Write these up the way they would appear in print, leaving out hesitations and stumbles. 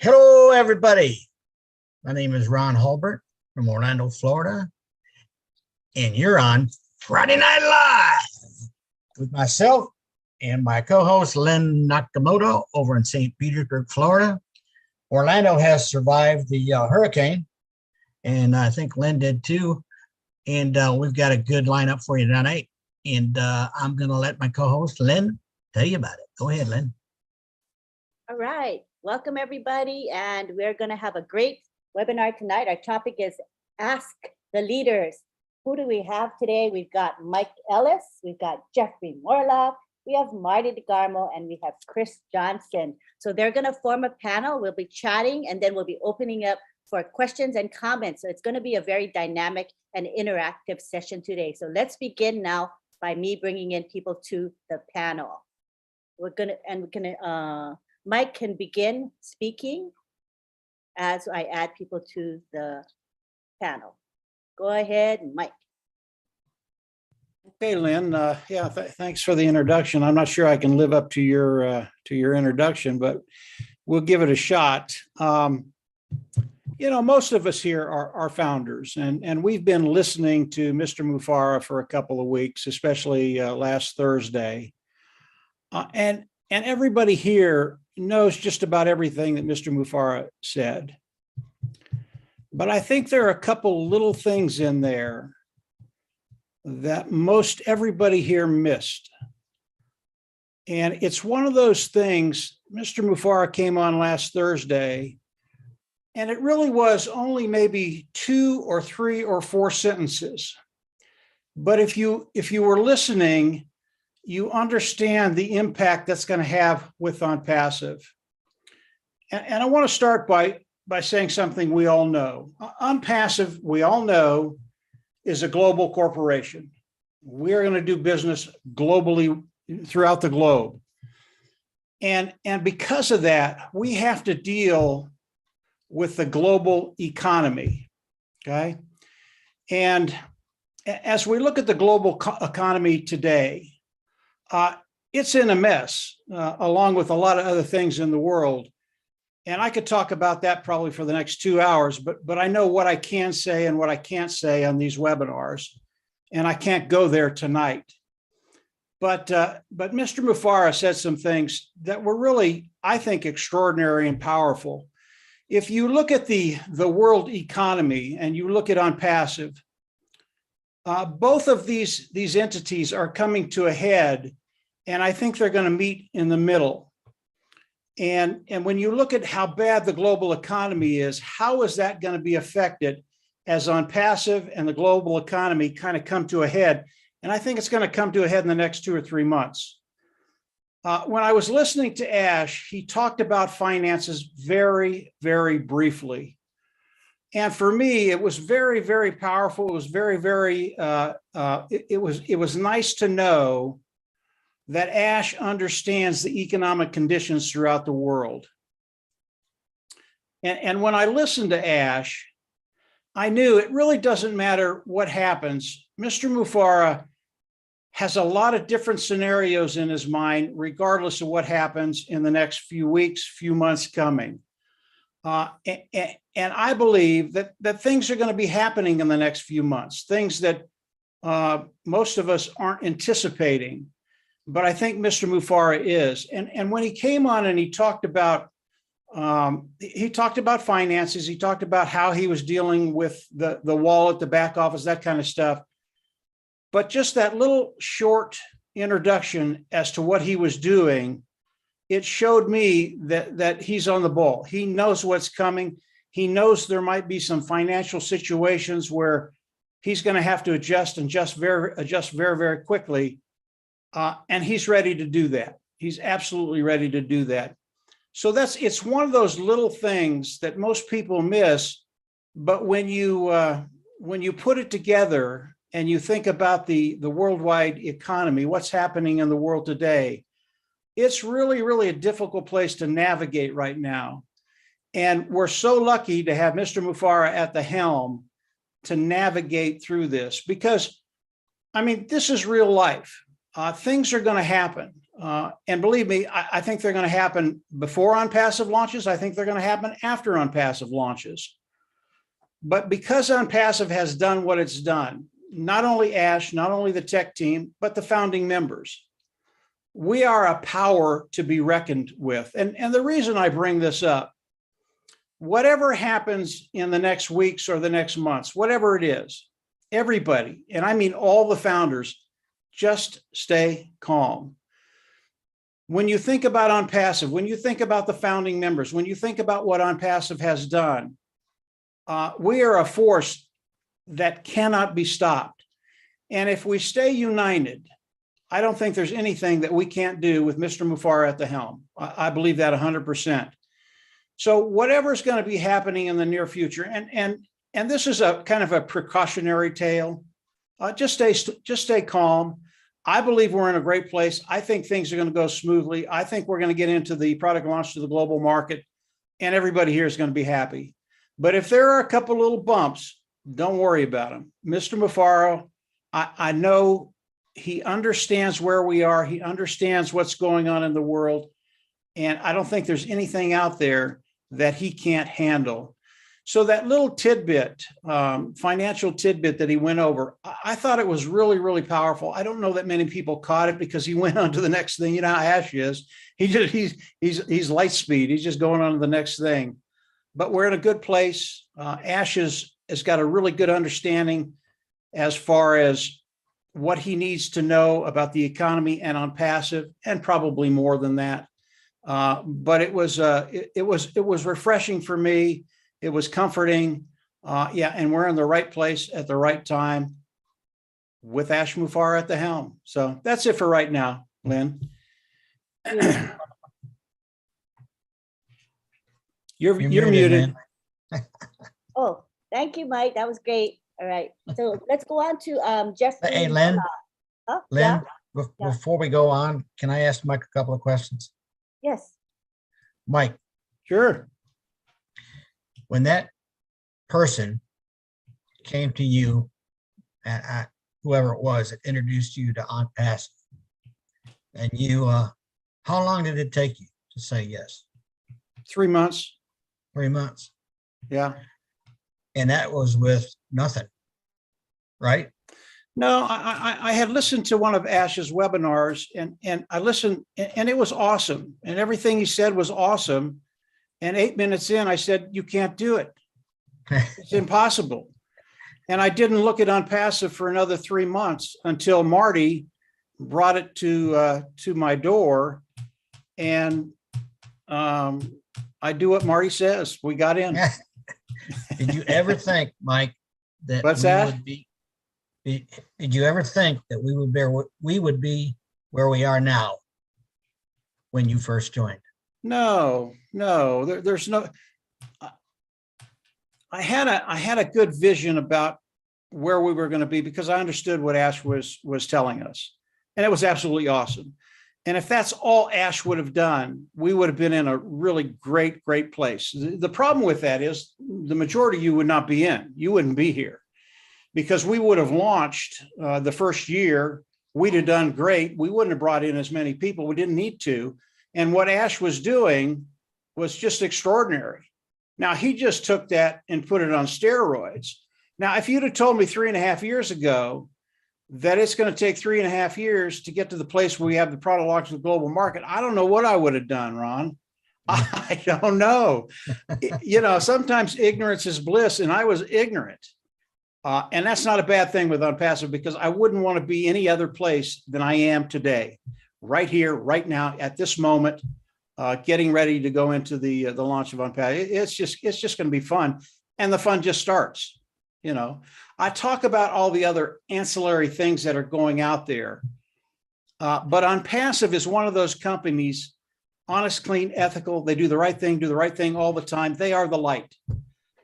Hello, everybody. My name is Ron Hulbert from Orlando, Florida, and you're on Friday Night Live with myself and my co-host, LYNN Nakamoto, over in St. Petersburg, Florida. Orlando has survived the hurricane, and I think LYNN did too. And we've got a good lineup for you tonight. And I'm going to let my co-host, LYNN, tell you about it. Go ahead, LYNN. All right. Welcome, everybody. And we're going to have a great webinar tonight. Our topic is Ask the Leaders. Who do we have today? We've got Mike Ellis. We've got Jeffrey Morlock. We have Marty DeGarmo, and we have Chris Johnson. So they're going to form a panel. We'll be chatting, and then we'll be opening up for questions and comments. So it's going to be a very dynamic and interactive session today. So let's begin now by me bringing in people to the panel. Mike can begin speaking as I add people to the panel. Go ahead, Mike. Okay, LYNN. Thanks for the introduction. I'm not sure I can live up to your introduction, but we'll give it a shot. Most of us here are founders, and we've been listening to Mr. Mufareh for a couple of weeks, especially last Thursday. And everybody here knows just about everything that Mr. Mufareh said. But I think there are a couple little things in there that most everybody here missed. And it's one of those things. Mr. Mufareh came on last Thursday, and it really was only maybe 2 or 3 or 4 sentences. But if you were listening, you understand the impact that's going to have with OnPassive. And I want to start by saying something we all know. OnPassive, we all know, is a global corporation. We're going to do business globally throughout the globe. And because of that, we have to deal with the global economy, okay? And as we look at the global economy today, it's in a mess, along with a lot of other things in the world. And I could talk about that probably for the next 2 hours, but I know what I can say and what I can't say on these webinars, and I can't go there tonight. But Mr. Mufareh said some things that were really, I think, extraordinary and powerful. If you look at the world economy and you look at OnPassive, both of these entities are coming to a head, and I think they're going to meet in the middle. And when you look at how bad the global economy is, how is that going to be affected as OnPassive and the global economy kind of come to a head? And I think it's going to come to a head in the next 2 or 3 months. When I was listening to Ash, he talked about finances very, very briefly. And for me, it was very, very powerful. It was very, very, it was nice to know that Ash understands the economic conditions throughout the world. And when I listened to Ash, I knew it really doesn't matter what happens. Mr. Mufareh has a lot of different scenarios in his mind, regardless of what happens in the next few weeks, few months coming. And I believe that things are going to be happening in the next few months, things that most of us aren't anticipating. But I think Mr. Mufareh is. And when he came on and he talked about finances, he talked about how he was dealing with the wallet, the back office, that kind of stuff. But just that little short introduction as to what he was doing, it showed me that he's on the ball. He knows what's coming. He knows there might be some financial situations where he's going to have to adjust very, very quickly. And he's ready to do that. He's absolutely ready to do that. So it's one of those little things that most people miss. But when you put it together and you think about the worldwide economy, what's happening in the world today, it's really, really a difficult place to navigate right now. And we're so lucky to have Mr. Mufareh at the helm to navigate through this, because, I mean, this is real life. Things are going to happen. And believe me, I think they're going to happen before OnPassive launches. I think they're going to happen after OnPassive launches. But because OnPassive has done what it's done, not only Ash, not only the tech team, but the founding members, we are a power to be reckoned with. And the reason I bring this up, whatever happens in the next weeks or the next months, whatever it is, everybody, and I mean all the founders, just stay calm. When you think about OnPassive, when you think about the founding members, when you think about what OnPassive has done, we are a force that cannot be stopped. And if we stay united, I don't think there's anything that we can't do with Mr. Mufareh at the helm. I believe that 100%. So whatever's going to be happening in the near future, and this is a kind of a precautionary tale, just stay calm. I believe we're in a great place. I think things are going to go smoothly. I think we're going to get into the product launch to the global market, and everybody here is going to be happy. But if there are a couple little bumps, don't worry about them. Mr. Mufareh, I know he understands where we are. He understands what's going on in the world. And I don't think there's anything out there that he can't handle. So that little tidbit, financial tidbit that he went over, I thought it was really, really powerful. I don't know that many people caught it because he went on to the next thing. You know how Ash is. He's light speed. He's just going on to the next thing. But we're in a good place. Ash has got a really good understanding as far as what he needs to know about the economy and OnPassive, and probably more than that. But it was refreshing for me. It was comforting. Yeah, and we're in the right place at the right time with Ash Mufareh at the helm. So that's it for right now, Lynn. You're muted. Oh, thank you, Mike. That was great. All right. So let's go on to Jeffrey. Hey, Lynn. Oh, Lynn, yeah. before we go on, can I ask Mike a couple of questions? Yes. Mike, Sure. when that person came to you, whoever it was that introduced you to OnPassive, and you, how long did it take you to say yes? 3 months. 3 months. Yeah. And that was with nothing, right? No, I had listened to one of Ash's webinars, and I listened, and it was awesome. And everything he said was awesome. And 8 minutes in, I said, you can't do it. It's impossible. And I didn't look at OnPassive for another 3 months until Marty brought it to my door. And I do what Marty says. We got in. Did you ever think, Mike, that What's that? would be? Did you ever think that we would be where we are now when you first joined? No, there's no. I had a good vision about where we were going to be because I understood what Ash was telling us, and it was absolutely awesome. And if that's all Ash would have done, we would have been in a really great place. The problem with that is the majority of you would not be in. You wouldn't be here because we would have launched the first year. We'd have done great. We wouldn't have brought in as many people. We didn't need to. And what Ash was doing was just extraordinary. Now, he just took that and put it on steroids. Now, if you'd have told me 3.5 years ago that it's going to take 3.5 years to get to the place where we have the product launch to the global market, I don't know what I would have done, Ron. I don't know. You know, sometimes ignorance is bliss, and I was ignorant. And that's not a bad thing with OnPassive because I wouldn't want to be any other place than I am today, right here, right now, at this moment, getting ready to go into the launch of OnPassive. It's just going to be fun, and the fun just starts. You know, I talk about all the other ancillary things that are going out there, but OnPassive is one of those companies, honest, clean, ethical. They do the right thing all the time. They are the light.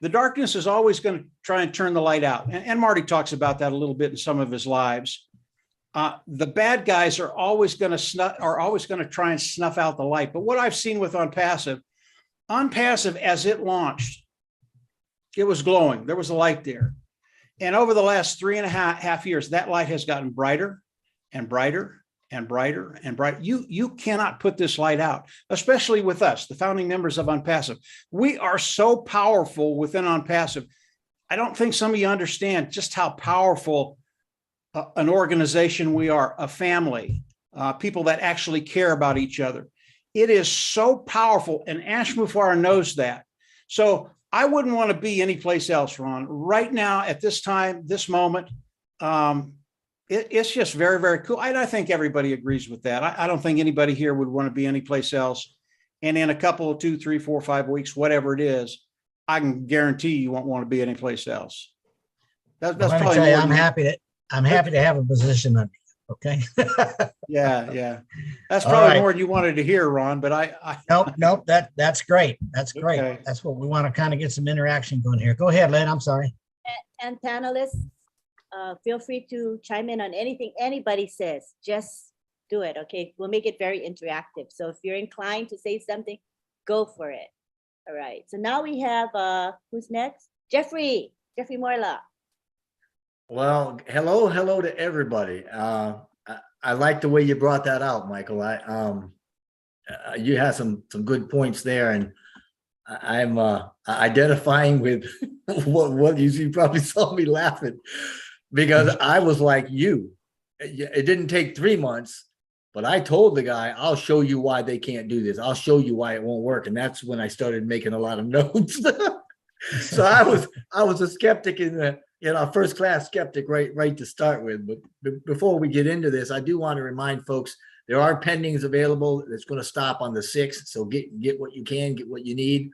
The darkness is always going to try and turn the light out. And Marty talks about that a little bit in some of his lives. The bad guys are always going to try and snuff out the light. But what I've seen with OnPassive as it launched, it was glowing. There was a light there. And over the last 3.5 years, that light has gotten brighter and brighter and brighter and bright. You cannot put this light out, especially with us, the founding members of OnPassive. We are so powerful within OnPassive. I don't think some of you understand just how powerful an organization we are, a family, people that actually care about each other. It is so powerful, and Ash Mufareh knows that. So I wouldn't want to be anyplace else, Ron. Right now, at this time, this moment, it's just very, very cool. I think everybody agrees with that. I don't think anybody here would want to be anyplace else. And in a couple of 2, 3, 4, 5 weeks, whatever it is, I can guarantee you won't want to be anyplace else. That's probably tell you, more I'm happy to have a position under you. Okay. Yeah. That's All probably right. more than you wanted to hear, Ron, but I Nope. That's great. That's great. Okay. That's what we want to kind of get some interaction going here. Go ahead, Lynn. I'm sorry. And panelists, feel free to chime in on anything anybody says. Just do it, okay? We'll make it very interactive. So if you're inclined to say something, go for it. All right. So now we have, who's next? Jeffrey Morlock. Well, hello to everybody. I like the way you brought that out, Michael. You had some good points there, and I'm identifying with what you probably saw me laughing, because I was like you. It didn't take 3 months, but I told the guy, I'll show you why they can't do this. I'll show you why it won't work. And that's when I started making a lot of notes. So I was a skeptic a first-class skeptic right to start with. But before we get into this, I do want to remind folks there are pendings available. It's going to stop on the 6th. So get what you can, get what you need.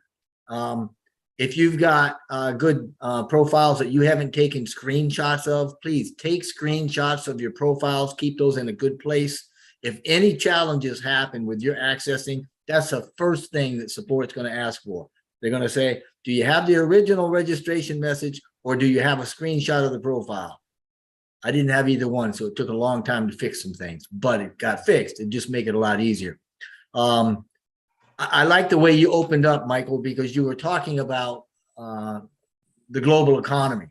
If you've got good profiles that you haven't taken screenshots of, please take screenshots of your profiles. Keep those in a good place. If any challenges happen with your accessing, that's the first thing that support's going to ask for. They're going to say, do you have the original registration message, or do you have a screenshot of the profile? I didn't have either one, so it took a long time to fix some things, but it got fixed. It just make it a lot easier. I like the way you opened up, Michael, because you were talking about the global economy.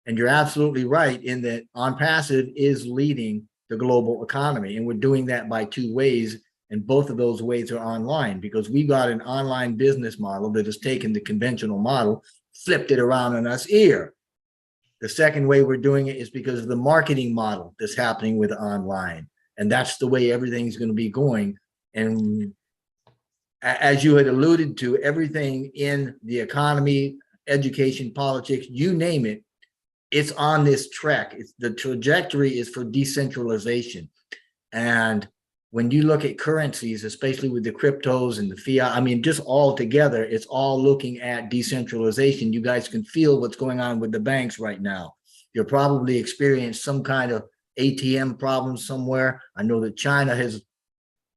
And you're absolutely right in that OnPassive is leading the global economy. And we're doing that by 2 ways. And both of those ways are online, because we got an online business model that has taken the conventional model, flipped it around on us ear. The second way we're doing it is because of the marketing model that's happening with online. And that's the way everything's going to be going. And as you had alluded to, everything in the economy, education, politics, you name it, it's on this track. The trajectory is for decentralization. And when you look at currencies, especially with the cryptos and the fiat, I mean, just all together, it's all looking at decentralization. You guys can feel what's going on with the banks right now. You'll probably experience some kind of ATM problems somewhere. I know that China has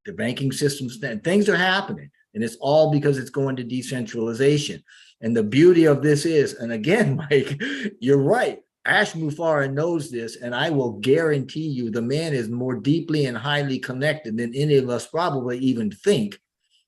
the banking systems, things are happening, and it's all because it's going to decentralization. And the beauty of this is, and again, Mike, you're right. Ash Mufareh knows this, and I will guarantee you the man is more deeply and highly connected than any of us probably even think.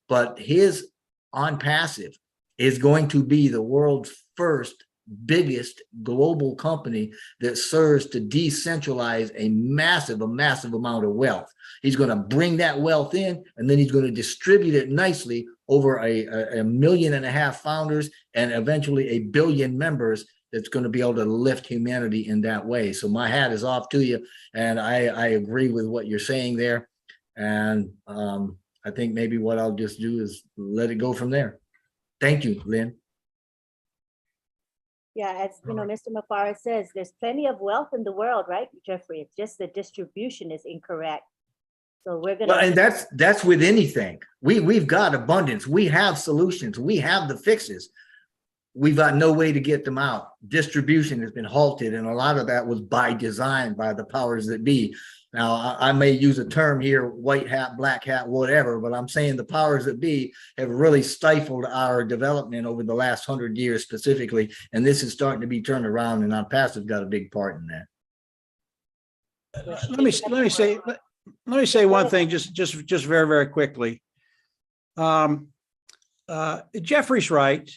But his OnPassive is going to be the world's first biggest global company that serves to decentralize a massive amount of wealth. He's going to bring that wealth in, and then he's going to distribute it nicely over a 1.5 million founders and eventually 1 billion members that's going to be able to lift humanity in that way. So my hat is off to you, and I agree with what you're saying there. And I think maybe what I'll just do is let it go from there. Thank you, Lynn. Yeah, as you know, Mr. Mufareh says, there's plenty of wealth in the world, right, Jeffrey? It's just the distribution is incorrect. So we're gonna. Well, and that's with anything. We've got abundance. We have solutions. We have the fixes. We've got no way to get them out. Distribution has been halted, and a lot of that was by design by the powers that be. Now, I may use a term here, white hat, black hat, whatever, but I'm saying the powers that be have really stifled our development over the last 100 years specifically, and this is starting to be turned around, and OnPassive got a big part in that. Let me say one thing, just very, very quickly. Jeffrey's right.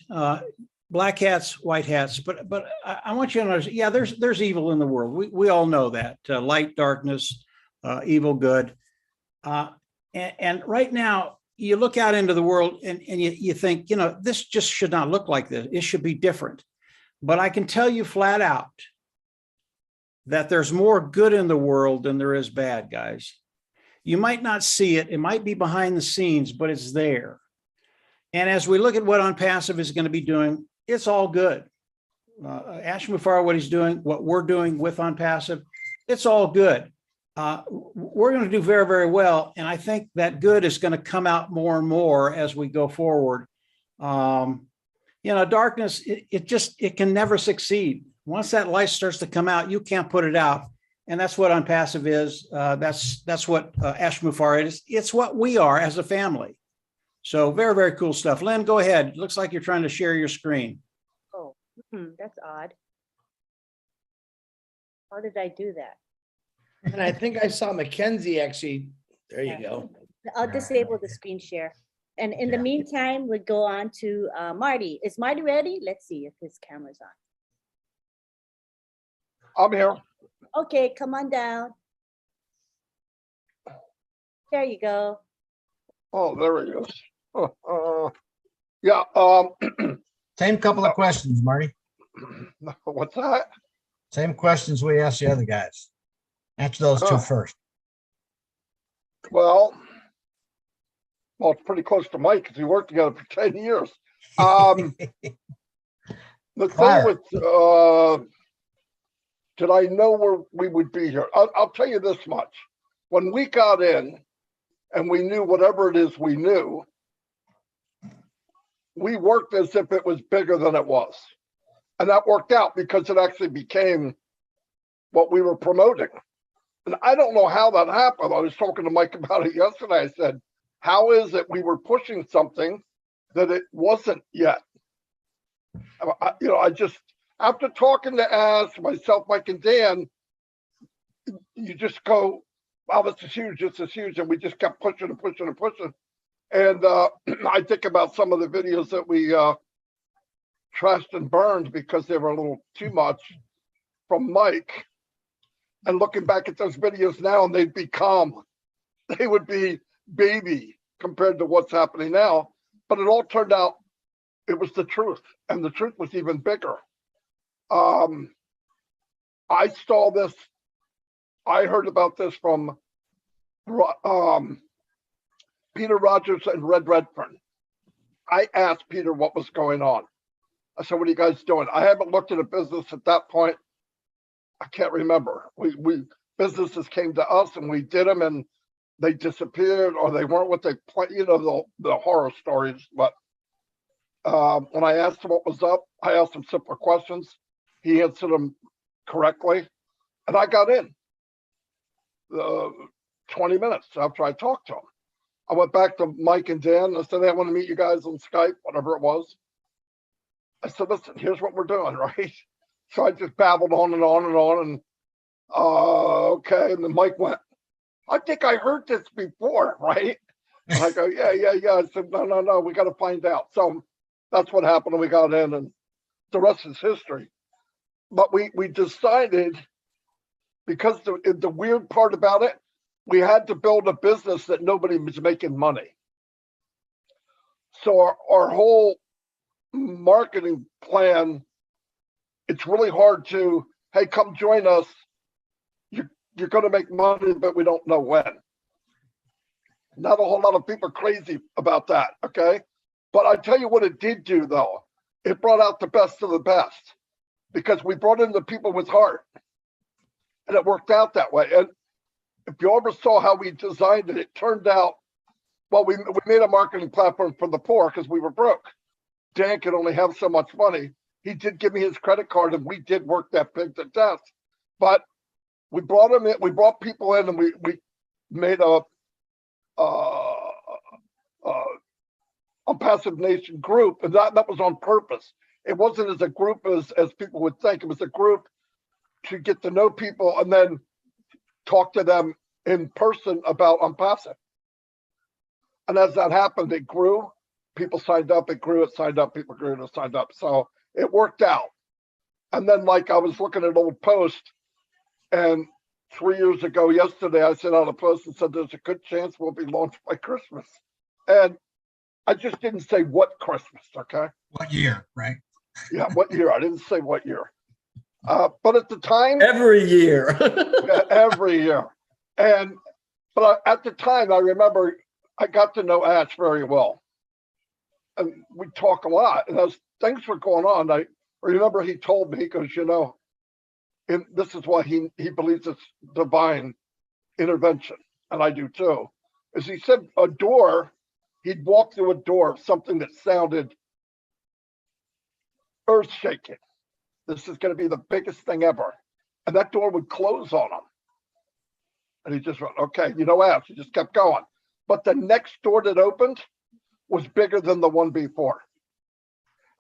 Black hats, white hats, but I want you to understand, yeah, there's evil in the world. We all know that, light, darkness, evil, good. And right now, you look out into the world and you think, you know, this just should not look like this. It should be different. But I can tell you flat out that there's more good in the world than there is bad, guys. You might not see it. It might be behind the scenes, but it's there. And as we look at what OnPassive is going to be doing, it's all good. Ash Mufareh, what he's doing, what we're doing with OnPassive, it's all good. We're going to do very, very well. And I think that good is going to come out more and more as we go forward. You know, darkness, it can never succeed. Once that light starts to come out, you can't put it out. And that's what OnPassive is. That's what Ash Mufareh is. It's what we are as a family. So very, very cool stuff. Lynn, go ahead. Looks like you're trying to share your screen. Oh, that's odd. How did I do that? And I think I saw Mackenzie actually, there you go. I'll disable the screen share. And in the meantime, we'll go on to Marty. Is Marty ready? Let's see if his camera's on. I'm here. Okay, come on down. There you go. Oh, there he is. Yeah. Same couple of questions, Marty. What's that? Same questions we asked the other guys. Answer those two first. Well, it's pretty close to Mike because we worked together for 10 years. The thing with, did I know where we would be here? I'll tell you this much. When we got in and we knew whatever it is we knew, we worked as if it was bigger than it was. And that worked out because it actually became what we were promoting. And I don't know how that happened. I was talking to Mike about it yesterday. I said, how is it we were pushing something that it wasn't yet? I just, after talking to Ash, myself, Mike, and Dan, you just go, wow, this is huge, this is huge. And we just kept pushing and pushing and pushing. And I think about some of the videos that we trashed and burned because they were a little too much from Mike. And looking back at those videos now, and they'd be calm. They would be baby compared to what's happening now. But it all turned out it was the truth. And the truth was even bigger. I saw this. I heard about this from Peter Rogers and Redfern. I asked Peter what was going on. I said, what are you guys doing? I haven't looked at a business at that point. I can't remember. Businesses came to us and we did them and they disappeared or they weren't what they planned, you know, the horror stories. But when I asked him what was up, I asked him simple questions. He answered them correctly. And I got in 20 minutes after I talked to him. I went back to Mike and Dan. I said, I want to meet you guys on Skype, whatever it was. I said, listen, here's what we're doing, right? So I just babbled on and on and on. And okay. And then Mike went, I think I heard this before, right? And I go, yeah. I said, no, we got to find out. So that's what happened. And we got in and the rest is history. But we decided, because the weird part about it, we had to build a business that nobody was making money. So our whole marketing plan, it's really hard to, hey, come join us. You're going to make money, but we don't know when. Not a whole lot of people are crazy about that, okay? But I tell you what it did do, though. It brought out the best of the best because we brought in the people with heart. And it worked out that way. And if you ever saw how we designed it, it turned out, well, we made a marketing platform for the poor because we were broke. Dan could only have so much money. He did give me his credit card and we did work that pig to death. But we brought him in, we brought people in and we made a OnPassive Nation group. And that was on purpose. It wasn't as a group as people would think. It was a group to get to know people and then talk to them in person about OnPassive. And as that happened, it grew. People signed up, it grew, it signed up, people grew, it signed up. So it worked out. And then like I was looking at old posts and 3 years ago yesterday, I sent out a post and said, there's a good chance we'll be launched by Christmas. And I just didn't say what Christmas, okay? What year, right? Yeah, what year? I didn't say what year. But at the time, Every year. every year. But at the time, I remember I got to know Ash very well. And we talk a lot. And as things were going on, I remember he told me, he goes, you know, and this is why he believes it's divine intervention. And I do too. As he said, a door, he'd walk through a door of something that sounded earth shaking. This is going to be the biggest thing ever. And that door would close on him. And he just went, okay, you know, Ash, he just kept going. But the next door that opened was bigger than the one before.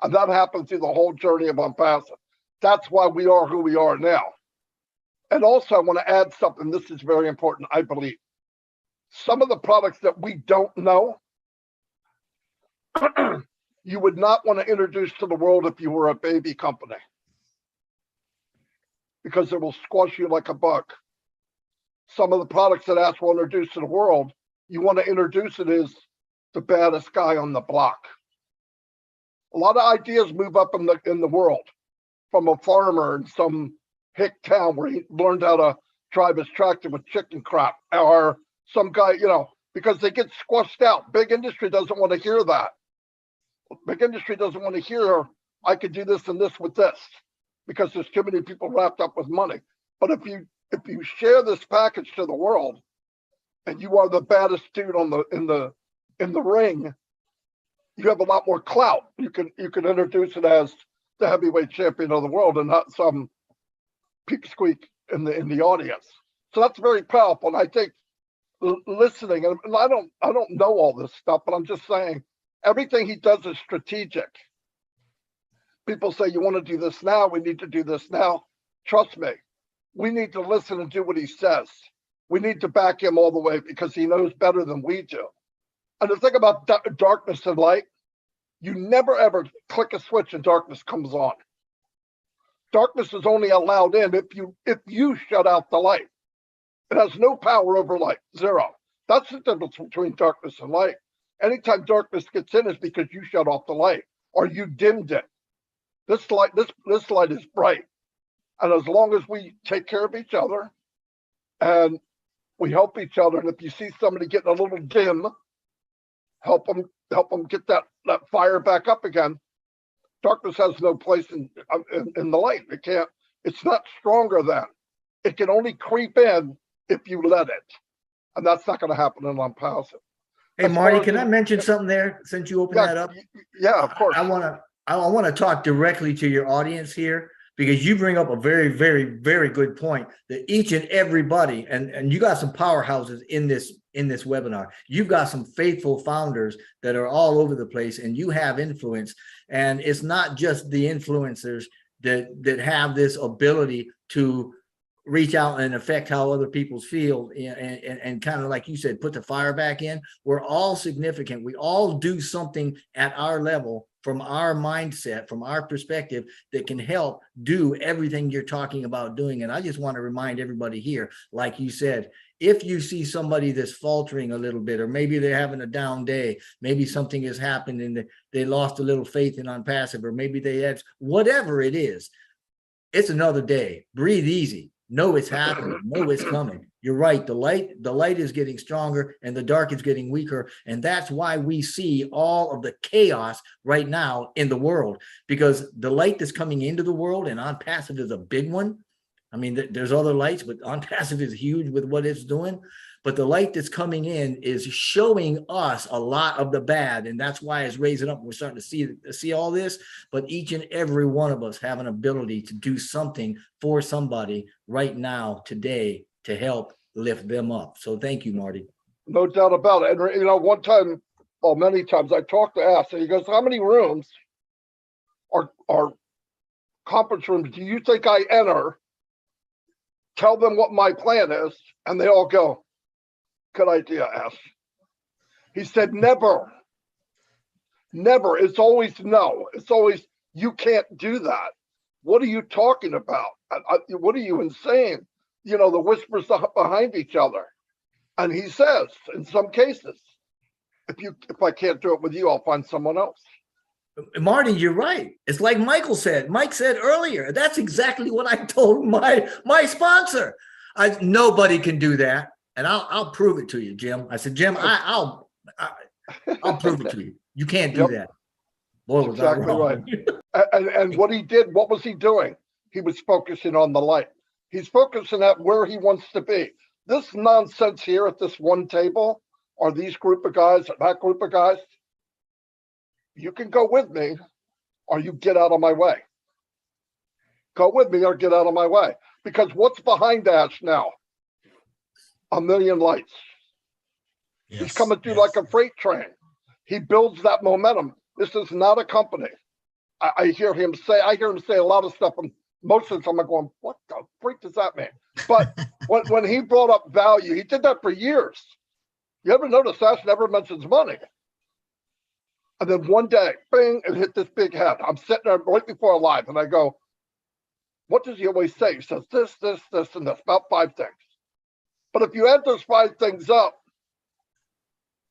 And that happened through the whole journey of OnPassive. That's why we are who we are now. And also, I want to add something. This is very important, I believe. Some of the products that we don't know, you would not want to introduce to the world if you were a baby company, because it will squash you like a bug. Some of the products that Ash will introduce to the world, you want to introduce it as the baddest guy on the block. A lot of ideas move up in the world from a farmer in some hick town where he learned how to drive his tractor with chicken crap, or some guy, you know, because they get squashed out. Big industry doesn't want to hear that. Big industry doesn't want to hear, I could do this and this with this, because there's too many people wrapped up with money. But if you share this package to the world, and you are the baddest dude in the ring, you have a lot more clout. You can introduce it as the heavyweight champion of the world, and not some peepsqueak in the audience. So that's very powerful. And I think listening, and I don't know all this stuff, but I'm just saying everything he does is strategic. People say, you want to do this now, we need to do this now. Trust me, we need to listen and do what he says. We need to back him all the way, because he knows better than we do. And the thing about darkness and light, you never ever click a switch and darkness comes on. Darkness is only allowed in if you shut out the light. It has no power over light, zero. That's the difference between darkness and light. Anytime darkness gets in, it's because you shut off the light or you dimmed it. This light is bright. And as long as we take care of each other and we help each other, and if you see somebody getting a little dim, help them get that fire back up again. Darkness has no place in the light. It can't. It's not stronger than. It can only creep in if you let it, and that's not going to happen in OnPassive. Hey, Marty, can I mention something there since you opened that up? Yeah, of course. I want to talk directly to your audience here, because you bring up a very, very, very good point that each and everybody, and you got some powerhouses in this webinar. You've got some faithful founders that are all over the place, and you have influence. And it's not just the influencers that have this ability to reach out and affect how other people feel, and kind of like you said, put the fire back in. We're all significant. We all do something at our level, from our mindset, from our perspective, that can help do everything you're talking about doing. And I just want to remind everybody here, like you said, if you see somebody that's faltering a little bit, or maybe they're having a down day, maybe something has happened and they lost a little faith in OnPassive, or maybe they had, whatever it is, it's another day. Breathe easy. Know it's happening. Know it's coming. You're right. The light is getting stronger and the dark is getting weaker. And that's why we see all of the chaos right now in the world, because the light that's coming into the world, and OnPassive is a big one. I mean, there's other lights, but OnPassive is huge with what it's doing. But the light that's coming in is showing us a lot of the bad, and that's why it's raising up. We're starting to see all this, but each and every one of us have an ability to do something for somebody right now, today, to help lift them up. So thank you, Marty. No doubt about it. And, you know, one time, well, many times, I talked to Ash, and he goes, how many rooms are conference rooms do you think I enter, tell them what my plan is, and they all go, good idea, Ash. He said, never. Never. It's always no. It's always, you can't do that. What are you talking about? What are you insane? the whispers behind each other. And he says, in some cases, if I can't do it with you, I'll find someone else. Marty, you're right. It's like Michael said. Mike said earlier. That's exactly what I told my sponsor. Nobody can do that, and I'll prove it to you, Jim. I said, Jim, I'll prove it to you. You can't do that. Boy, was I Exactly wrong. right. And what he did, what was he doing? He was focusing on the light. He's focusing at where he wants to be. This nonsense here at this one table, or these group of guys, or that group of guys, you can go with me, or you get out of my way. Go with me or get out of my way. Because what's behind Ash now? A million lights. Yes, He's coming through yes. like a freight train. He builds that momentum. This is not a company. I hear him say a lot of stuff, and most of the time I'm going, what the freak does that mean? But when he brought up value, he did that for years. You ever notice Ash never mentions money? And then one day, bing, it hit this big head. I'm sitting there right before live, and I go, what does he always say? He says this, and this, about 5 things. But if you add those 5 things up,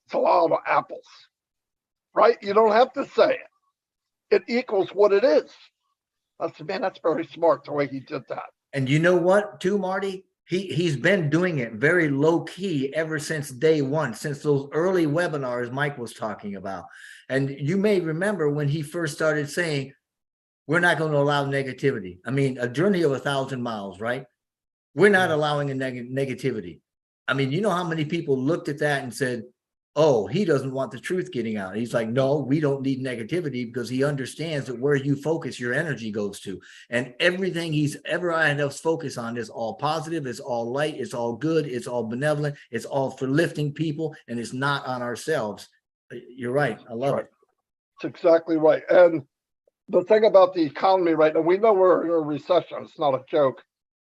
it's a lot of apples, right? You don't have to say it. It equals what it is. I said, man, that's very smart the way he did that. And you know what, too, Marty? He's been doing it very low key ever since day one, since those early webinars Mike was talking about. And you may remember when he first started saying, we're not going to allow negativity. I mean, a journey of 1,000 miles, right? We're not allowing a negativity. I mean, you know how many people looked at that and said, oh, he doesn't want the truth getting out. He's like, no, we don't need negativity, because he understands that where you focus, your energy goes to. And everything he's ever had us focus on is all positive, it's all light, it's all good, it's all benevolent, it's all for lifting people, and it's not on ourselves. You're right. I love it. It's exactly right. And the thing about the economy right now, we know we're in a recession. It's not a joke.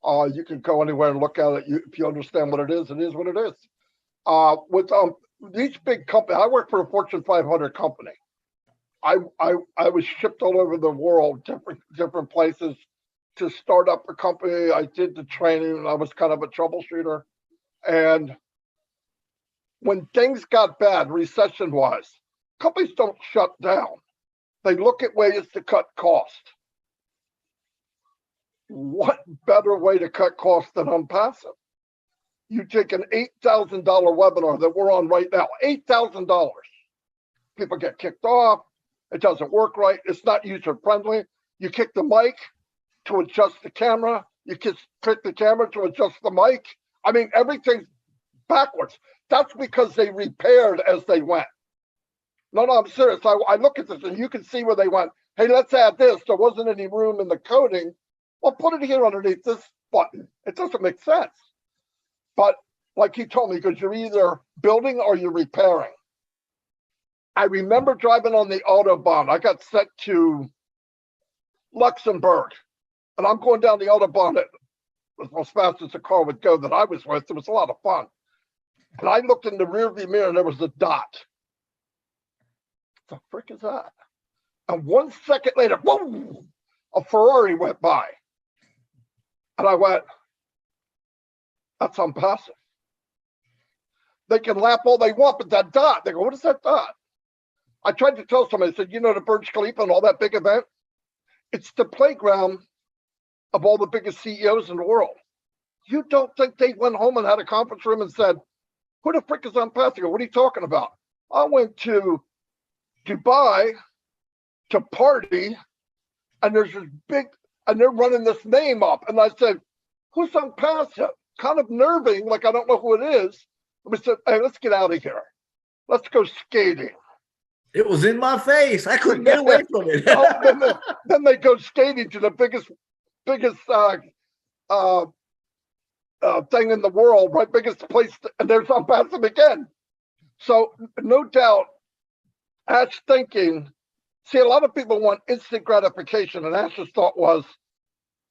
You can go anywhere and look at it. If you understand what it is what it is. With these big companies, I work for a Fortune 500 company. I was shipped all over the world, different places to start up a company. I did the training. I was kind of a troubleshooter. And when things got bad, recession-wise, companies don't shut down. They look at ways to cut cost. What better way to cut costs than OnPassive? You take an $8,000 webinar that we're on right now, $8,000. People get kicked off. It doesn't work right. It's not user-friendly. You kick the mic to adjust the camera. You kick the camera to adjust the mic. I mean, everything's backwards. That's because they repaired as they went. No, I'm serious. I look at this and you can see where they went, hey, let's add this. There wasn't any room in the coding. Well, put it here underneath this button. It doesn't make sense. But like he told me, because you're either building or you're repairing. I remember driving on the Autobahn. I got sent to Luxembourg, and I'm going down the Autobahn as fast as the car would go that I was with. It was a lot of fun. And I looked in the rearview mirror, and there was a dot. What the frick is that? And 1 second later, boom, a Ferrari went by. And I went, that's OnPassive. They can laugh all they want, but that dot, they go, what is that dot? I tried to tell somebody, I said, you know, the Burj Khalifa and all that big event? It's the playground of all the biggest CEOs in the world. You don't think they went home and had a conference room and said, who the frick is OnPassive? What are you talking about? I went to Dubai to party, and there's this big, and they're running this name up. And I said, who's OnPassive? Kind of nerving, like I don't know who it is. We said, hey, let's get out of here. Let's go skating. It was in my face. I couldn't get away from it. then they go skating to the biggest thing in the world, right? Biggest place, and there's OnPassive again. So no doubt, Ash thinking, see, a lot of people want instant gratification, and Ash's thought was,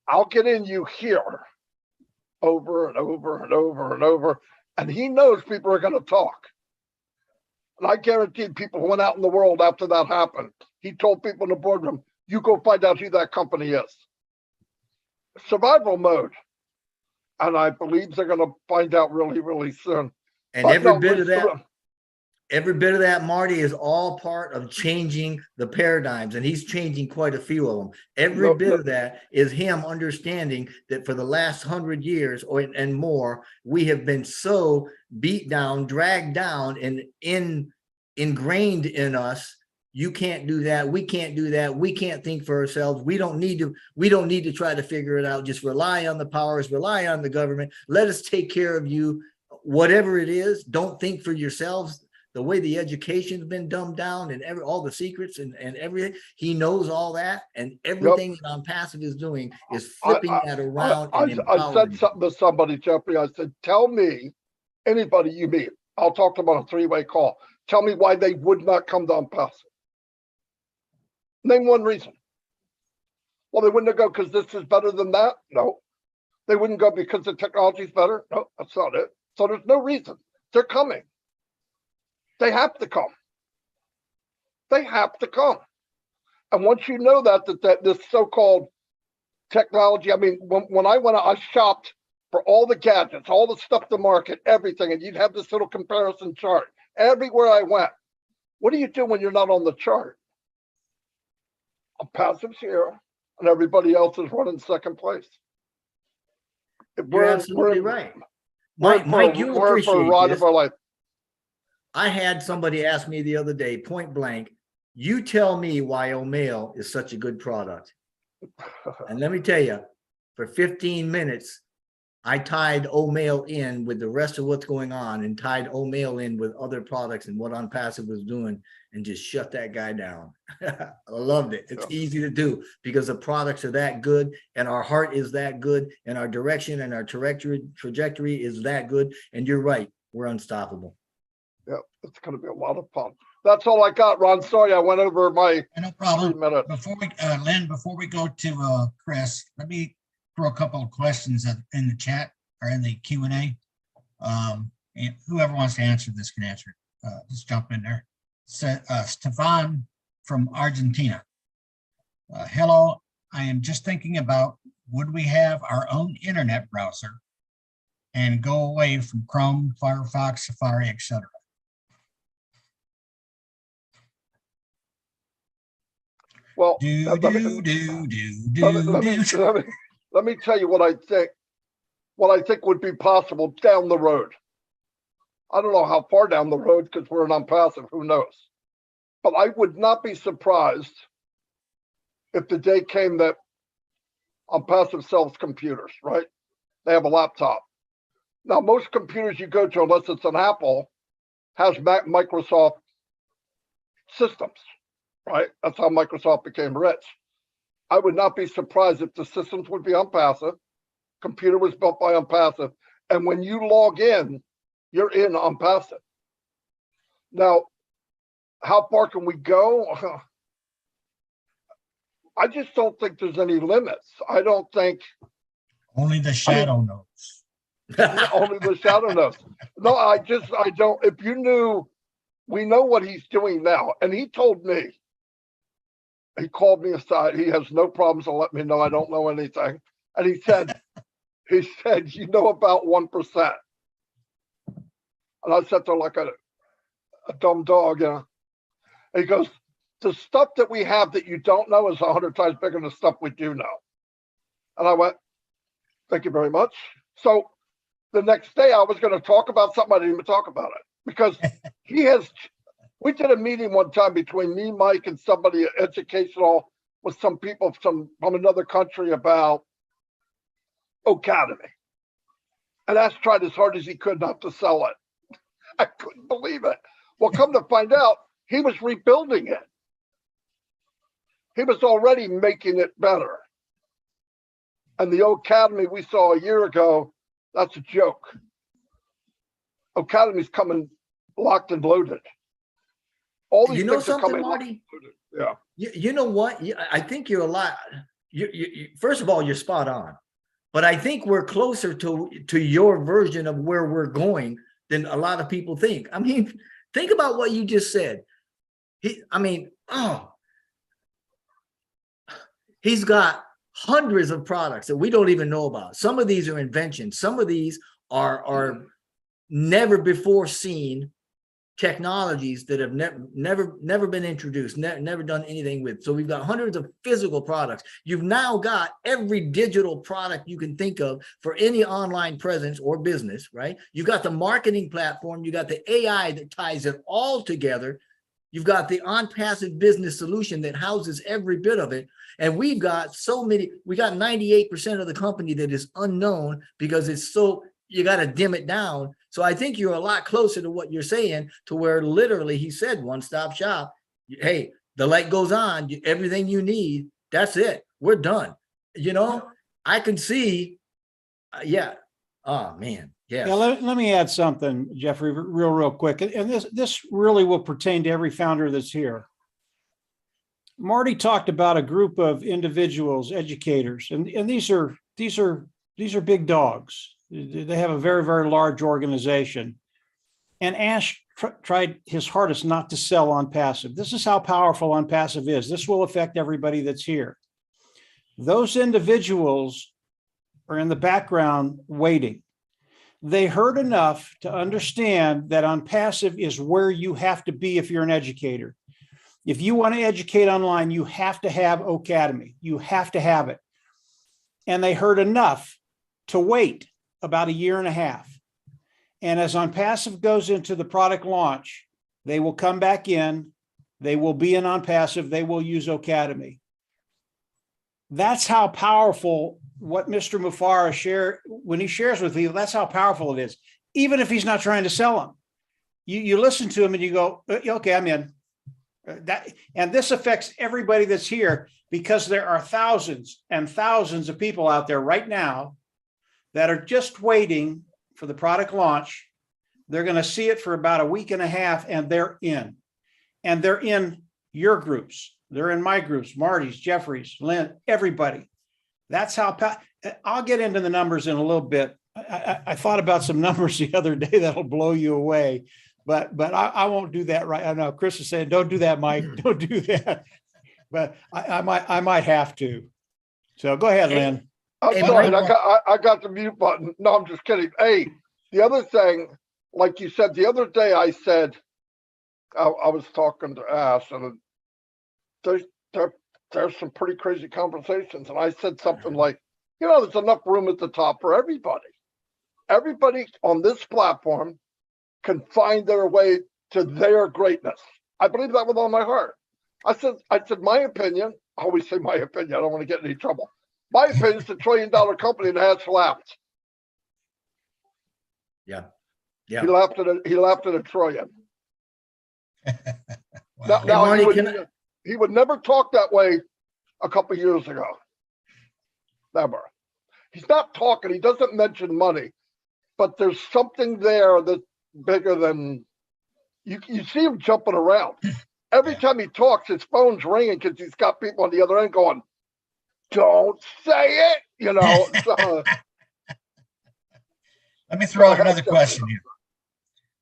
I'll get in you here over and over and over and over. And he knows people are going to talk. And I guaranteed people who went out in the world after that happened. He told people in the boardroom, you go find out who that company is. Survival mode. And I believe they're gonna find out really, really soon. And But every no, bit of listen, that, every bit of that, Marty, is all part of changing the paradigms, and he's changing quite a few of them. Every bit of that is him understanding that for the last 100 years and more, we have been so beat down, dragged down, and ingrained in us. You can't do that. We can't do that. We can't think for ourselves. We don't need to try to figure it out. Just rely on the powers, rely on the government. Let us take care of you, whatever it is. Don't think for yourselves. The way the education's been dumbed down and all the secrets and everything, he knows all that, and everything that OnPassive is doing is flipping that around and empowering. I said something to somebody, Jeffrey. I said, tell me, anybody you meet, I'll talk to them on a 3-way call. Tell me why they would not come to OnPassive. Name one reason. Well, they wouldn't go because this is better than that. No. They wouldn't go because the technology is better. No, that's not it. So there's no reason. They're coming. They have to come. They have to come. And once you know that this so-called technology, I mean, when I went out, I shopped for all the gadgets, all the stuff to market, everything, and you'd have this little comparison chart everywhere I went. What do you do when you're not on the chart? OnPassive's here, and everybody else is running second place. You're absolutely right. Mike, you we're appreciate for a ride this. of our life. I had somebody ask me the other day, point blank, you tell me why O'Mail is such a good product. And let me tell you, for 15 minutes, I tied O'Mail in with the rest of what's going on and tied O'Mail in with other products and what OnPassive was doing and just shut that guy down. I loved it. It's easy to do because the products are that good and our heart is that good and our direction and our trajectory is that good. And you're right, we're unstoppable. Yeah, it's going to be a lot of fun. That's all I got, Ron. Sorry, I went over my No problem. 3 minutes. Before we, Lynn, before we go to Chris, let me throw a couple of questions in the chat or in the Q&A. And whoever wants to answer this can answer it. Just jump in there. So, Stefan from Argentina. Hello, I am just thinking about, would we have our own internet browser and go away from Chrome, Firefox, Safari, etc.? Well, Let me tell you what I think. What I think would be possible down the road. I don't know how far down the road because we're an OnPassive. Who knows? But I would not be surprised if the day came that OnPassive sells computers. Right? They have a laptop. Now, most computers you go to, unless it's an Apple, has Microsoft systems. Right? That's how Microsoft became rich. I would not be surprised if the systems would be OnPassive, computer was built by OnPassive, and when you log in, you're in OnPassive. Now, how far can we go? I just don't think there's any limits. I don't think. Only the shadow knows. Only the shadow knows. No, I don't. If you knew, we know what he's doing now, and he told me. He called me aside. He has no problems to let me know I don't know anything. And he said, you know about 1%. And I sat there like a dumb dog, you know. And he goes, the stuff that we have that you don't know is 100 times bigger than the stuff we do know. And I went, thank you very much. So the next day I was going to talk about something. I didn't even talk about it because we did a meeting one time between me, Mike, and somebody educational with some people from another country about Academy. And Ash tried as hard as he could not to sell it. I couldn't believe it. Well, come to find out, he was rebuilding it. He was already making it better. And the Academy we saw a year ago, that's a joke. Academy's coming locked and loaded. All these You know things are something, coming Marty? Yeah. You know what? I think you're a lot. First of all, you're spot on. But I think we're closer to your version of where we're going than a lot of people think. I mean, think about what you just said. He's got hundreds of products that we don't even know about. Some of these are inventions. Some of these are never before seen technologies that have never been introduced, never done anything with. So we've got hundreds of physical products. You've now got every digital product you can think of for any online presence or business, right? You've got the marketing platform, you got the AI that ties it all together. You've got the OnPassive business solution that houses every bit of it. And we've got so many, we got 98% of the company that is unknown because it's so, you got to dim it down. So I think you're a lot closer to what you're saying, to where literally he said one-stop shop. Hey, the light goes on, everything you need, that's it. We're done. You know, I can see, yeah. Oh man. Yeah. Yeah, let me add something, Jeffrey, real quick. And this really will pertain to every founder that's here. Marty talked about a group of individuals, educators, and these are big dogs. They have a very, very large organization. And Ash tried his hardest not to sell OnPassive. This is how powerful OnPassive is. This will affect everybody that's here. Those individuals are in the background waiting. They heard enough to understand that OnPassive is where you have to be if you're an educator. If you want to educate online, you have to have Ocademy. You have to have it. And they heard enough to wait about 1.5 years. And as OnPassive goes into the product launch, they will come back in, they will be in OnPassive, they will use Ocademy. That's how powerful what Mr. Mufareh share, when he shares with you, that's how powerful it is. Even if he's not trying to sell them, you listen to him and you go, okay, I'm in. And this affects everybody that's here, because there are thousands and thousands of people out there right now that are just waiting for the product launch. They're going to see it for about 1.5 weeks and they're in. And they're in your groups. They're in my groups, Marty's, Jeffrey's, Lynn, everybody. That's how, I'll get into the numbers in a little bit. I thought about some numbers the other day that'll blow you away, but I won't do that right. I know Chris is saying, don't do that, Mike, don't do that. But I might have to. So go ahead, Lynn. I'm Hey, sorry, Mike. I got the mute button. No, I'm just kidding. Hey, the other thing, like you said, the other day I said, I was talking to Ash, and there's some pretty crazy conversations. And I said something like, you know, there's enough room at the top for everybody. Everybody on this platform can find their way to their greatness. I believe that with all my heart. I said, my opinion, I always say my opinion, I don't want to get in any trouble. My opinion is a $1 trillion company that has laughed. Yeah. He laughed at $1 trillion. Wow. Now Marty, he would never talk that way a couple of years ago. Never. He's not talking, he doesn't mention money, but there's something there that's bigger than, you see him jumping around. Every time he talks, his phone's ringing because he's got people on the other end going, don't say it, you know. So, Let me throw out another question here.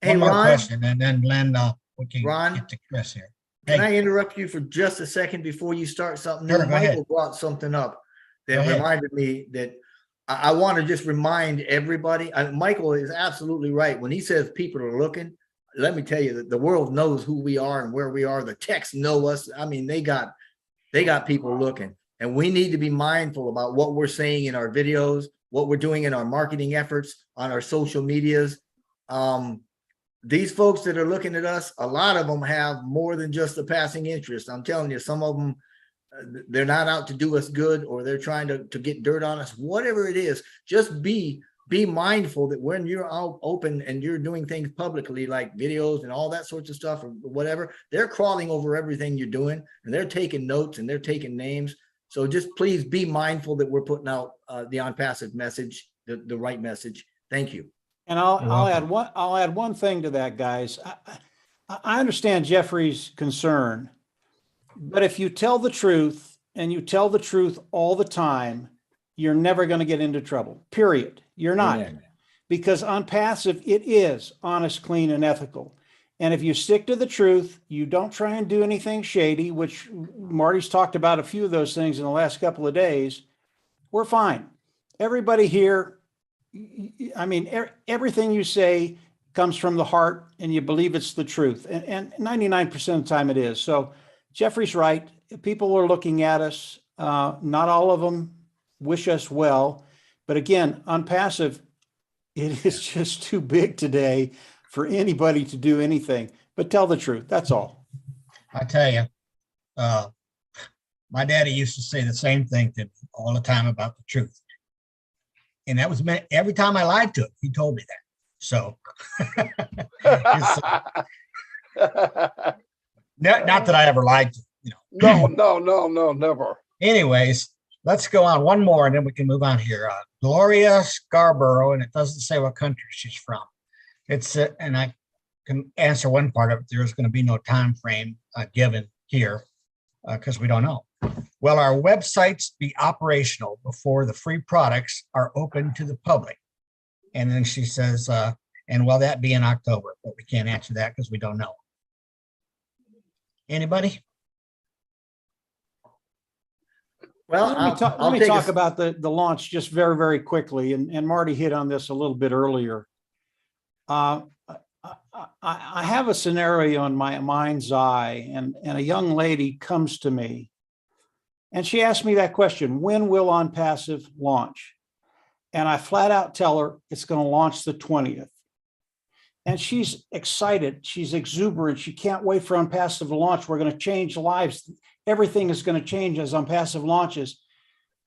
Hey, One more Ron. question, and then Lynn, we can Ron, get to Chris here. Can Hey. I interrupt you for just a second before you start something? Sure, new? go ahead. Michael brought something up Go that ahead. reminded me that I want to just remind everybody. Michael is absolutely right. When he says people are looking, let me tell you that the world knows who we are and where we are. The techs know us. I mean, they got people looking, and we need to be mindful about what we're saying in our videos, what we're doing in our marketing efforts on our social medias. These folks that are looking at us, a lot of them have more than just a passing interest. I'm telling you, some of them, they're not out to do us good, or they're trying to get dirt on us. Whatever it is, just be mindful that when you're out open and you're doing things publicly, like videos and all that sorts of stuff or whatever, they're crawling over everything you're doing, and they're taking notes and they're taking names. So just please be mindful that we're putting out the OnPassive message, the right message. Thank you. And I'll add one thing to that, guys. I understand Jeffrey's concern, but if you tell the truth and you tell the truth all the time, you're never going to get into trouble, period. You're not. Amen. Because OnPassive, it is honest, clean, and ethical. And if you stick to the truth, you don't try and do anything shady, which Marty's talked about a few of those things in the last couple of days. we're fine. Everybody here, I mean, everything you say comes from the heart and you believe it's the truth. And 99% of the time it is. So Jeffrey's right. People are looking at us. Not all of them wish us well. But again, OnPassive, it is just too big today for anybody to do anything. But tell the truth. That's all. I tell you, my daddy used to say the same thing to me all the time about the truth. And that was meant every time I lied to him, he told me that. So, not that I ever lied to him, you know. No, never. Anyways, let's go on one more and then we can move on here. Gloria Scarborough, and it doesn't say what country she's from. It's and I can answer one part of it. There's going to be no time frame given here because we don't know. Will our websites be operational before the free products are open to the public? And then she says, and will that be in October? But we can't answer that because we don't know. Anybody? Well, Let me talk about the launch just very, very quickly. And Marty hit on this a little bit earlier. I have a scenario in my mind's eye, and a young lady comes to me and she asked me that question: when will OnPassive launch? And I flat out tell her it's going to launch the 20th. And she's excited. She's exuberant. She can't wait for OnPassive to launch. We're going to change lives. Everything is going to change as OnPassive launches.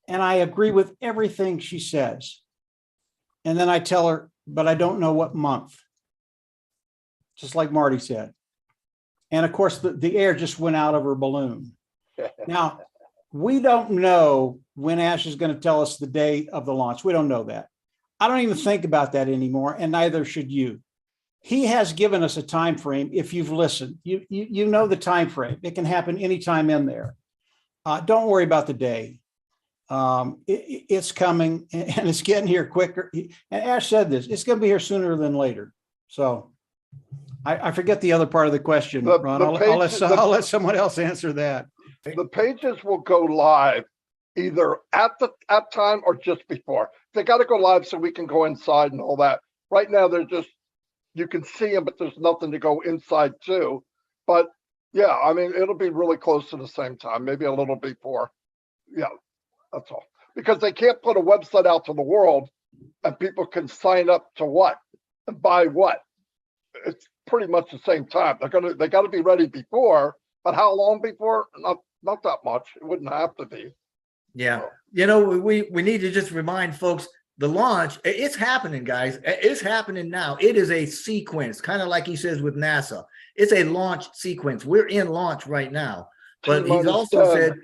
And I agree with everything she says. And then I tell her, but I don't know what month. Just like Marty said. And of course, the air just went out of her balloon. Now, we don't know when Ash is going to tell us the day of the launch. We don't know that. I don't even think about that anymore, and neither should you. He has given us a time frame. If you've listened, you know the time frame. It can happen anytime in there. Don't worry about the day. It's coming, and it's getting here quicker. And Ash said this: it's going to be here sooner than later. So I forget the other part of the question, Ron. I'll let someone else answer that. The pages will go live either at time or just before. They got to go live so we can go inside and all that. Right now, they're just, you can see them, but there's nothing to go inside to. But yeah, I mean, it'll be really close to the same time, maybe a little before. Yeah, that's all. Because they can't put a website out to the world and people can sign up to what and buy what. It's pretty much the same time. They got to be ready before, but how long before? Not that much. It wouldn't have to be. Yeah. You know, we need to just remind folks, the launch, it's happening, guys. It's happening now. It is a sequence, kind of like he says with NASA. It's a launch sequence. We're in launch right now. But he's also said,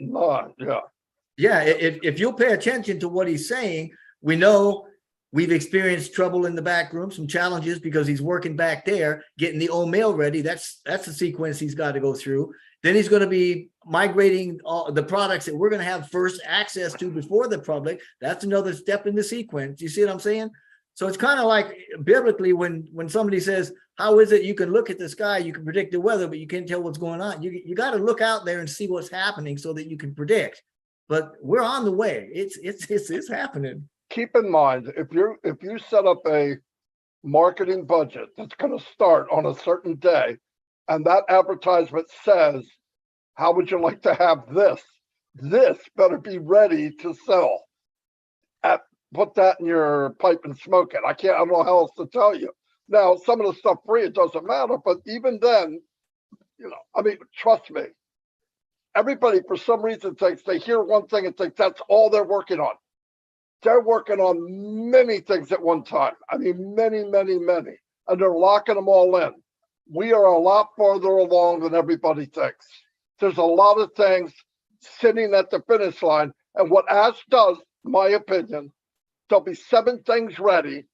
yeah, if you'll pay attention to what he's saying, we know we've experienced trouble in the back room, some challenges because he's working back there, getting the old mail ready. That's the sequence he's got to go through. Then he's going to be migrating all the products that we're going to have first access to before the public. That's another step in the sequence. You see what I'm saying? So it's kind of like biblically when somebody says, how is it you can look at the sky, you can predict the weather, but you can't tell what's going on. You got to look out there and see what's happening so that you can predict. But we're on the way. It's happening. Keep in mind, if you set up a marketing budget that's going to start on a certain day, and that advertisement says, how would you like to have this? This better be ready to sell. Put that in your pipe and smoke it. I don't know how else to tell you. Now, some of the stuff free, it doesn't matter, but even then, you know, I mean, trust me, everybody for some reason thinks they hear one thing and think that's all they're working on. They're working on many things at one time. I mean, many, many, many, and they're locking them all in. We are a lot farther along than everybody thinks. There's a lot of things sitting at the finish line. And what Ash does, my opinion, there'll be 7 things ready.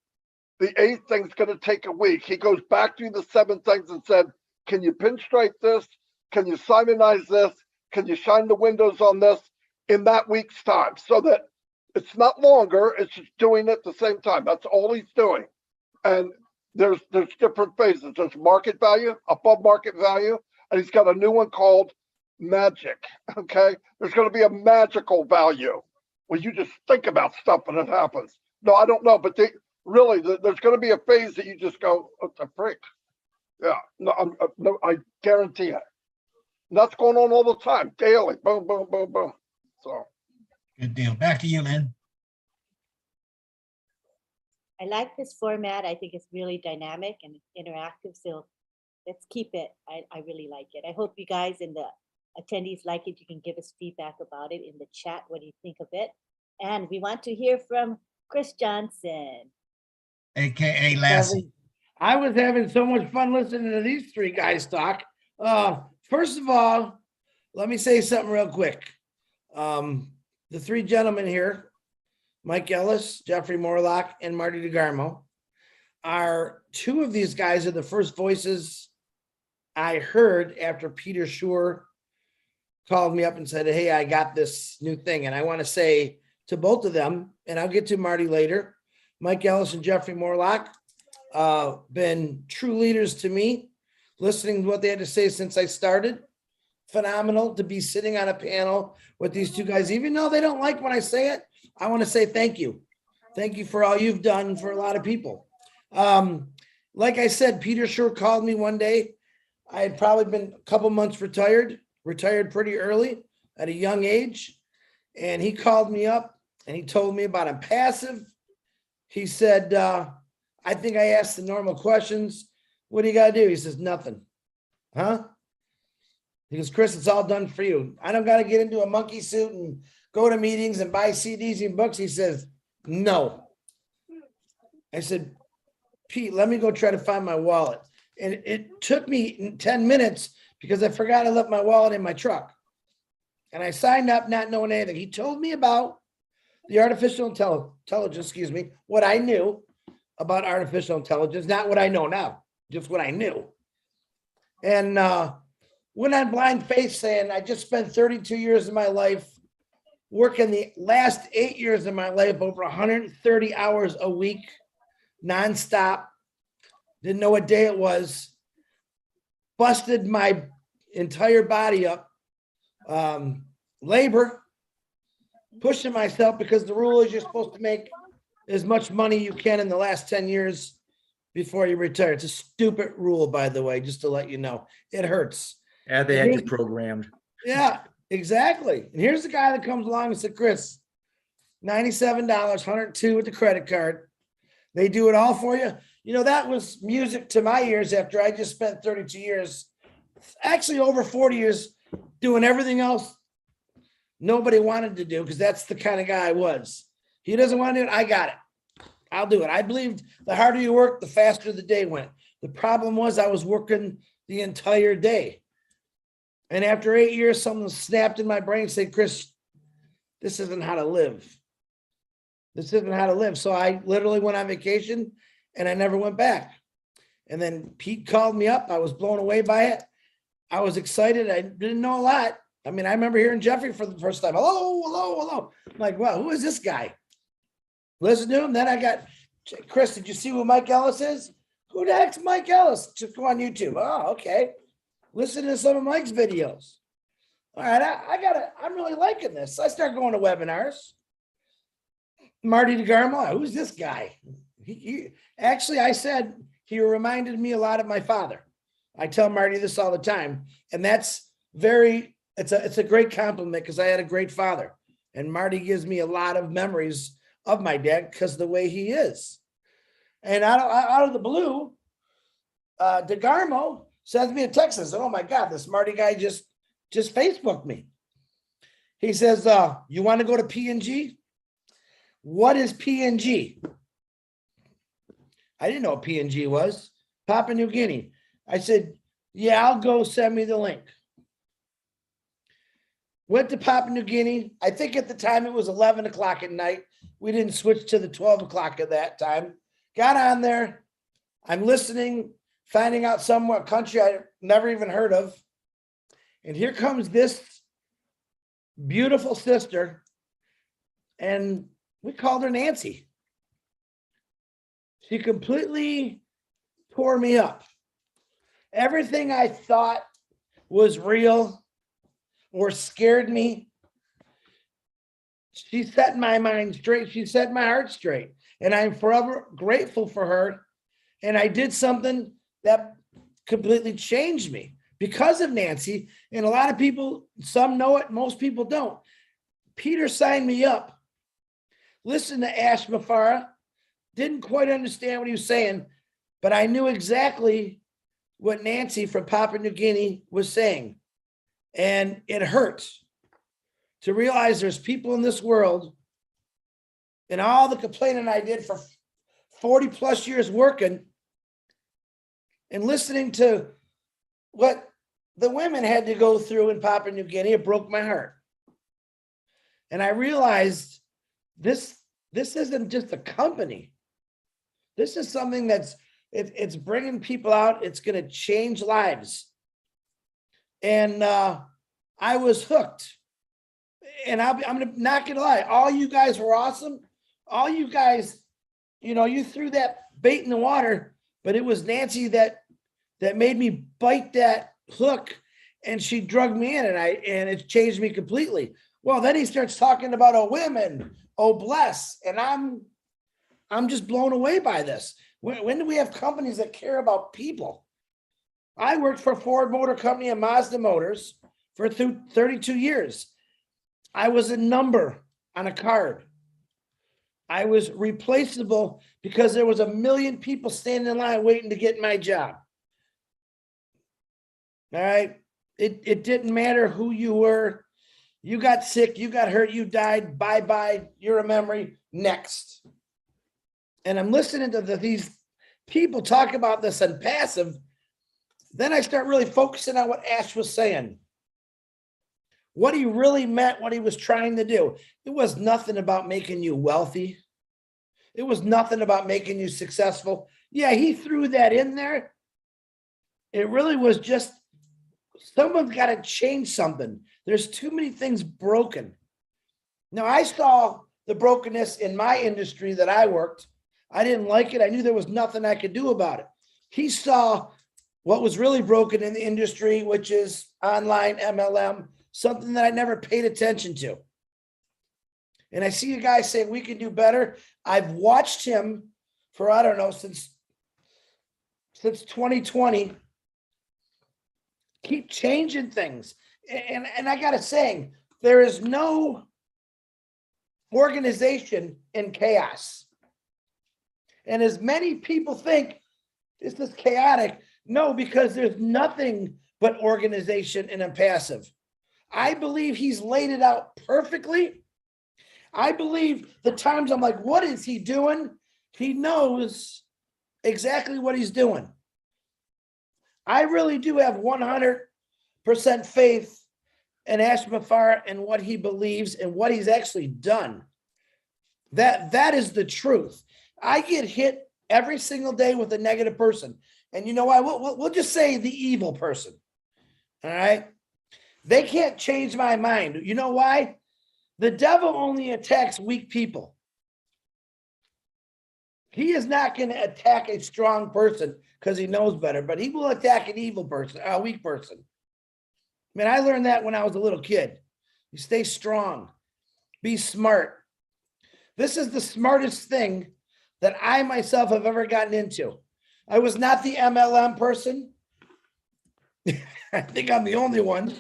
The 8th thing's going to take a week. He goes back through the 7 things and said, can you pinstripe this? Can you Simonize this? Can you shine the windows on this in that week's time? So that it's not longer, it's just doing it at the same time. That's all he's doing. And there's different phases. There's market value, above market value, and he's got a new one called magic. Okay, there's going to be a magical value, Well, you just think about stuff and it happens. No, I don't know, but there's going to be a phase that you just go, what the frick? Yeah, no, no, I guarantee it. And that's going on all the time, daily. Boom, boom, boom, boom. So. Good deal. Back to you, Lynn. I like this format. I think it's really dynamic and interactive. So let's keep it. I really like it. I hope you guys and the attendees like it. You can give us feedback about it in the chat. What do you think of it? And we want to hear from Chris Johnson. AKA Lassie. I was having so much fun listening to these three guys talk. First of all, let me say something real quick. The three gentlemen here, Mike Ellis, Jeffrey Morlock, and Marty DeGarmo, are two of these guys are the first voices I heard after Peter Schur called me up and said, hey, I got this new thing. And I want to say to both of them, and I'll get to Marty later, Mike Ellis and Jeffrey Morlock, been true leaders to me, listening to what they had to say since I started. Phenomenal to be sitting on a panel with these two guys, even though they don't like when I say it. I want to say thank you. Thank you for all you've done for a lot of people. Like I said, Peter Schur called me one day. I had probably been a couple months retired pretty early at a young age. And he called me up and he told me about OnPassive. He said, I think I asked the normal questions. What do you got to do? He says, nothing. Huh? He goes, Chris, it's all done for you. I don't got to get into a monkey suit and go to meetings and buy CDs and books. He says, no. I said, Pete, let me go try to find my wallet. And it took me 10 minutes because I forgot I left my wallet in my truck. And I signed up not knowing anything. He told me about the artificial intelligence, what I knew about artificial intelligence, not what I know now, just what I knew. And went on blind faith saying, I just spent 32 years of my life working the last 8 years of my life, over 130 hours a week, nonstop. Didn't know what day it was. Busted my entire body up. Labor, pushing myself because the rule is you're supposed to make as much money you can in the last 10 years before you retire. It's a stupid rule, by the way, just to let you know. It hurts. Yeah, they had you programmed. Yeah, exactly. And here's the guy that comes along and said, Chris, $97, $102 with the credit card. They do it all for you. You know, that was music to my ears after I just spent 32 years, actually over 40 years, doing everything else nobody wanted to do, because that's the kind of guy I was. He doesn't want to do it. I got it. I'll do it. I believed the harder you work, the faster the day went. The problem was I was working the entire day. And after 8 years, something snapped in my brain and said, Chris, this isn't how to live. This isn't how to live. So I literally went on vacation and I never went back. And then Pete called me up. I was blown away by it. I was excited. I didn't know a lot. I mean, I remember hearing Jeffrey for the first time. Hello, hello, hello. I'm like, wow, who is this guy? Listen to him. Then I got, Chris, did you see who Mike Ellis is? Who the heck's Mike Ellis? Just go on YouTube. Oh, okay. Listen to some of Mike's videos. All right, I'm really liking this. I start going to webinars. Marty DeGarmo, who's this guy? Actually, I said he reminded me a lot of my father. I tell Marty this all the time, and that's it's a great compliment because I had a great father, and Marty gives me a lot of memories of my dad because of the way he is. And out of the blue, DeGarmo sends me a text and says, oh my God, this Marty guy just Facebooked me. He says, you want to go to PNG? What is PNG? I didn't know what PNG was. Papua New Guinea. I said, yeah, I'll go, send me the link. Went to Papua New Guinea. I think at the time it was 11 o'clock at night. We didn't switch to the 12 o'clock at that time. Got on there. I'm listening, finding out somewhere country I never even heard of. And here comes this beautiful sister. And we called her Nancy. She completely tore me up. Everything I thought was real or scared me, she set my mind straight. She set my heart straight. And I'm forever grateful for her. And I did something that completely changed me because of Nancy. And a lot of people, some know it, most people don't. Peter signed me up. Listened to Ash Mufareh. Didn't quite understand what he was saying, but I knew exactly what Nancy from Papua New Guinea was saying. And it hurts to realize there's people in this world, and all the complaining I did for 40 plus years working and listening to what the women had to go through in Papua New Guinea, it broke my heart. And I realized this isn't just a company. This is something that's, it's bringing people out. It's going to change lives. And I was hooked. And I'm not going to lie. All you guys were awesome. All you guys, you know, you threw that bait in the water, but it was Nancy that made me bite that hook, and she drugged me in, and it changed me completely. Well, then he starts talking about, oh, women, oh, bless. And I'm just blown away by this. When do we have companies that care about people? I worked for Ford Motor Company and Mazda Motors for 32 years. I was a number on a card. I was replaceable because there was 1 million people standing in line waiting to get my job. All right. It didn't matter who you were. You got sick, you got hurt, you died. Bye-bye. You're a memory. Next. And I'm listening to these people talk about this on passive. Then I start really focusing on what Ash was saying. What he really meant, what he was trying to do. It was nothing about making you wealthy. It was nothing about making you successful. Yeah, he threw that in there. It really was just, someone's got to change something. There's too many things broken. Now, I saw the brokenness in my industry that I worked. I didn't like it. I knew there was nothing I could do about it. He saw what was really broken in the industry, which is online MLM, something that I never paid attention to. And I see you guys saying we can do better. I've watched him for, I don't know, since 2020, keep changing things. And I got to say, there is no organization in chaos. And as many people think this is chaotic, no, because there's nothing but organization in OnPassive. I believe he's laid it out perfectly. I believe the times I'm like, what is he doing? He knows exactly what he's doing. I really do have 100% faith in Ash Mufareh and what he believes and what he's actually done. That is the truth. I get hit every single day with a negative person. And you know why? We'll just say the evil person. All right. They can't change my mind. You know why? The devil only attacks weak people. He is not going to attack a strong person because he knows better, but he will attack an evil person, a weak person. I mean, I learned that when I was a little kid. You stay strong, be smart. This is the smartest thing that I myself have ever gotten into. I was not the MLM person. I think I'm the only one.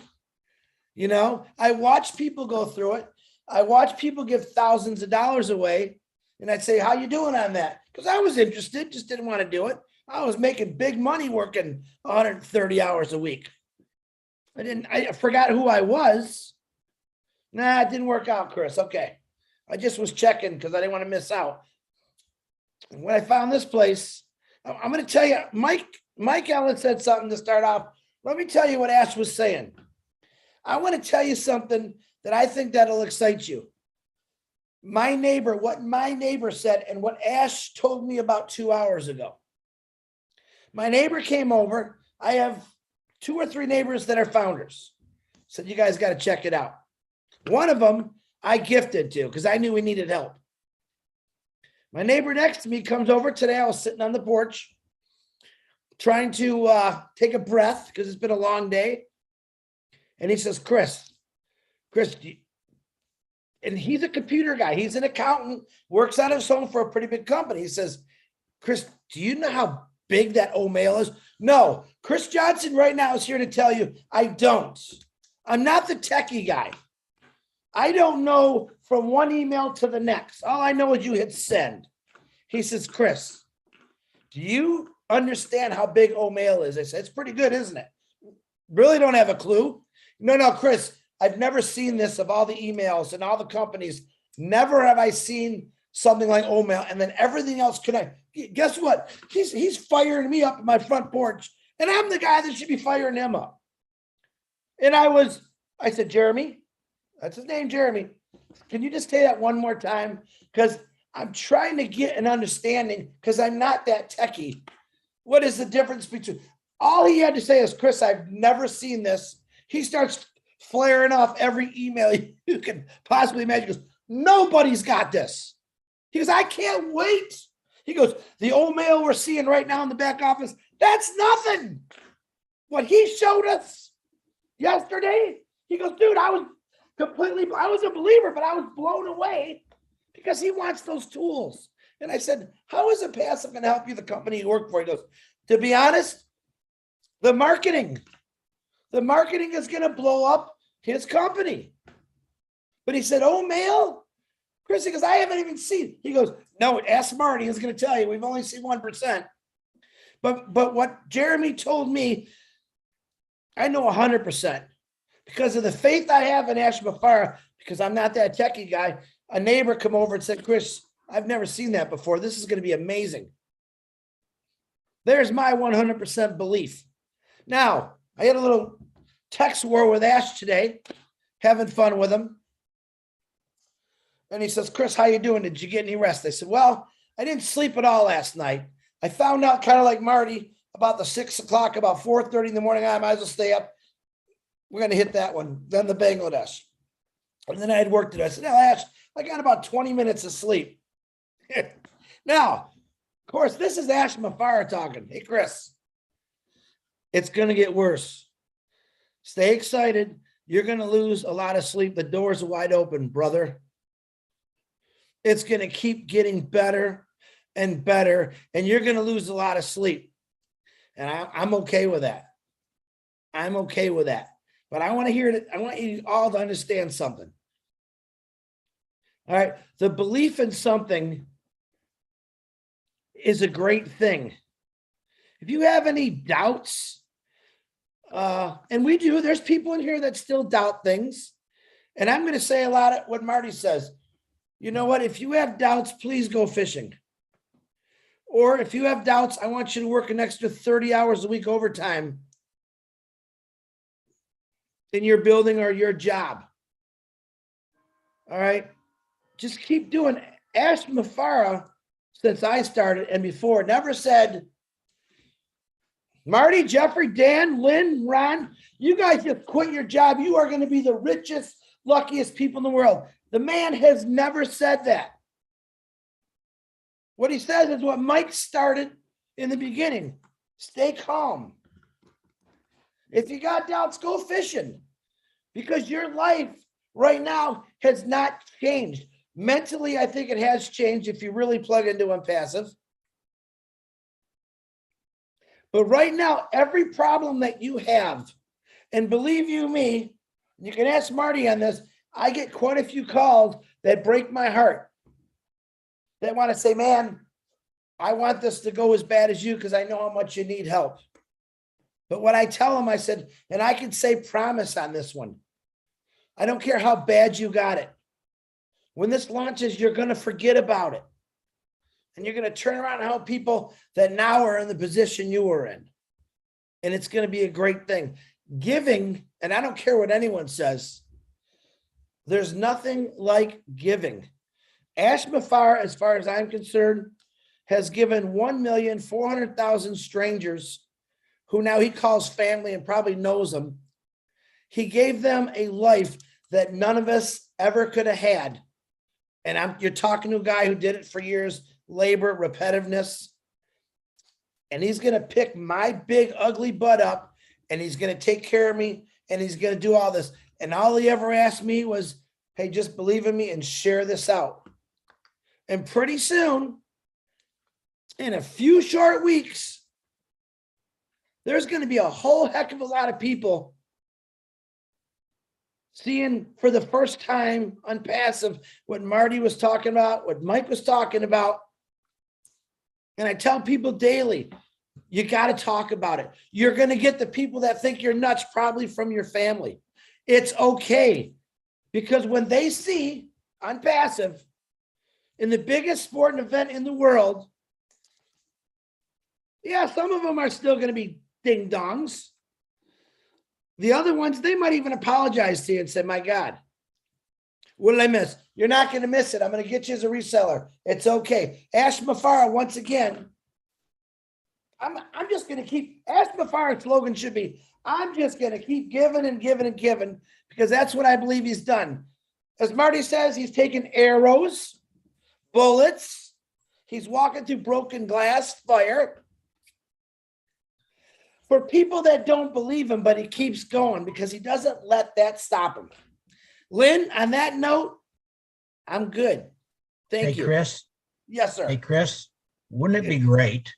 You know, I watch people go through it. I watch people give thousands of dollars away. And I'd say, how you doing on that? Because I was interested, just didn't want to do it. I was making big money working 130 hours a week. I forgot who I was. Nah, it didn't work out, Chris. Okay. I just was checking because I didn't want to miss out. And when I found this place, I'm going to tell you, Mike Ellis said something to start off. Let me tell you what Ash was saying. I want to tell you something that I think that'll excite you. My neighbor, what my neighbor said and what Ash told me about 2 hours ago. My neighbor came over. I have 2 or 3 neighbors that are founders. Said, you guys got to check it out. One of them I gifted to because I knew we needed help. My neighbor next to me comes over today. I was sitting on the porch trying to take a breath because it's been a long day. And he says, Chris, and he's a computer guy. He's an accountant, works on his own for a pretty big company. He says, Chris, do you know how big that mail is? No, Chris Johnson right now is here to tell you, I don't. I'm not the techie guy. I don't know from one email to the next. All I know is you hit send. He says, Chris, do you understand how big mail is? I said, it's pretty good, isn't it? Really don't have a clue. No, Chris, I've never seen this of all the emails and all the companies. Never have I seen something like mail, and then everything else connect. Guess what? He's firing me up at my front porch, and I'm the guy that should be firing him up. And I said, Jeremy, that's his name, Jeremy. Can you just say that one more time? Because I'm trying to get an understanding, because I'm not that techie. What is the difference between, all he had to say is, Chris, I've never seen this. He starts flaring off every email you can possibly imagine. He goes, nobody's got this. He goes, I can't wait. He goes, the mail we're seeing right now in the back office, that's nothing. What he showed us yesterday, he goes, dude, I was a believer, but I was blown away because he wants those tools. And I said, how is OnPassive going to help you, the company you work for? He goes, to be honest, the marketing is going to blow up his company. But he said, mail? Chris, he goes, I haven't even seen. He goes, no, ask Marty. He's going to tell you. We've only seen 1%. But what Jeremy told me, I know 100%. Because of the faith I have in Ash Mufareh, because I'm not that techie guy, a neighbor come over and said, Chris, I've never seen that before. This is going to be amazing. There's my 100% belief. Now, I had a little text war with Ash today, having fun with him. And he says, Chris, how you doing? Did you get any rest? I said, well, I didn't sleep at all last night. I found out kind of like Marty about the 6 o'clock, about 4:30 in the morning. I might as well stay up. We're going to hit that one. Then the Bangladesh. And then I had worked it. I said, no, Ash, I got about 20 minutes of sleep. Now, of course, this is Ash Mufareh talking. Hey, Chris, it's going to get worse. Stay excited. You're going to lose a lot of sleep. The doors are wide open, brother. It's going to keep getting better and better, and you're going to lose a lot of sleep. And I'm okay with that. I'm okay with that. But I want to hear it. I want you all to understand something. All right. The belief in something is a great thing. If you have any doubts, and we do, there's people in here that still doubt things. And I'm going to say a lot of what Marty says. You know what? If you have doubts, please go fishing. Or if you have doubts, I want you to work an extra 30 hours a week overtime in your building or your job. All right. Just keep doing it. Ash Mufareh, since I started and before, never said, Marty, Jeffrey, Dan, Lynn, Ron, you guys just quit your job. You are going to be the richest, luckiest people in the world. The man has never said that. What he says is what Mike started in the beginning. Stay calm. If you got doubts, go fishing, because your life right now has not changed. Mentally, I think it has changed if you really plug into OnPassive. But right now, every problem that you have, and believe you me, you can ask Marty on this, I get quite a few calls that break my heart. They want to say, man, I want this to go as bad as you because I know how much you need help. But when I tell them, I said, and I can say promise on this one, I don't care how bad you got it. When this launches, you're going to forget about it. And you're going to turn around and help people that now are in the position you were in. And it's going to be a great thing. Giving, and I don't care what anyone says, there's nothing like giving. Ash Mufareh, as far as I'm concerned, has given 1,400,000 strangers who now he calls family and probably knows them. He gave them a life that none of us ever could have had. And you're talking to a guy who did it for years, labor, repetitiveness. And he's going to pick my big, ugly butt up, and he's going to take care of me, and he's going to do all this. And all he ever asked me was, hey, just believe in me and share this out. And pretty soon, in a few short weeks, there's going to be a whole heck of a lot of people seeing for the first time on Passive what Marty was talking about, what Mike was talking about. And I tell people daily, you got to talk about it. You're going to get the people that think you're nuts, probably from your family. It's okay. Because when they see on Passive in the biggest sporting event in the world, yeah, some of them are still going to be ding dongs. The other ones, they might even apologize to you and say, my God, what did I miss? You're not going to miss it. I'm going to get you as a reseller. It's okay. Ash Mufareh, once again, I'm just going to keep, Ash Mufareh's slogan should be, I'm just going to keep giving and giving and giving, because that's what I believe he's done. As Marty says, he's taken arrows, bullets, he's walking through broken glass, fire. For people that don't believe him, but he keeps going because he doesn't let that stop him. Lynn, on that note, I'm good. Thank Hey, you. Chris. Yes, sir. Hey, Chris, wouldn't it be great?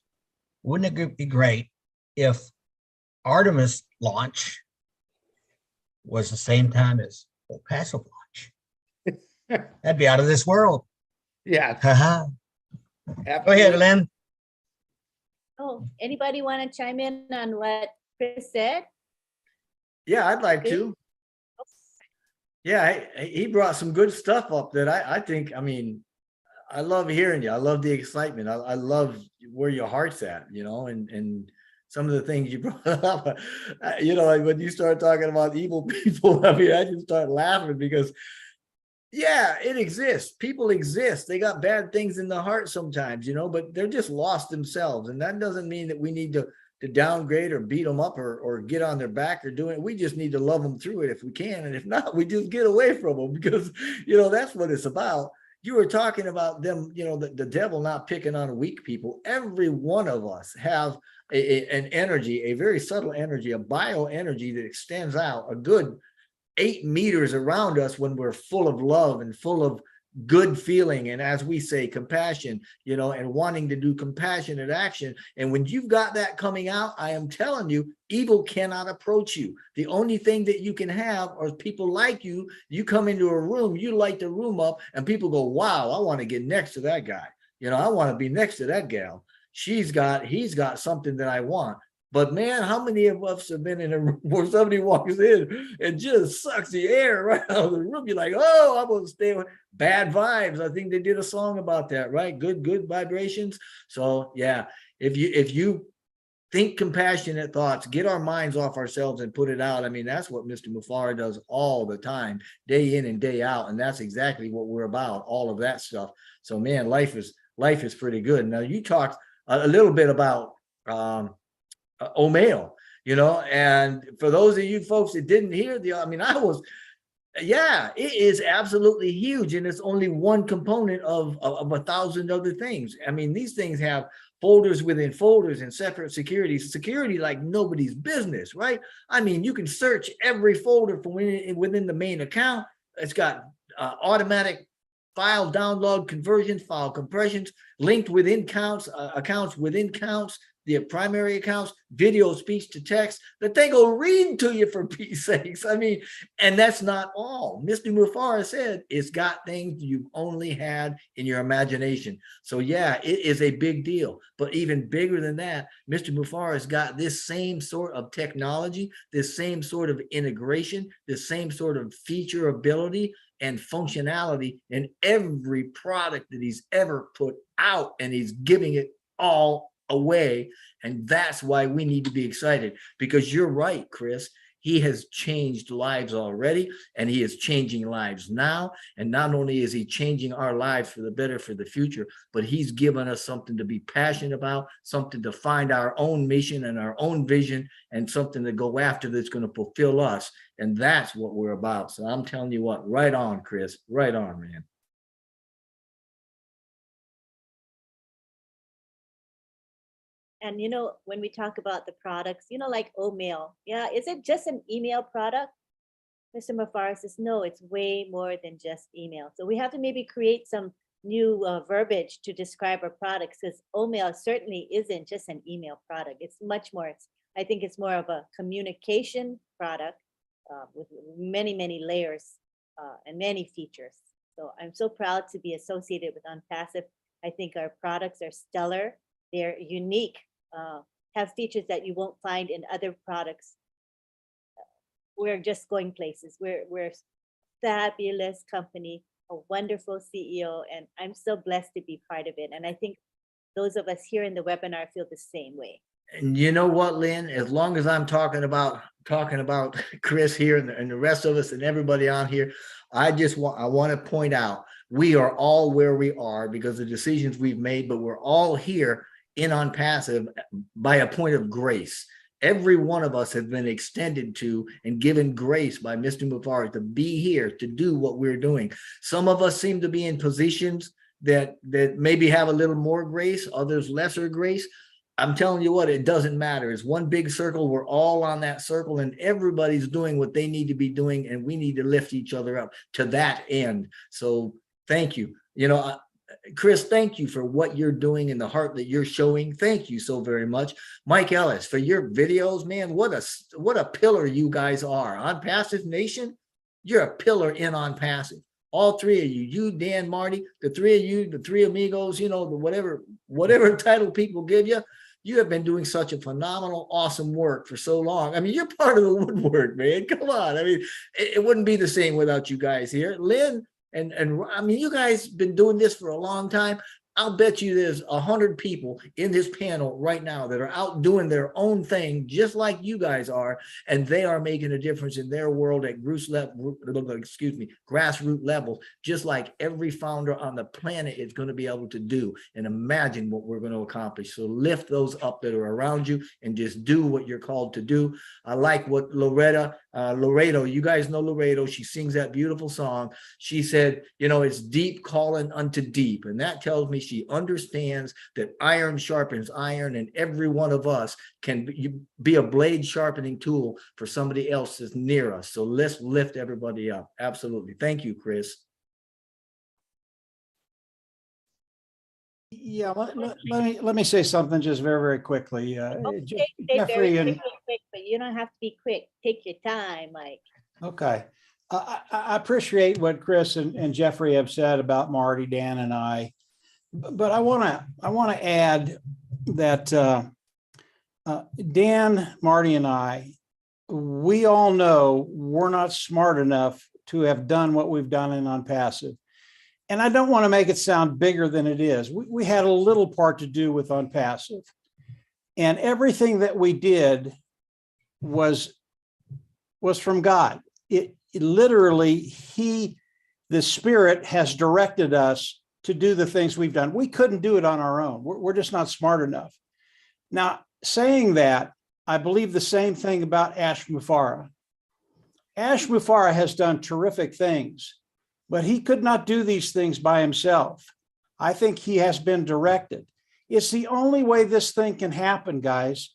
Wouldn't it be great if Artemis launch was the same time as OnPassive launch? That'd be out of this world. Yeah. Haha. Go ahead, Lynn. Oh, anybody want to chime in on what Chris said? Yeah, I'd like to. Yeah, he brought some good stuff up that I think, I mean, I love hearing you. I love the excitement. I love where your heart's at, you know, and some of the things you brought up, you know, like when you start talking about evil people, I mean, I just start laughing because, yeah, it exists. People exist. They got bad things in the heart sometimes, you know, but they're just lost themselves. And that doesn't mean that we need to downgrade or beat them up or get on their back or do it. We just need to love them through it if we can. And if not, we just get away from them because, you know, that's what it's about. You were talking about them, you know, the devil not picking on weak people. Every one of us have an energy, a very subtle energy, a bioenergy that extends out a good 8 meters around us when we're full of love and full of good feeling. And as we say, compassion, you know, and wanting to do compassionate action. And when you've got that coming out, I am telling you, evil cannot approach you. The only thing that you can have are people like you. You come into a room, you light the room up and people go, wow, I want to get next to that guy. You know, I want to be next to that gal. He's got something that I want. But man, how many of us have been in a room where somebody walks in and just sucks the air right out of the room? You're like, oh, I'm gonna stay with bad vibes. I think they did a song about that, right? Good vibrations. So yeah, if you think compassionate thoughts, get our minds off ourselves and put it out. I mean, that's what Mr. Mufareh does all the time, day in and day out. And that's exactly what we're about, all of that stuff. So man, life is pretty good. Now you talked a little bit about O'Mail, you know, and for those of you folks that didn't hear yeah, it is absolutely huge. And it's only one component of 1,000 other things. I mean, these things have folders within folders and separate security like nobody's business, right? I mean, you can search every folder from within the main account. It's got automatic file download conversions, file compressions, linked within counts, accounts within counts, the primary accounts, video, speech to text, that they go read to you for Pete's sakes. I mean, and that's not all. Mr. Mufareh said it's got things you've only had in your imagination. So yeah, it is a big deal. But even bigger than that, Mr. Mufareh has got this same sort of technology, this same sort of integration, this same sort of feature ability and functionality in every product that he's ever put out, and he's giving it all away. And that's why we need to be excited, because you're right, Chris. He has changed lives already, and he is changing lives now. And not only is he changing our lives for the better for the future, but he's given us something to be passionate about, something to find our own mission and our own vision, and something to go after that's going to fulfill us. And that's what we're about. So I'm telling you what, right on, Chris, right on, man. And you know, when we talk about the products, you know, like O'Mail, yeah, is it just an email product? Mr. Mufareh says, no, it's way more than just email. So we have to maybe create some new verbiage to describe our products, because OMail certainly isn't just an email product. It's much more. I think it's more of a communication product with many, many layers and many features. So I'm so proud to be associated with OnPassive. I think our products are stellar. They're unique, have features that you won't find in other products. We're just going places. We're a fabulous company, a wonderful CEO, and I'm so blessed to be part of it. And I think those of us here in the webinar feel the same way. And you know what, Lynn, as long as I'm talking about Chris here and the rest of us and everybody on here, I want to point out, we are all where we are because of the decisions we've made, but we're all here in OnPassive by a point of grace. Every one of us has been extended to and given grace by Mr. Mufareh to be here to do what we're doing. Some of us seem to be in positions that maybe have a little more grace, others lesser grace. I'm telling you what, it doesn't matter. It's one big circle. We're all on that circle and everybody's doing what they need to be doing, and we need to lift each other up to that end. So thank you. You know, Chris, thank you for what you're doing and the heart that you're showing. Thank you so very much. Mike Ellis, for your videos, man, what a pillar you guys are. OnPassive Nation, you're a pillar in OnPassive. All three of you, Dan, Marty, the three of you, the three amigos, you know, whatever title people give you, you have been doing such a phenomenal, awesome work for so long. I mean, you're part of the woodwork, man. Come on. I mean, it wouldn't be the same without you guys here. Lynn, and I mean, you guys been doing this for a long time. I'll bet you there's 100 people in this panel right now that are out doing their own thing, just like you guys are, and they are making a difference in their world at grassroots level, just like every founder on the planet is going to be able to do. And imagine what we're going to accomplish. So lift those up that are around you and just do what you're called to do. I like what Laredo, you guys know Laredo, she sings that beautiful song. She said, you know, it's deep calling unto deep. And that tells me she understands that iron sharpens iron, and every one of us can be a blade sharpening tool for somebody else that's near us. So let's lift everybody up. Absolutely. Thank you, Chris. Yeah, let me say something just very, very quickly. Okay, Jeffrey and quick, but you don't have to be quick. Take your time, Mike. okay. I appreciate what Chris and Jeffrey have said about Marty, Dan, and I. But I want to add that Dan, Marty, and I, we all know we're not smart enough to have done what we've done in OnPassive. And I don't want to make it sound bigger than it is. We had a little part to do with OnPassive. And everything that we did was from God. It literally, the Spirit has directed us to do the things we've done. We couldn't do it on our own. We're just not smart enough. Now, saying that, I believe the same thing about Ash Mufareh. Ash Mufareh has done terrific things, but he could not do these things by himself. I think he has been directed. It's the only way this thing can happen, guys.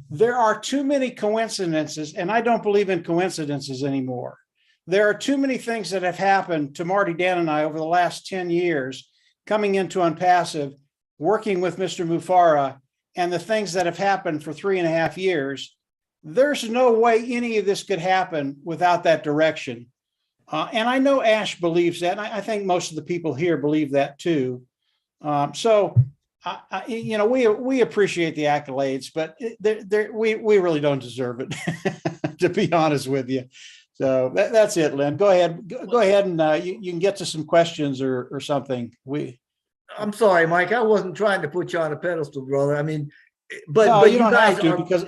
There are too many coincidences, and I don't believe in coincidences anymore. There are too many things that have happened to Marty, Dan, and I over the last 10 years, coming into OnPassive, working with Mr. Mufareh, and the things that have happened for 3.5 years. There's no way any of this could happen without that direction. And I know Ash believes that, and I think most of the people here believe that too. You know, we appreciate the accolades, but we really don't deserve it, to be honest with you. So that's it, Lynn. Go ahead and you can get to some questions or something. I'm sorry, Mike. I wasn't trying to put you on a pedestal, brother. I mean, but no, but you don't guys have to,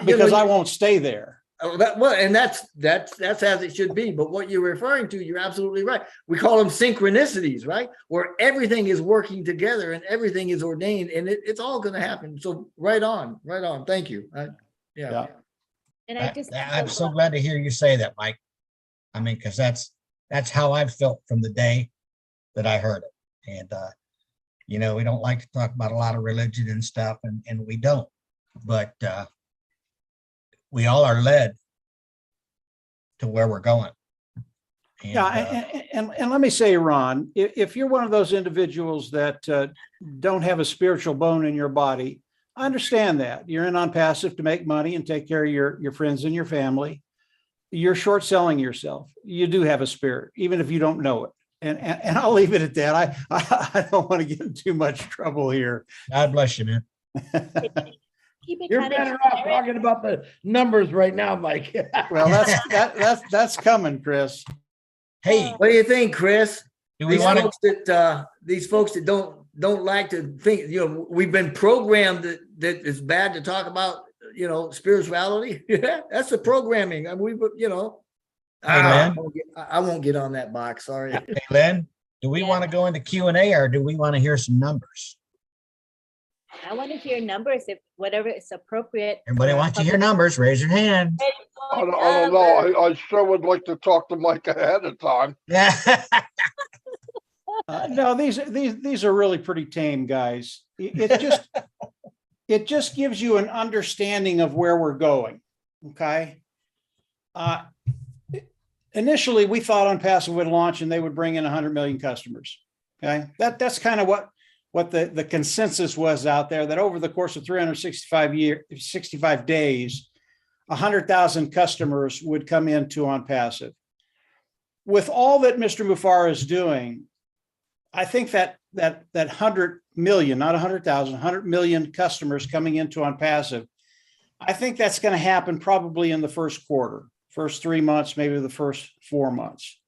because I won't stay there. And that's as it should be. But what you're referring to, you're absolutely right. We call them synchronicities, right? Where everything is working together and everything is ordained, and it's all going to happen. So right on. Thank you. Yeah. And I'm so glad to hear you say that, Mike. I mean, because that's how I've felt from the day that I heard it. And you know, we don't like to talk about a lot of religion and stuff, and we don't, but we all are led to where we're going. And, Yeah, and let me say, Ron, if you're one of those individuals that don't have a spiritual bone in your body, I understand that. You're in OnPassive to make money and take care of your friends and your family. You're short selling yourself. You do have a spirit, even if you don't know it. And I'll leave it at that. I don't want to get in too much trouble here. God bless you, man. Keep it You're kind of better off talking about the numbers right now, Mike. Well, that's coming, Chris. Hey, What do you think, Chris? do we These want to, folks that these folks that don't like to think, you know, we've been programmed that it's bad to talk about, you know, spirituality. That's the programming. I mean, you know, Hey, Lynn. I won't get on that box. Sorry. hey, Lynn, do we Yeah. want to go into Q&A or do we want to hear some numbers? I want to hear numbers if whatever is appropriate. Everybody for wants to hear public- numbers, raise your hand. I don't know. I sure would like to talk to Mike ahead of time. No, these are really pretty tame, guys. It just gives you an understanding of where we're going. Okay. Initially, we thought OnPassive would launch and they would bring in 100 million customers. Okay, that's kind of what the consensus was out there, that over the course of 65 days, 100,000 customers would come into OnPassive. With all that Mr. Mufareh is doing, I think that 100 million, not 100,000, 100 million customers coming into OnPassive, I think that's going to happen probably in the first quarter, first 3 months, maybe the first 4 months.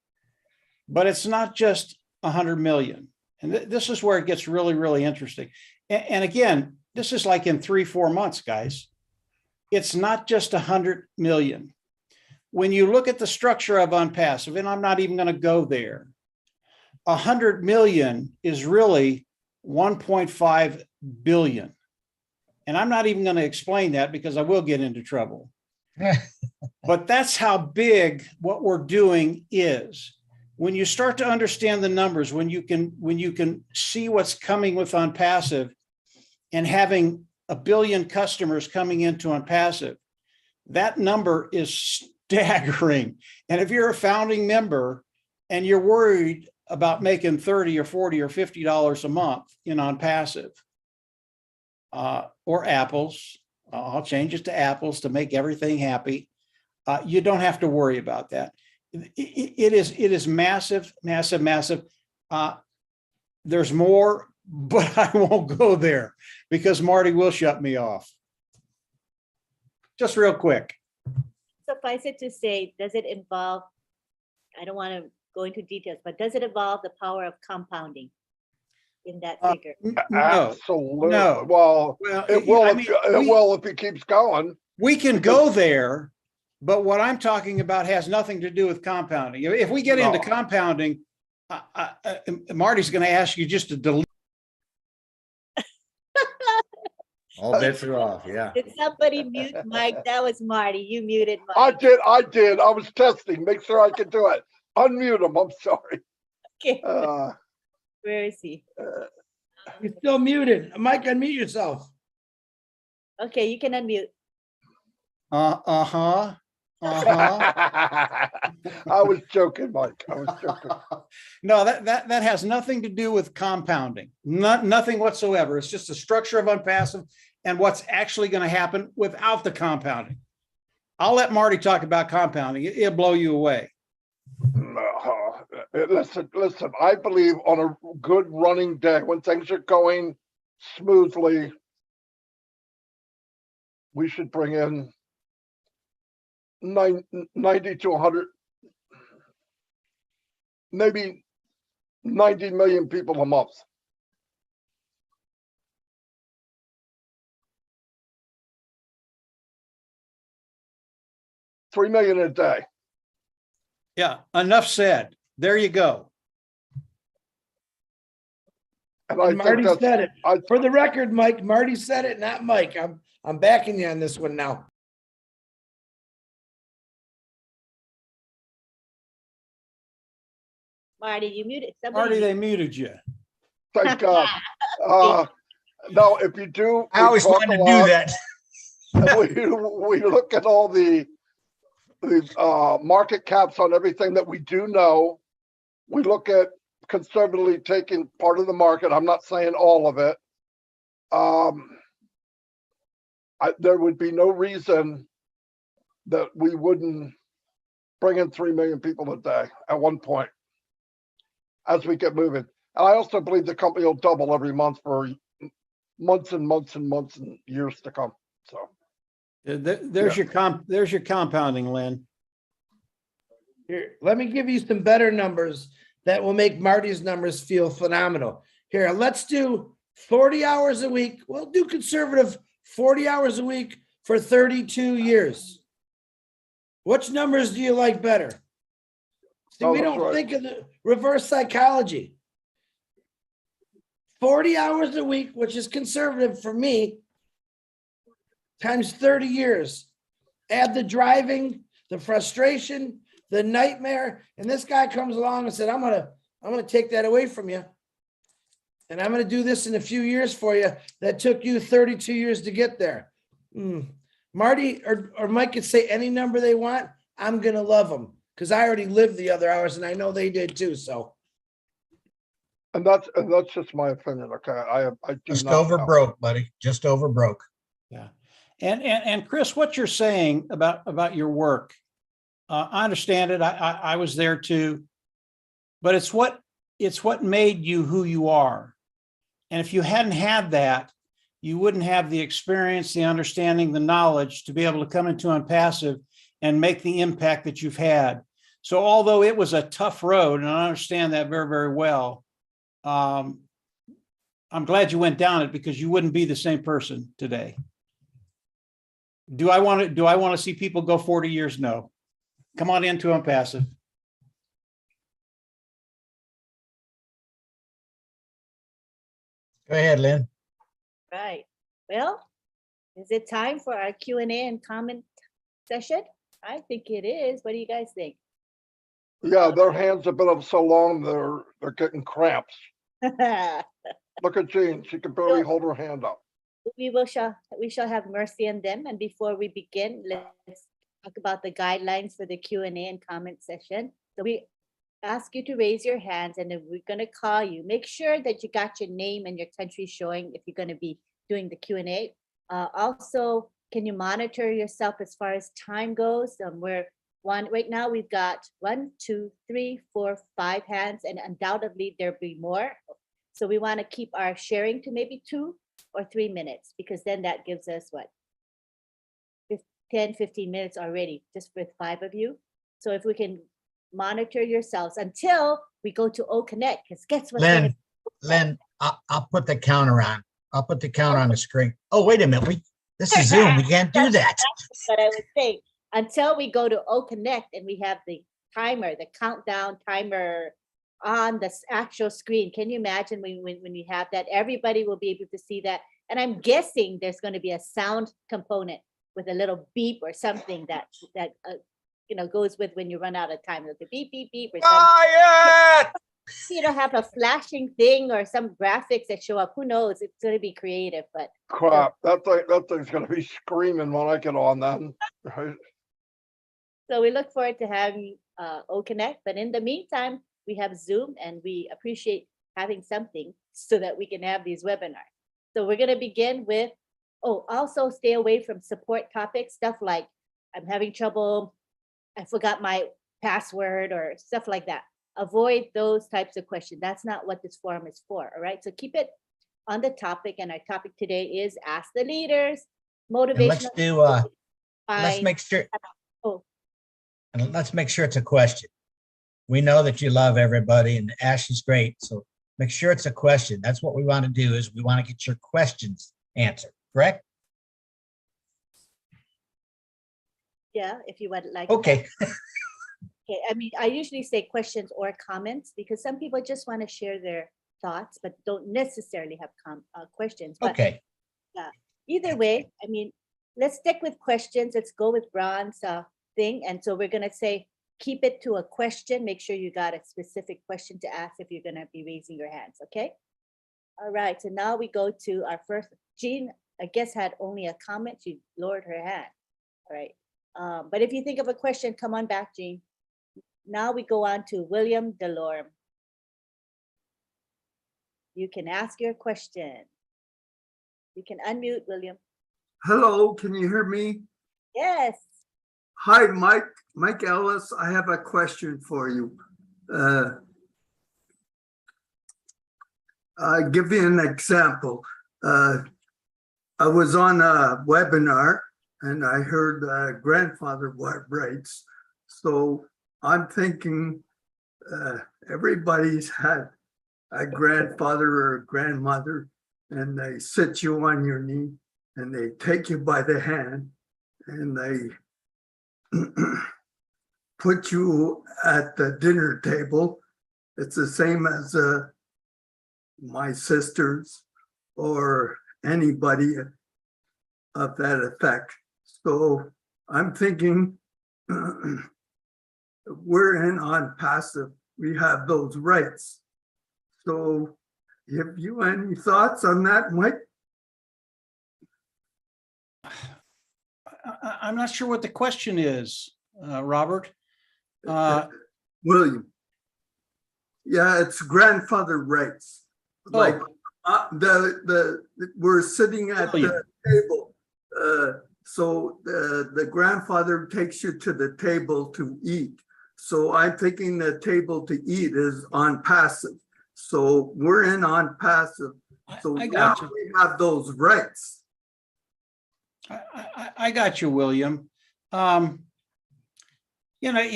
But it's not just 100 million. And this is where it gets really, really interesting. And again, this is like in 3-4 months, guys. It's not just 100 million. When you look at the structure of OnPassive, and I'm not even going to go there, 100 million is really 1.5 billion. And I'm not even going to explain that because I will get into trouble. But that's how big what we're doing is. When you start to understand the numbers, when you can see what's coming with OnPassive and having 1 billion customers coming into OnPassive, that number is staggering. And if you're a founding member and you're worried about making $30 or $40 or $50 a month in OnPassive, or apples, I'll change it to apples to make everything happy. You don't have to worry about that. It is massive, massive, massive. There's more, but I won't go there because Marty will shut me off. Just real quick. Suffice it to say, does it involve, I don't want to go into details, but does it involve the power of compounding in that figure? No, Absolutely. no. Well, well, it will, I if, mean, it will if it keeps going. we can go there, but what I'm talking about has nothing to do with compounding. If we get into No. compounding, Marty's going to ask you just to delete. All bets are off. Yeah. Did somebody mute Mike? That was Marty. You muted I Mike. did. I was testing, make sure I could do it. Unmute him. I'm sorry. Okay, Uh, where is he? You're still muted. Mike, unmute yourself. Okay, you can unmute. Uh-huh. I was joking, Mike. I was joking. No, that has nothing to do with compounding. Nothing whatsoever. It's just the structure of OnPassive and what's actually going to happen without the compounding. I'll let Marty talk about compounding. It'll blow you away. Listen, I believe on a good running day, when things are going smoothly, we should bring in 90 to 100, maybe 90 million people a month. $3 million a day. Yeah, enough said. There you go. And I Marty think said that's, it. For the record, Mike, Marty said it, not Mike. I'm backing you on this one now. Marty, you muted. Marty, Somebody. they muted you. thank God. No, if you do, I always we talk wanted a to do lot. that. We look at all the the market caps on everything that we do know. We look at conservatively taking part of the market. I'm not saying all of it. There would be no reason that we wouldn't bring in 3 million people a day at one point as we get moving. And I also believe the company will double every month for months and months and months and years to come. So There's your compounding, Lynn. Here, let me give you some better numbers that will make Marty's numbers feel phenomenal. Here, let's do 40 hours a week. We'll do conservative 40 hours a week for 32 years. Which numbers do you like better? See, we don't think of the reverse psychology. 40 hours a week, which is conservative for me, times 30 years. Add the driving, the frustration, the nightmare, and this guy comes along and said, I'm gonna take that away from you. And I'm gonna do this in a few years for you that took you 32 years to get there. Marty or Mike could say any number they want. I'm gonna love them because I already lived the other hours and I know they did too. So. And that's just my opinion. Okay, I do Just not over know. broke, buddy. Just over broke. Yeah. And Chris, what you're saying about your work, I understand it. I was there too, but it's what made you who you are. And if you hadn't had that, you wouldn't have the experience, the understanding, the knowledge to be able to come into OnPassive and make the impact that you've had. So although it was a tough road, and I understand that very, very well, I'm glad you went down it because you wouldn't be the same person today. Do I want to see people go 40 years? No. Come on into OnPassive. Go ahead, Lynn. Right. Well, is it time for our Q&A and comment session? I think it is. What do you guys think? Yeah, their hands have been up so long, they're getting cramps. Look at Jean, she can barely hold her hand up. we shall have mercy on them. And before we begin, let's talk about the guidelines for the Q&A and comment session. So we ask you to raise your hands and then we're going to call you. Make sure that you got your name and your country showing if you're going to be doing the Q&A. Also, can you monitor yourself as far as time goes? Right now we've got 1, 2, 3, 4, 5 hands, and undoubtedly there'll be more. So we want to keep our sharing to maybe 2 or 3 minutes, because then that gives us what? 10, 15 minutes already, just with 5 of you. So if we can monitor yourselves until we go to O Connect, because guess what? Lynn, I'll put the counter on. I'll put the counter on the screen. Oh, wait a minute. This is Zoom. We can't do that. That's what I would say. Until we go to O Connect and we have the timer, the countdown timer on the actual screen. Can you imagine when we have that? Everybody will be able to see that. And I'm guessing there's going to be a sound component with a little beep or something that goes with when you run out of time. Like the beep, beep, beep or something. You don't have a flashing thing or some graphics that show up. Who knows? It's going to be creative, but crap, that thing's going to be screaming when I get on then. Right? So we look forward to having O Connect, but in the meantime, we have Zoom and we appreciate having something so that we can have these webinars. So we're going to begin with, also stay away from support topics, stuff like I'm having trouble, I forgot my password or stuff like that. Avoid those types of questions. That's not what this forum is for, all right? So keep it on the topic, and our topic today is Ask the Leaders, motivational. Let's make sure. Oh. And let's make sure it's a question. We know that you love everybody and Ash is great. So make sure it's a question. That's what we want to do, is we want to get your questions answered, correct? Yeah, if you would like. Okay. Okay, I mean, I usually say questions or comments because some people just want to share their thoughts, but don't necessarily have questions. But okay. Either way, I mean, let's stick with questions. Let's go with Ron's thing. And so we're going to say, keep it to a question. Make sure you got a specific question to ask if you're going to be raising your hands. Okay. All right. So now we go to our first. Jean, I guess, had only a comment. She lowered her hand. All right. But if you think of a question, come on back, Jean. Now we go on to William Delorme. You can ask your question. You can unmute, William. Hello, can you hear me? Yes. Hi, Mike Ellis. I have a question for you. I'll give you an example. I was on a webinar and I heard grandfather rights. So I'm thinking everybody's had a grandfather or a grandmother, and they sit you on your knee and they take you by the hand and they put you at the dinner table. It's the same as my sisters or anybody of that effect. So I'm thinking we're in OnPassive, we have those rights. So have you any thoughts on that, Mike? I'm not sure what the question is, Robert. William. Yeah, it's grandfather rights. Like we're sitting at the table. So the grandfather takes you to the table to eat. So I'm thinking the table to eat is OnPassive. So we're in OnPassive. So I now got you. we have those rights. I got you, William. You know,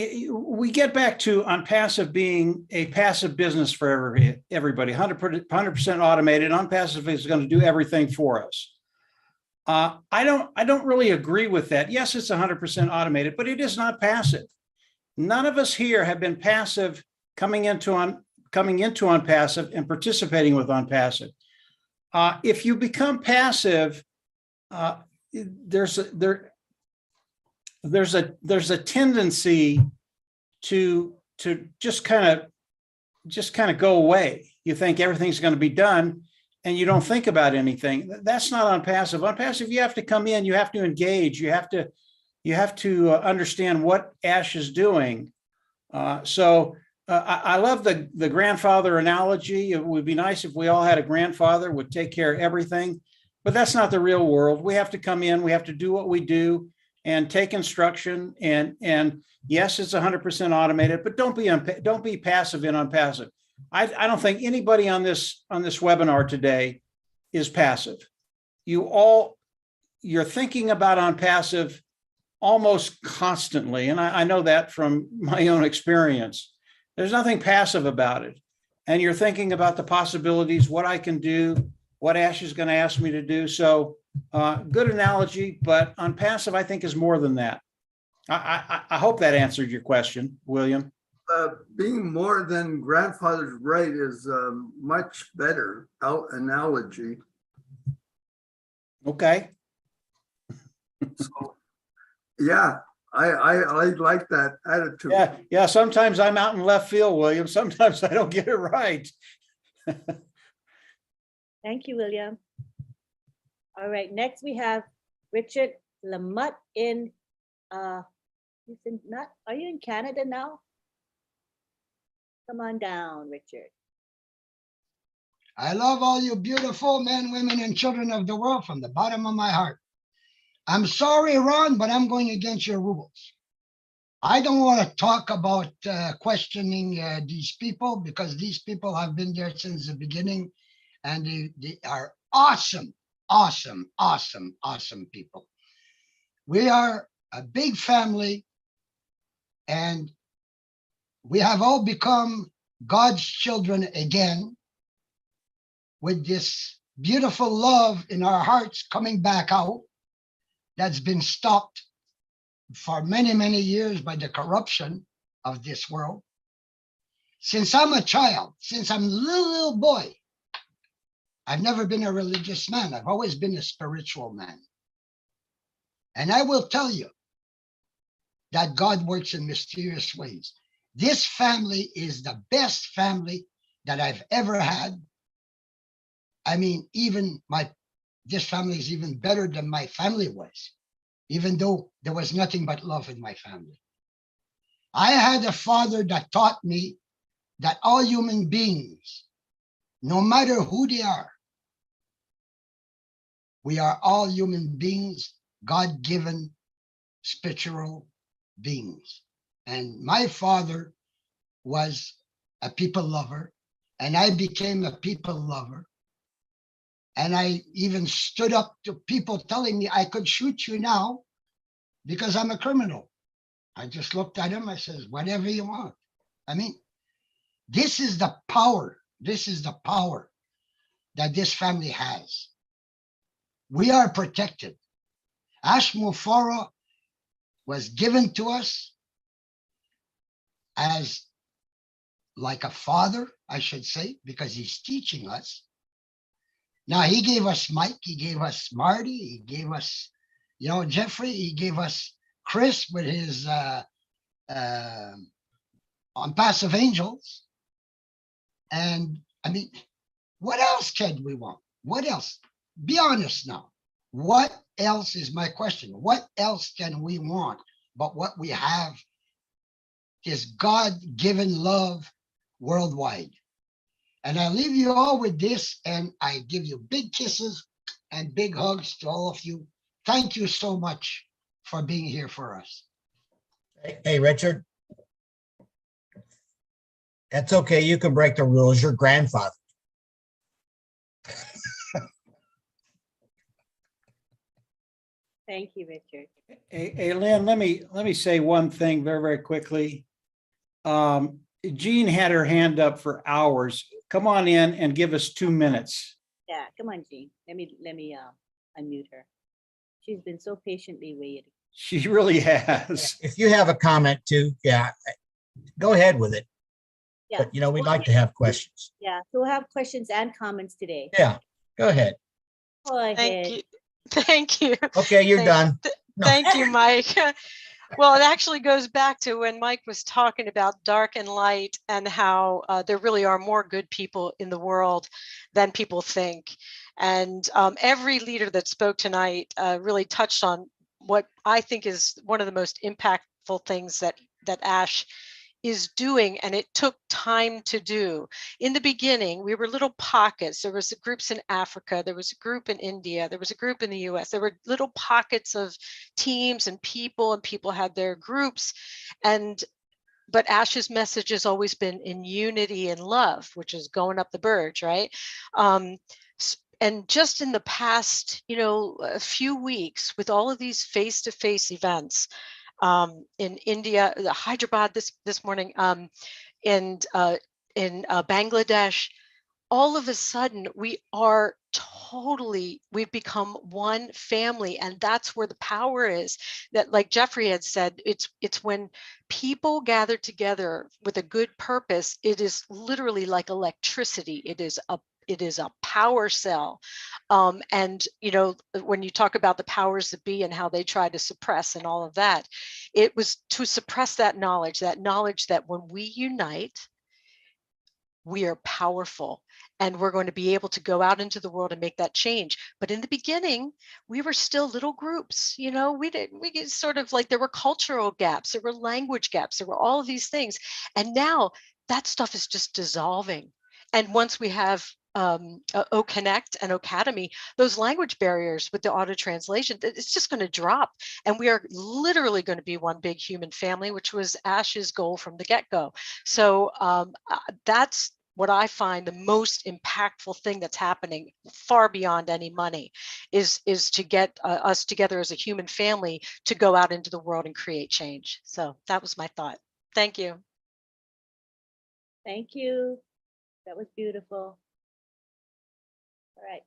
we get back to OnPassive being a passive business for everybody, 100% automated. OnPassive is going to do everything for us. I don't really agree with that. Yes, it's 100% automated, but it is not passive. None of us here have been passive coming into OnPassive and participating with OnPassive. If you become passive, there's a tendency to just kind of go away. You think everything's going to be done and you don't think about anything. That's not OnPassive. OnPassive, you have to come in, you have to engage, you have to understand what Ash is doing. I love the grandfather analogy. It would be nice if we all had a grandfather would take care of everything, but that's not the real world. We have to come in, we have to do what we do and take instruction. And yes, it's 100% automated, but don't be passive in OnPassive. I don't think anybody on this webinar today is passive. You're thinking about OnPassive almost constantly, and I know that from my own experience. There's nothing passive about it. And you're thinking about the possibilities, what I can do, what Ash is going to ask me to do. So good analogy, but OnPassive, I think, is more than that. I hope that answered your question, William. Being more than grandfather's right is a much better analogy. Okay. So, yeah, I like that attitude. Yeah. Sometimes I'm out in left field, William. Sometimes I don't get it right. Thank you, William. All right, next we have Richard Lamotte in, are you in Canada now? Come on down, Richard. I love all you beautiful men, women, and children of the world from the bottom of my heart. I'm sorry, Ron, but I'm going against your rules. I don't want to talk about questioning these people, because these people have been there since the beginning, and they are awesome, awesome, awesome, awesome people. We are a big family, and we have all become God's children again, with this beautiful love in our hearts coming back out that's been stopped for many, many years by the corruption of this world. Since I'm a child, since I'm a little boy, I've never been a religious man. I've always been a spiritual man. And I will tell you that God works in mysterious ways. This family is the best family that I've ever had. I mean, even this family is even better than my family was. even though there was nothing but love in my family. I had a father that taught me that all human beings, no matter who they are, we are all human beings, God-given spiritual beings. And my father was a people lover, and I became a people lover. And I even stood up to people telling me I could shoot you now because I'm a criminal. I just looked at him, I says, whatever you want. I mean, this is the power. This is the power that this family has. We are protected. Ash Mufareh was given to us as like a father, I should say, because he's teaching us. Now, he gave us Mike, he gave us Marty, he gave us, Jeffrey, he gave us Chris with his OnPassive Angels. And I mean, what else can we want? What else? Be honest now. What else is my question? What else can we want? But what we have is God-given love worldwide. And I leave you all with this, and I give you big kisses and big hugs to all of you. Thank you so much for being here for us. Hey, Richard. That's okay. You can break the rules. Your grandfather. Thank you, Richard. Hey, Lynn, let me say one thing very, very quickly. Jean had her hand up for hours. Come on in and give us 2 minutes. Yeah, come on, Jean. Let me unmute her. She's been so patiently waiting. She really has. If you have a comment too, yeah, go ahead with it. Yeah. But we'd like to have questions. Yeah, so we'll have questions and comments today. Yeah, go ahead. Go ahead. Thank you. Thank you. Okay, you're done. No. Thank you, Mike. Well, it actually goes back to when Mike was talking about dark and light and how there really are more good people in the world than people think. And every leader that spoke tonight really touched on what I think is one of the most impactful things that Ash is doing, and it took time to do. In the beginning, we were little pockets. There was groups in Africa, there was a group in India, there was a group in the US. There were little pockets of teams and people had their groups. But Ash's message has always been in unity and love, which is going up the Burj, right? And just in the past, a few weeks with all of these face-to-face events, in India, Hyderabad this morning, in Bangladesh, all of a sudden we've become one family, and that's where the power is. That, like Jeffrey had said, it's when people gather together with a good purpose. It is literally like electricity. It is a power cell. And when you talk about the powers that be and how they try to suppress and all of that, it was to suppress that knowledge that when we unite, we are powerful, and we're going to be able to go out into the world and make that change. But in the beginning, we were still little groups. We get sort of like, there were cultural gaps, there were language gaps, there were all of these things. And now that stuff is just dissolving. And once we have OConnect and Academy, those language barriers with the auto translation, it's just going to drop. And we are literally going to be one big human family, which was Ash's goal from the get-go. So that's what I find the most impactful thing that's happening, far beyond any money, is to get us together as a human family to go out into the world and create change. So that was my thought. Thank you. Thank you. That was beautiful. All right,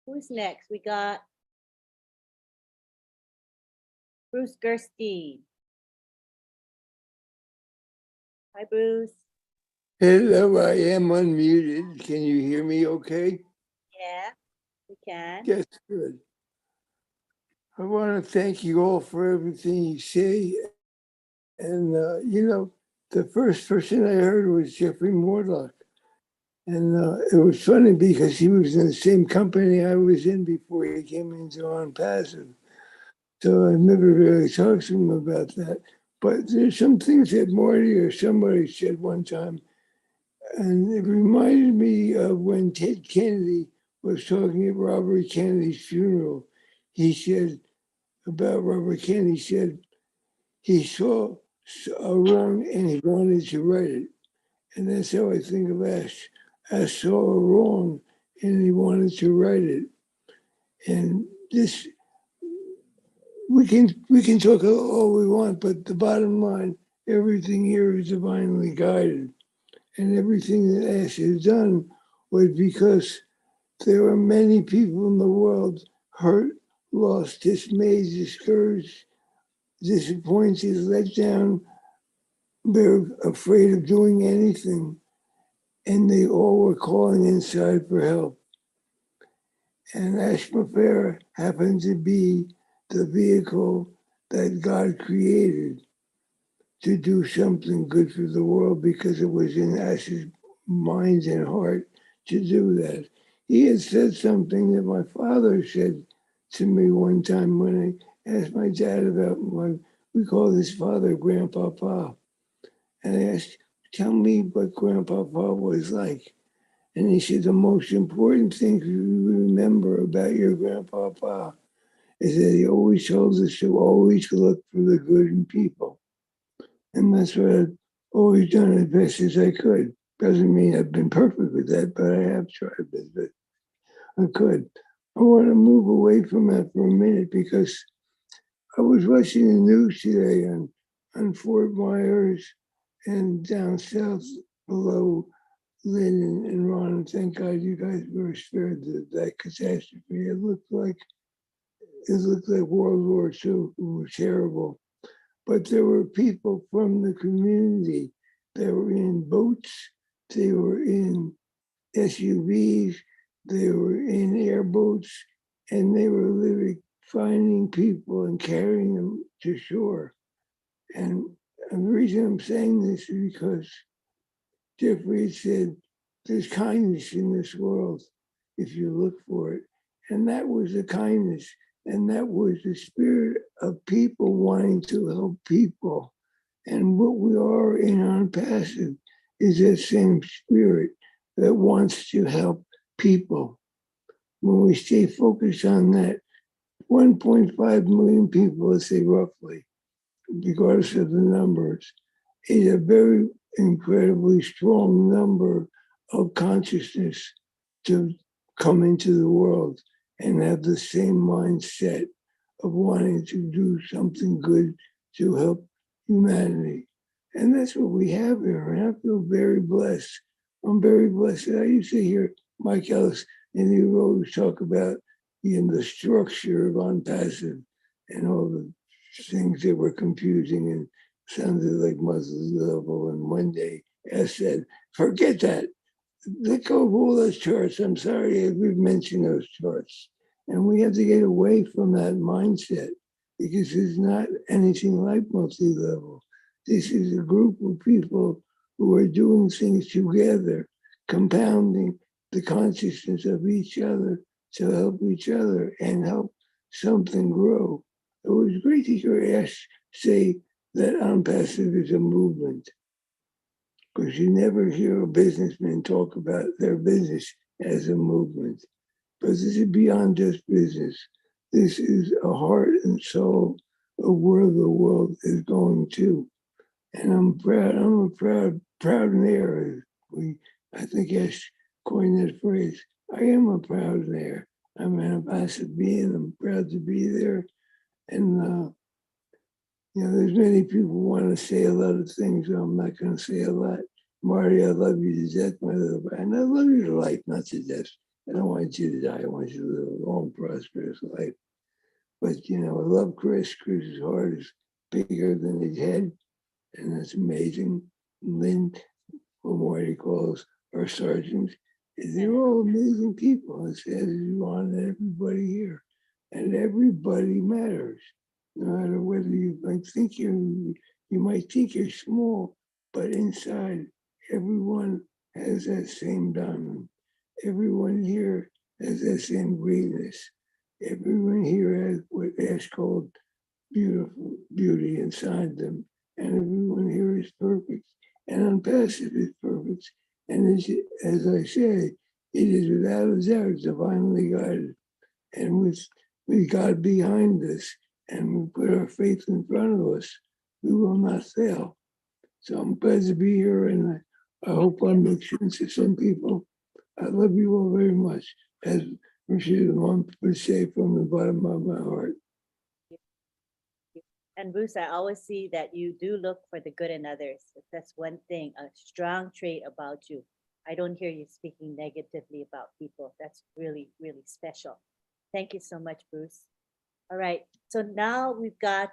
who's next? We got Bruce Gerstein. Hi, Bruce. Hello, I am unmuted. Can you hear me okay? Yeah, we can. Yes, good. I want to thank you all for everything you say. And, the first person I heard was Jeffrey Morlock. And it was funny because he was in the same company I was in before he came into OnPassive. So I've never really talked to him about that. But there's some things that Marty or somebody said one time, and it reminded me of when Ted Kennedy was talking at Robert Kennedy's funeral. He said about Robert Kennedy, he said he saw a wrong and he wanted to right it. And that's how I think of Ash. Ash saw a wrong and he wanted to right it. And this, we can talk all we want, but the bottom line, everything here is divinely guided. And everything that Ash has done was because there are many people in the world hurt, lost, dismayed, discouraged, disappointed, let down. They're afraid of doing anything. And they all were calling inside for help. And Ash Mufareh happened to be the vehicle that God created to do something good for the world because it was in Ash's mind and heart to do that. He had said something that my father said to me one time when I asked my dad about we call his father Grandpapa. And I asked, tell me what Grandpapa was like. And he said, the most important thing you remember about your Grandpapa is that he always told us to always look for the good in people. And that's what I've always done as best as I could. Doesn't mean I've been perfect with that, but I have tried as best I could. I want to move away from that for a minute because I was watching the news today on Fort Myers and down south below LYNN and Ron, and thank God you guys were spared that catastrophe. It looked like World War II. It was terrible. But there were people from the community that were in boats, they were in SUVs, they were in airboats, and they were literally finding people and carrying them to shore. And the reason I'm saying this is because Jeffrey said, there's kindness in this world if you look for it. And that was the kindness. And that was the spirit of people wanting to help people. And what we are in OnPassive is that same spirit that wants to help people. When we stay focused on that, 1.5 million people, let's say roughly, regardless of the numbers, is a very incredibly strong number of consciousness to come into the world and have the same mindset of wanting to do something good to help humanity. And that's what we have here. And I feel very blessed. I'm very blessed. I used to hear Mike Ellis, and he would always talk about the structure of OnPassive and all the things that were confusing and sounded like Muslim level. And one day I said, forget that. Let go of all those charts. I'm sorry we've mentioned those charts. And we have to get away from that mindset because it's not anything like multi-level. This is a group of people who are doing things together, compounding the consciousness of each other to help each other and help something grow. It was great to hear Ash say that OnPassive is a movement, because you never hear a businessman talk about their business as a movement. But this is beyond just business. This is a heart and soul of where the world is going to. And I'm proud, I'm a proud mayor. I think Ash coined that phrase. I am a proud mayor. I'm an Ambassador. I'm proud to be there. And there's many people who want to say a lot of things, so I'm not going to say a lot. Marty, I love you to death, my little brother. And I love you to life, not to death. I don't want you to die. I want you to live a long, prosperous life. But, I love Chris. Chris's heart is bigger than his head, and that's amazing. Lynn, what Marty calls our sergeants, they're all amazing people, as you on everybody here. And everybody matters. No matter whether you might think you might think you're small, but inside, everyone has that same diamond. Everyone here has that same greatness. Everyone here has what Ash called beautiful beauty inside them. And everyone here is perfect. And OnPassive is perfect. And as I say, it is without a doubt divinely guided. And with God behind us, and we put our faith in front of us, we will not fail. So I'm glad to be here, and I hope I make sense to some people. I love you all very much, as Rashida would say from the bottom of my heart. And Bruce, I always see that you do look for the good in others. That's one thing, a strong trait about you. I don't hear you speaking negatively about people. That's really, really special. Thank you so much, Bruce. All right, so now we've got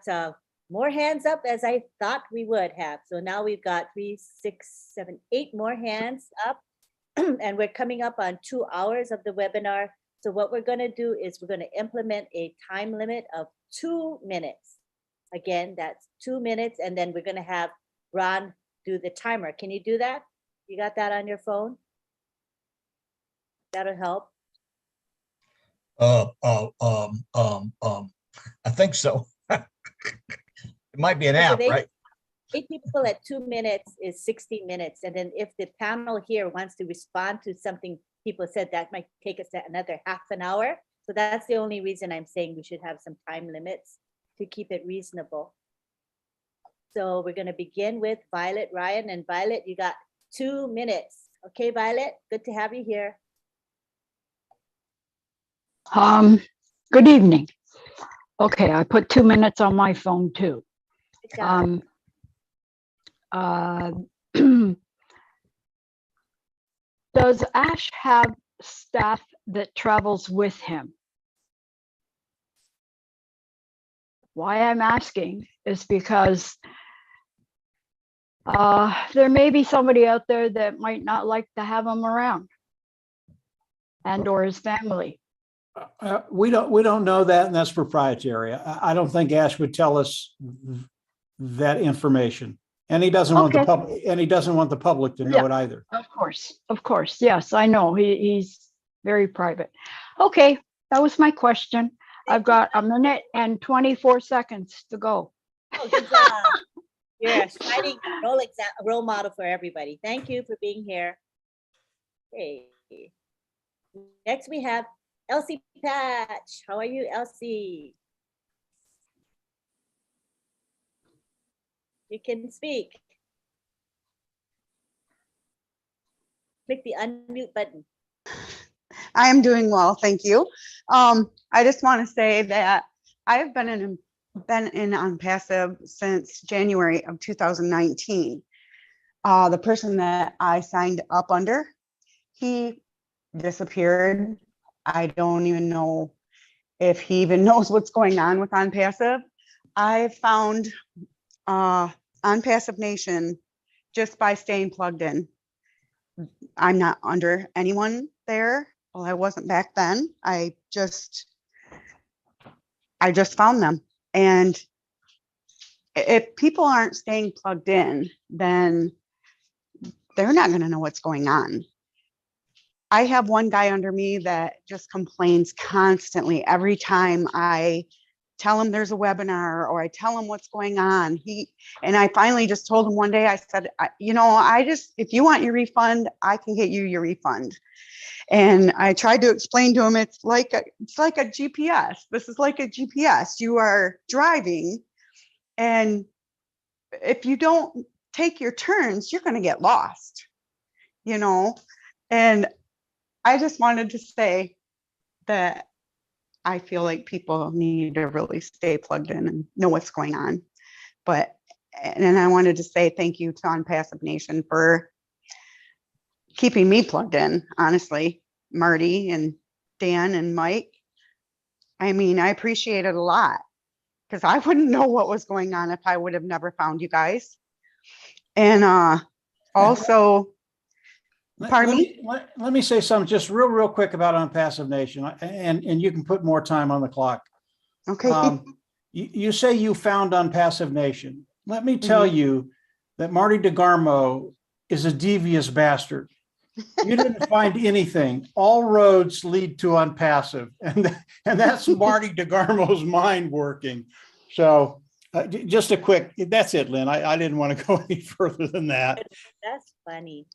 more hands up as I thought we would have. So now we've got 3, 6, 7, 8 more hands up. And we're coming up on 2 hours of the webinar. So what we're gonna do is we're gonna implement a time limit of 2 minutes. Again, that's 2 minutes, and then we're gonna have Ron do the timer. Can you do that? You got that on your phone? That'll help. I think so. It might be an So app, they- right? 8 people at 2 minutes is 60 minutes. And then if the panel here wants to respond to something people said, that might take us another half an hour. So that's the only reason I'm saying we should have some time limits to keep it reasonable. So we're going to begin with Violet Ryan. And Violet, you got 2 minutes. Okay, Violet, good to have you here. Good evening. Okay, I put 2 minutes on my phone too. Good job. Does Ash have staff that travels with him? Why I'm asking is because there may be somebody out there that might not like to have him around, and or his family. We don't know that, and that's proprietary. I don't think Ash would tell us that information, and he doesn't want the public, and he doesn't want the public to know it either. Of course, yes, I know he's very private. Okay, that was my question. I've got 1 minute and 24 seconds to go. Oh, good job. You're a shining role model for everybody. Thank you for being here. Okay. Next we have Elsie Patch. How are you, Elsie? You can speak. Click the unmute button. I am doing well, thank you. I just want to say that I've been in OnPassive since January of 2019. The person that I signed up under, he disappeared. I don't even know if he even knows what's going on with OnPassive. I found OnPassive Nation just by staying plugged in. I'm not under anyone there. Well, I wasn't back then. I just found them. And if people aren't staying plugged in, then they're not going to know what's going on. I have one guy under me that just complains constantly every time I tell him there's a webinar or I tell him what's going on. And I finally just told him one day, I said, if you want your refund, I can get you your refund. And I tried to explain to him, it's like a GPS. This is like a GPS. You are driving, and if you don't take your turns, you're going to get lost, And I just wanted to say that I feel like people need to really stay plugged in and know what's going on. And I wanted to say thank you to OnPassive Nation for keeping me plugged in, honestly. Marty and Dan and Mike. I mean, I appreciate it a lot because I wouldn't know what was going on if I would have never found you guys. And also, pardon me? Let me say something just real quick about OnPassive Nation, and you can put more time on the clock. Okay. You say you found OnPassive Nation. Let me tell you that Marty DeGarmo is a devious bastard. You didn't find anything. All roads lead to OnPassive, and that's Marty DeGarmo's mind working. So just a quick, that's it, Lynn. I didn't want to go any further than that. That's funny.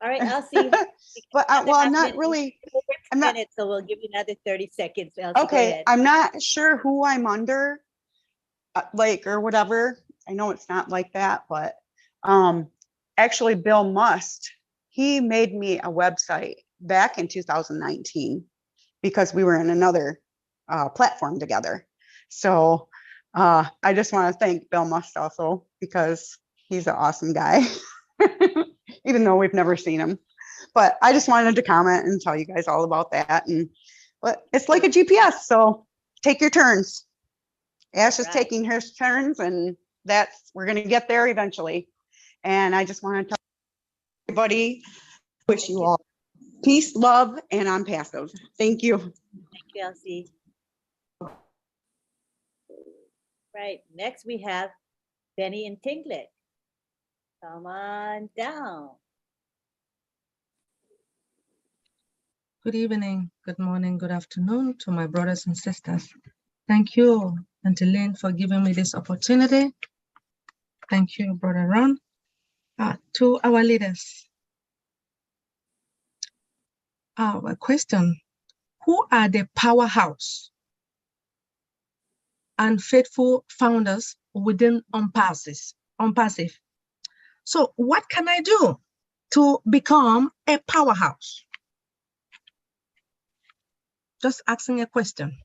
All right, Elsie. But well, I'm not really, I'm not, Minutes, so we'll give you another 30 seconds. Elsie, go okay, ahead. I'm not sure who I'm under, like, or whatever. I know it's not like that, but actually Bill Must, he made me a website back in 2019 because we were in another platform together. So I just want to thank Bill Must also because he's an awesome guy, even though we've never seen him. But I just wanted to comment and tell you guys all about that. And but it's like a GPS, so take your turns. Ash is taking his turns, and we're going to get there eventually. And I just want to tell everybody, wish you all peace, love, and OnPassive. Thank you. Thank you, Elsie. Right, next we have Benny and Tinglet. Come on down. Good evening, good morning, good afternoon to my brothers and sisters. Thank you, Auntie Lynn, for giving me this opportunity. Thank you, Brother Ron. To our leaders. A question, who are the powerhouse and faithful founders within OnPassive? So what can I do to become a powerhouse? Just asking a question.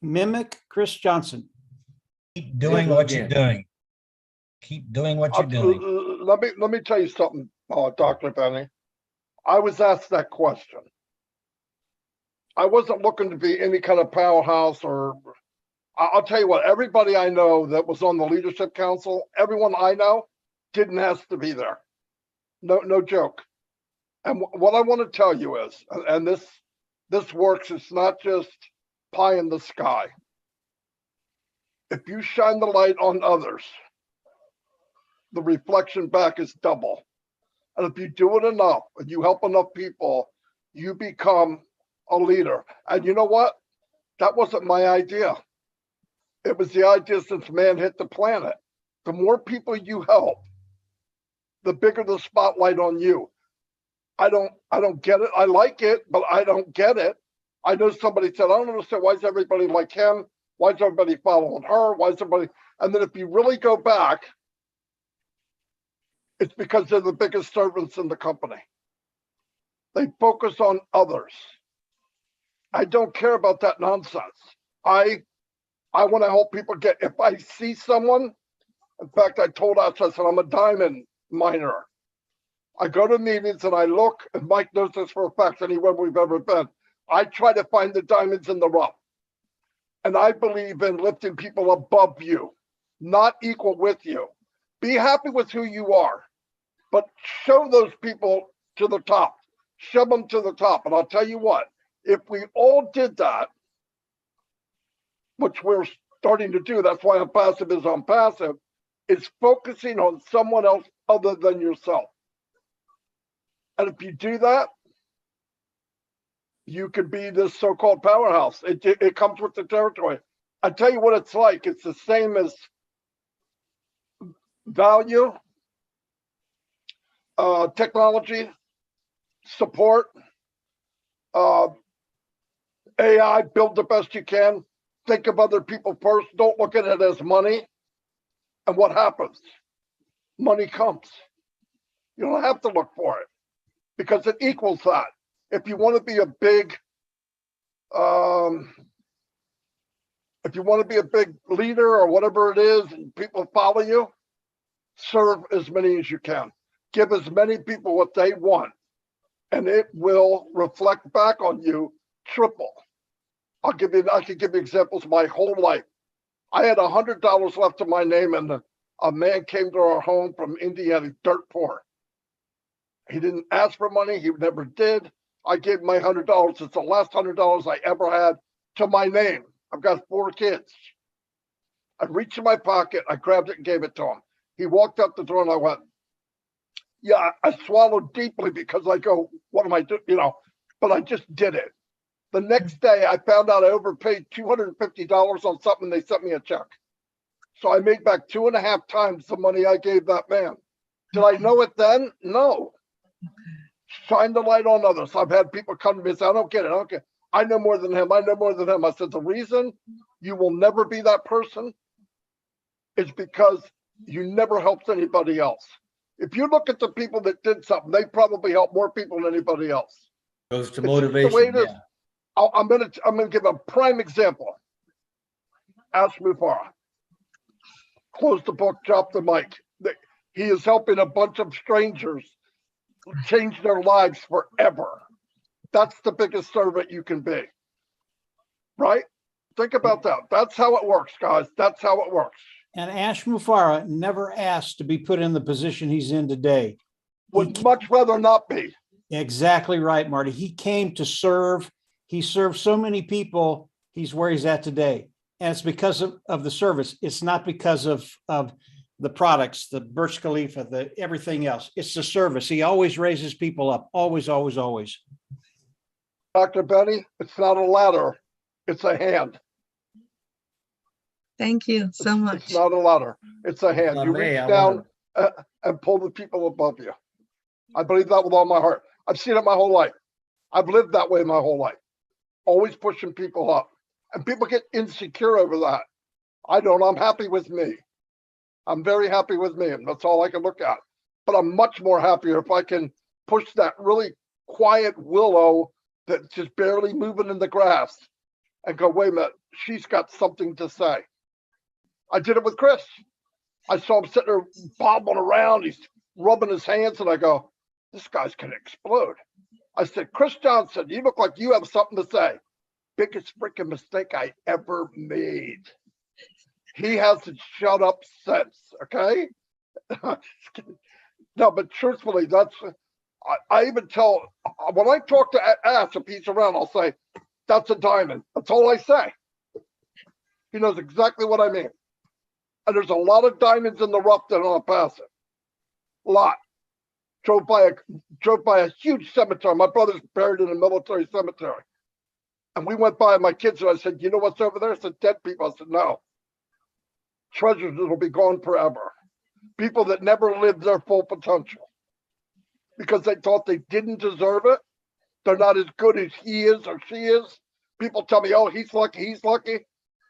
Mimic Chris Johnson. Keep doing what you're doing. Keep doing what you're doing. Let me tell you something, Dr. Benny. I was asked that question. I wasn't looking to be any kind of powerhouse, or I'll tell you what, everybody I know that was on the leadership council, everyone I know didn't ask to be there. No joke. And what I want to tell you is, and this works, it's not just pie in the sky. If you shine the light on others, the reflection back is double. And if you do it enough, and you help enough people, you become a leader. And you know what? That wasn't my idea. It was the idea since man hit the planet. The more people you help, the bigger the spotlight on you. I don't get it. I like it, but I don't get it. I know somebody said, I don't understand, why is everybody like him? Why is everybody following her? Why is everybody? And then if you really go back, it's because they're the biggest servants in the company. They focus on others. I don't care about that nonsense. I want to help people get, if I see someone, in fact, I told Ash, I said, I'm a diamond miner. I go to meetings and I look, and Mike knows this for a fact, anywhere we've ever been. I try to find the diamonds in the rough. And I believe in lifting people above you, not equal with you. Be happy with who you are, but show those people to the top. Shove them to the top. And I'll tell you what, if we all did that, which we're starting to do, that's why OnPassive is OnPassive, is focusing on someone else other than yourself. And if you do that, you could be this so-called powerhouse. It comes with the territory. I tell you what it's like. It's the same as value, technology, support, AI, build the best you can. Think of other people first. Don't look at it as money. And what happens? Money comes. You don't have to look for it because it equals that. If you want to be a big, leader or whatever it is, and people follow you, serve as many as you can. Give as many people what they want, and it will reflect back on you triple. I could give you examples my whole life. I had $100 left to my name, and a man came to our home from Indiana, dirt poor. He didn't ask for money. He never did. I gave him my $100. It's the last $100 I ever had to my name. I've got 4 kids. I reached in my pocket. I grabbed it and gave it to him. He walked up the door and I went, yeah, I swallowed deeply because I go, what am I doing? You know, but I just did it The next day, I found out I overpaid $250 on something. They sent me a check. So I made back 2.5 times the money I gave that man. Did I know it then? No. Shine the light on others. I've had people come to me and say, I don't get it. I don't get it. I know more than him. I know more than him. I said, the reason you will never be that person is because you never helped anybody else. If you look at the people that did something, they probably helped more people than anybody else. Goes to It's just the way motivation. it is. Yeah. I'm gonna give a prime example. Ash Mufareh. Close the book, drop the mic. He is helping a bunch of strangers change their lives forever. That's the biggest servant you can be. Right? Think about that. That's how it works, guys. That's how it works. And Ash Mufareh never asked to be put in the position he's in today. Would much rather not be. Exactly right, Marty. He came to serve. He served so many people. He's where he's at today. And it's because of the service. It's not because of the products, the Burj Khalifa, the everything else. It's the service. He always raises people up. Always, always, always. Dr. Benny, it's not a ladder. It's a hand. Thank you so much. It's not a ladder. It's a hand. You me, reach I down and pull the people above you. I believe that with all my heart. I've seen it my whole life. I've lived that way my whole life. Always pushing people up. And people get insecure over that. I don't. I'm happy with me. I'm very happy with me. And that's all I can look at. But I'm much more happier if I can push that really quiet willow that's just barely moving in the grass and go, wait a minute, she's got something to say. I did it with Chris. I saw him sitting there bobbling around. He's rubbing his hands, and I go, this guy's going to explode. I said, Chris Johnson, you look like you have something to say. Biggest freaking mistake I ever made. He hasn't shut up since, okay? No, but truthfully, that's, I even tell, when I talk to Ash, if he's around, I'll say, that's a diamond. That's all I say. He knows exactly what I mean. And there's a lot of diamonds in the rough that are not passive. A lot. Drove by a huge cemetery. My brother's buried in a military cemetery. And we went by, my kids, and I said, you know what's over there? I said, dead people. I said, no. Treasures that'll be gone forever. People that never lived their full potential. Because they thought they didn't deserve it. They're not as good as he is or she is. People tell me, oh, he's lucky, he's lucky.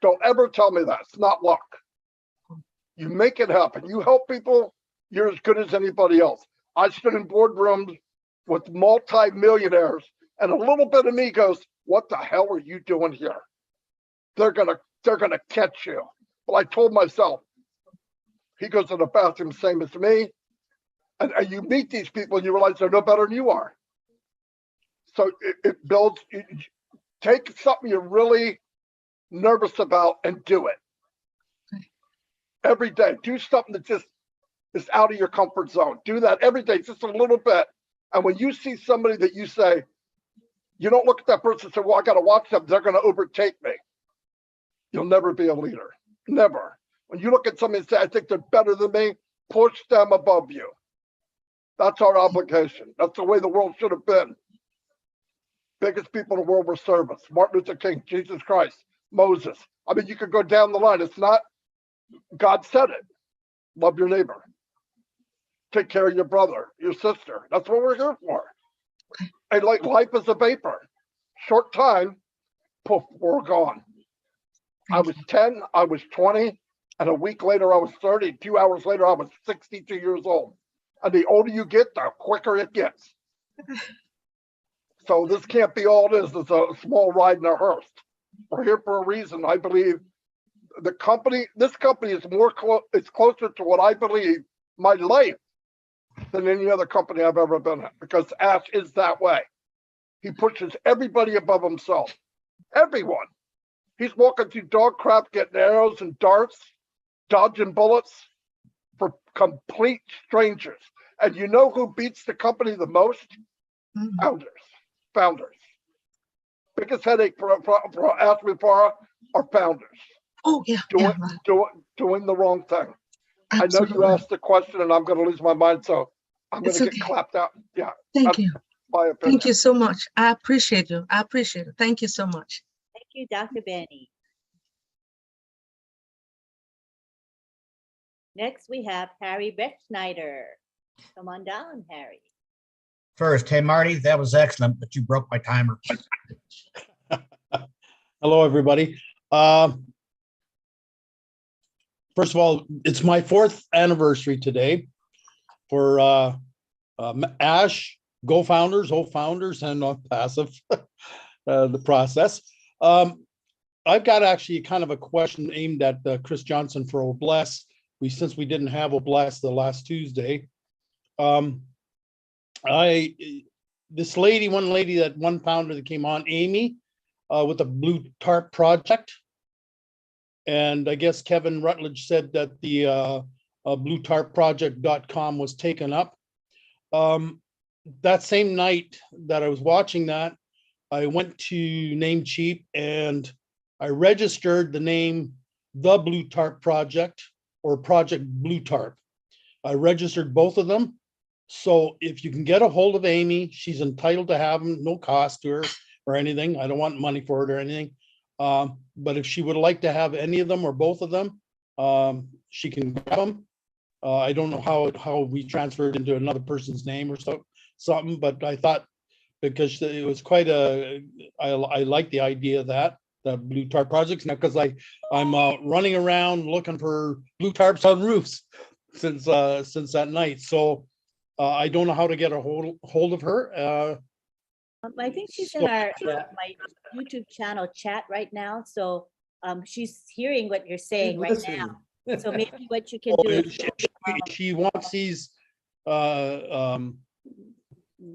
Don't ever tell me that. It's not luck. You make it happen. You help people, you're as good as anybody else. I stood in boardrooms with multi-millionaires, and a little bit of me goes, what the hell are you doing here? They're gonna catch you. Well, I told myself, he goes to the bathroom, same as me. And you meet these people and you realize they're no better than you are. So it builds, take something you're really nervous about and do it. Every day, do something that just is out of your comfort zone. Do that every day, just a little bit. And when you see somebody that you say, you don't look at that person and say, well, I got to watch them. They're going to overtake me. You'll never be a leader. Never. When you look at somebody and say, I think they're better than me, push them above you. That's our obligation. That's the way the world should have been. Biggest people in the world were service. Martin Luther King, Jesus Christ, Moses. I mean, you could go down the line. It's not, God said it. Love your neighbor. Take care of your brother, your sister. That's what we're here for. And like life is a vapor. Short time, poof, we're gone. I was 10, I was 20, and a week later I was 30. 2 hours later, I was 62 years old. And the older you get, the quicker it gets. So this can't be all it is. It's a small ride in a hearse. We're here for a reason. I believe the company, this company is it's closer to what I believe my life than any other company I've ever been in, because Ash is that way. He pushes everybody above himself. Everyone. He's walking through dog crap, getting arrows and darts, dodging bullets for complete strangers. And you know who beats the company the most? Founders. Biggest headache for Ash Mufareh are founders. Oh, yeah. Doing the wrong thing. Absolutely. I know you asked the question and I'm going to lose my mind, so I'm going to get clapped out. Yeah. Thank you. my opinion. Thank you so much. I appreciate you. I appreciate it. Thank you so much. Thank you, Dr. Benny. Next, we have Harry Beckschneider. Come on down, Harry. First, hey, Marty, that was excellent, but you broke my timer. Hello, everybody. First of all, it's my 4th anniversary today for Ash, Go Founders, O Founders, and OnPassive, the process. I've got actually kind of a question aimed at Chris Johnson for Obless. Since we didn't have Obless the last Tuesday. This lady, one founder that came on, Amy, with the Blue Tarp Project. And I guess Kevin Rutledge said that the bluetarpproject.com was taken up. That same night that I was watching that, I went to Namecheap and I registered the name, the Blue Tarp Project or Project Blue Tarp. I registered both of them. So if you can get a hold of Amy, she's entitled to have them, no cost to her or anything. I don't want money for it or anything. But if she would like to have any of them or both of them, she can grab them. I don't know how we transferred into another person's name or something, but I thought because it was quite I like the idea of that, the Blue Tarp projects now, because I'm running around looking for blue tarps on roofs since that night. So I don't know how to get a hold of her. I think she's in our my YouTube channel chat right now. So she's hearing what you're saying right now. So maybe what you can do is she wants these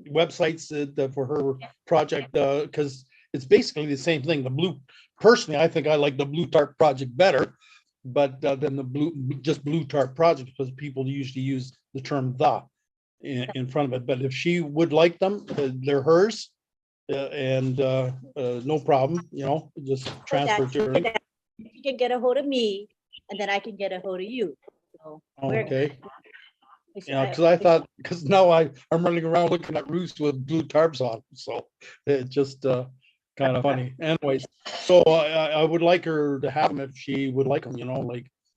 websites for her project because it's basically the same thing. Personally, I think I like the Blue Tarp Project better, but than the Blue Tarp Project, because people usually use the term "the" in front of it. But if she would like them, they're hers, and no problem. Just transfer to her. You can get a hold of me, and then I can get a hold of you. So okay. Yeah, because now I'm running around looking at roofs with blue tarps on, so it just kind of funny. Anyways, so I would like her to have them if she would like them.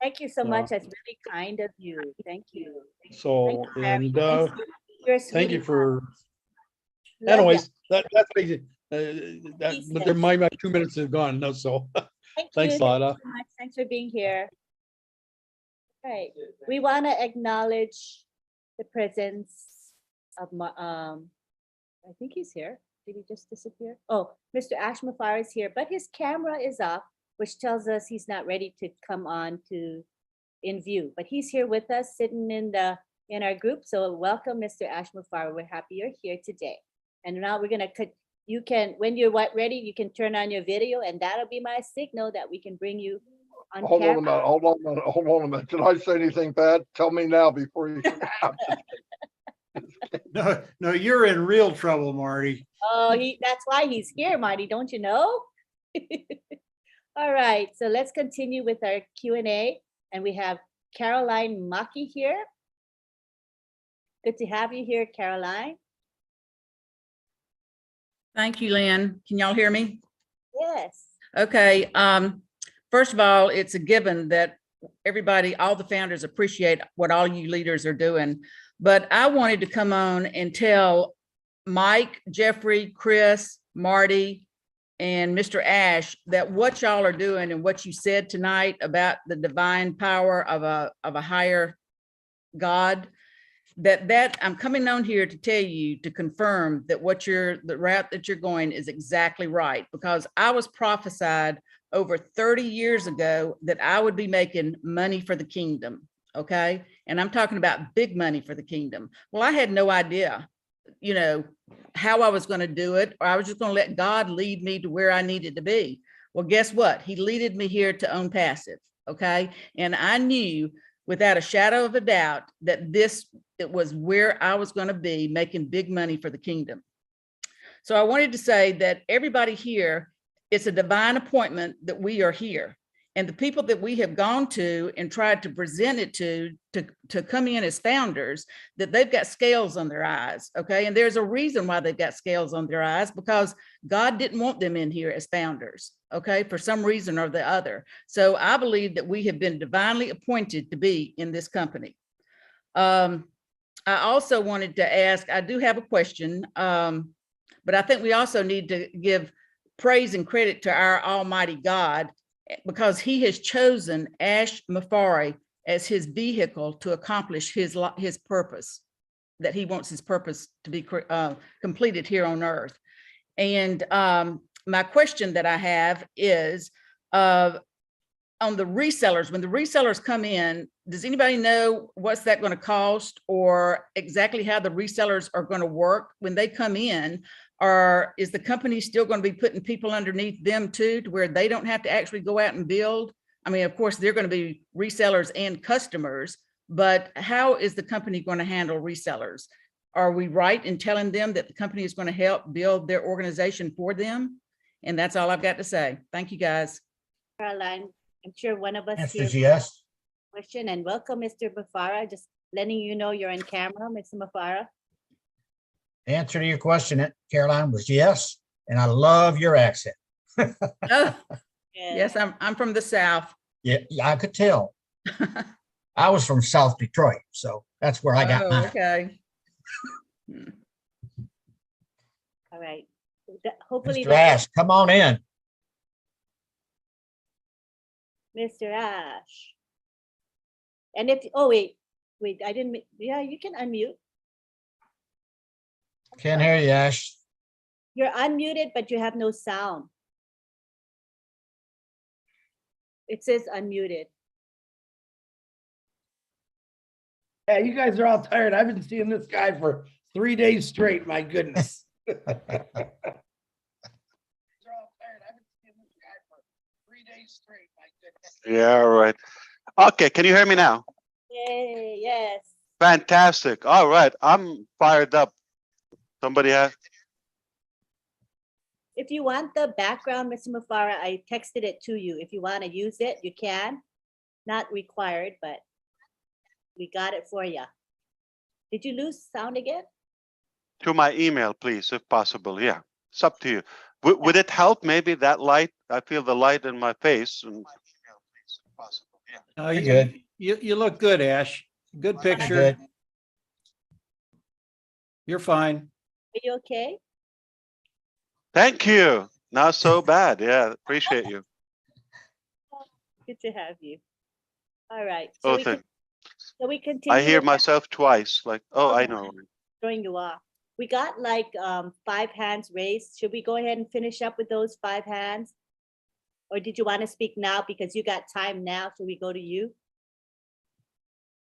Thank you so much. That's really kind of you. Thank you. So thank you, thank you for. Anyways, that's crazy. My 2 minutes is gone now. So thanks a lot. Thanks for being here. Right. We want to acknowledge the presence of I think he's here. Did he just disappear? Oh, Mr. Ash Mufareh is here, but his camera is off, which tells us he's not ready to come on in view. But he's here with us, sitting in our group. So welcome, Mr. Ash Mufareh. We're happy you're here today. And now we're gonna when you're ready, you can turn on your video, and that'll be my signal that we can bring you on Hold camera. on a minute. Did I say anything bad? Tell me now before you. No, you're in real trouble, Marty. Oh, that's why he's here, Marty. Don't you know? All right, so let's continue with our Q&A, and we have Caroline Maki here. Good to have you here, Caroline. Thank you, Lynn. Can y'all hear me? Yes. Okay. First of all, it's a given that everybody, all the founders appreciate what all you leaders are doing. But I wanted to come on and tell Mike, Jeffrey, Chris, Marty, and Mr. Ash that what y'all are doing and what you said tonight about the divine power of a higher God, that I'm coming on here to tell you, to confirm that the route that you're going is exactly right, because I was prophesied over 30 years ago that I would be making money for the kingdom. Okay. And I'm talking about big money for the kingdom. Well, I had no idea, how I was going to do it, or I was just going to let God lead me to where I needed to be. Well, guess what? He leaded me here to OnPassive. Okay. And I knew without a shadow of a doubt that it was where I was going to be making big money for the kingdom. So I wanted to say that everybody here, it's a divine appointment that we are here. And the people that we have gone to and tried to present it to come in as founders, that they've got scales on their eyes, okay? And there's a reason why they've got scales on their eyes, because God didn't want them in here as founders, okay? For some reason or the other. So I believe that we have been divinely appointed to be in this company. I also wanted to ask, I do have a question, but I think we also need to give praise and credit to our Almighty God, because he has chosen Ash Mufareh as his vehicle to accomplish his purpose, that he wants his purpose to be completed here on earth. And my question that I have is, on the resellers, when the resellers come in, does anybody know what's that going to cost, or exactly how the resellers are going to work when they come in? Or is the company still going to be putting people underneath them too, to where they don't have to actually go out and build? I mean, of course, they're going to be resellers and customers, but how is the company going to handle resellers? Are we right in telling them that the company is going to help build their organization for them? And that's all I've got to say. Thank you, guys. Caroline, I'm sure one of us here. Answer is yes. Question, and welcome, Mr. Mufareh. Just letting you know you're on camera, Mr. Mufareh. Answer to your question, Caroline, was yes. And I love your accent. Oh, yes, I'm from the South. Yeah, I could tell. I was from South Detroit, so that's where I got mine. Okay. All right. Hopefully, Mr. Ash, come on in. Mr. Ash. And if, oh, wait, I didn't, yeah, you can unmute. Can't hear you, Ash. You're unmuted, but you have no sound. It says unmuted. Yeah, you guys are all tired. I've been seeing this guy for 3 days straight. My goodness. Yeah, right. Okay, can you hear me now? Yay, yes. Fantastic. All right, I'm fired up. Somebody has? If you want the background, Mr. Mufareh, I texted it to you. If you want to use it, you can. Not required, but we got it for you. Did you lose sound again? To my email, please, if possible. Yeah, it's up to you. Would it help maybe that light? I feel the light in my face. And... Oh, You're good. You look good, Ash. Good picture. Good. You're fine. Are you okay? Thank you. Not so bad. Yeah, appreciate you. Good to have you. All right. Oh, So we continue. I hear with myself twice. Like, oh, I know. throwing you off. We got like 5 hands raised. Should we go ahead and finish up with those 5 hands? Or did you want to speak now because you got time now? Should we go to you?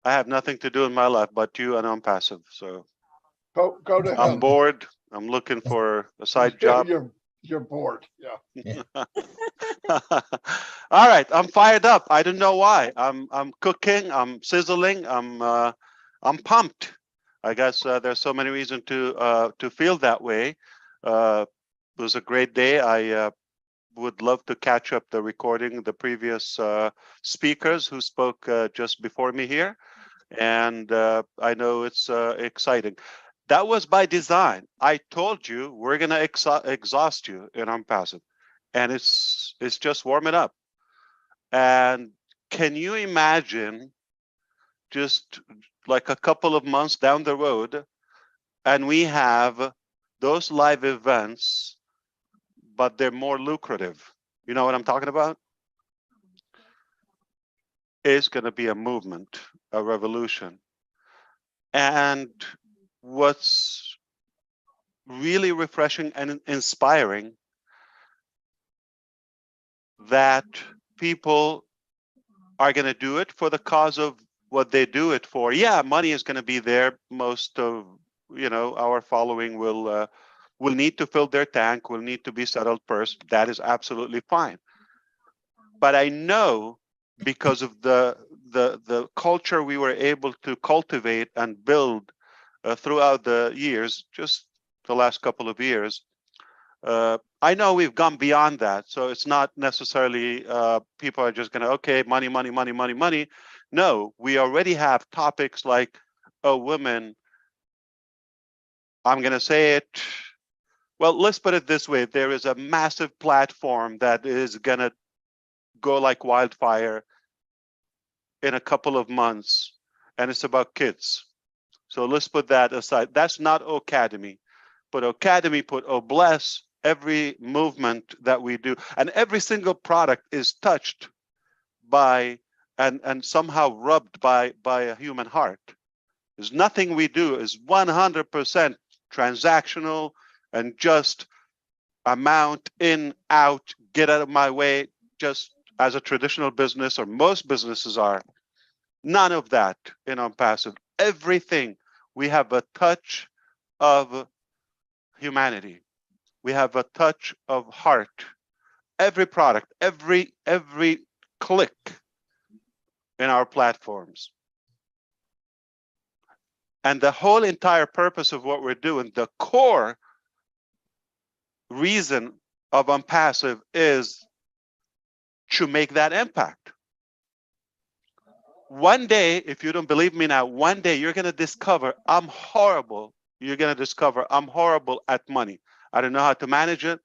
I have nothing to do in my life but you and OnPassive. So Go to him. I'm bored. I'm looking for a side job. You're bored. Yeah. All right, I'm fired up. I don't know why. I'm cooking. I'm sizzling. I'm pumped. I guess there's so many reasons to feel that way. It was a great day. I would love to catch up the recording, the previous speakers who spoke just before me here, and I know it's exciting. That was by design. I told you we're gonna exhaust you in OnPassive, and it's just warming up. And can you imagine just like a couple of months down the road, and we have those live events, but they're more lucrative? You know what I'm talking about? It's gonna be a movement, a revolution. And what's really refreshing and inspiring, that people are going to do it for the cause of what they do it for. Yeah, money is going to be there. Most of our following will need to fill their tank, will need to be settled first. That is absolutely fine. But I know, because of the culture we were able to cultivate and build throughout the years, just the last couple of years, I know we've gone beyond that, so it's not necessarily people are just going to, okay, money, money, money, money, money. No, we already have topics like, oh, women. I'm going to say it. Well, let's put it this way. There is a massive platform that is going to go like wildfire in a couple of months, and it's about kids. So let's put that aside. That's not Academy, but Academy put, oh, bless every movement that we do. And every single product is touched by and somehow rubbed by a human heart. There's nothing we do is 100% transactional and just amount in, out, get out of my way, just as a traditional business or most businesses are. None of that in OnPassive. Everything, we have a touch of humanity. We have a touch of heart. Every product, every click in our platforms. And the whole entire purpose of what we're doing, the core reason of OnPassive is to make that impact. One day, if you don't believe me now, one day you're going to discover I'm horrible. You're going to discover I'm horrible at money. I don't know how to manage it.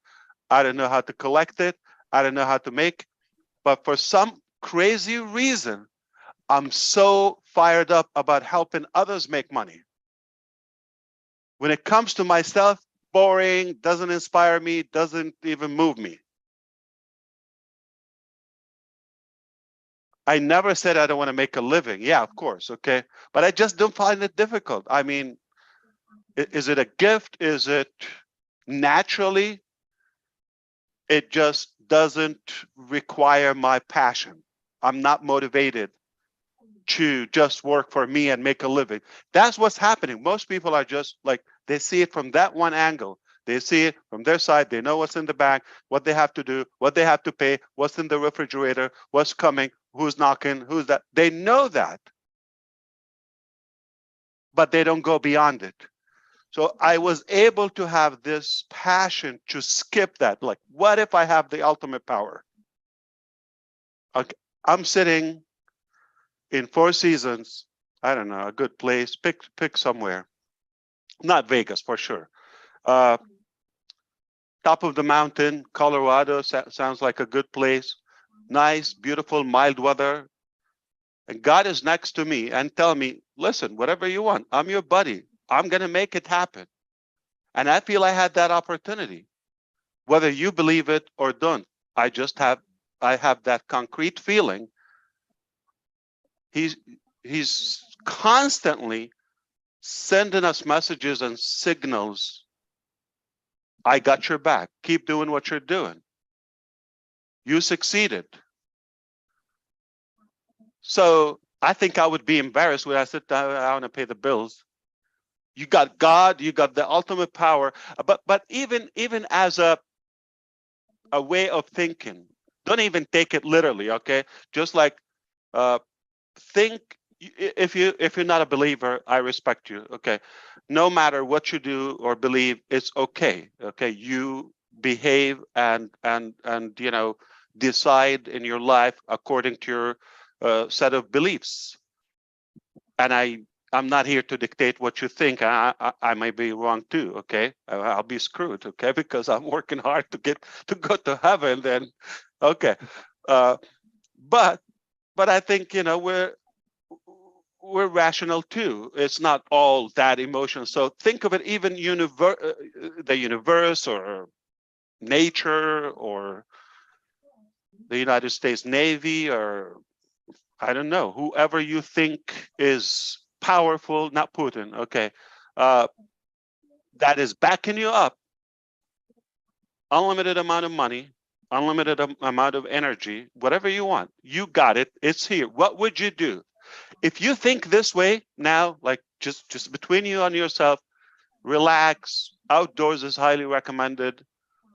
I don't know how to collect it. I don't know how to make. But for some crazy reason, I'm so fired up about helping others make money. When it comes to myself, boring, doesn't inspire me, doesn't even move me. I never said I don't want to make a living. Yeah, of course, okay. But I just don't find it difficult. I mean, is it a gift? Is it naturally? It just doesn't require my passion. I'm not motivated to just work for me and make a living. That's what's happening. Most people are just like, they see it from that one angle. They see it from their side. They know what's in the bag, what they have to do, what they have to pay, what's in the refrigerator, what's coming, who's knocking, who's that. They know that, but they don't go beyond it. So I was able to have this passion to skip that. Like, what if I have the ultimate power? Okay, I'm sitting in Four Seasons, I don't know, a good place, pick somewhere. Not Vegas, for sure. Top of the mountain, Colorado, sounds like a good place. Nice, beautiful, mild weather. And God is next to me and tell me, listen, whatever you want, I'm your buddy. I'm going to make it happen. And I feel I had that opportunity. Whether you believe it or don't, I have that concrete feeling. He's constantly sending us messages and signals. I got your back. Keep doing what you're doing. You succeeded. So I think I would be embarrassed when I sit down, I want to pay the bills. You got God, you got the ultimate power. But even as a way of thinking, don't even take it literally, okay? Just like think, if you're not a believer, I respect you, okay? No matter what you do or believe, it's okay, okay? You behave and you know, decide in your life according to your set of beliefs. And I'm not here to dictate what you think. I might be wrong too, okay? I'll be screwed, okay? Because I'm working hard to go to heaven then, okay. But I think, you know, we're rational too. It's not all that emotional. So think of it, even the universe or nature or the United States Navy or I don't know, whoever you think is powerful, not Putin, okay, that is backing you up, unlimited amount of money, unlimited amount of energy, whatever you want, you got it, it's here. What would you do? If you think this way now, like just between you and yourself, relax, outdoors is highly recommended,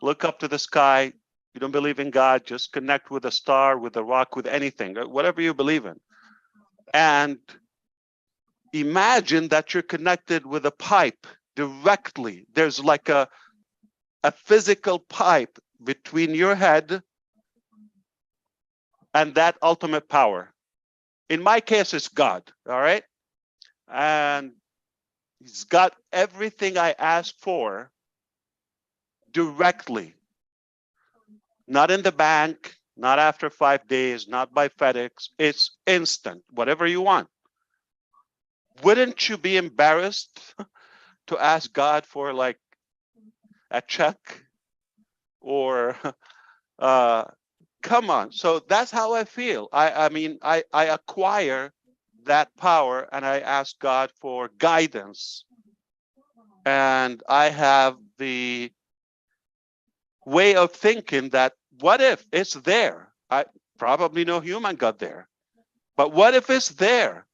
look up to the sky, you don't believe in God, just connect with a star, with a rock, with anything, whatever you believe in. And imagine that you're connected with a pipe directly. There's like a a physical pipe between your head and that ultimate power. In my case, it's God, all right? And he's got everything I asked for directly. Not in the bank, not after 5 days, not by FedEx. It's instant, whatever you want. Wouldn't you be embarrassed to ask God for like a check or come on? So that's how I feel. I mean, I acquire that power and I ask God for guidance. And I have the way of thinking that what if it's there? I probably no human got there, but what if it's there?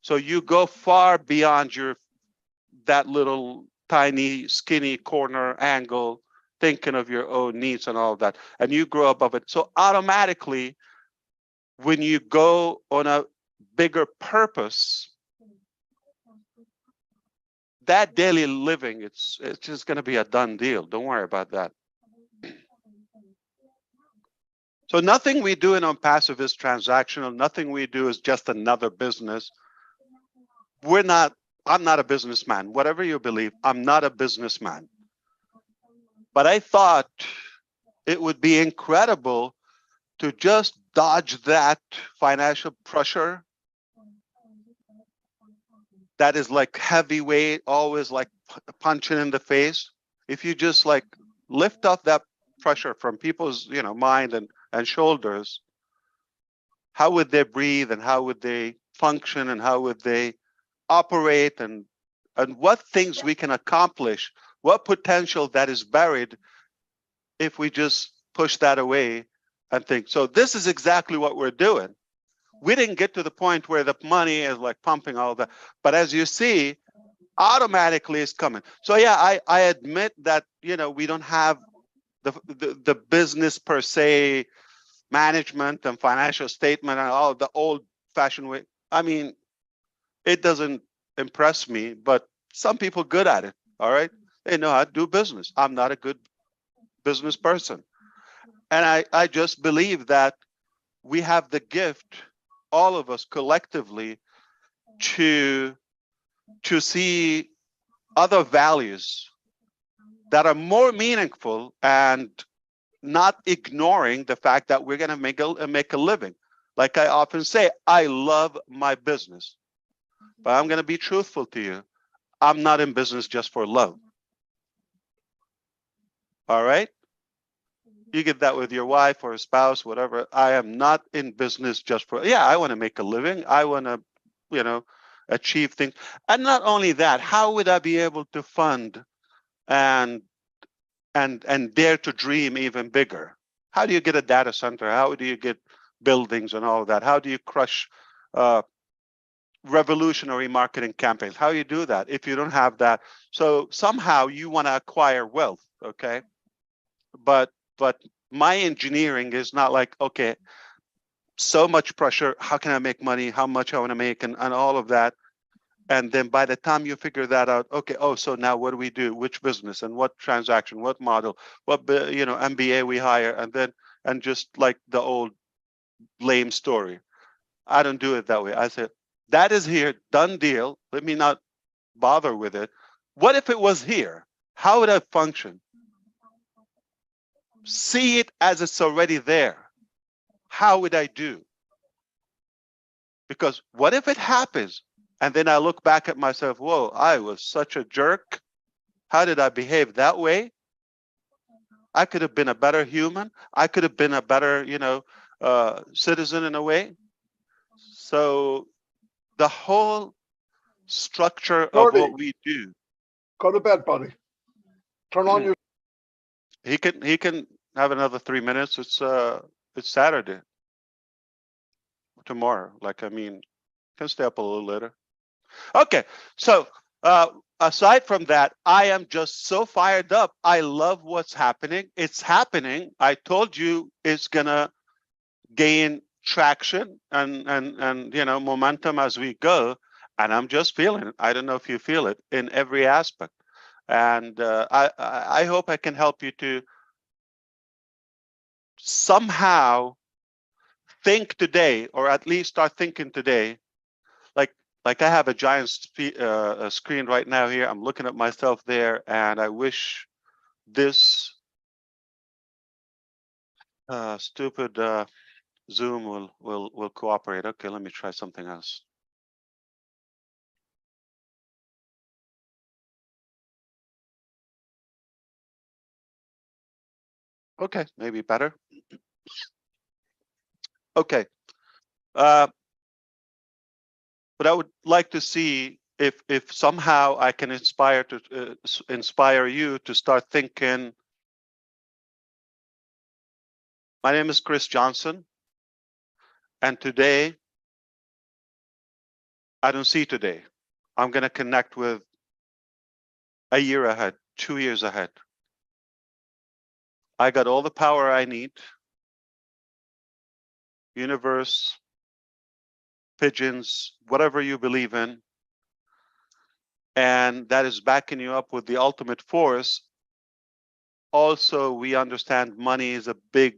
So you go far beyond that little tiny skinny corner angle, thinking of your own needs and all of that, and you grow above it. So automatically, when you go on a bigger purpose, that daily living, it's just going to be a done deal. Don't worry about that. So nothing we do in OnPassive is transactional. Nothing we do is just another business. I'm not a businessman. Whatever you believe, I'm not a businessman. But I thought it would be incredible to just dodge that financial pressure that is like heavyweight, always like punching in the face. If you just like lift off that pressure from people's, mind and shoulders, how would they breathe and how would they function and how would they operate and what things we can accomplish, what potential that is buried if we just push that away and think. So this is exactly what we're doing. We didn't get to the point where the money is like pumping all that, but as you see, automatically it's coming. So yeah, I admit that, we don't have the business per se, management and financial statement and all the old fashioned way. I mean, it doesn't impress me, but some people good at it. All right. They know how to do business. I'm not a good business person. And I just believe that we have the gift, all of us collectively, to see other values that are more meaningful and not ignoring the fact that we're going to make a living. Like I often say, I love my business, but I'm going to be truthful to you. I'm not in business just for love. All right? You get that with your wife or a spouse, whatever. I am not in business just for, I want to make a living. I want to, achieve things. And not only that, how would I be able to fund and dare to dream even bigger? How do you get a data center? How do you get buildings and all of that? How do you crush revolutionary marketing campaigns? How do you do that if you don't have that? So somehow you want to acquire wealth, okay? But my engineering is not like, okay, so much pressure, how can I make money, how much I want to make, and all of that. And then by the time you figure that out, okay, so now what do we do? Which business and what transaction, what model, what MBA we hire, and just like the old lame story. I don't do it that way. I said, that is here, done deal. Let me not bother with it. What if it was here? How would I function? See it as it's already there. How would I do? Because what if it happens? And then I look back at myself, whoa, I was such a jerk. How did I behave that way? I could have been a better human. I could have been a better, citizen in a way. So the whole structure of what we do. Go to bed, buddy. Turn on your. He can have another 3 minutes. It's Saturday. Tomorrow, can stay up a little later. Okay, so aside from that, I am just so fired up. I love what's happening. It's happening. I told you it's gonna gain traction and momentum as we go, and I'm just feeling it. I don't know if you feel it in every aspect. And I hope I can help you to somehow think today, or at least start thinking today. Like I have a giant screen right now here. I'm looking at myself there, and I wish this stupid Zoom will cooperate. Okay, let me try something else. Okay, maybe better. Okay. But I would like to see if somehow I can inspire you to start thinking. My name is Chris Johnson, and today I don't see today. I'm going to connect with a year ahead, 2 years ahead. I got all the power I need. Universe, pigeons, whatever you believe in. And that is backing you up with the ultimate force. Also, we understand money is a big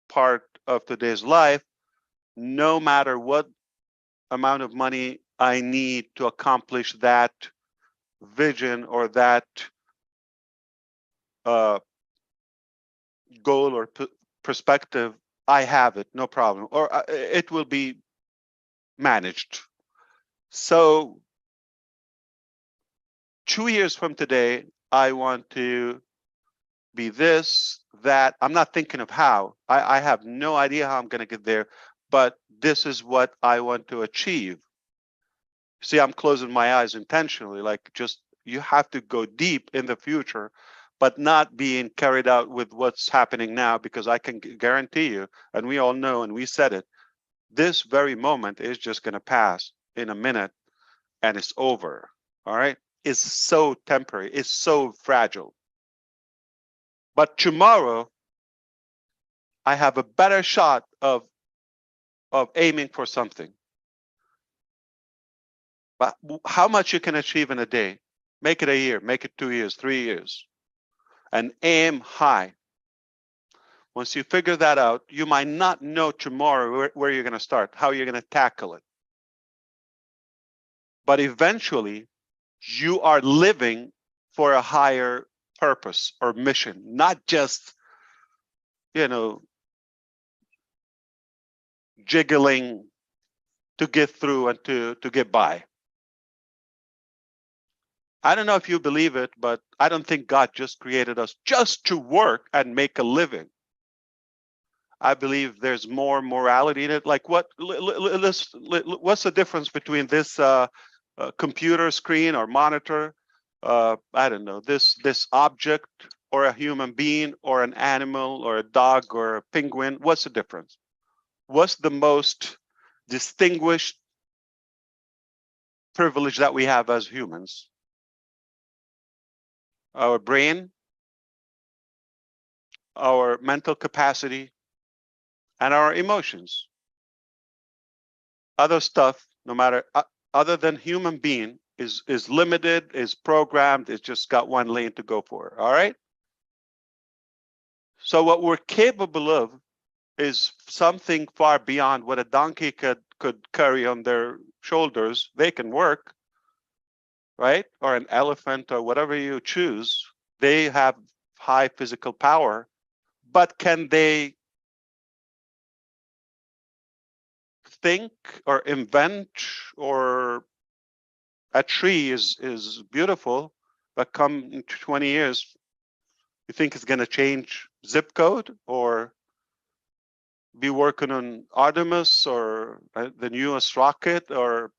part of today's life. No matter what amount of money I need to accomplish that vision or that goal or perspective, I have it, no problem, or it will be managed. So 2 years from today, I want to be this, that. I'm not thinking of how. I have no idea how I'm going to get there, but this is what I want to achieve. See, I'm closing my eyes intentionally, like just you have to go deep in the future, but not being carried out with what's happening now, because I can guarantee you, and we all know, and we said it, this very moment is just going to pass in a minute and it's over. All right. It's so temporary. It's so fragile. But tomorrow, I have a better shot of aiming for something. But how much you can achieve in a day? Make it a year, make it 2 years, 3 years, and aim high. Once you figure that out, you might not know tomorrow where you're going to start, how you're going to tackle it. But eventually, you are living for a higher purpose or mission, not just, you know, jiggling to get through and to get by. I don't know if you believe it, but I don't think God just created us just to work and make a living. I believe there's more morality in it. Like what's the difference between this computer screen or monitor? I don't know, this object or a human being or an animal or a dog or a penguin. What's the difference? What's the most distinguished privilege that we have as humans? Our brain, our mental capacity, and our emotions. Other stuff, no matter other than human being, is limited, is programmed, it's just got one lane to go for. All right. So what we're capable of is something far beyond what a donkey could carry on their shoulders. They can work, right? Or an elephant or whatever you choose. They have high physical power, but can they think or invent? Or a tree is beautiful, but come in 20 years, you think it's going to change zip code or be working on Artemis or the newest rocket or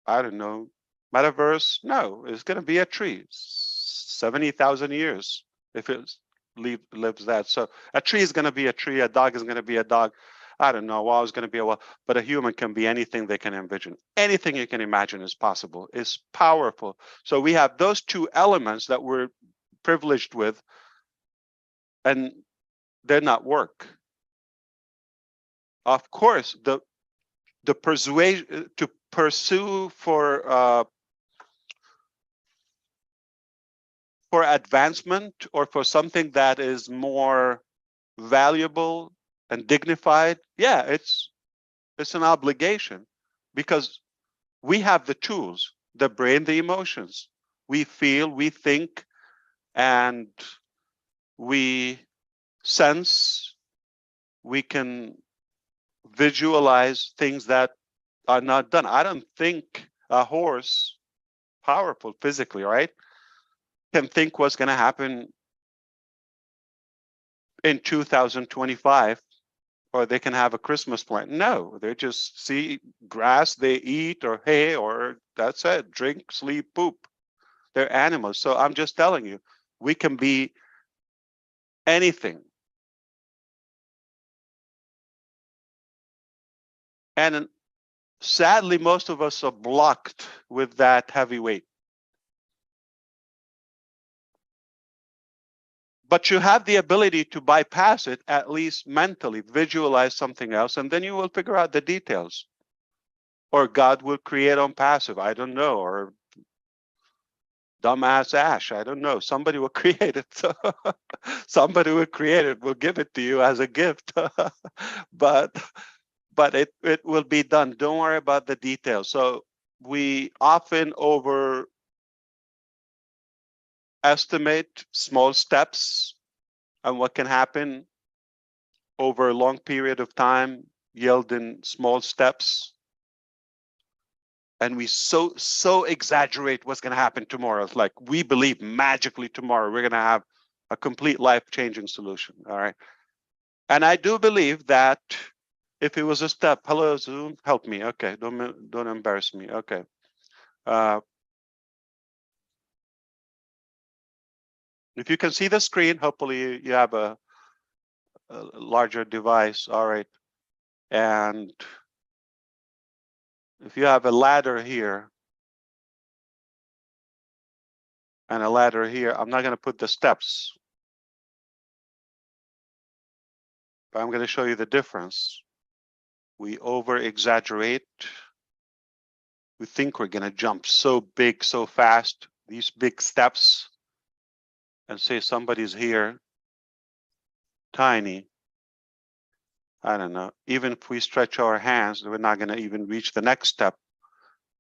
I don't know, metaverse? No, it's going to be a tree. 70,000 years if it lives that. So a tree is going to be a tree. A dog is going to be a dog. I don't know. A wall is going to be a wall. But a human can be anything they can envision. Anything you can imagine is possible. It's powerful. So we have those two elements that we're privileged with, and they're not work. Of course, the persuasion to pursue for for advancement or for something that is more valuable and dignified, yeah, it's an obligation, because we have the tools, the brain, the emotions. We feel, we think, and we sense. We can visualize things that are not done. I don't think a horse, powerful physically, right, can think what's going to happen in 2025, or they can have a Christmas plan. No, they just see grass, they eat, or hay, or that's it, drink, sleep, poop. They're animals. So I'm just telling you, we can be anything. And sadly, most of us are blocked with that heavy weight. But you have the ability to bypass it, at least mentally, visualize something else, and then you will figure out the details. Or God will create OnPassive, I don't know, or dumbass Ash, I don't know. Somebody will create it. Somebody will create it, will give it to you as a gift. but it will be done. Don't worry about the details. So we often overestimate small steps and what can happen over a long period of time, yielding small steps. And we so exaggerate what's going to happen tomorrow. It's like we believe magically tomorrow we're going to have a complete life-changing solution. All right. And I do believe that if it was a step, hello Zoom, help me. Okay, don't embarrass me. Okay. If you can see the screen, hopefully you have a larger device. All right. And if you have a ladder here and a ladder here, I'm not going to put the steps, but I'm going to show you the difference. We over exaggerate. We think we're going to jump so big, so fast, these big steps, and say somebody's here, tiny. I don't know. Even if we stretch our hands, we're not going to even reach the next step.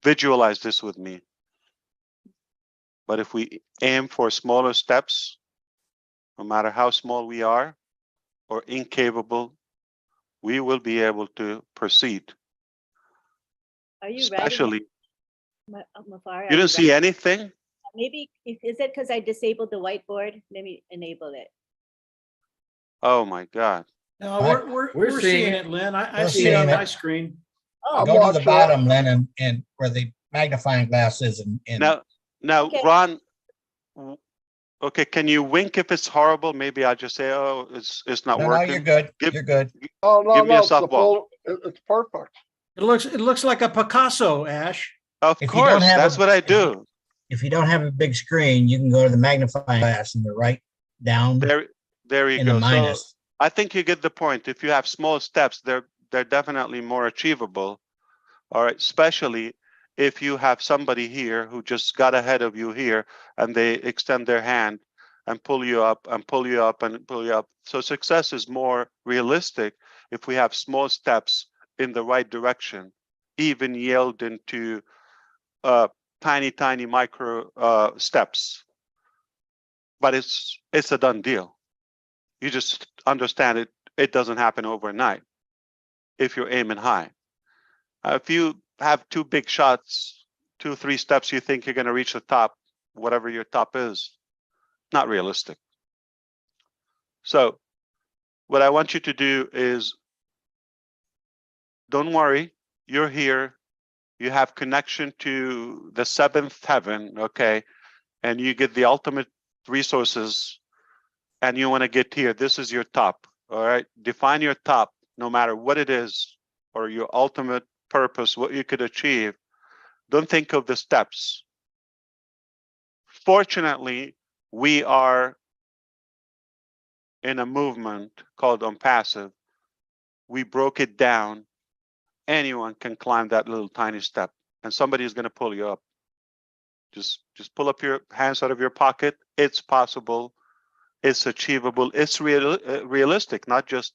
Visualize this with me. But if we aim for smaller steps, no matter how small we are or incapable, we will be able to proceed. Are you Especially, Mufareh, you don't see anything? Maybe, is it because I disabled the whiteboard? Let me enable it. Oh my God. No, we're seeing it, Lynn. I see it on my screen. Oh, Go to the bottom, Lynn, and where the magnifying glass is. Now, okay. Ron, okay, can you wink if it's horrible? Maybe I'll just say, oh, it's not No, working. you're good. You're good. Oh, no, Give me a no, it's, softball. it's perfect. It looks like a Picasso, Ash. Of course, that's what I do. If you don't have a big screen, you can go to the magnifying glass and the right down. There you in go. the minus. So I think you get the point. If you have small steps, they're definitely more achievable. All right, especially if you have somebody here who just got ahead of you here and they extend their hand and pull you up and pull you up and pull you up. So success is more realistic if we have small steps in the right direction, even yield into tiny micro steps. But it's a done deal. You just understand it doesn't happen overnight if you're aiming high. If you have two big shots, 2-3 steps, you think you're going to reach the top, whatever your top is, not realistic. So what I want you to do is, don't worry, you're here, you have connection to the seventh heaven, okay, and you get the ultimate resources, and you want to get here. This is your top. All right, define your top, no matter what it is, or your ultimate purpose, what you could achieve. Don't think of the steps. Fortunately, we are in a movement called OnPassive. We broke it down. Anyone can climb that little tiny step, and somebody is going to pull you up. Just pull up your hands out of your pocket. It's possible. It's achievable. It's realistic, not just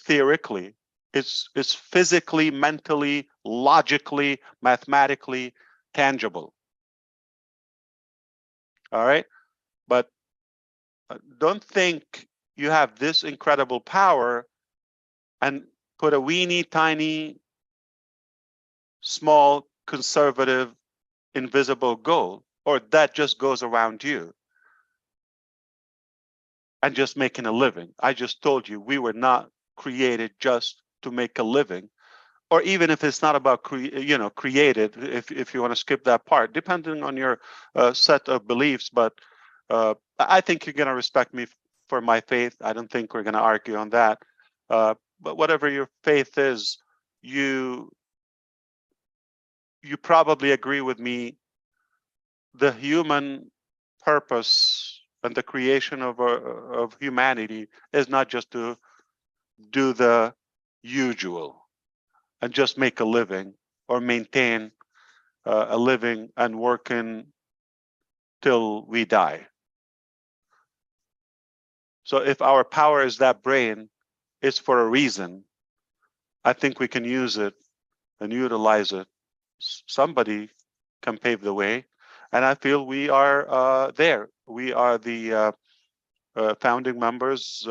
theoretically. It's physically, mentally, logically, mathematically tangible. All right, but don't think you have this incredible power and put a weeny tiny, small, conservative, invisible goal, or that just goes around you and just making a living. I just told you we were not created just to make a living, or even if it's not about created, if you want to skip that part, depending on your set of beliefs. But I think you're going to respect me for my faith. I don't think we're going to argue on that. But whatever your faith is, you probably agree with me. The human purpose and the creation of humanity is not just to do the usual and just make a living or maintain a living and working till we die. So if our power is that brain, it's for a reason. I think we can use it and utilize it. Somebody can pave the way, and I feel we are there. We are the founding members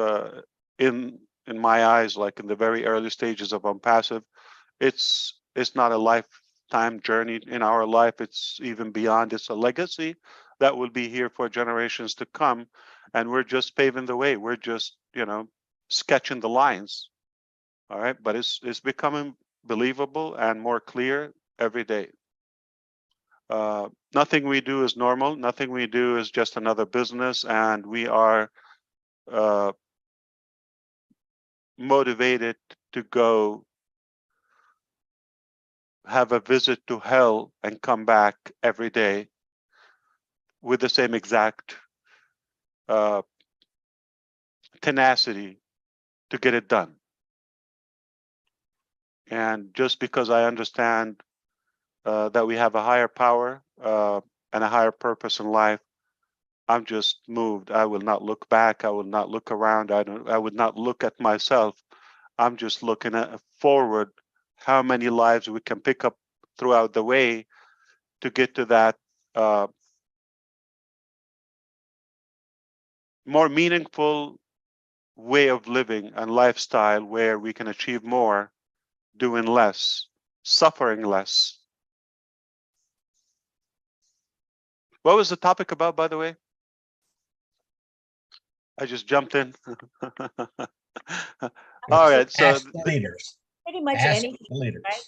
in my eyes, like in the very early stages of OnPassive. It's not a lifetime journey in our life. It's even beyond. It's a legacy that will be here for generations to come, and we're just paving the way. We're just, sketching the lines. All right, but it's becoming believable and more clear every day. Nothing we do is normal. Nothing we do is just another business, and we are motivated to go have a visit to hell and come back every day with the same exact tenacity to get it done. And just because I understand that we have a higher power and a higher purpose in life, I'm just moved. I will not look back. I will not look around. I would not look at myself. I'm just looking forward, how many lives we can pick up throughout the way to get to that more meaningful way of living and lifestyle where we can achieve more, doing less, suffering less. What was the topic about, by the way? I just jumped in. All right, so Ask the leaders. Pretty much Ask anything, the leaders. right?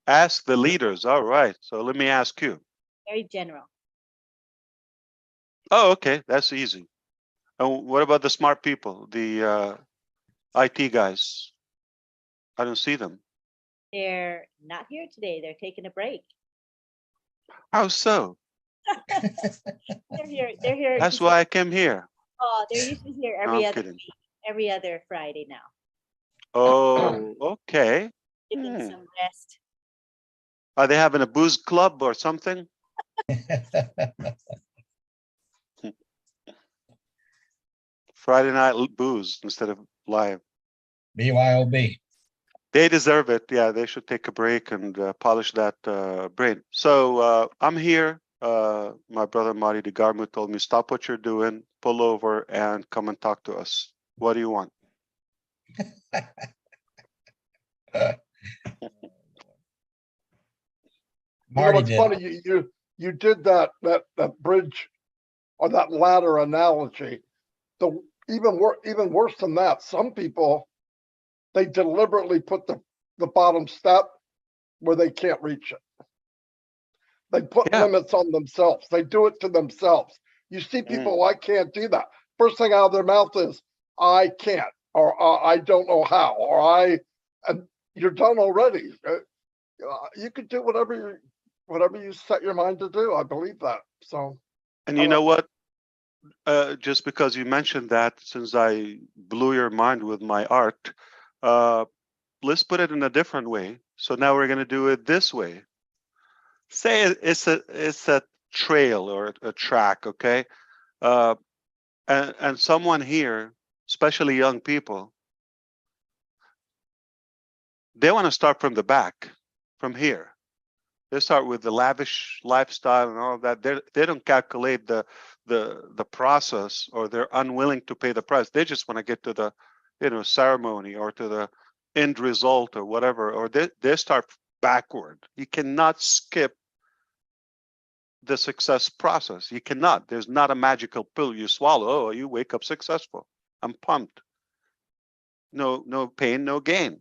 Ask the leaders. All right, so let me ask you. Very general. Oh, okay, that's easy. And what about the smart people, the IT guys? I don't see them. They're not here today. They're taking a break. How so? They're here. They're here. That's why I came here. Oh, they're usually here No, every I'm other kidding. week, every other Friday now. Oh, okay. Getting some rest. Are they having a booze club or something? Friday night booze instead of live. BYOB. They deserve it. Yeah, they should take a break and polish that brain. So I'm here. My brother Marty DeGarmo told me, stop what you're doing, pull over and come and talk to us. What do you want? Marty it's did. funny you did that bridge or that ladder analogy. Even worse than that, some people, they deliberately put the bottom step where they can't reach it. They put limits on themselves. They do it to themselves. You see people, I can't do that. First thing out of their mouth is, I can't, or I don't know how, or and you're done already. You could do whatever you set your mind to do. I believe that. So. And you know what? Just because you mentioned that, since I blew your mind with my art, let's put it in a different way. So now we're going to do it this way. say it's a trail or a track, okay? And someone here, especially young people, they want to start from the back, from here. They start with the lavish lifestyle and all of that. They don't calculate the process, or they're unwilling to pay the price. They just want to get to the, ceremony or to the end result or whatever, or they start backward. You cannot skip the success process. You cannot. There's not a magical pill you swallow. Oh, you wake up successful. I'm pumped. No pain, no gain.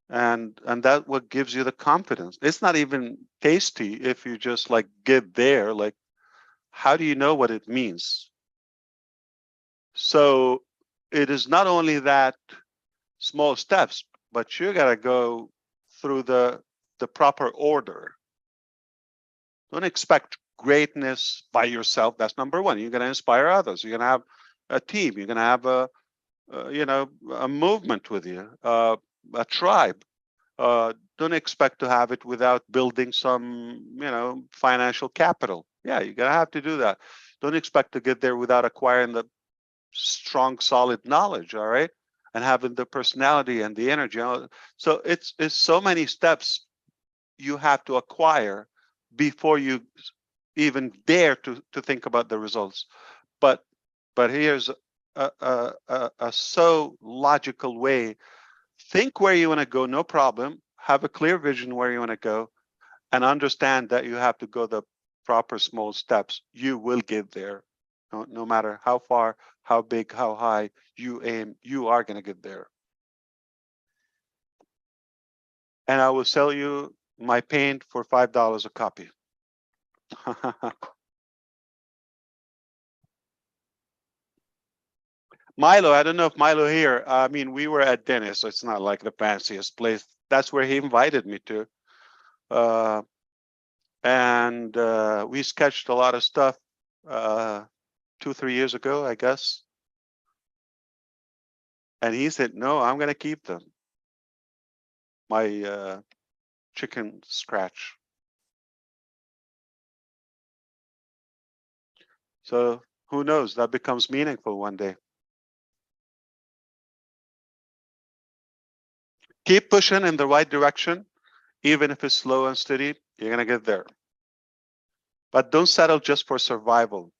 And that what gives you the confidence. It's not even tasty if you just like get there. Like, how do you know what it means? So it is not only that small steps, but you gotta go through the proper order. Don't expect greatness by yourself. That's number one. You're gonna inspire others. You're gonna have a team. You're gonna have a movement with you, a tribe. Don't expect to have it without building some, financial capital. Yeah, you're gonna have to do that. Don't expect to get there without acquiring the strong, solid knowledge. All right, and having the personality and the energy. So it's so many steps you have to acquire before you even dare to think about the results. But here's a so logical way. Think where you want to go, no problem. Have a clear vision where you want to go, and understand that you have to go the proper small steps. You will get there. No matter how far, how big, how high you aim, you are going to get there. And I will sell you my paint for $5 a copy. Milo, I don't know if Milo here. I mean, we were at Dennis, so it's not like the fanciest place. That's where he invited me to. And we sketched a lot of stuff 2-3 years ago, I guess. And he said, no, I'm going to keep them. My chicken scratch. So who knows? That becomes meaningful one day. Keep pushing in the right direction, even if it's slow and steady, you're going to get there. But don't settle just for survival.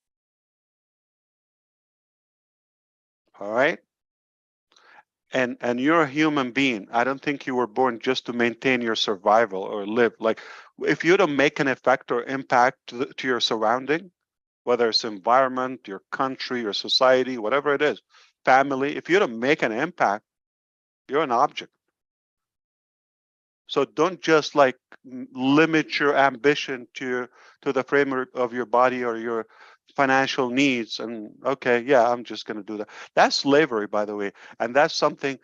All right? And you're a human being. I don't think you were born just to maintain your survival or live. Like, if you don't make an effect or impact to your surrounding, whether it's environment, your country, your society, whatever it is, family, if you don't make an impact, you're an object. So don't just like limit your ambition to the framework of your body or your financial needs. And okay, yeah, I'm just going to do that. That's slavery, by the way. And that's something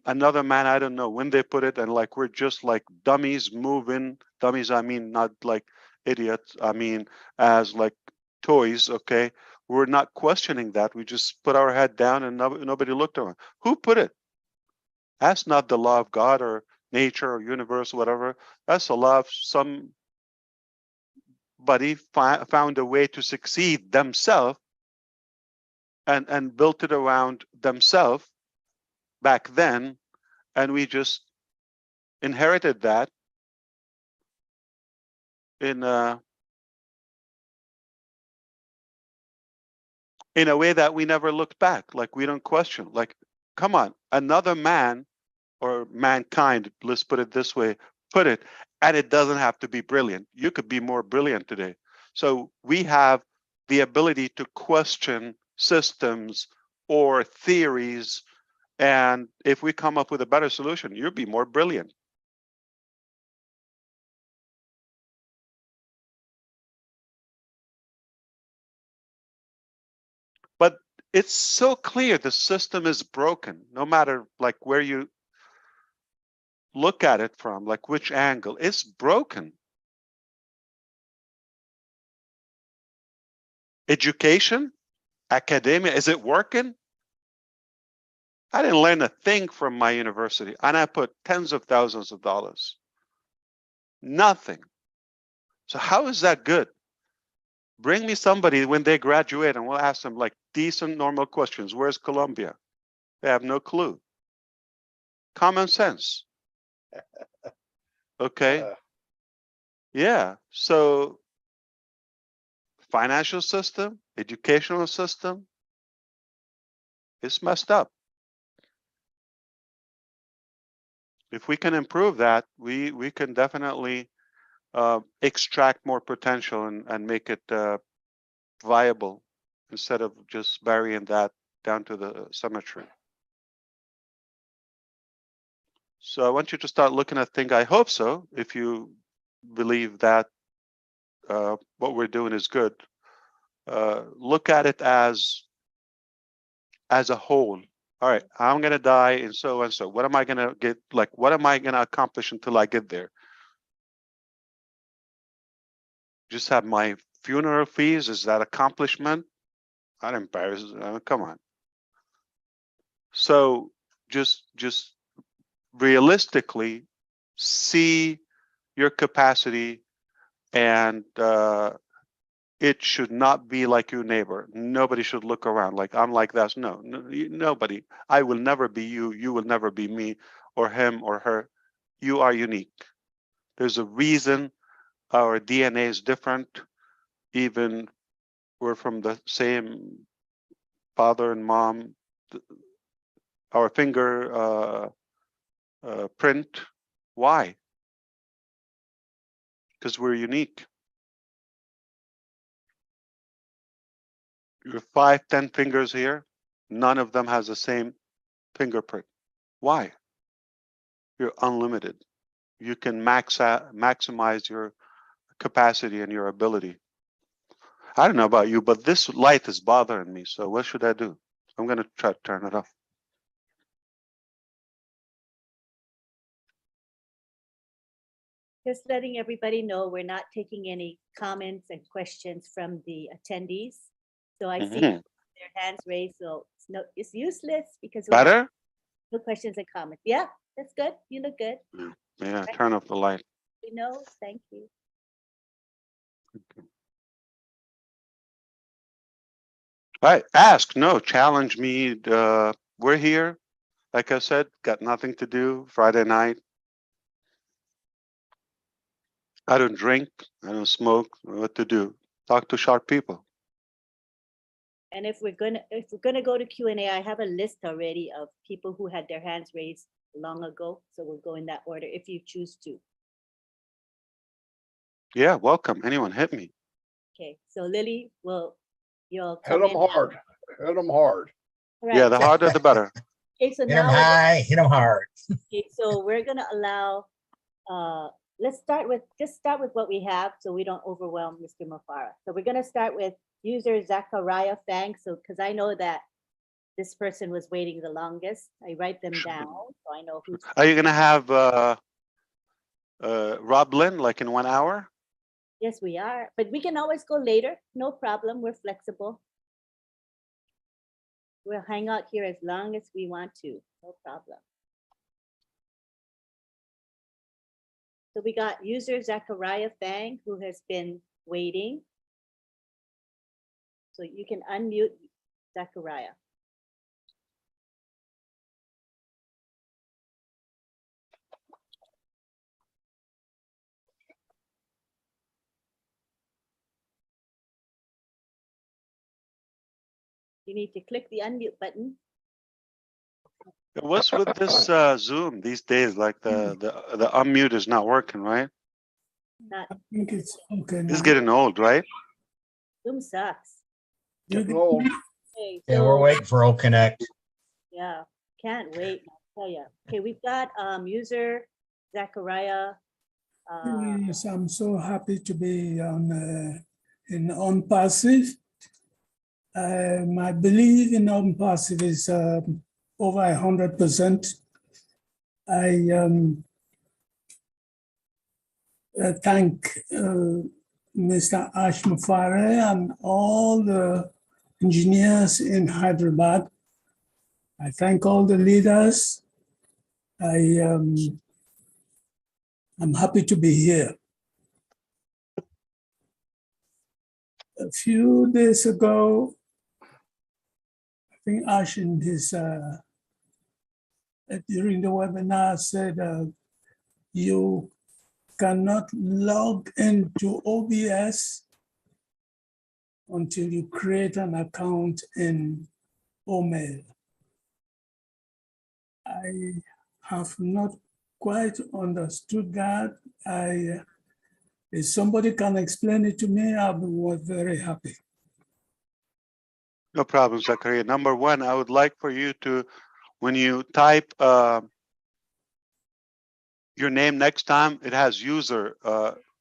another man, I don't know when they put it. And like, we're just like dummies moving. Dummies, I mean, not like idiots. I mean, as like toys. Okay. We're not questioning that. We just put our head down and nobody looked around. Who put it? That's not the law of God or nature or universe, whatever. That's a law of somebody found a way to succeed themselves and built it around themselves back then, and we just inherited that in a way that we never looked back. Like, we don't question. Like, come on, another man or mankind, let's put it this way, put it, and it doesn't have to be brilliant. You could be more brilliant today. So we have the ability to question systems or theories, and if we come up with a better solution, you'll be more brilliant. But it's so clear the system is broken, no matter like where you look at it from, like which angle. It's broken. Education, academia, is it working? I didn't learn a thing from my university, and I put tens of thousands of dollars. Nothing. So how is that good? Bring me somebody when they graduate and we'll ask them like decent, normal questions. Where's Colombia? They have no clue. Common sense. Okay. Yeah. So financial system, educational system, it's messed up. If we can improve that, we can definitely extract more potential and make it viable instead of just burying that down to the cemetery. So I want you to start looking at things. I hope so. If you believe that what we're doing is good, look at it as a whole. All right, I'm gonna die and so and so. What am I gonna get? Like, what am I gonna accomplish until I get there? Just have my funeral fees? Is that accomplishment? Not embarrassed. Come on. So just realistically see your capacity, and it should not be like your neighbor. Nobody should look around like I'm like that. No, nobody. I will never be you. You will never be me or him or her. You are unique. There's a reason our DNA is different. Even we're from the same father and mom. Our finger print. Why? Because we're unique. Your 5, 10 fingers here, none of them has the same fingerprint. Why? You're unlimited. You can maximize your capacity and your ability. I don't know about you, but this light is bothering me. So what should I do? I'm going to try to turn it off. Just letting everybody know we're not taking any comments and questions from the attendees. So I see their hands raised, so it's useless because we have Better? no questions and comments. Yeah, that's good. You look good. Yeah, Right. turn off the light. We know. Thank you. All right, ask, no, challenge me. We're here. Like I said, got nothing to do. Friday night. I don't drink. I don't smoke. What to do? Talk to sharp people. And if we're gonna go to Q&A, I have a list already of people who had their hands raised long ago. So we'll go in that order if you choose to. Yeah, welcome. Anyone, hit me. Okay, so Lily, you'll Hit them hard. Hit them hard. Right. Yeah, the harder the better. Okay, so Hit them now high, hit them hard. okay, so we're gonna allow let's start with what we have so we don't overwhelm Mr. Mufareh. So we're gonna start with user Zachariah Fang. So because I know that this person was waiting the longest, I write them down so I know who's. Are you gonna have Rob Lynn like in 1 hour? Yes, we are, but we can always go later. No problem. We're flexible. We'll hang out here as long as we want to. No problem. So we got user Zachariah Fang, who has been waiting. So you can unmute Zachariah. You need to click the unmute button. What's with this Zoom these days? Like the unmute is not working, right? Not, I think it's okay now. It's getting old, right? Zoom sucks. Getting old. Okay, Yeah, we're so waiting for O Connect. yeah, can't wait. I'll tell you. Okay, we've got user Zachariah. Yes, I'm so happy to be in OnPassive. My belief in OnPassive is over 100%. I thank Mr. Ash Mufareh and all the engineers in Hyderabad. I thank all the leaders. I'm happy to be here. A few days ago, I think Ash in his during the webinar said you cannot log into OBS until you create an account in OMail. I have not quite understood that. If somebody can explain it to me, I'll be very happy. No problem, Zachariah. Number one, I would like for you to, when you type your name next time, it has user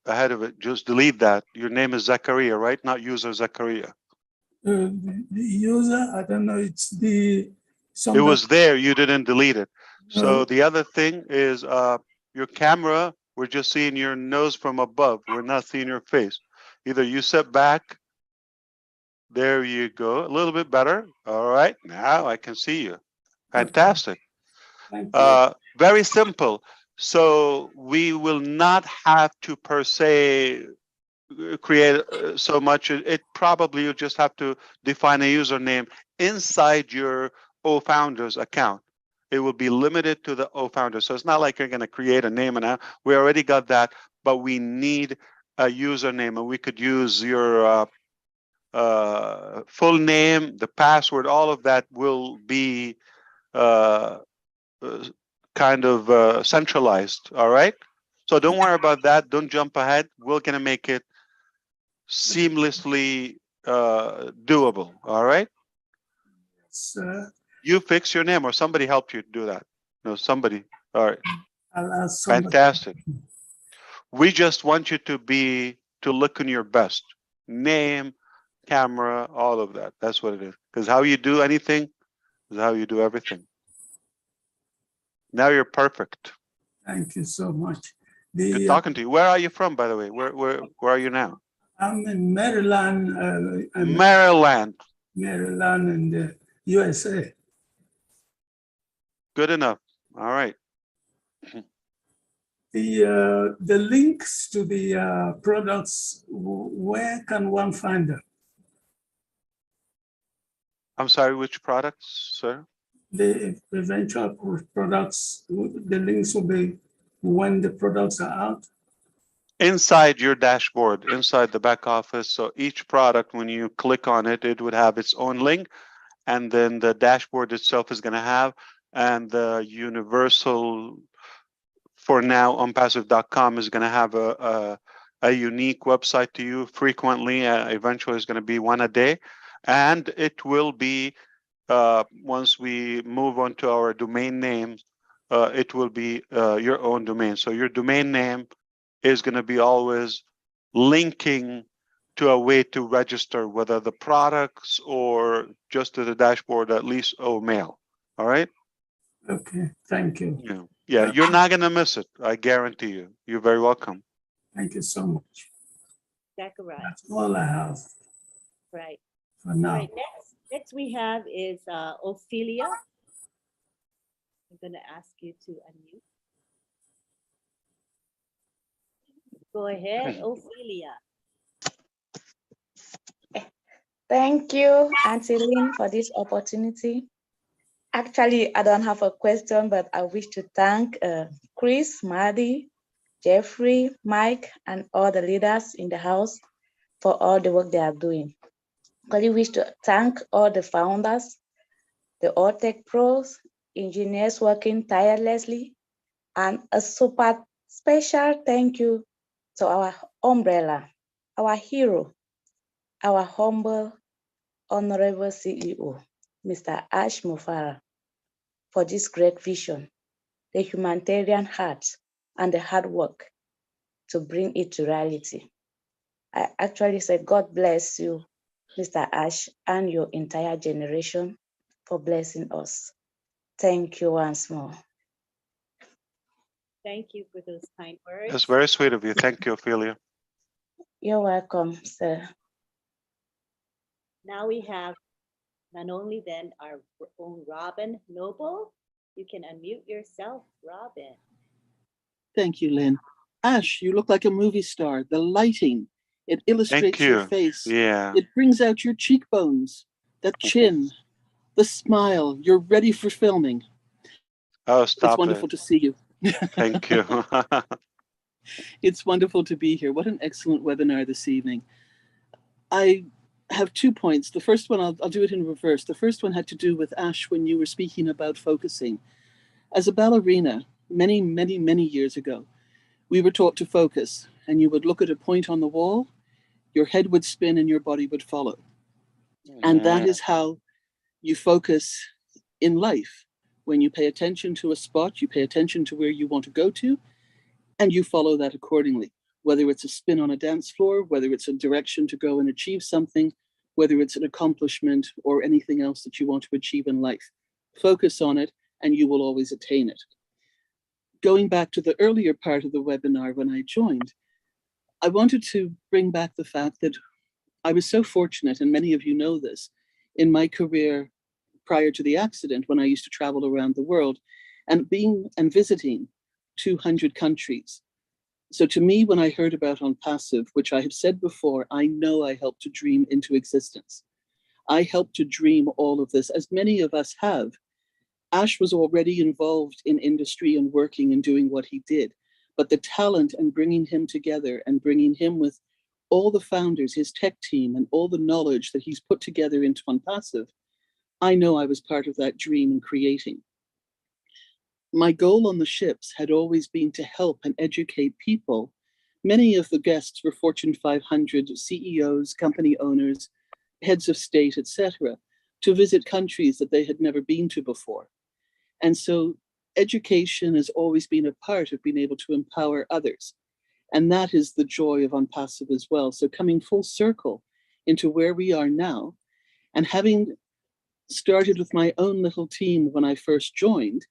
ahead of it. Just delete that. Your name is Zachariah, right? Not user Zachariah. The user, I don't know, it's the... It was there, you didn't delete it. No. So the other thing is your camera, we're just seeing your nose from above. We're not seeing your face. Either you sit back, there you go, a little bit better. All right, now I can see you. Fantastic. Thank you. Very simple. So we will not have to per se create so much. It probably you just have to define a username inside your OFounders account. It will be limited to the OFounders. So it's not like you're going to create a name and we already got that, but we need a username, and we could use your full name, the password, all of that will be kind of centralized. All right. So don't worry about that. Don't jump ahead. We're going to make it seamlessly doable. All right. You fix your name, or somebody helped you do that. No, somebody. All right. I'll ask somebody. Fantastic. We just want you to look in your best. Name, camera, all of that. That's what it is. Because how you do anything is how you do everything. Now you're perfect. Thank you so much. Good talking to you. Where are you from, by the way? Where are you now? I'm in Maryland. Maryland. Maryland in the USA. Good enough. All right. The links to the products, where can one find them? I'm sorry, which products, sir? The eventual products, the links will be when the products are out? Inside your dashboard, inside the back office. So each product, when you click on it, it would have its own link. And then the dashboard itself is going to have, and the universal, for now, OnPassive.com is going to have a unique website to you frequently. Eventually, it's going to be one a day. And it will be, once we move on to our domain names, it will be your own domain. So your domain name is going to be always linking to a way to register, whether the products or just to the dashboard, at least mail. All right. Okay, thank you. Yeah, you're not going to miss it. I guarantee you. You're very welcome. Thank you so much. Zachariah. That's all I have Right. for now. All right, next we have is Ophelia. I'm going to ask you to unmute. Go ahead, Ophelia. Thank you, Auntie Lynn, for this opportunity. Actually, I don't have a question, but I wish to thank Chris, Marty, Jeffrey, Mike, and all the leaders in the house for all the work they are doing. I wish to thank all the founders, the all tech pros, engineers working tirelessly, and a super special thank you to our umbrella, our hero, our humble, honorable CEO, Mr. Ash Mufareh, for this great vision, the humanitarian heart, and the hard work to bring it to reality. I actually say God bless you, Mr. Ash, and your entire generation for blessing us. Thank you once more. Thank you for those kind words. That's very sweet of you. Thank you, Ophelia. You're welcome, sir. Now we have not only then our own Robin Noble. You can unmute yourself, Robin. Thank you, Lynn. Ash, you look like a movie star. The lighting It illustrates your you. face. Yeah. It brings out your cheekbones, that chin, the smile. You're ready for filming. Oh, It's stop wonderful it. to see you. Thank you. It's wonderful to be here. What an excellent webinar this evening. I have 2 points. The first one, I'll do it in reverse. The first one had to do with Ash when you were speaking about focusing. As a ballerina, many, many, many years ago, we were taught to focus, and you would look at a point on the wall, your head would spin and your body would follow. And that is how you focus in life. When you pay attention to a spot, you pay attention to where you want to go to, and you follow that accordingly. Whether it's a spin on a dance floor, whether it's a direction to go and achieve something, whether it's an accomplishment or anything else that you want to achieve in life. Focus on it and you will always attain it. Going back to the earlier part of the webinar when I joined, I wanted to bring back the fact that I was so fortunate, and many of you know this, in my career prior to the accident when I used to travel around the world and visiting 200 countries. So to me, when I heard about OnPassive, which I have said before, I know I helped to dream into existence. I helped to dream all of this, as many of us have. Ash was already involved in industry and working and doing what he did, but the talent and bringing him together and bringing him with all the founders, his tech team, and all the knowledge that he's put together into OnPassive, I know I was part of that dream in creating. My goal on the ships had always been to help and educate people. Many of the guests were Fortune 500 CEOs, company owners, heads of state, etc., to visit countries that they had never been to before. And so education has always been a part of being able to empower others. And that is the joy of OnPassive as well. So coming full circle into where we are now, and having started with my own little team when I first joined,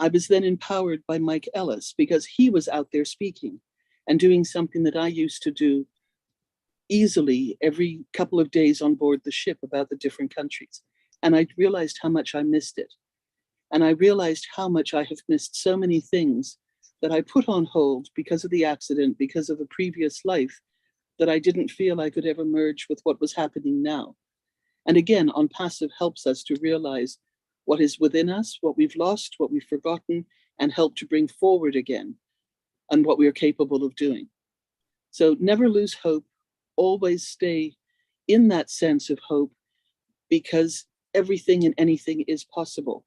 I was then empowered by Mike Ellis because he was out there speaking and doing something that I used to do easily every couple of days on board the ship about the different countries. And I realized how much I missed it. And I realized how much I have missed so many things that I put on hold because of the accident, because of a previous life, that I didn't feel I could ever merge with what was happening now. And again, OnPassive helps us to realize what is within us, what we've lost, what we've forgotten, and help to bring forward again and what we are capable of doing. So never lose hope, always stay in that sense of hope, because everything and anything is possible.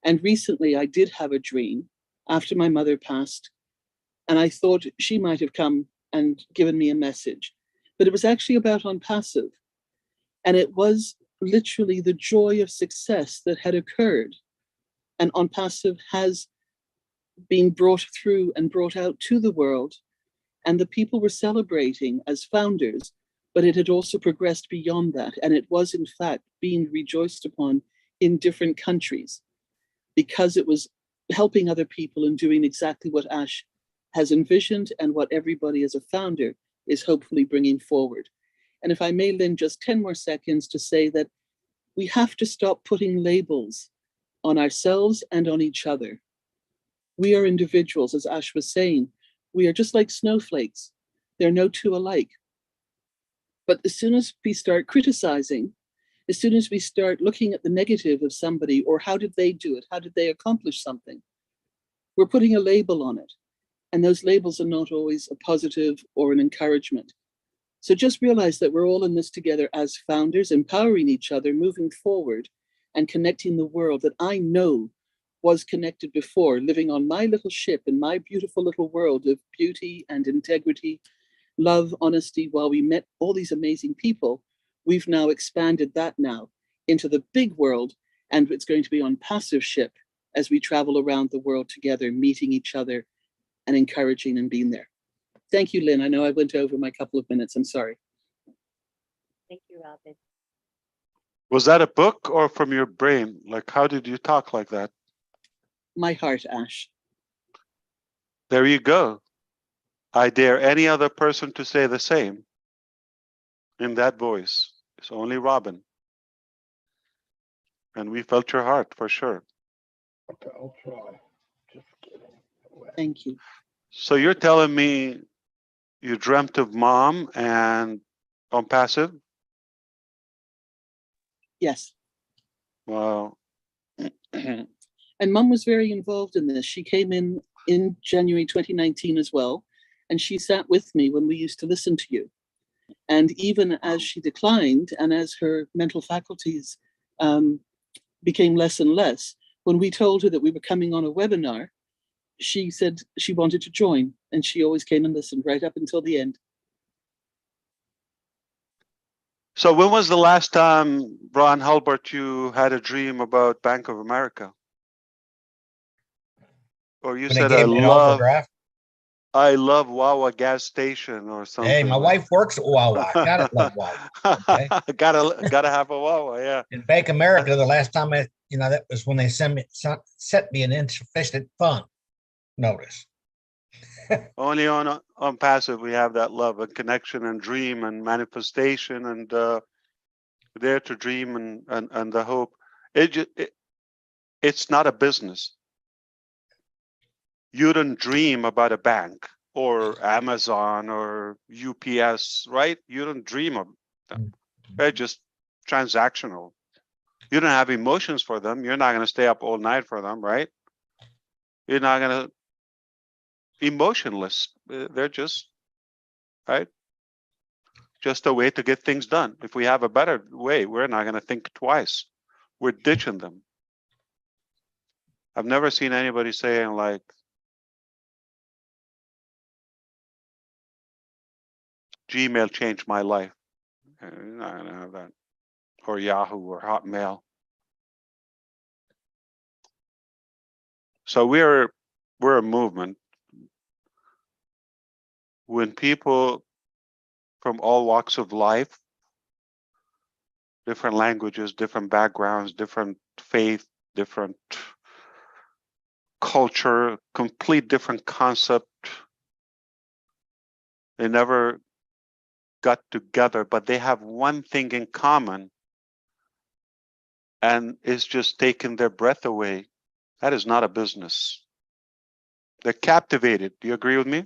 And recently I did have a dream after my mother passed, and I thought she might have come and given me a message, but it was actually about OnPassive. And it was literally the joy of success that had occurred. And OnPassive has been brought through and brought out to the world. And the people were celebrating as founders, but it had also progressed beyond that. And it was in fact being rejoiced upon in different countries because it was helping other people and doing exactly what Ash has envisioned and what everybody as a founder is hopefully bringing forward. And if I may, Lynn, just 10 more seconds to say that we have to stop putting labels on ourselves and on each other. We are individuals, as Ash was saying. We are just like snowflakes. There are no two alike. But as soon as we start criticizing, as soon as we start looking at the negative of somebody, or how did they do it? How did they accomplish something? We're putting a label on it. And those labels are not always a positive or an encouragement. So just realize that we're all in this together as founders, empowering each other, moving forward and connecting the world that I know was connected before, living on my little ship in my beautiful little world of beauty and integrity, love, honesty, while we met all these amazing people. We've now expanded that now into the big world, and it's going to be OnPassive ship as we travel around the world together, meeting each other and encouraging and being there. Thank you, Lynn. I know I went over my couple of minutes. I'm sorry. Thank you, Robin. Was that a book or from your brain? Like, how did you talk like that? My heart, Ash. There you go. I dare any other person to say the same in that voice. It's only Robin. And we felt your heart for sure. Okay, I'll try. Just kidding. Thank you. So you're telling me You dreamt of mom and OnPassive? Yes. Wow. And Mum was very involved in this. She came in January 2019 as well, and she sat with me when we used to listen to you. And even as she declined and as her mental faculties became less and less, when we told her that we were coming on a webinar, she said she wanted to join, and she always came and listened right up until the end. So when was the last time, Ron Hulbert, you had a dream about Bank of America? Or you When they said, gave me an overdraft. I love Wawa gas station or something. Hey, my wife works at Wawa. Gotta love Wawa. Okay. gotta have a Wawa, yeah. In Bank America, the last time that was when they sent me an insufficient fund notice. Only on passive we have that love and connection and dream and manifestation and dare to dream and the hope. It's not a business. You don't dream about a bank or Amazon or UPS, right? You don't dream of them. They're just transactional. You don't have emotions for them. You're not going to stay up all night for them, right? You're not going to emotionless. They're just, right? Just a way to get things done. If we have a better way, we're not going to think twice. We're ditching them. I've never seen anybody saying like, Gmail changed my life. You're not going to have that. Or Yahoo or Hotmail. So we're a movement. When people from all walks of life, different languages, different backgrounds, different faith, different culture, complete different concept, they never got together, but they have one thing in common, and it's just taking their breath away. That is not a business. They're captivated. Do you agree with me?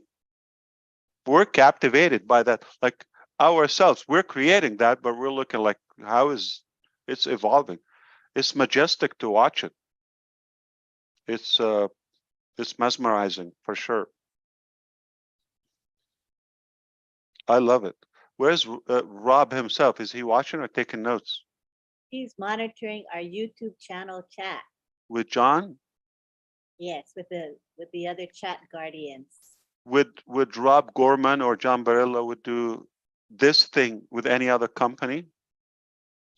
We're captivated by that, like ourselves. We're creating that, but we're looking like, how is it's evolving? It's majestic to watch it. It's mesmerizing for sure. I love it. Where's Rob himself? Is he watching or taking notes? He's monitoring our YouTube channel chat. With John? Yes, with the other chat guardians. Would Rob Gorman or John Barilla would do this thing with any other company?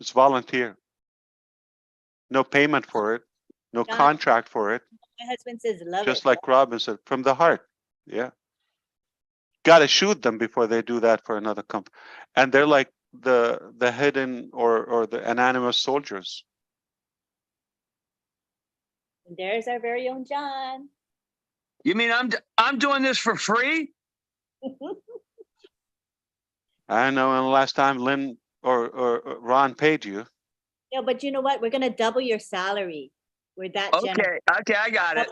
It's volunteer. No payment for it. No John, contract for it. my husband says love Just it. like Robin said, from the heart. Yeah. Got to shoot them before they do that for another company. And they're like the hidden or the anonymous soldiers. And there's our very own John. You mean I'm doing this for free? I know. And the last time Lynn or Ron paid you. No, but you know what? We're gonna double your salary. We're that generous. Okay, I got it.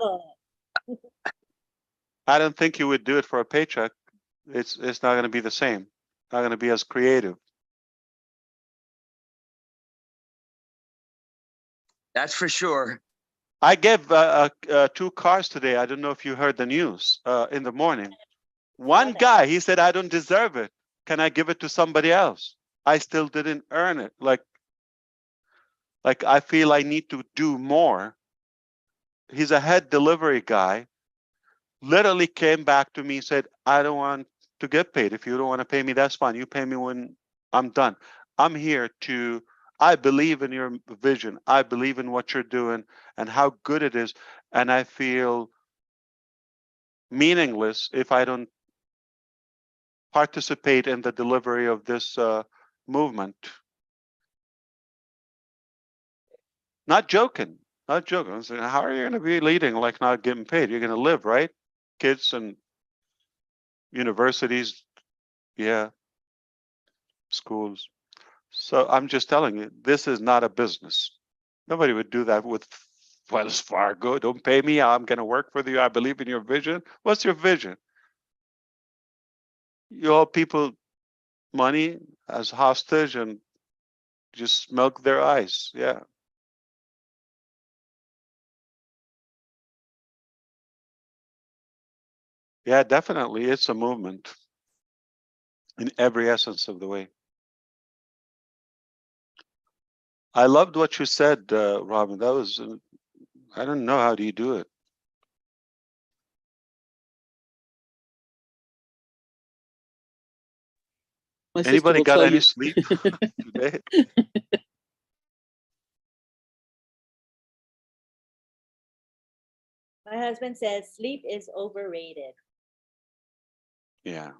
I don't think you would do it for a paycheck. It's not going to be the same. Not going to be as creative. That's for sure. I gave 2 cars today. I don't know if you heard the news in the morning. One guy, he said, I don't deserve it. Can I give it to somebody else? I still didn't earn it. Like I feel I need to do more. He's a head delivery guy. Literally came back to me and said, I don't want to get paid. If you don't want to pay me, that's fine. You pay me when I'm done. I'm here to, I believe in your vision. I believe in what you're doing and how good it is. And I feel meaningless if I don't participate in the delivery of this movement. Not joking. Not joking. I'm saying, how are you going to be leading like not getting paid? You're going to live, right? Kids and universities, yeah, schools. So I'm just telling you, this is not a business. Nobody would do that with Wells Fargo. Don't pay me. I'm going to work for you. I believe in your vision. What's your vision? you hold people money as hostage and just milk their eyes. Yeah. Yeah, definitely. It's a movement in every essence of the way. I loved what you said, Robin. That was, I don't know, how do you do it? My sister Anybody will got tell any you. sleep today? My husband says sleep is overrated. Yeah.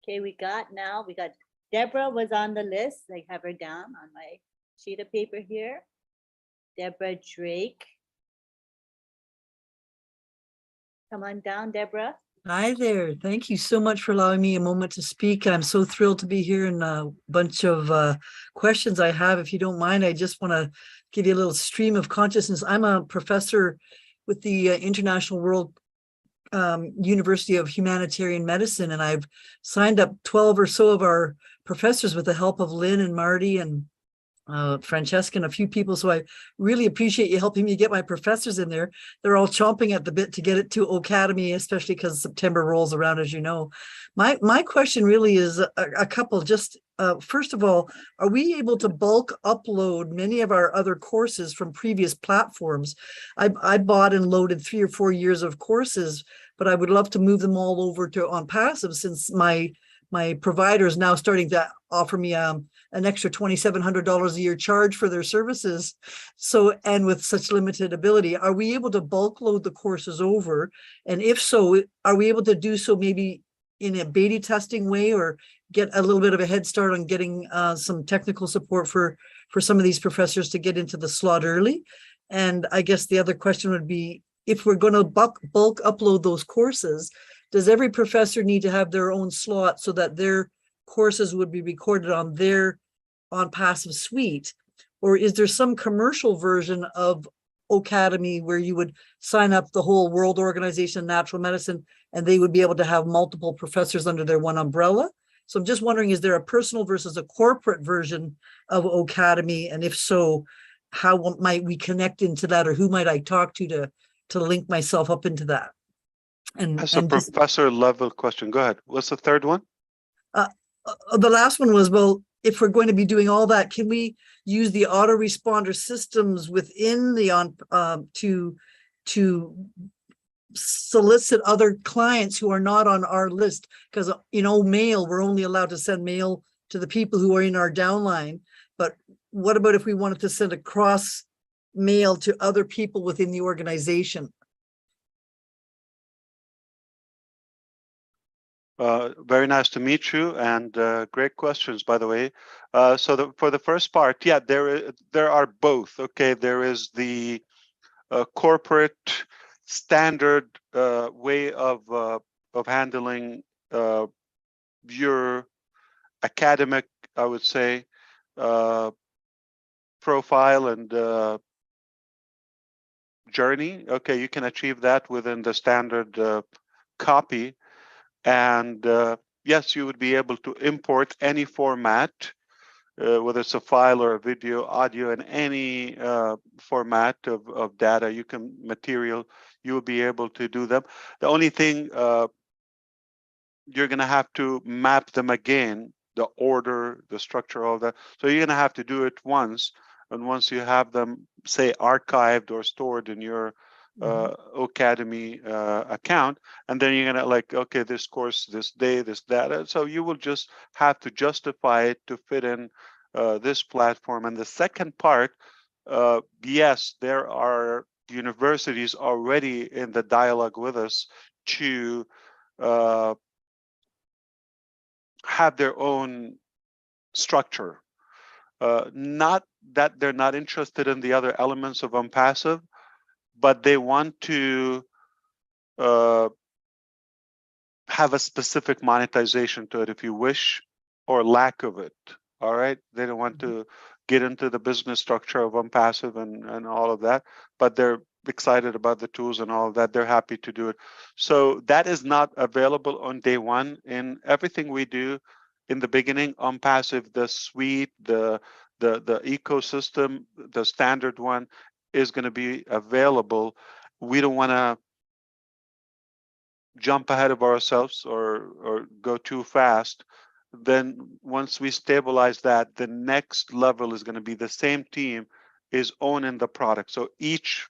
Okay, we got Deborah was on the list. I have her down on my sheet of paper here. Deborah Drake. Come on down, Deborah. Hi there. Thank you so much for allowing me a moment to speak. I'm so thrilled to be here, and a bunch of questions I have. If you don't mind, I just want to give you a little stream of consciousness. I'm a professor with the International World University of Humanitarian Medicine, and I've signed up 12 or so of our professors with the help of Lynn and Marty and Francesca and a few people. So I really appreciate you helping me get my professors in there. They're all chomping at the bit to get it to Academy, especially because September rolls around, as you know. My question really is a couple. Just first of all, are we able to bulk upload many of our other courses from previous platforms? I bought and loaded 3 or 4 years of courses, but I would love to move them all over to OnPassive, since my provider is now starting to offer me an extra $2,700 a year charge for their services. So, and with such limited ability, are we able to bulk load the courses over? And if so, are we able to do so maybe in a beta testing way, or get a little bit of a head start on getting some technical support for some of these professors to get into the slot early? And I guess the other question would be, if we're going to bulk upload those courses, does every professor need to have their own slot so that their courses would be recorded on their OnPassive suite? Or is there some commercial version of Academy where you would sign up the whole World Organization of Natural Medicine and they would be able to have multiple professors under their one umbrella? So I'm just wondering, is there a personal versus a corporate version of Academy? And if so, how might we connect into that, or who might I talk to link myself up into that? And that's a professor level question. Go ahead. What's the third one? The last one was, well, if we're going to be doing all that, can we use the autoresponder systems within the to solicit other clients who are not on our list? Because, you know, mail, we're only allowed to send mail to the people who are in our downline. But what about if we wanted to send a cross mail to other people within the organization? Very nice to meet you, and great questions, by the way. So for the first part, yeah, there are both. Okay, there is the corporate standard way of handling your academic, I would say, profile and journey. Okay, you can achieve that within the standard copy. And yes, you would be able to import any format, whether it's a file or a video, audio, in any format of data material, you will be able to do them. The only thing, you're going to have to map them again, the order, the structure, all that. So you're going to have to do it once. And once you have them, say, archived or stored in your Academy account, and then you're gonna okay, this course, this day, this data. So you will just have to justify it to fit in this platform. And the second part, yes, there are universities already in the dialogue with us to have their own structure. Not that they're not interested in the other elements of OnPassive, but they want to have a specific monetization to it, if you wish, or lack of it. All right, they don't want to get into the business structure of OnPassive and all of that, but they're excited about the tools and all of that, they're happy to do it. So that is not available on day one. In everything we do in the beginning, OnPassive, the suite, the ecosystem, the standard one is going to be available. We don't want to jump ahead of ourselves or go too fast. Then once we stabilize that, the next level is going to be the same team is owning the product. So each,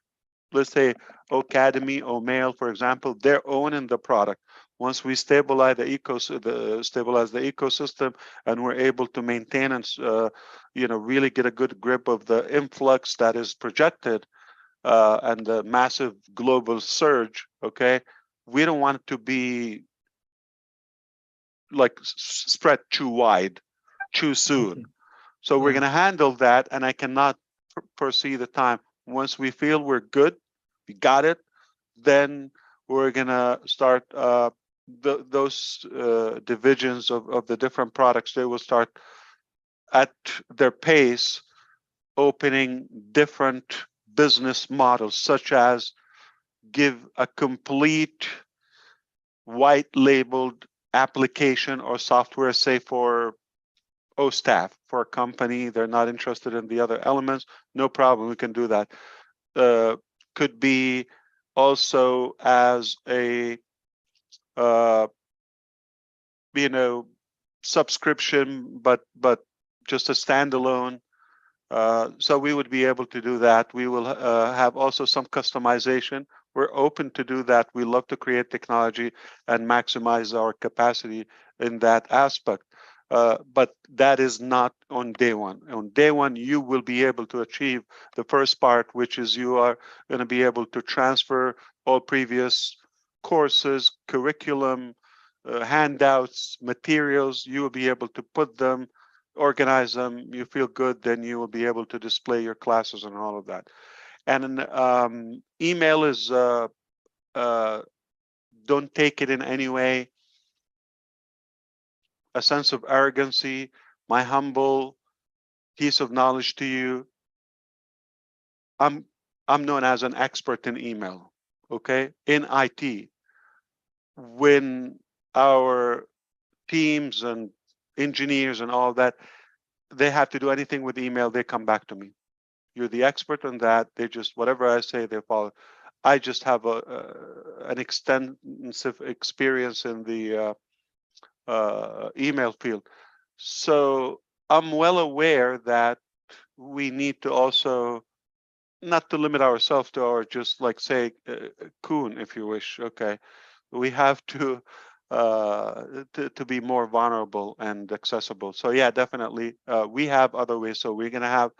let's say Academy or Mail, for example, they're owning the product. Once we stabilize the ecosystem, and we're able to maintain and really get a good grip of the influx that is projected and the massive global surge. Okay, we don't want it to be like spread too wide, too soon. So we're going to handle that, and I cannot foresee the time. Once we feel we're good, we got it, then we're going to start those divisions of the different products. They will start at their pace, opening different business models, such as give a complete white labeled application or software, say for staff, for a company, they're not interested in the other elements, no problem, we can do that. Could be also as a subscription, but just a standalone. So we would be able to do that. We will have also some customization. We're open to do that. We love to create technology and maximize our capacity in that aspect. But that is not on day one. On day one, you will be able to achieve the first part, which is you are going to be able to transfer all previous courses, curriculum, handouts, materials. You will be able to put them, organize them. You feel good, then you will be able to display your classes and all of that. And email is, don't take it in any way a sense of arrogancy. My humble piece of knowledge to you, I'm known as an expert in email, okay, in IT. When our teams and engineers and all that, they have to do anything with email, they come back to me. You're the expert on that. They just, whatever I say, they follow. I just have an extensive experience in the email field. So I'm well aware that we need to also, not to limit ourselves to our, just like say, coon, if you wish, okay. We have to be more vulnerable and accessible. So yeah, definitely, we have other ways. So we're gonna have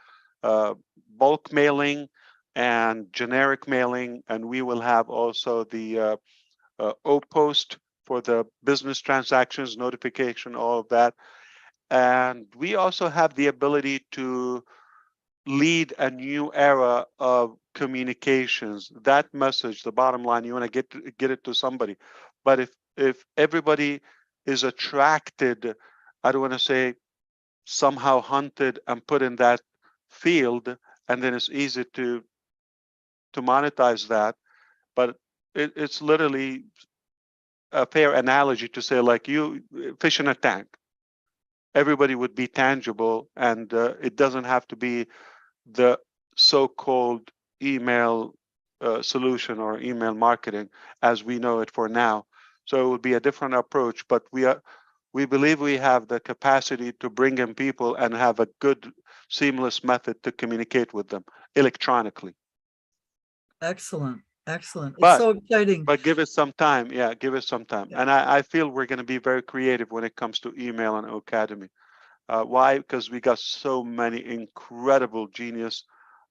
bulk mailing and generic mailing, and we will have also the O-Post for the business transactions, notification, all of that. And we also have the ability to lead a new era of communications. That message, the bottom line, you want to get it to somebody. But if everybody is attracted, I don't want to say somehow hunted and put in that field, and then it's easy to monetize that. But it's literally a fair analogy to say, like, you fish in a tank. Everybody would be tangible, and it doesn't have to be the so-called email solution or email marketing as we know it for now. So it would be a different approach, but we believe we have the capacity to bring in people and have a good, seamless method to communicate with them electronically. Excellent. Excellent. But, it's so exciting. But give it some time. Yeah, give it some time. Yeah. And I feel we're going to be very creative when it comes to email and Academy. Why? Because we got so many incredible genius,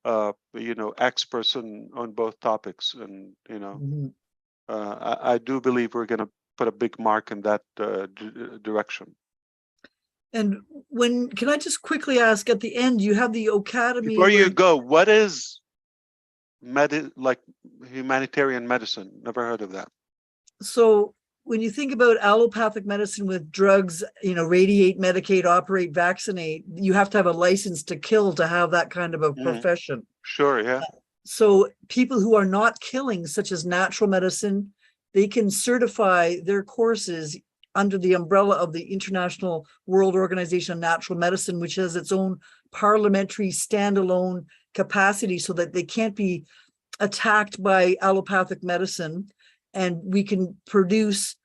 experts on both topics. And, I do believe we're going to put a big mark in that direction. And can I just quickly ask at the end, you have the Academy. Before you go, what is like humanitarian medicine? Never heard of that. So when you think about allopathic medicine with drugs, radiate, medicate, operate, vaccinate, you have to have a license to kill to have that kind of a profession. Sure, yeah. So people who are not killing, such as natural medicine, they can certify their courses under the umbrella of the International World Organization of Natural Medicine, which has its own parliamentary standalone capacity so that they can't be attacked by allopathic medicine. And we can produce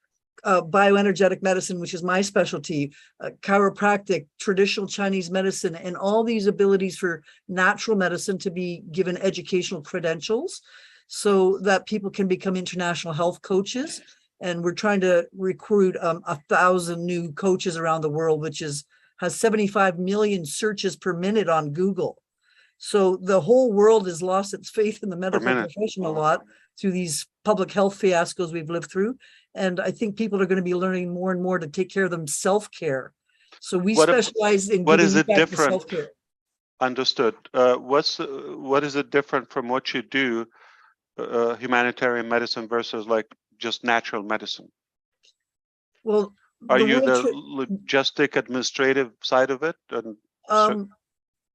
bioenergetic medicine, which is my specialty, chiropractic, traditional Chinese medicine, and all these abilities for natural medicine to be given educational credentials so that people can become international health coaches. And we're trying to recruit 1,000 new coaches around the world, which has 75 million searches per minute on Google. So the whole world has lost its faith in the medical profession a lot through these public health fiascos we've lived through. And I think people are going to be learning more and more to take care of them, self-care. So we specialize in what is giving it back to different? self-care. Understood. What is it different from what you do, humanitarian medicine versus like just natural medicine? Well, are you the logistic administrative side of it? And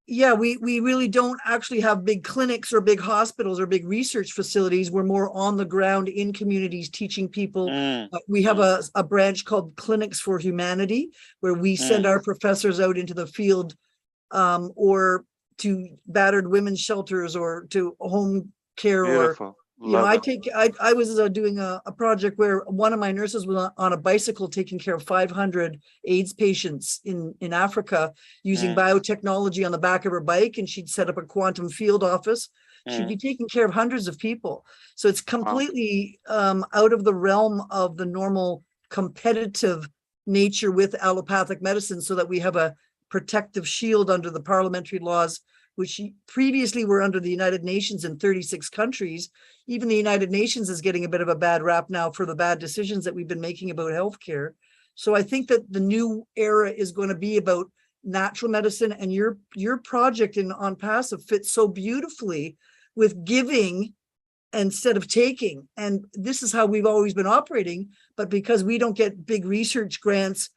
yeah, we really don't actually have big clinics or big hospitals or big research facilities. We're more on the ground in communities teaching people. We have a branch called Clinics for Humanity, where we send our professors out into the field or to battered women's shelters or to home care. Beautiful. Or you know, I was doing a project where one of my nurses was on a bicycle taking care of 500 AIDS patients in Africa using biotechnology on the back of her bike, and she'd set up a quantum field office. She'd be taking care of hundreds of people. So it's completely out of the realm of the normal competitive nature with allopathic medicine, so that we have a protective shield under the parliamentary laws, which previously were under the United Nations in 36 countries. Even the United Nations is getting a bit of a bad rap now for the bad decisions that we've been making about healthcare. So I think that the new era is going to be about natural medicine, and your project in OnPassive fits so beautifully with giving instead of taking. And this is how we've always been operating, but because we don't get big research grants,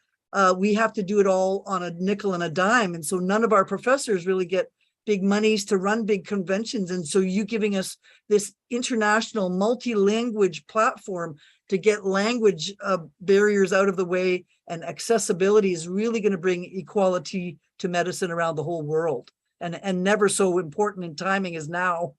we have to do it all on a nickel and a dime. And so none of our professors really get big monies to run big conventions. And so you giving us this international multi-language platform to get language barriers out of the way, and accessibility is really going to bring equality to medicine around the whole world, and never so important in timing as now.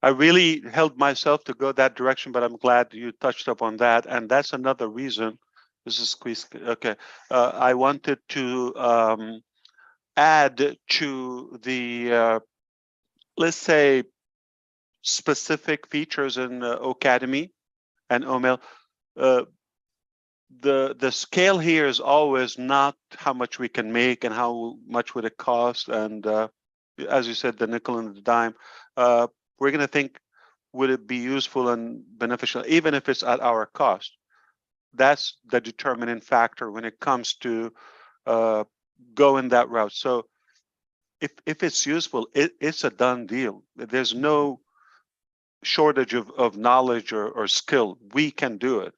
I really held myself to go that direction, but I'm glad you touched up on that. And that's another reason. This is squeeze. Okay. I wanted to add to the, let's say, specific features in Academy and OML. The scale here is always not how much we can make and how much would it cost. And as you said, the nickel and the dime, we're going to think, would it be useful and beneficial, even if it's at our cost? That's the determining factor when it comes to going that route. So if it's useful, it's a done deal. There's no shortage of knowledge or skill. We can do it.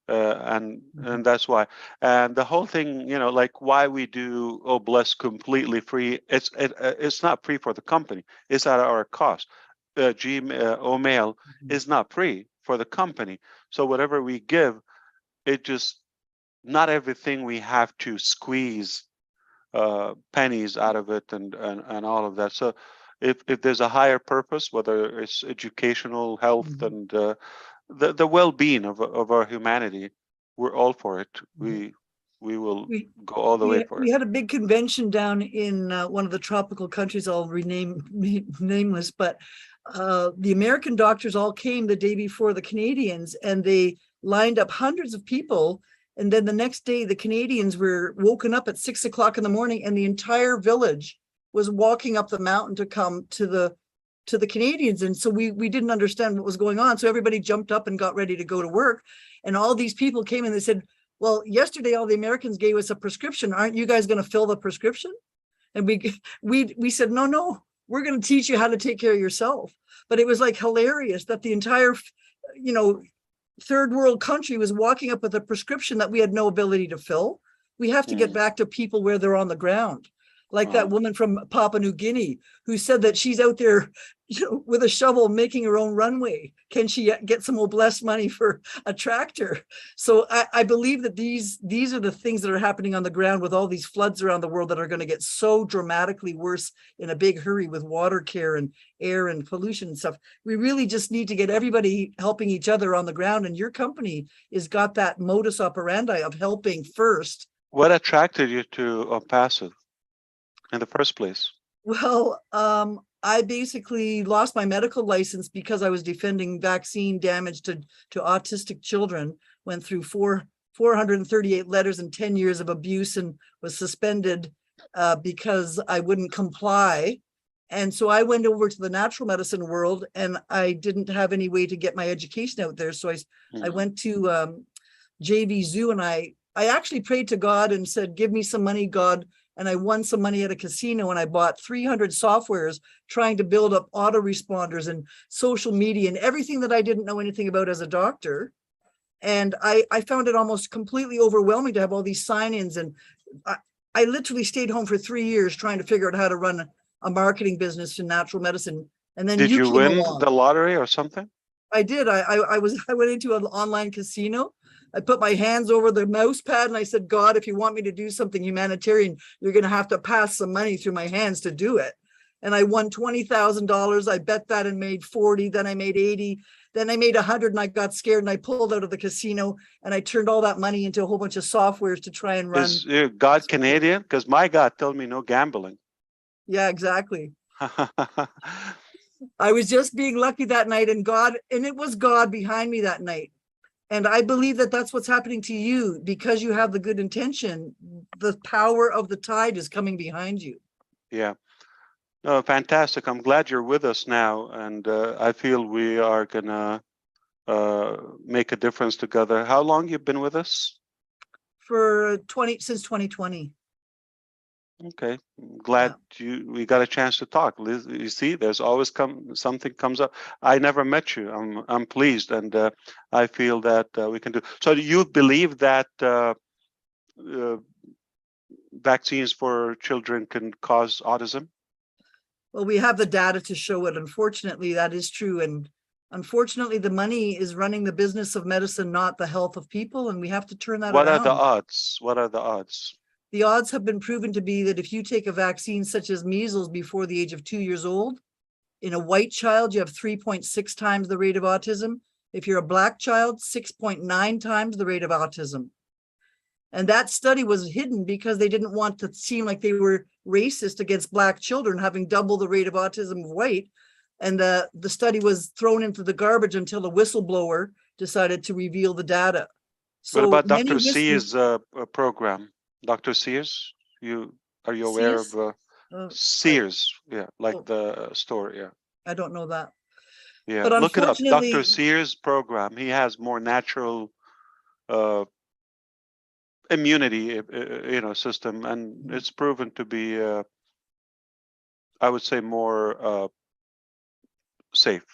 And that's why. And the whole thing, you know, like why we do Bless completely free, it's not free for the company. It's at our cost. OMail is not free for the company. So whatever we give, it just, not everything we have to squeeze pennies out of it and all of that. So if there's a higher purpose, whether it's educational, health, and the well-being of our humanity, we're all for it. We will go all the way for it. We had a big convention down in one of the tropical countries, I'll rename nameless, but the American doctors all came the day before the Canadians, and they lined up hundreds of people. And then the next day, the Canadians were woken up at 6 o'clock in the morning, and the entire village was walking up the mountain to come to the Canadians. And so we didn't understand what was going on. So everybody jumped up and got ready to go to work. And all these people came and they said, well, yesterday, all the Americans gave us a prescription. Aren't you guys going to fill the prescription? And we said, no, we're going to teach you how to take care of yourself. But it was like hilarious that the entire, third world country was walking up with a prescription that we had no ability to fill. We have to get back to people where they're on the ground. like that woman from Papua New Guinea who said that she's out there, with a shovel making her own runway. Can she get some blessed money for a tractor? So I believe that these are the things that are happening on the ground with all these floods around the world that are going to get so dramatically worse in a big hurry with water care and air and pollution and stuff. We really just need to get everybody helping each other on the ground. And your company has got that modus operandi of helping first. What attracted you to OnPassive in the first place? Well, I basically lost my medical license because I was defending vaccine damage to autistic children, went through 438 letters and 10 years of abuse and was suspended because I wouldn't comply. And so I went over to the natural medicine world and I didn't have any way to get my education out there. So I went to JV Zoo and I actually prayed to God and said, give me some money, God. And I won some money at a casino and I bought 300 softwares trying to build up autoresponders and social media and everything that I didn't know anything about as a doctor. And I found it almost completely overwhelming to have all these sign-ins. And I literally stayed home for 3 years trying to figure out how to run a marketing business in natural medicine. And then did you came win along. the lottery or something? I did. I went into an online casino. I put my hands over the mouse pad and I said, God, if you want me to do something humanitarian, you're going to have to pass some money through my hands to do it. And I won $20,000. I bet that and made 40. Then I made 80. Then I made 100 and I got scared and I pulled out of the casino and I turned all that money into a whole bunch of softwares to try and run. Is God Canadian? Because my God told me no gambling. Yeah, exactly. I was just being lucky that night and it was God behind me that night. And I believe that that's what's happening to you because you have the good intention. The power of the tide is coming behind you. Yeah. No, fantastic. I'm glad you're with us now. And I feel we are going to make a difference together. How long you've been with us? Since 2020. Okay, I'm glad we got a chance to talk. Liz, you see, there's always something comes up. I never met you. I'm pleased, and I feel that we can do. So, do you believe that vaccines for children can cause autism? Well, we have the data to show it. Unfortunately, that is true, and unfortunately, the money is running the business of medicine, not the health of people, and we have to turn that around. What are the odds? What are the odds? The odds have been proven to be that if you take a vaccine such as measles before the age of 2 years old, in a white child, you have 3.6 times the rate of autism. If you're a black child, 6.9 times the rate of autism. And that study was hidden because they didn't want to seem like they were racist against black children having double the rate of autism of white. And the study was thrown into the garbage until a whistleblower decided to reveal the data. So what about Dr. C's program? Dr. Sears, are you aware of Sears? Yeah, like the store. Yeah, I don't know that. Yeah, but look it up. Dr. Sears program. He has more natural immunity, system, and it's proven to be, I would say, more safe.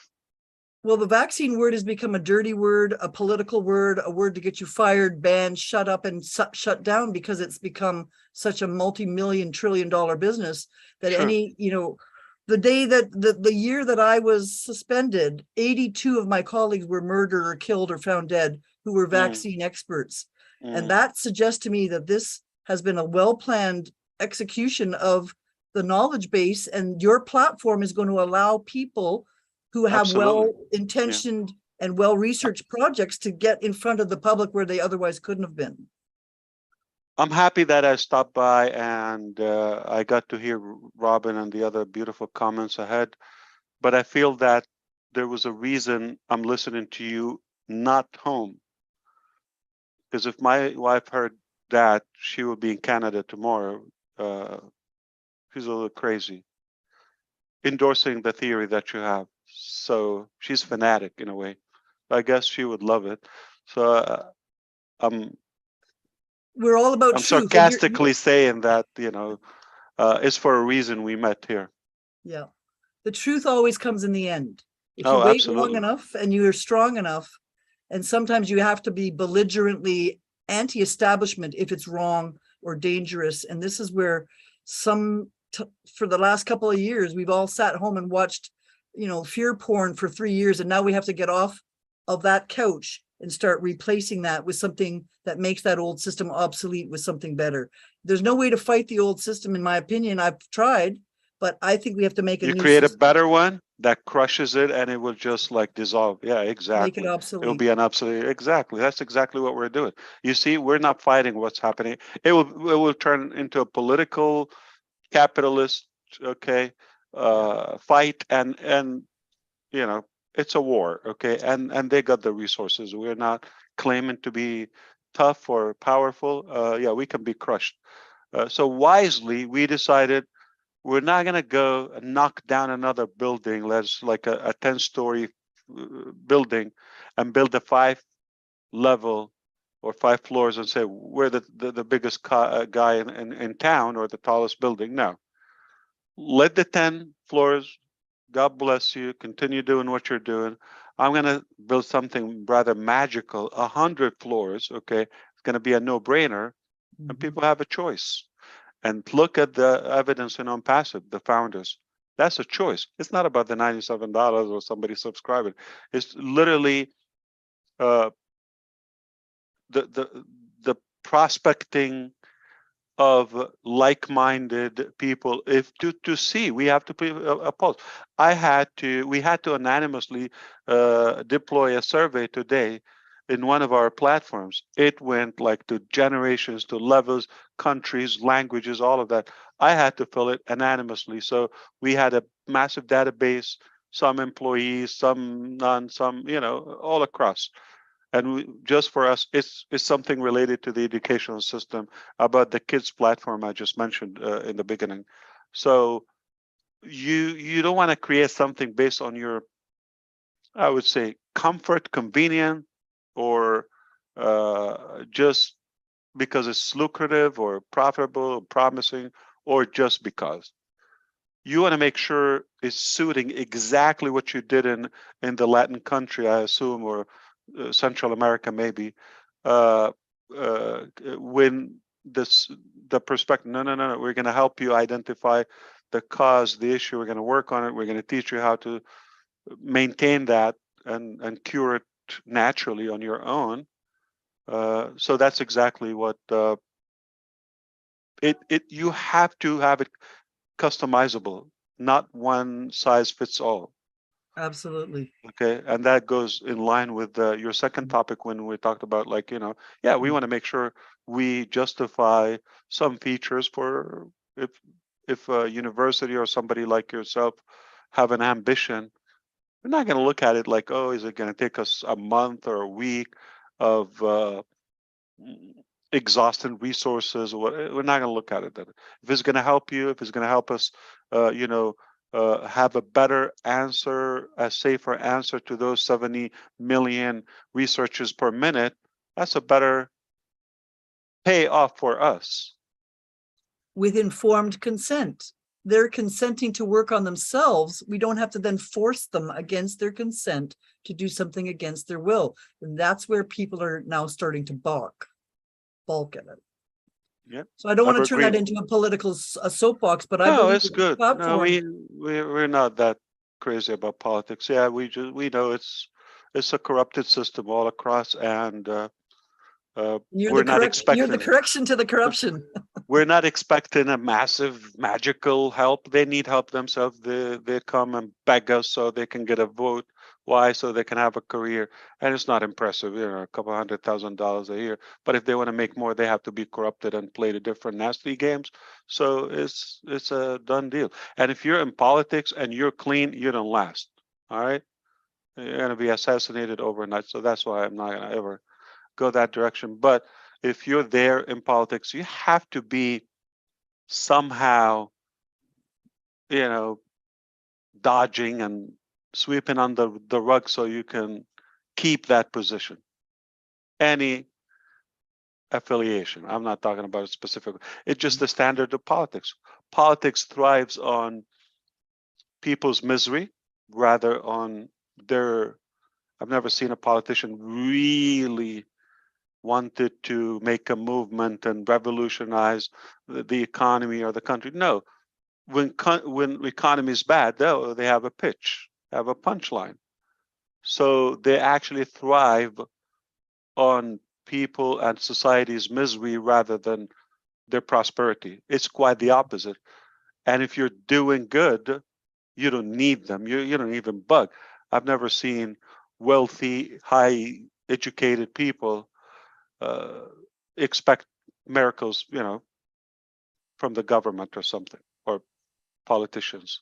Well, the vaccine word has become a dirty word, a political word, a word to get you fired, banned, shut up, and shut down because it's become such a multi-million trillion-dollar business that the day that the year that I was suspended, 82 of my colleagues were murdered or killed or found dead who were vaccine experts. And that suggests to me that this has been a well-planned execution of the knowledge base, and your platform is going to allow people who have well-intentioned and well-researched projects to get in front of the public where they otherwise couldn't have been. I'm happy that I stopped by and I got to hear Robin and the other beautiful comments ahead, but I feel that there was a reason I'm listening to you, not home. Because if my wife heard that, she would be in Canada tomorrow. She's a little crazy, endorsing the theory that you have. So she's fanatic in a way. I guess she would love it. So we're all about I'm truth. sarcastically saying that, it's for a reason we met here. Yeah. The truth always comes in the end. If you Oh, wait absolutely. long enough and you're strong enough, and sometimes you have to be belligerently anti-establishment if it's wrong or dangerous. And this is where for the last couple of years, we've all sat home and watched, fear porn for 3 years, and now we have to get off of that couch and start replacing that with something that makes that old system obsolete with something better. There's no way to fight the old system, in my opinion. I've tried, but I think we have to make a You new create a system, better one that crushes it and it will just like dissolve. Yeah, make exactly. it obsolete. It'll be an obsolete. Exactly. That's exactly what we're doing. You see, we're not fighting what's happening. It will turn into a political, capitalist, okay, fight, and it's a war, okay, and they got the resources. We're not claiming to be tough or powerful. Yeah, we can be crushed. So wisely, we decided we're not going to go and knock down another building. Let's like a 10-story building and build a 5-level or 5 floors and say we're the biggest guy in town or the tallest building. No, let the 10 floors, God bless you, continue doing what you're doing. I'm going to build something rather magical, 100 floors, okay? It's going to be a no-brainer, and people have a choice. And look at the evidence in OnPassive, the founders. That's a choice. It's not about the $97 or somebody subscribing. It's literally the prospecting of like-minded people. If to see, we have to put a pulse. We had to anonymously deploy a survey today in one of our platforms. It went like to generations, to levels, countries, languages, all of that. I had to fill it anonymously. So we had a massive database, some employees, some none, some, all across. And just for us, it's something related to the educational system about the kids platform I just mentioned in the beginning. So you don't want to create something based on your, I would say, comfort, convenient, or just because it's lucrative or profitable or promising, or just because. You want to make sure it's suiting exactly what you did in the Latin country, I assume, or Central America maybe, when the perspective, no, we're going to help you identify the cause, the issue, we're going to work on it, we're going to teach you how to maintain that and cure it naturally on your own. So that's exactly what you have to have it customizable, not one size fits all. Absolutely. Okay, and that goes in line with your second topic when we talked about, like, yeah, we want to make sure we justify some features for if a university or somebody like yourself have an ambition. We're not going to look at it like, oh, is it going to take us a month or a week of exhausting resources, or what? We're not going to look at it that. If it's going to help you, if it's going to help us, have a better answer, a safer answer to those 70 million researches per minute, that's a better payoff for us. With informed consent. They're consenting to work on themselves. We don't have to then force them against their consent to do something against their will. And that's where people are now starting to balk at it. Yeah. So I don't want to turn that into a political soapbox, but I believe it's good. No, we're not that crazy about politics. Yeah, we know it's a corrupted system all across, and we're not expecting. You're the correction to the corruption. We're not expecting a massive magical help. They need help themselves. They come and beg us so they can get a vote. Why? So they can have a career. And it's not impressive, a couple $100,000 a year. But if they want to make more, they have to be corrupted and play the different nasty games. So it's a done deal. And if you're in politics and you're clean, you don't last. All right? You're going to be assassinated overnight. So that's why I'm not going to ever go that direction. But if you're there in politics, you have to be somehow, dodging and sweeping under the rug so you can keep that position. Any affiliation. I'm not talking about it specifically. It's just the standard of politics. Politics thrives on people's misery rather on their. I've never seen a politician really wanted to make a movement and revolutionize the economy or the country. No, when economy is bad, they have a pitch, have a punchline. So they actually thrive on people and society's misery rather than their prosperity. It's quite the opposite. And if you're doing good, you don't need them. You don't even bug. I've never seen wealthy, high educated people expect miracles, from the government or something, or politicians.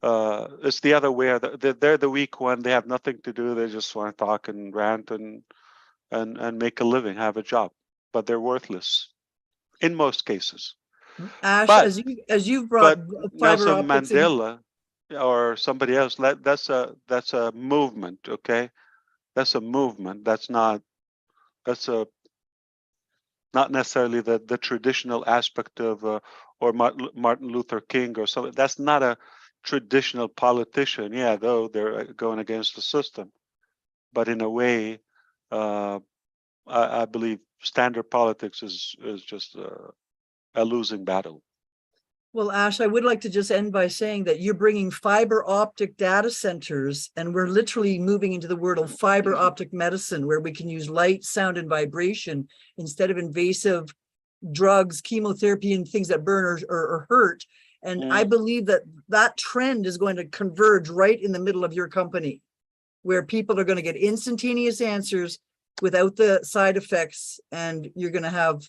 It's the other way. They're the weak one. They have nothing to do. They just want to talk and rant and make a living, have a job, but they're worthless in most cases. Ash, But as you've brought fiber Nelson optics in- Mandela or somebody else, that's a movement. Okay, that's a movement. That's not necessarily the traditional aspect of or Martin Luther King or something. That's not a traditional politician. Yeah, though they're going against the system, but in a way, I believe standard politics is just a losing battle. Well, Ash, I would like to just end by saying that you're bringing fiber optic data centers, and we're literally moving into the world of fiber optic medicine, where we can use light, sound, and vibration instead of invasive drugs, chemotherapy, and things that burn or hurt. And I believe that trend is going to converge right in the middle of your company, where people are going to get instantaneous answers without the side effects, and you're going to have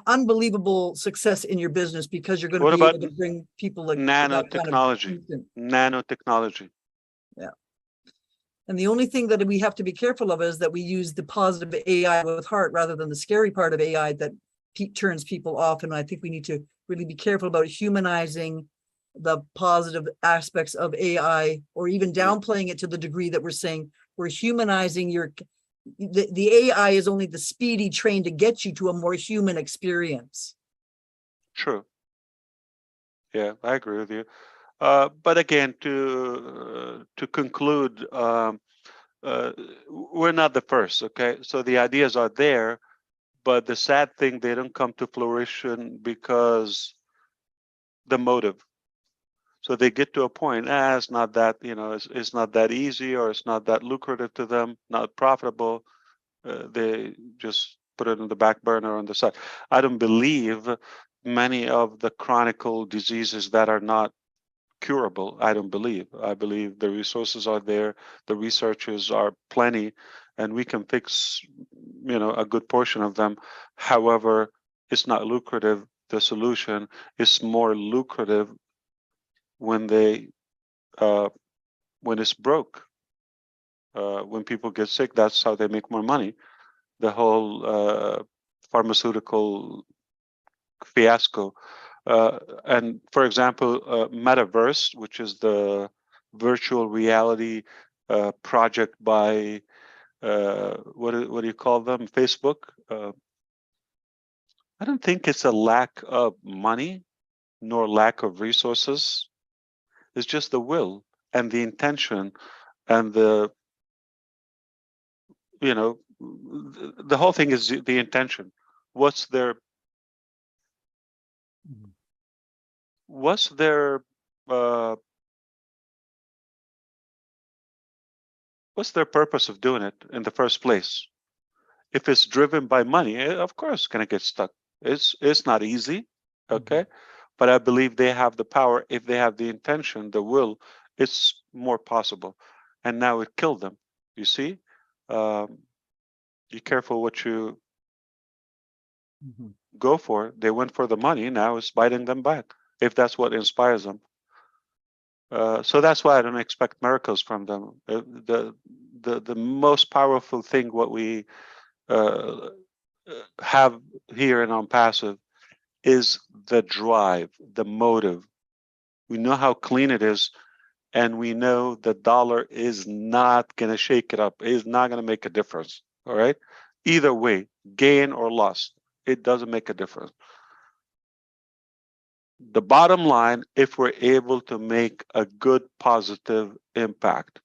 unbelievable success in your business because you're going to be able to bring people like nanotechnology. Nanotechnology. Yeah. And the only thing that we have to be careful of is that we use the positive AI with heart rather than the scary part of AI that turns people off. And I think we need to really be careful about humanizing the positive aspects of AI, or even downplaying it to the degree that we're saying we're humanizing the AI is only the speedy train to get you to a more human experience. True. Yeah, I agree with you. But again, to conclude, we're not the first. Okay, so the ideas are there, but the sad thing, they don't come to fruition because the motive. So they get to a point, it's not that, it's not that easy, or it's not that lucrative to them, not profitable. They just put it in the back burner on the side. I don't believe many of the chronic diseases that are not curable. I don't believe. I believe the resources are there, the researchers are plenty, and we can fix, a good portion of them. However, it's not lucrative. The solution is more lucrative when when it's broke. When people get sick, that's how they make more money. The whole pharmaceutical fiasco. And for example, Metaverse, which is the virtual reality project by, what do you call them? Facebook. I don't think it's a lack of money nor lack of resources. It's just the will and the intention and the whole thing is the intention. What's their purpose of doing it in the first place? If it's driven by money, of course it's going to get stuck. It's not easy, okay? But I believe they have the power. If they have the intention, the will, it's more possible. And now it killed them. You see, be careful what you go for. They went for the money. Now it's biting them back, if that's what inspires them. So that's why I don't expect miracles from them. The most powerful thing what we have here in OnPassive is the drive, the motive. We know how clean it is, and we know the dollar is not going to shake it up. It's not going to make a difference. All right. Either way, gain or loss, it doesn't make a difference. The bottom line, if we're able to make a good, positive impact,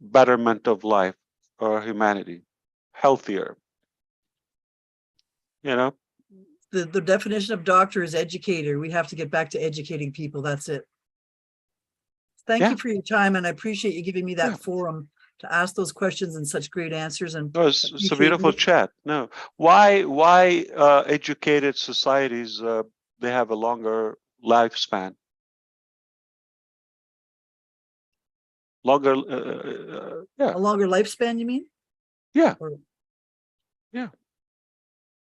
betterment of life or humanity, healthier, you know. The definition of doctor is educator. We have to get back to educating people. That's it. Thank Yeah. you for your time, and I appreciate you giving me that forum to ask those questions and such great answers. And No, it's a appreciate beautiful you. chat. No, why educated societies they have a longer lifespan, longer yeah, A longer lifespan, you mean? yeah, Or yeah.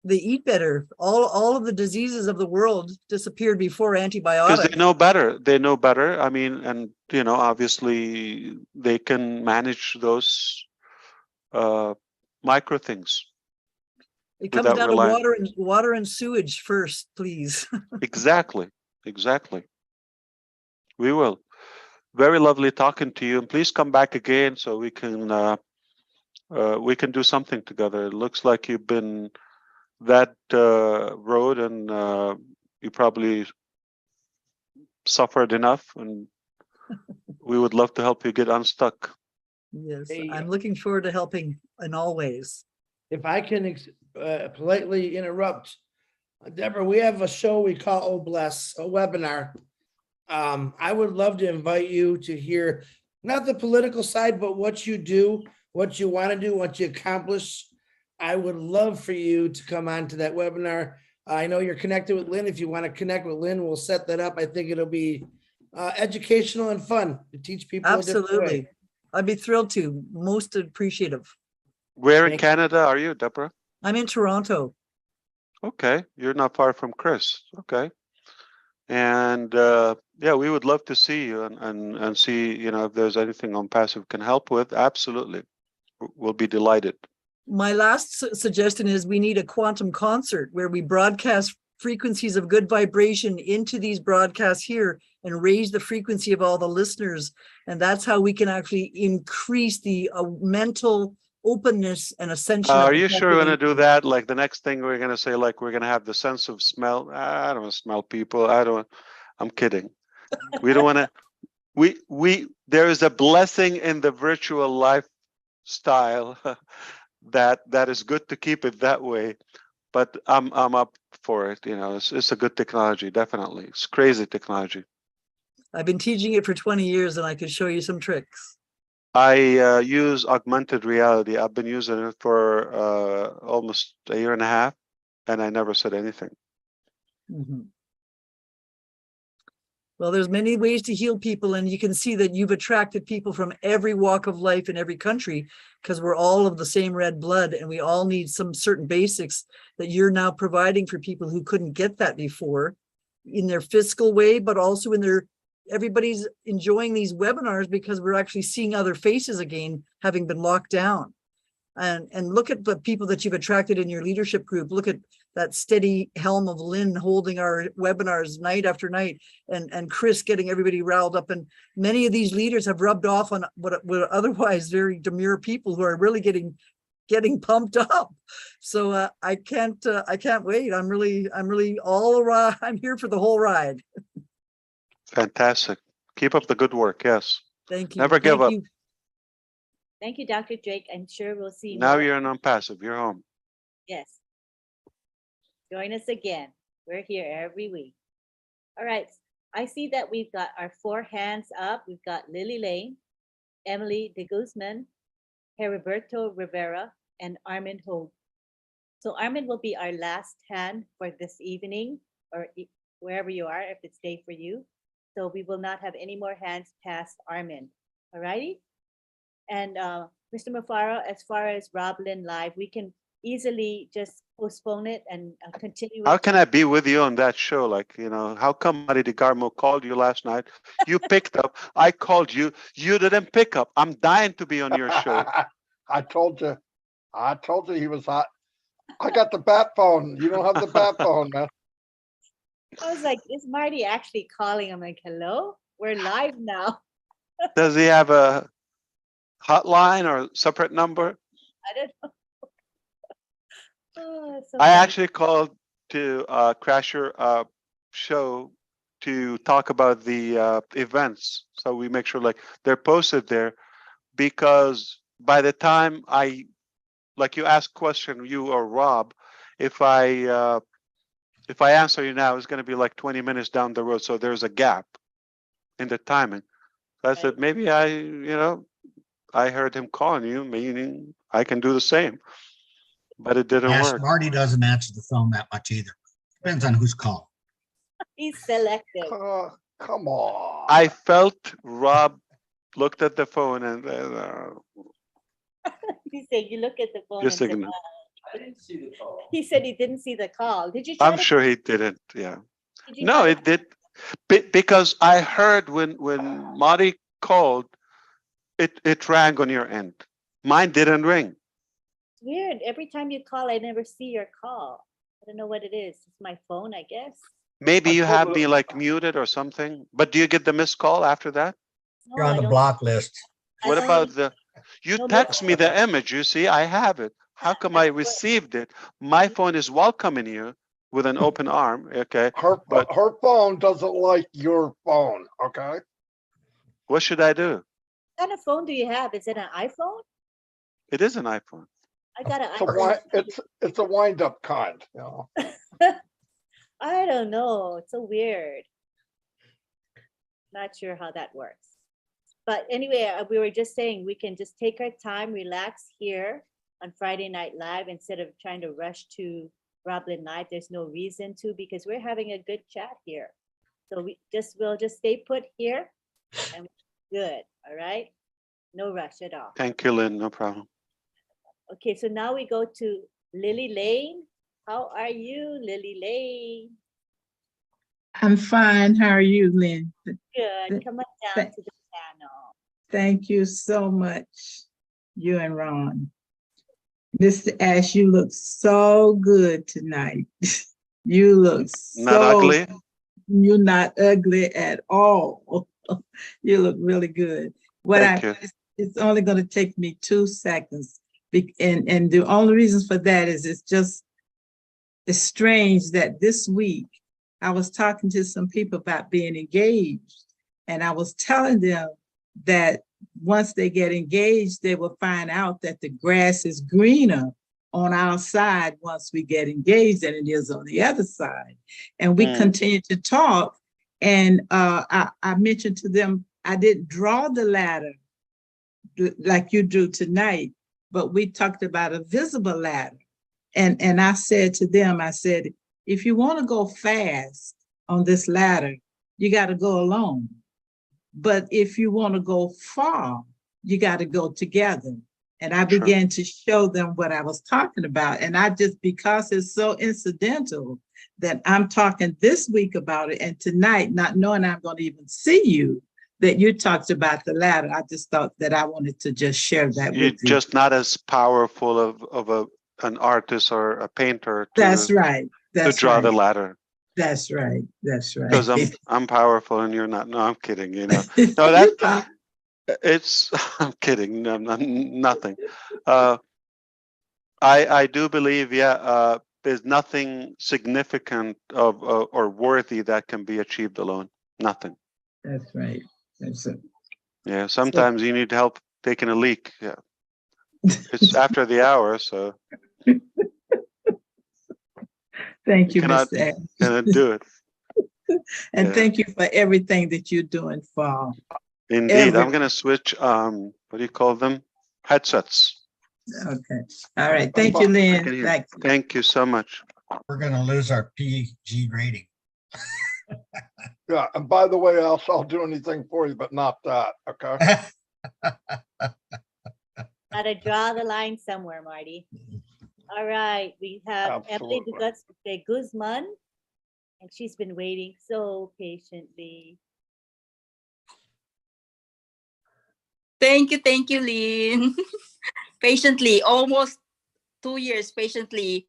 they eat better. All of the diseases of the world disappeared before Because antibiotics. they know better. They know better. I mean, and you know, obviously they can manage those micro things It comes without down to relying. water and sewage first, please. Exactly, exactly. We will. Very lovely talking to you, and please come back again so we can do something together. It looks like you've been that road, and you probably suffered enough, and we would love to help you get unstuck. Yes, Hey, I'm looking forward to helping in all ways. if I can politely interrupt, Deborah, we have a show we call Oh Bless, a webinar. I would love to invite you to hear not the political side, but what you do, what you want to do, what you accomplish. I would love for you to come on to that webinar. I know you're connected with Lynn. If you want to connect with Lynn, we'll set that up. I think it'll be educational and fun to teach people a different way. Absolutely. I'd be thrilled to. Most appreciative. Where in Thank Canada are you, Deborah? I'm in Toronto. Okay, you're not far from Chris. Okay, and yeah, we would love to see you and see, you know, if there's anything OnPassive can help with. Absolutely, we'll be delighted. My last suggestion is we need a quantum concert where we broadcast frequencies of good vibration into these broadcasts here and raise the frequency of all the listeners. And that's how we can actually increase the mental openness and ascension. Are you sure we're going to do that? Like the next thing we're going to say, like we're going to have the sense of smell. I don't smell people. I'm kidding. We don't want to. There is a blessing in the virtual lifestyle that is good to keep it that way. But I'm up for it. You know, it's a good technology. Definitely, it's crazy technology. I've been teaching it for 20 years, and I could show you some tricks. I use augmented reality. I've been using it for almost a year and a half, and I never said anything. Mm-hmm. Well, there's many ways to heal people, and you can see that you've attracted people from every walk of life in every country, because we're all of the same red blood, and we all need some certain basics that you're now providing for people who couldn't get that before in their fiscal way, but also in their everybody's enjoying these webinars because we're actually seeing other faces again, having been locked down. And look at the people that you've attracted in your leadership group. Look at that steady helm of Lynn holding our webinars night after night, and Chris getting everybody riled up. And many of these leaders have rubbed off on what were otherwise very demure people who are really getting pumped up. So I can't wait. I'm really I'm here for the whole ride. Fantastic. Keep up the good work. Yes. Thank you. Never give up. Thank you, Dr. Drake. I'm sure we'll see Now more. you're an OnPassive. You're home. Yes. Join us again. We're here every week. All right. I see that we've got our 4 hands up. We've got Lily Lane, Emily de Guzman, Heriberto Rivera, and Armin Hogue. So Armin will be our last hand for this evening, or wherever you are, if it's day for you. So we will not have any more hands past Armin. All righty? And Mr. Mufareh, as far as Roblin Live, we can easily just postpone it and continue. How can I be with you on that show? Like, you know, how come Marty DeGarmo called you last night? You picked up. I called you. You didn't pick up. I'm dying to be on your show. I told you he was hot. I got the bat phone. You don't have the bat phone, man. I was like, is Marty actually calling? I'm like, hello, we're live now. Does he have a hotline or separate number? I don't know. Oh, so I funny. actually called to crash your show to talk about the events, so we make sure like they're posted there, because by the time like you ask question, you or Rob, if I answer you now, it's going to be like 20 minutes down the road. So there's a gap in the timing. So I said, maybe I heard him calling you, meaning I can do the same. But it didn't Ash, work. Marty doesn't answer the phone that much either. Depends on who's calling. He's selective. Come on. I felt Rob looked at the phone and He said, you look at the phone just and said, ignore. I didn't see the call. He said he didn't see the call. Did you try I'm to sure he didn't. Yeah. Did you No, try it did. Because I heard when Marty called, it rang on your end. Mine didn't ring. It's weird. Every time you call, I never see your call. I don't know what it is. It's my phone, I guess. Maybe you have me like muted or something. But do you get the missed call after that? No, You're on I the don't- block list. What don't about even- the? You No text missed me the image. You see, I have it. How come I received it? My phone is welcoming you with an open arm. Okay. But Her phone doesn't like your phone. Okay. what should I do? What kind of phone do you have? Is it an iPhone? It is an iPhone. I got an It's a iPhone. it's a wind up kind. You know. I don't know. It's so weird. Not sure how that works. But anyway, we were just saying we can just take our time, relax here on Friday Night Live instead of trying to rush to Roblin Live. There's no reason to because we're having a good chat here. So we'll just stay put here and we're good. All right. No rush at all. Thank you, Lynn. No problem. Okay, so now we go to Lily Lane. How are you, Lily Lane? I'm fine. How are you, Lynn? Good. Come on down to the panel. Thank you so much, you and Ron. Mr. Ash, you look so good tonight. You look Not ugly? You're not ugly at all. You look really good. Thank you. It's only going to take me 2 seconds. And the only reason for that is it's strange that this week I was talking to some people about being engaged, and I was telling them that once they get engaged, they will find out that the grass is greener on our side once we get engaged than it is on the other side. And we continue to talk. And I mentioned to them, I didn't draw the ladder like you drew tonight, but we talked about a visible ladder. And I said to them, I said, if you want to go fast on this ladder, you got to go alone. But if you want to go far, you got to go together. And I began to show them what I was talking about. And I just, because it's so incidental that I'm talking this week about it, and tonight, not knowing I'm going to even see you, that you talked about the ladder, I just thought that I wanted to just share that You're with you. just not as powerful of an artist or a painter That's right. to draw the ladder. That's right. That's right. Because I'm powerful and you're not. No, I'm kidding. You know, no, that it's. I'm kidding. No, nothing. I do believe, yeah. There's nothing significant of or worthy that can be achieved alone. Nothing. That's right. That's it. Yeah. Sometimes you need help taking a leak. Yeah. It's after the hour, so. Thank you, cannot, Mr. Ash. cannot do it. And Yeah. thank you for everything that you're doing for Indeed, I'm gonna switch. What do you call them? Headsets. Okay. All right. Thank you, Lynn. Thank you so much. We're gonna lose our PG rating. Yeah, and by the way, I'll do anything for you, but not that. Okay. Gotta draw the line somewhere, Marty. All right, we have Emily de Guzman, and she's been waiting so patiently. Thank you, Lynn. Patiently, almost 2 years patiently,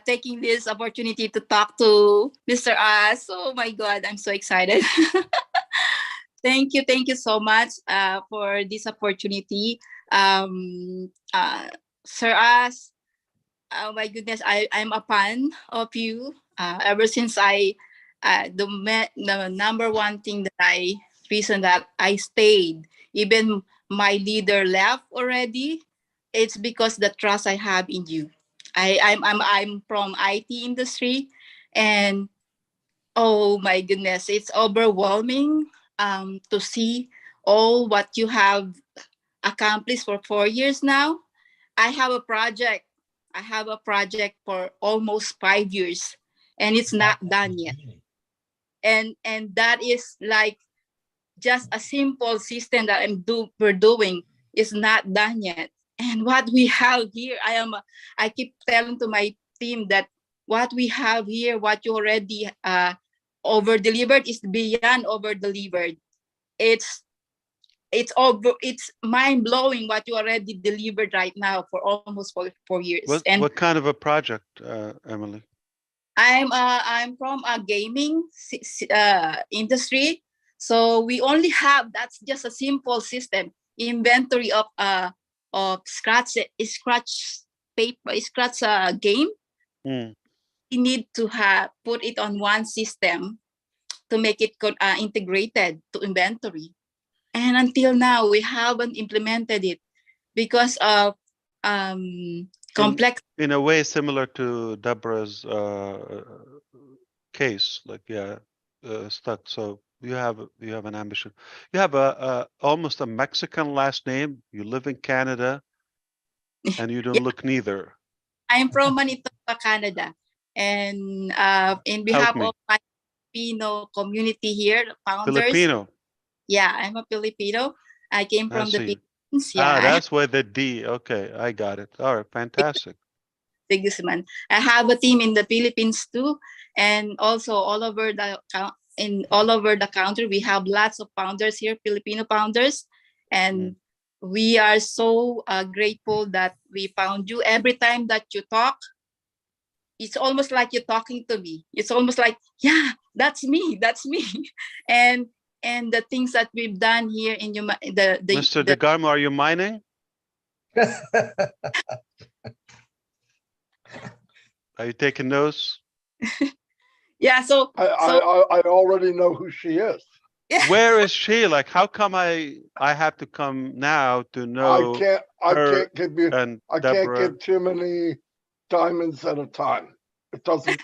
taking this opportunity to talk to Mr. Ash. Oh my God, I'm so excited. Thank you so much for this opportunity. Sir Ash, oh my goodness, I'm a fan of you. Ever since the number one thing that reason that I stayed, even my leader left already, it's because the trust I have in you. I'm from IT industry, and oh my goodness, it's overwhelming to see all what you have accomplished for 4 years now. I have a project. I have a project for almost 5 years, and it's not done yet. And that is like just a simple system that we're doing is not done yet. And what we have here, I keep telling to my team that what we have here, what you already over delivered is beyond over delivered. It's mind blowing what you already delivered right now for almost 4 years. What kind of a project, Emily? I'm from a gaming industry, so we only have, that's just a simple system, inventory of scratch paper, scratch game. Mm. We need to put it on one system to make it integrated to inventory. And until now, we haven't implemented it because of complex. In a way similar to Deborah's case, like stuck. So you have an ambition. You have almost a Mexican last name. You live in Canada, and you don't look neither. I'm from Manitoba, Canada, and in behalf of my Filipino community here, founders. Filipino. Yeah, I'm a Filipino. I came from the Philippines. Yeah, that's where the D. Okay, I got it. All right, fantastic. Sigismund. I have a team in the Philippines too, and also all over the country. We have lots of founders here, Filipino founders, and we are so grateful that we found you. Every time that you talk, it's almost like you're talking to me. It's almost like, yeah, that's me, and the things that we've done here in Mr. DeGarmo, are you mining? Are you taking notes? Yeah, so I already know who she is. Where is she? Like, how come I have to come now to know? I can't give too many diamonds at a time. It doesn't.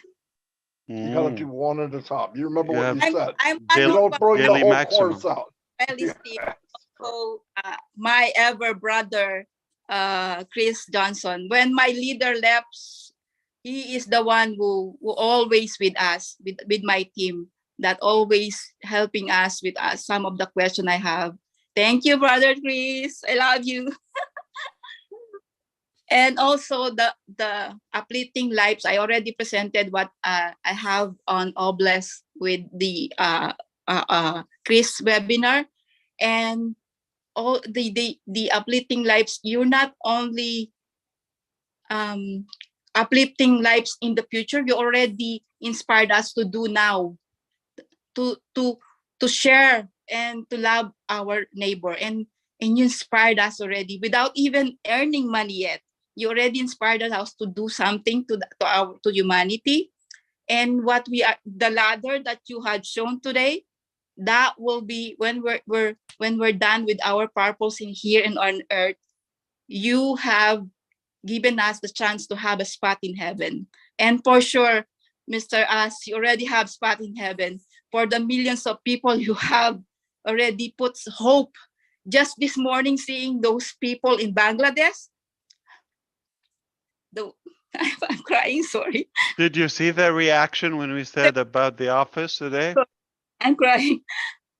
You gotta do one at a time. You remember what you said. You don't bring the whole course out. So, my ever brother, Chris Johnson, when my leader left, he is the one who always with us, with my team, that always helping us with some of the questions I have. Thank you, brother Chris. I love you. And also the uplifting lives. I already presented what I have on Obless with the Chris webinar, and all the uplifting lives. You're not only uplifting lives in the future. You already inspired us to do now, to share and to love our neighbor, and you inspired us already without even earning money yet. You already inspired us to do something to humanity, and what we are, the ladder that you had shown today, that will be when we're done with our purpose in here and on earth. You have given us the chance to have a spot in heaven, and for sure, Mr. As, you already have spot in heaven for the millions of people you have already put hope. Just this morning, seeing those people in Bangladesh. I'm crying, sorry. Did you see their reaction when we said about the office today? I'm crying.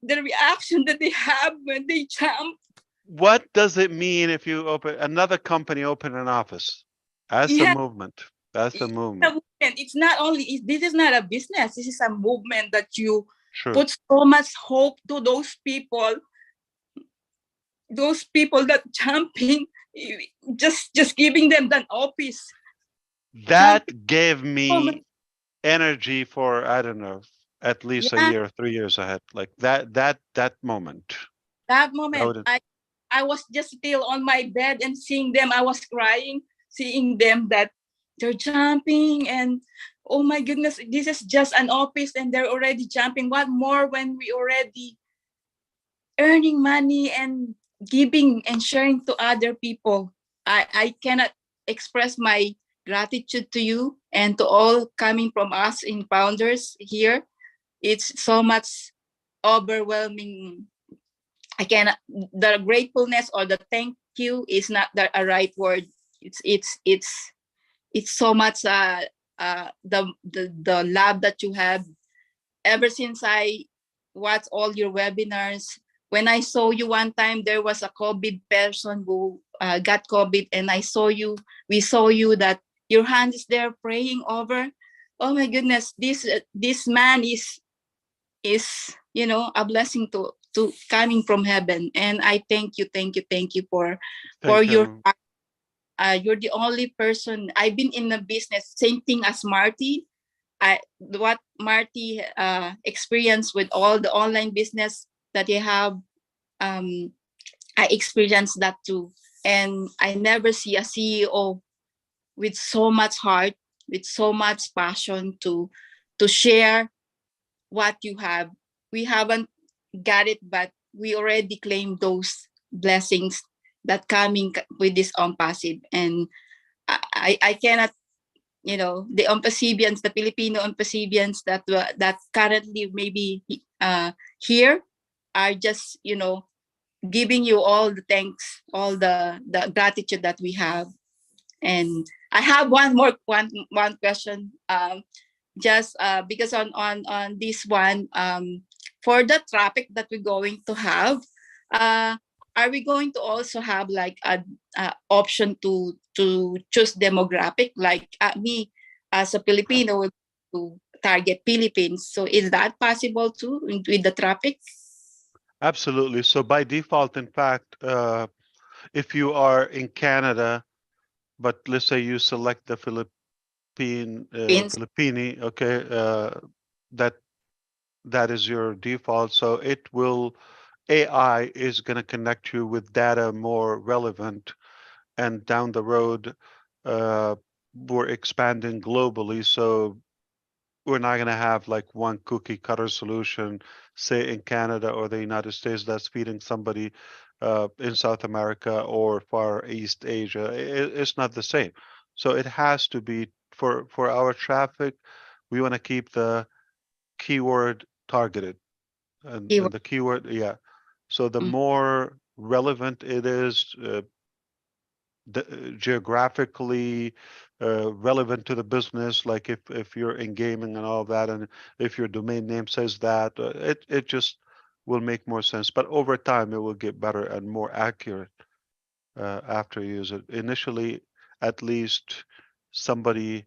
The reaction that they have when they jump. What does it mean if you open another company, open an office? That's a movement. That's a movement. It's not only, this is not a business. This is a movement that you put so much hope to those people that jumping, just giving them that office. That gave me energy for, I don't know, at least a year, 3 years ahead. Like that moment. That moment, I was just still on my bed and seeing them. I was crying, seeing them that they're jumping, and oh my goodness, this is just an office and they're already jumping. What more when we already earning money and giving and sharing to other people? I cannot express my gratitude to you and to all coming from us in founders here. It's so much overwhelming. I cannot, the gratefulness or the thank you is not a right word. It's so much the love that you have ever since I watched all your webinars. When I saw you one time, there was a COVID person who got COVID, and we saw you that your hand is there praying over. Oh my goodness, this man is a blessing to coming from heaven. And I thank you for Thank your you. you're the only person. I've been in the business, same thing as Marty. What Marty experienced with all the online business that you have, I experienced that too. And I never see a CEO with so much heart, with so much passion to share what you have. We haven't got it, but we already claim those blessings that coming with this OnPassive. And I cannot, the OnPassivians, the Filipino OnPassivians that currently maybe here are just, giving you all the thanks, all the gratitude that we have. And I have one question. Just because on this one, for the traffic that we're going to have, are we going to also have like a option to choose demographic, like me as a Filipino to target Philippines? So is that possible too with the traffic? Absolutely. So by default, in fact, if you are in Canada, but let's say you select the Filipini, okay, that is your default. So AI is going to connect you with data more relevant, and down the road, we're expanding globally. So we're not going to have like one cookie cutter solution, say in Canada or the United States, that's feeding somebody in South America or Far East Asia. It's not the same. So it has to be for our traffic. We want to keep the keyword targeted, and the keyword, yeah. So the more relevant it is, geographically relevant to the business, like if you're in gaming and all that, and if your domain name says that, it just will make more sense. But over time, it will get better and more accurate after you use it. Initially, at least somebody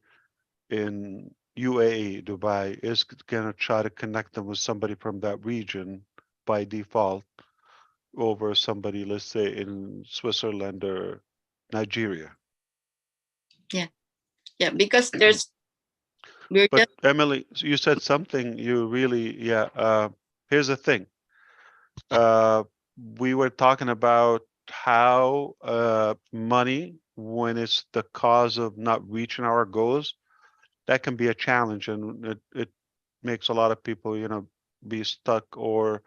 in UAE, Dubai, is going to try to connect them with somebody from that region by default over somebody, let's say, in Switzerland or Nigeria. Yeah, because there's But Emily, you said something you really, here's the thing. We were talking about how money, when it's the cause of not reaching our goals, that can be a challenge, and it makes a lot of people, be stuck or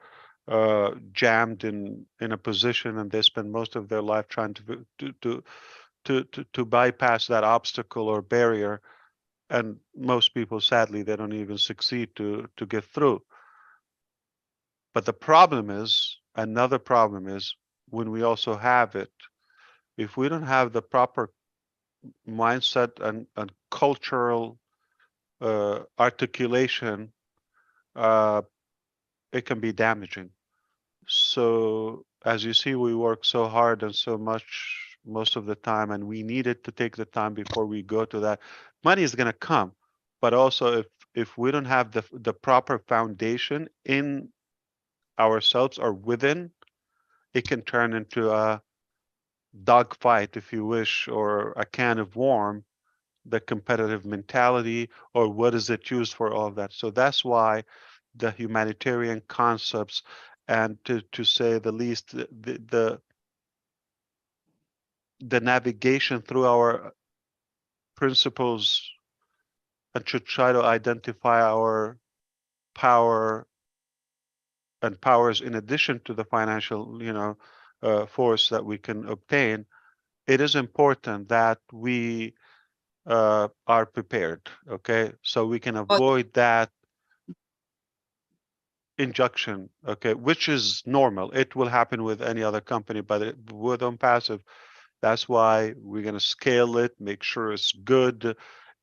jammed in a position, and they spend most of their life trying to bypass that obstacle or barrier. And most people, sadly, they don't even succeed to get through. But the problem is, another problem is, when we also have it, if we don't have the proper mindset and cultural articulation, it can be damaging. So as you see, we work so hard and so much most of the time, and we needed to take the time before we go to that. Money is going to come, but also if we don't have the proper foundation in ourselves or within, it can turn into a dogfight, if you wish, or a can of worm, the competitive mentality, or what is it used for, all of that. So that's why the humanitarian concepts, and to say the least, the navigation through our principles, and to try to identify our power and powers in addition to the financial, force that we can obtain. It is important that we are prepared. Okay, so we can avoid that injection. Okay, which is normal. It will happen with any other company, but with OnPassive, that's why we're going to scale it, make sure it's good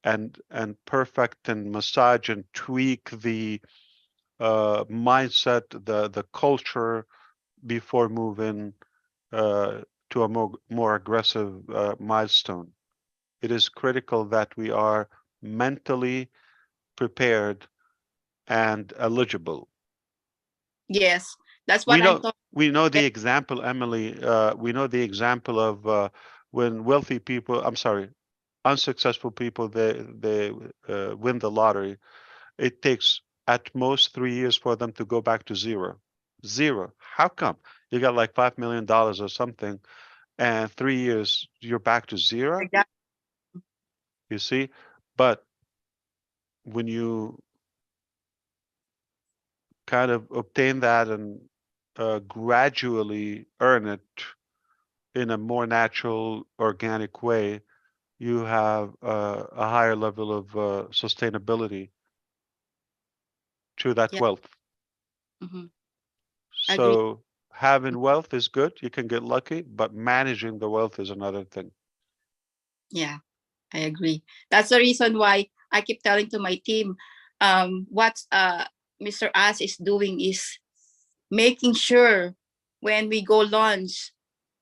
and perfect, and massage and tweak the mindset, the culture before moving to a more aggressive milestone. It is critical that we are mentally prepared and eligible. Yes, that's what I'm talking. We know the example, Emily. We know the example of when wealthy people, I'm sorry, unsuccessful people, they win the lottery. It takes at most 3 years for them to go back to zero. Zero. How come? You got like $5 million or something, and 3 years you're back to zero. You see, but when you kind of obtain that and gradually earn it in a more natural, organic way, you have a higher level of sustainability to that wealth. So having wealth is good. You can get lucky, but managing the wealth is another thing. Yeah, I agree. That's the reason why I keep telling to my team, what Mr. Ash is doing is making sure when we go launch,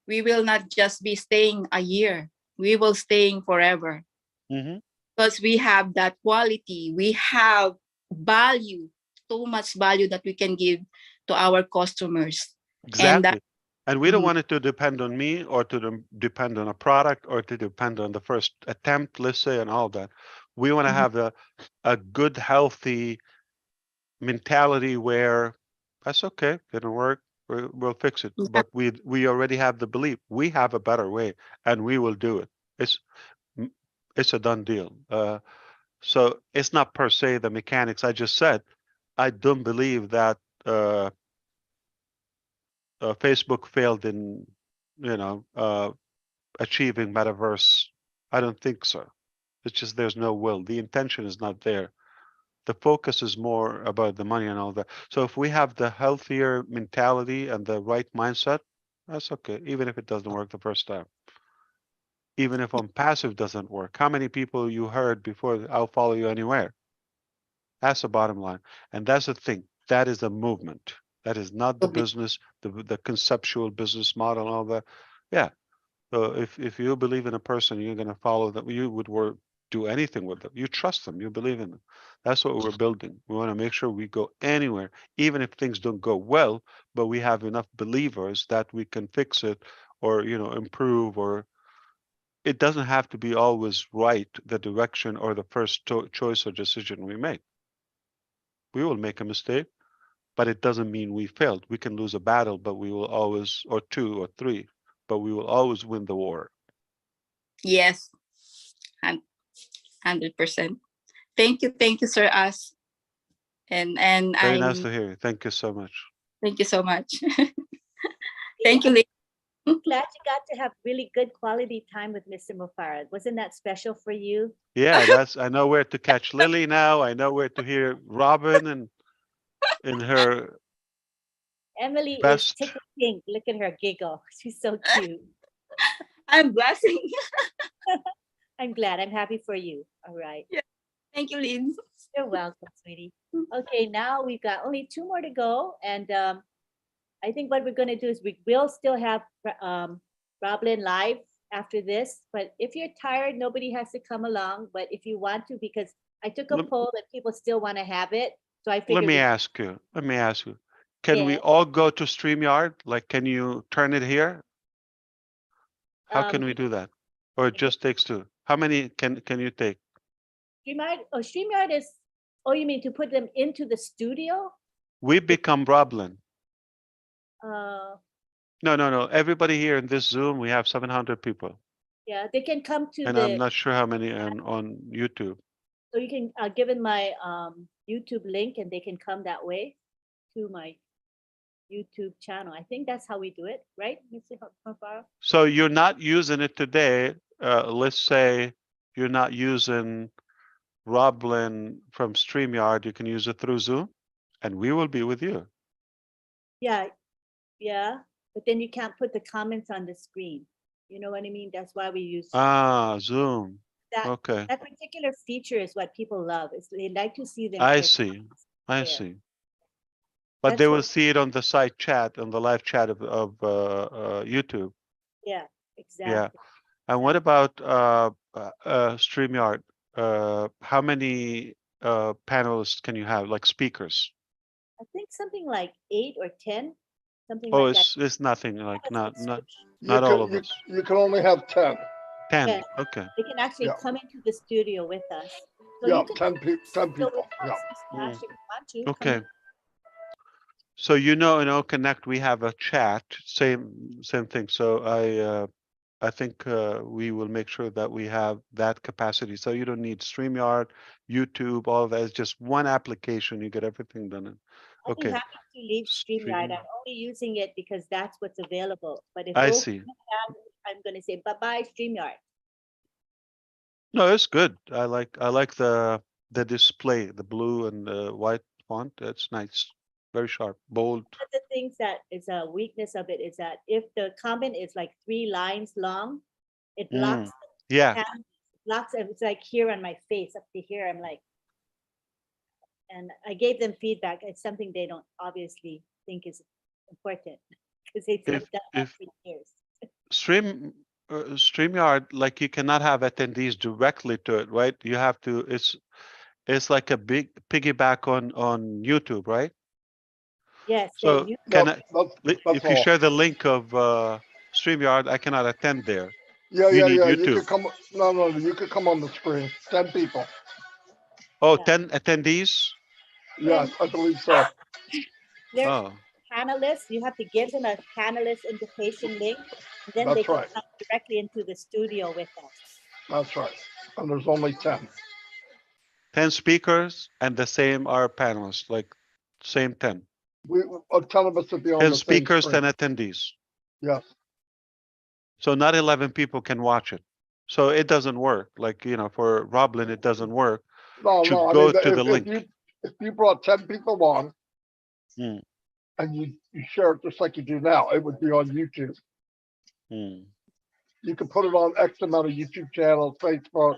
we will not just be staying a year. We will staying forever. Because we have that quality. We have value, so much value that we can give to our customers. Exactly. And we don't want it to depend on me, or to depend on a product, or to depend on the first attempt, let's say, and all that. We want to have a good, healthy mentality where that's okay, didn't work, we'll fix it. But we already have the belief we have a better way, and we will do it. It's a done deal. So it's not per se the mechanics. I just said I don't believe that Facebook failed in, achieving metaverse. I don't think so. It's just there's no will. The intention is not there. The focus is more about the money and all that. So if we have the healthier mentality and the right mindset, that's okay, even if it doesn't work the first time. Even if OnPassive doesn't work. How many people you heard before, I'll follow you anywhere? That's the bottom line. And that's the thing. That is a movement. That is not the business, the conceptual business model and all that. Yeah. So if you believe in a person, you're going to follow them. You would do anything with them. You trust them. You believe in them. That's what we're building. We want to make sure we go anywhere, even if things don't go well, but we have enough believers that we can fix it, or, improve, or it doesn't have to be always right, the direction or the first choice or decision we make. We will make a mistake, but it doesn't mean we failed. We can lose a battle, but we will always, or 2 or 3, but we will always win the war. Yes, 100%. Thank you, Sir Ash. And Very nice to hear you. Thank you so much. Thank you so much. Thank you, Lee. I'm glad you got to have really good quality time with Mr. Mufareh. Wasn't that special for you? Yeah, I know where to catch Lily now. I know where to hear Robin and in her Emily best. is tickle pink. Look at her giggle. She's so cute. I'm blushing. I'm glad. I'm happy for you. All right. Yeah. Thank you, Lynn. You're welcome, sweetie. Okay, now we've got only 2 more to go. And I think what we're going to do is we will still have Roblin live after this. But if you're tired, nobody has to come along. But if you want to, because I took a poll that people still want to have it. So I figured. Let me ask you. Can we all go to StreamYard? Like, can you turn it here? How can we do that? Or it just takes 2? How many can you take? StreamYard is, you mean to put them into the studio? We become Roblin. No. Everybody here in this Zoom, we have 700 people. Yeah, they can come to and I'm not sure how many on YouTube. So you can give them my YouTube link and they can come that way to my YouTube channel. I think that's how we do it, right, Mr. Mufareh? So you're not using it today. Let's say you're not using Roblin from StreamYard, you can use it through Zoom, and we will be with you. Yeah, yeah, but then you can't put the comments on the screen. You know what I mean? That's why we use Zoom. that. Okay, That particular feature is what people love. Is they like to see them. I see. I there. see. But That's they will what- see it on the side chat, on the live chat of YouTube. Yeah, exactly. Yeah. And what about StreamYard? How many panelists can you have, like speakers? I think something like 8 or 10, something Oh, like that. it's nothing, like not You all of can, us. you can only have 10. 10. Yeah. Okay. They can actually Yeah. come into the studio with us. So Yeah, you can 10 people. 10 go people. with Yeah. us, Ash, if you want to. Come Okay. in. So in OConnect we have a chat, same thing. So I think we will make sure that we have that capacity. So you don't need StreamYard, YouTube, all of that. It's just one application. You get everything done. I'd be Okay. happy to leave StreamYard. I'm only using it because that's what's available. But if I both see. have, I'm going to say bye-bye StreamYard. No, it's good. I like the display, the blue and the white font. That's nice. Very sharp, bold. One of the things that is a weakness of it is that if the comment is like 3 lines long, it blocks. Yeah. Blocks. It's like here on my face, up to here. I'm like, and I gave them feedback. It's something they don't obviously think is important because they've done that for years. StreamYard, like you cannot have attendees directly to it, right? You have to. It's like a big piggyback on YouTube, right? Yes. So can I, if you all. share the link of StreamYard, I cannot attend there. Yeah, You yeah, need yeah. YouTube. You could come. No, you could come on the screen. 10 people. Oh, 10 attendees? Yes, I believe so. They're Oh, panelists. You have to give them a panelist invitation link. And then they That's can right. come directly into the studio with us. That's right. And there's only 10. 10 speakers and the same are panelists, like same 10. A ton of us would be on 10 the same speakers, screen. 10 attendees. Yes. So not 11 people can watch it. So it doesn't work. Like, for Roblin, it doesn't work. No, to no. go I mean, to the link. if you brought 10 people on Hmm. and you share it just like you do now, it would be on YouTube. You could put it on X amount of YouTube channels, Facebook.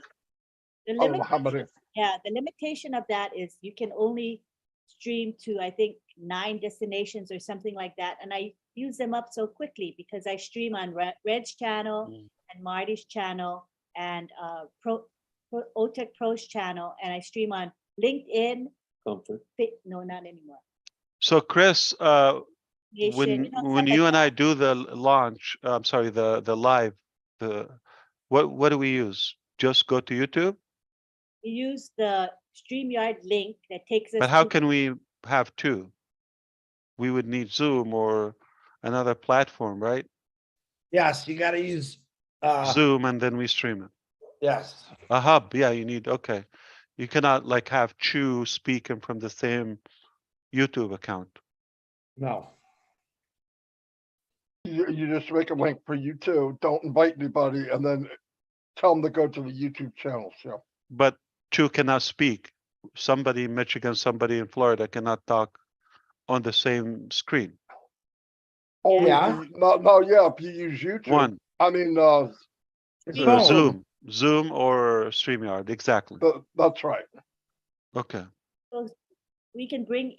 The I don't know how many. Yeah, the limitation of that is you can only stream to, I think, 9 destinations or something like that. And I use them up so quickly because I stream on Red's channel and Marty's channel and OTEC Pro's channel. And I stream on LinkedIn. No, not anymore. So Chris, Nation, when you and I do the launch, I'm sorry, the live, what do we use? Just go to YouTube? We use the StreamYard link that takes us But how to can we have 2? We would need Zoom or another platform, right? Yes, you got to use Zoom and then we stream it. Yes. A hub, yeah, you need, okay. You cannot like have Chu speaking from the same YouTube account. No. You just make a link for you two. Don't invite anybody, and then tell them to go to the YouTube channel. So. But Chu cannot speak. Somebody in Michigan, somebody in Florida cannot talk on the same screen. Oh yeah. No, yeah. If you use YouTube. One. I mean, Zoom or StreamYard, exactly. That's right. Okay. So we can bring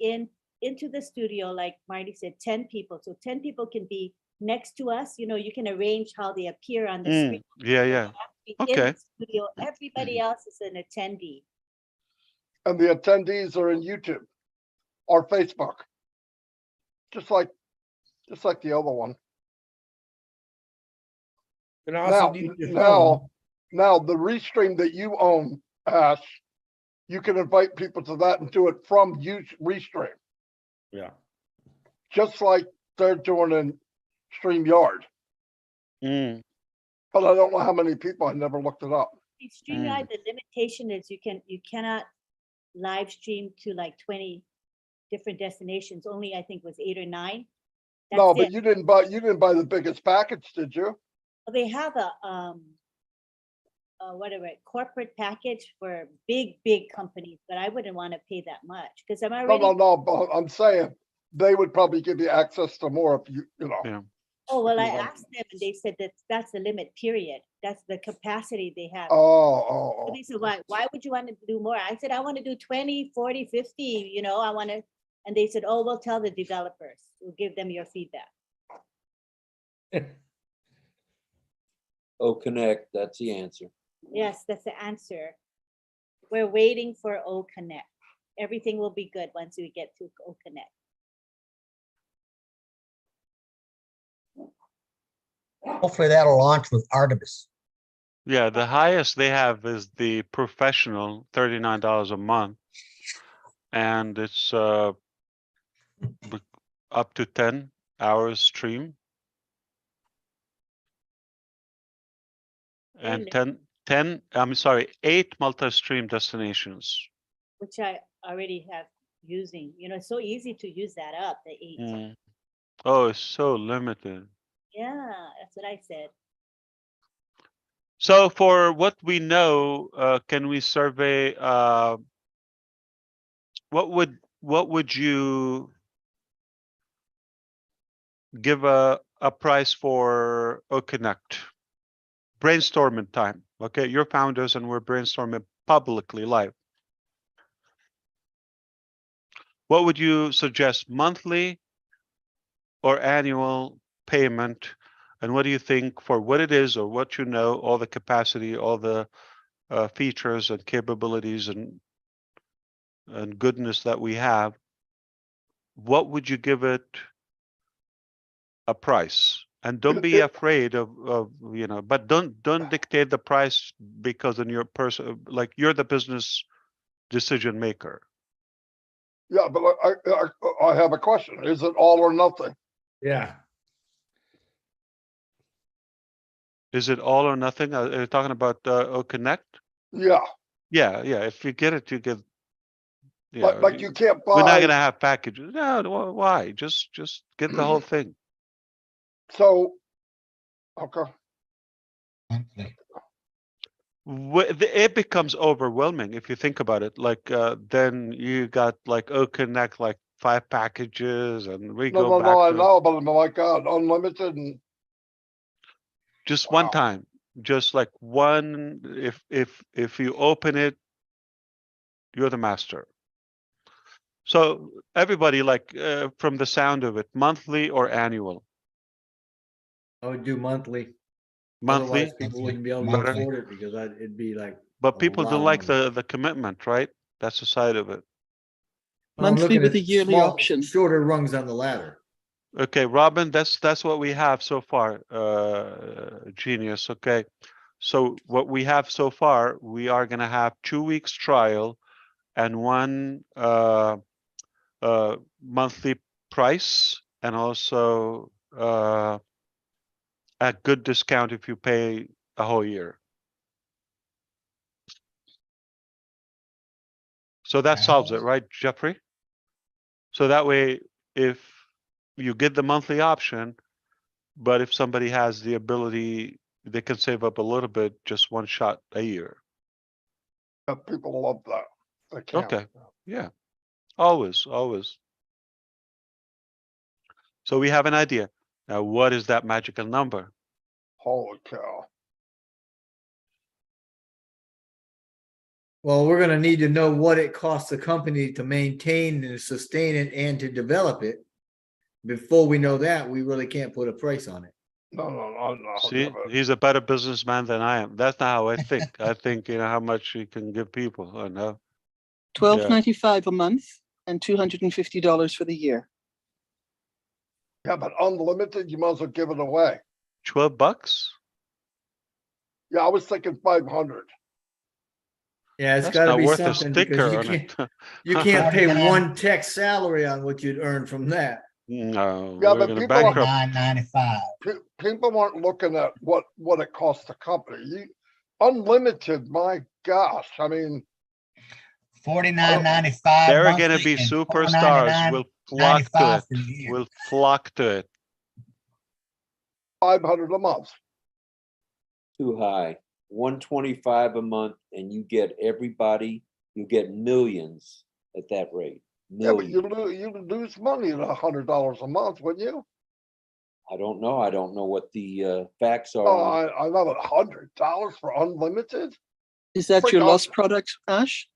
into the studio, like Marty said, 10 people. So 10 people can be next to us. You can arrange how they appear on the screen. Yeah. In the studio, everybody else is an attendee. And the attendees are in YouTube or Facebook. Just like the other one. Now the restream that you own, Ash, you can invite people to that and do it from restream. Yeah. Just like they're doing in StreamYard. But I don't know how many people. I never looked it up. StreamYard, the limitation is you cannot live stream to like 20 different destinations. Only I think was 8 or 9. No, but you didn't buy the biggest package, did you? They have whatever, corporate package for big companies, but I wouldn't want to pay that much because I'm No, already. no, but I'm saying they would probably give you access to more if you know. Yeah. Oh, well, if I you want. asked them and they said that's the limit, period. That's the capacity they have. Oh. So they said, why would you want to do more? I said, I want to do 20, 40, 50, you know, I want to. And they said, oh, we'll tell the developers. We'll give them your feedback. Oh, connect, that's the answer. Yes, that's the answer. We're waiting for O Connect. Everything will be good once we get to O Connect. Hopefully that'll launch with Artemis. Yeah, the highest they have is the professional, $39 a month. And it's up to 10 hours stream. And 8 multi-stream destinations. Which I already have using. You know, it's so easy to use that up, the 8. Mm. Oh, it's so limited. Yeah, that's what I said. So for what we know, can we survey what would you give a price for Connect? Brainstorming time. Okay, you're founders and we're brainstorming publicly live. What would you suggest, monthly or annual payment? And what do you think for what it is or what you know, all the capacity, all the features and capabilities and goodness that we have? What would you give it a price? And don't be afraid of you know, but don't dictate the price because in your person, like you're the business decision maker. Yeah, but I have a question. Is it all or nothing? Yeah. Is it all or nothing? Are you talking about Connect? Yeah. Yeah. If you get it, you get. Yeah. Like you can't buy. We're not gonna have packages. No, why? Just get the whole thing. So, okay. It becomes overwhelming if you think about it. Like then you got like Connect, like 5 packages, and we go back. No, I know, but my God, unlimited and just one time, just like one. If you open it, you're the master. So everybody, like from the sound of it, monthly or annual? I would do monthly. Monthly. Otherwise, people wouldn't be able to afford it because it'd be like. But a people lot don't of like money. the commitment, right? That's the side of it. Well, I'm Monthly looking with at a yearly small, option. shorter rungs on the ladder. Okay, Robin, that's what we have so far. Genius. Okay, so what we have so far, we are gonna have 2 weeks trial and one monthly price, and also a good discount if you pay a whole year. So that solves it, right, Jeffrey? So that way, if you get the monthly option, but if somebody has the ability, they can save up a little bit, just one shot a year. people love that. They can't. Okay, yeah, always. So we have an idea. Now, what is that magical number? Holy cow. Well, we're gonna need to know what it costs the company to maintain and sustain it and to develop it. Before we know that, we really can't put a price on it. No. See, he's a better businessman than I am. That's not how I think. I think, you know, how much you can give people. I know. $12.95 a month and $250 for the year. Yeah, but unlimited, you might as well give it away. $12? Yeah, I was thinking 500. Yeah, it's That's gotta not be worth a something because sticker you on can't, it. you can't pay one tech salary on what you'd earn from that. No, Yeah, we're but gonna people are bankrupt. people aren't looking at what it costs the company. Unlimited, my gosh, I mean, $49.95. They're gonna be superstars. We'll flock to it. We'll flock to it. 500 a month. Too high. $125 a month, and you get everybody, you get millions at that rate. Yeah, but Millions. you lose money at $100 a month, wouldn't you? I don't know. I don't know what the facts are. Oh, on- I love it. $100 for unlimited. Is that Freak your off. lost product, Ash?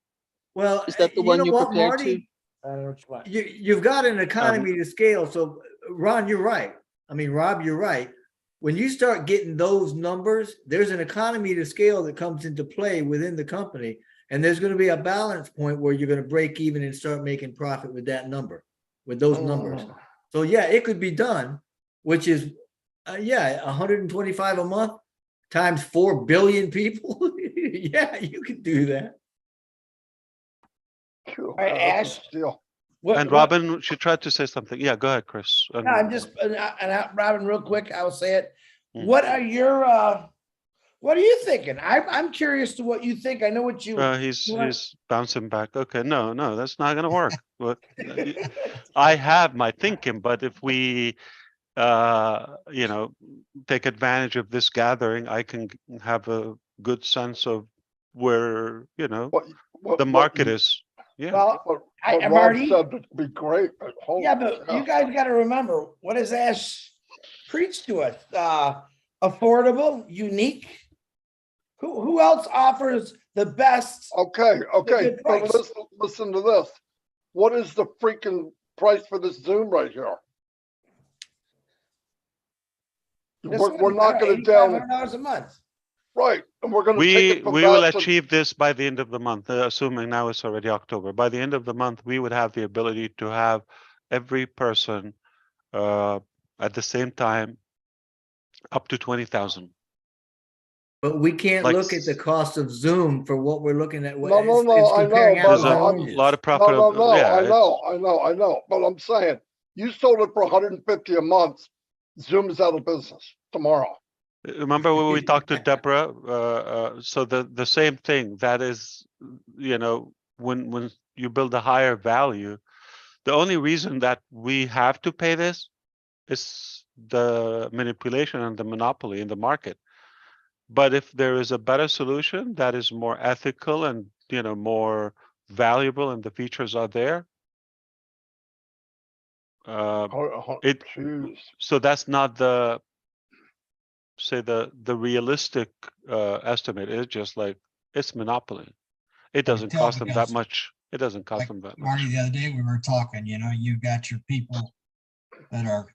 Well, Is that the you one know you're what, prepared to? Marty? I don't know what you want. You've got an economy to scale. So Ron, you're right. I mean, Rob, you're right. When you start getting those numbers, there's an economy to scale that comes into play within the company. And there's going to be a balance point where you're going to break even and start making profit with that number, with those numbers. So yeah, it could be done, which is, 125 a month times 4 billion people. Yeah, you could do that. All right, Ash. And Robin, she tried to say something. Yeah, go ahead, Chris. No, I'm just, Robin, real quick, I will say it. Mm. What are your, what are you thinking? I'm curious to what you think. I know what you. He's bouncing back. Okay, no, that's not gonna work. But I have my thinking, but if we take advantage of this gathering, I can have a good sense of where the market is. Yeah. Well, What I've Rob already. said would be great, but holy Yeah, but cow. you guys got to remember, what does Ash preach to us? Affordable, unique. Who else offers the best? Okay, good but price? listen to this. What is the freaking price for this Zoom right here? We're not going to down $8,500 a month. right, and we're going to take it from We will that to- achieve this by the end of the month, assuming now it's already October. By the end of the month, we would have the ability to have every person at the same time up to 20,000. But we can't Like- look at the cost of Zoom for what we're looking at. No, It's I know, comparing but There's apples to a oranges. lot of profit. No, Yeah, I know. But I'm saying, you sold it for 150 a month. Zoom is out of business tomorrow. Remember when we talked to Deborah? So the same thing. That is, when you build a higher value, the only reason that we have to pay this is the manipulation and the monopoly in the market. But if there is a better solution that is more ethical and more valuable, and the features are there, so that's not the realistic estimate. It's just like it's monopoly. It doesn't cost them that much. It doesn't cost them that much. Marty, the other day we were talking, you've got your people that are.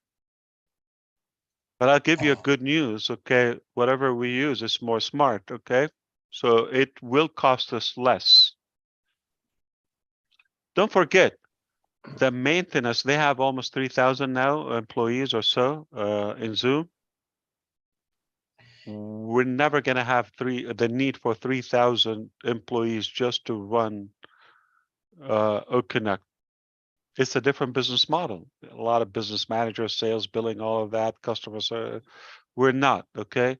But I'll give you a good news, okay? Whatever we use is more smart, okay? So it will cost us less. Don't forget, the maintenance, they have almost 3,000 now employees or so in Zoom. We're never going to have the need for 3,000 employees just to run OConnect. It's a different business model. A lot of business managers, sales, billing, all of that, customers. We're not, okay?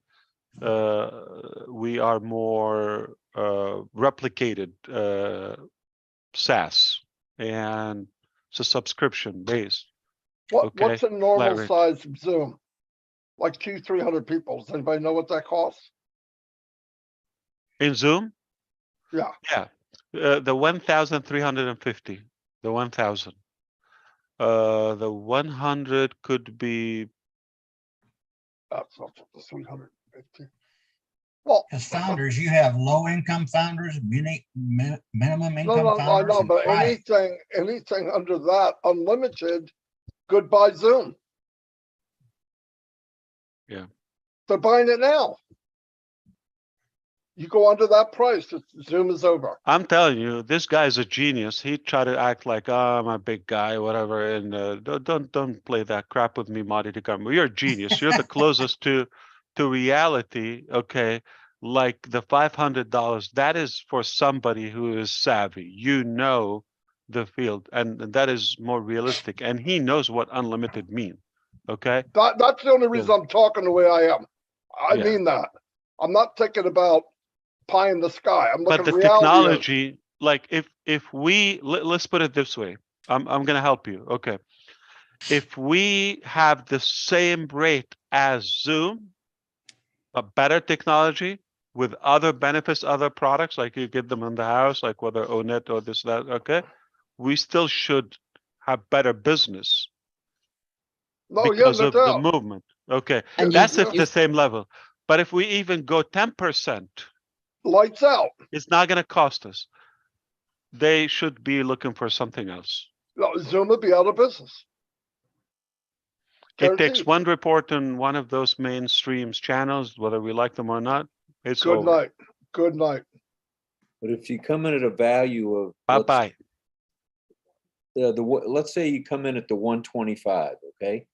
We are more replicated SaaS, and it's a subscription based. What's a normal size Zoom? Like 200-300 people. Does anybody know what that costs? In Zoom? Yeah. Yeah. The 1,350. The 1,000. The 100 could be. That's not the 350. Well, as founders, you have low income founders, minimum income no, I founders. know, and but private. anything under that, unlimited, goodbye Zoom. Yeah. They're buying it now. You go under that price, Zoom is over. I'm telling you, this guy's a genius. He tried to act like, oh, I'm a big guy, whatever. And don't play that crap with me, Marty DeGarmo. You're a genius. You're the closest to reality. Okay, like the $500. That is for somebody who is savvy. The field, and that is more realistic. And he knows what unlimited means. Okay. That's the only reason I'm talking the way I am. I mean that. I'm not thinking about pie in the sky. I'm looking but the at reality. technology, like if we let's put it this way, I'm gonna help you. Okay, if we have the same rate as Zoom, a better technology, with other benefits, other products, like you get them in the house, like whether ONET or this, that, okay, we still should have better business No, yeah, because no of the doubt. movement. Okay, And that's you- if the same level. But if we even go 10%, Lights out. it's not going to cost us. They should be looking for something else. No, Zoom would be out of business. It takes Guaranteed. one report on one of those mainstream channels, whether we like them or not, it's Good over. night. Good night. But if you come in at a value of Bye-bye. Let's say you come in at the 125, okay?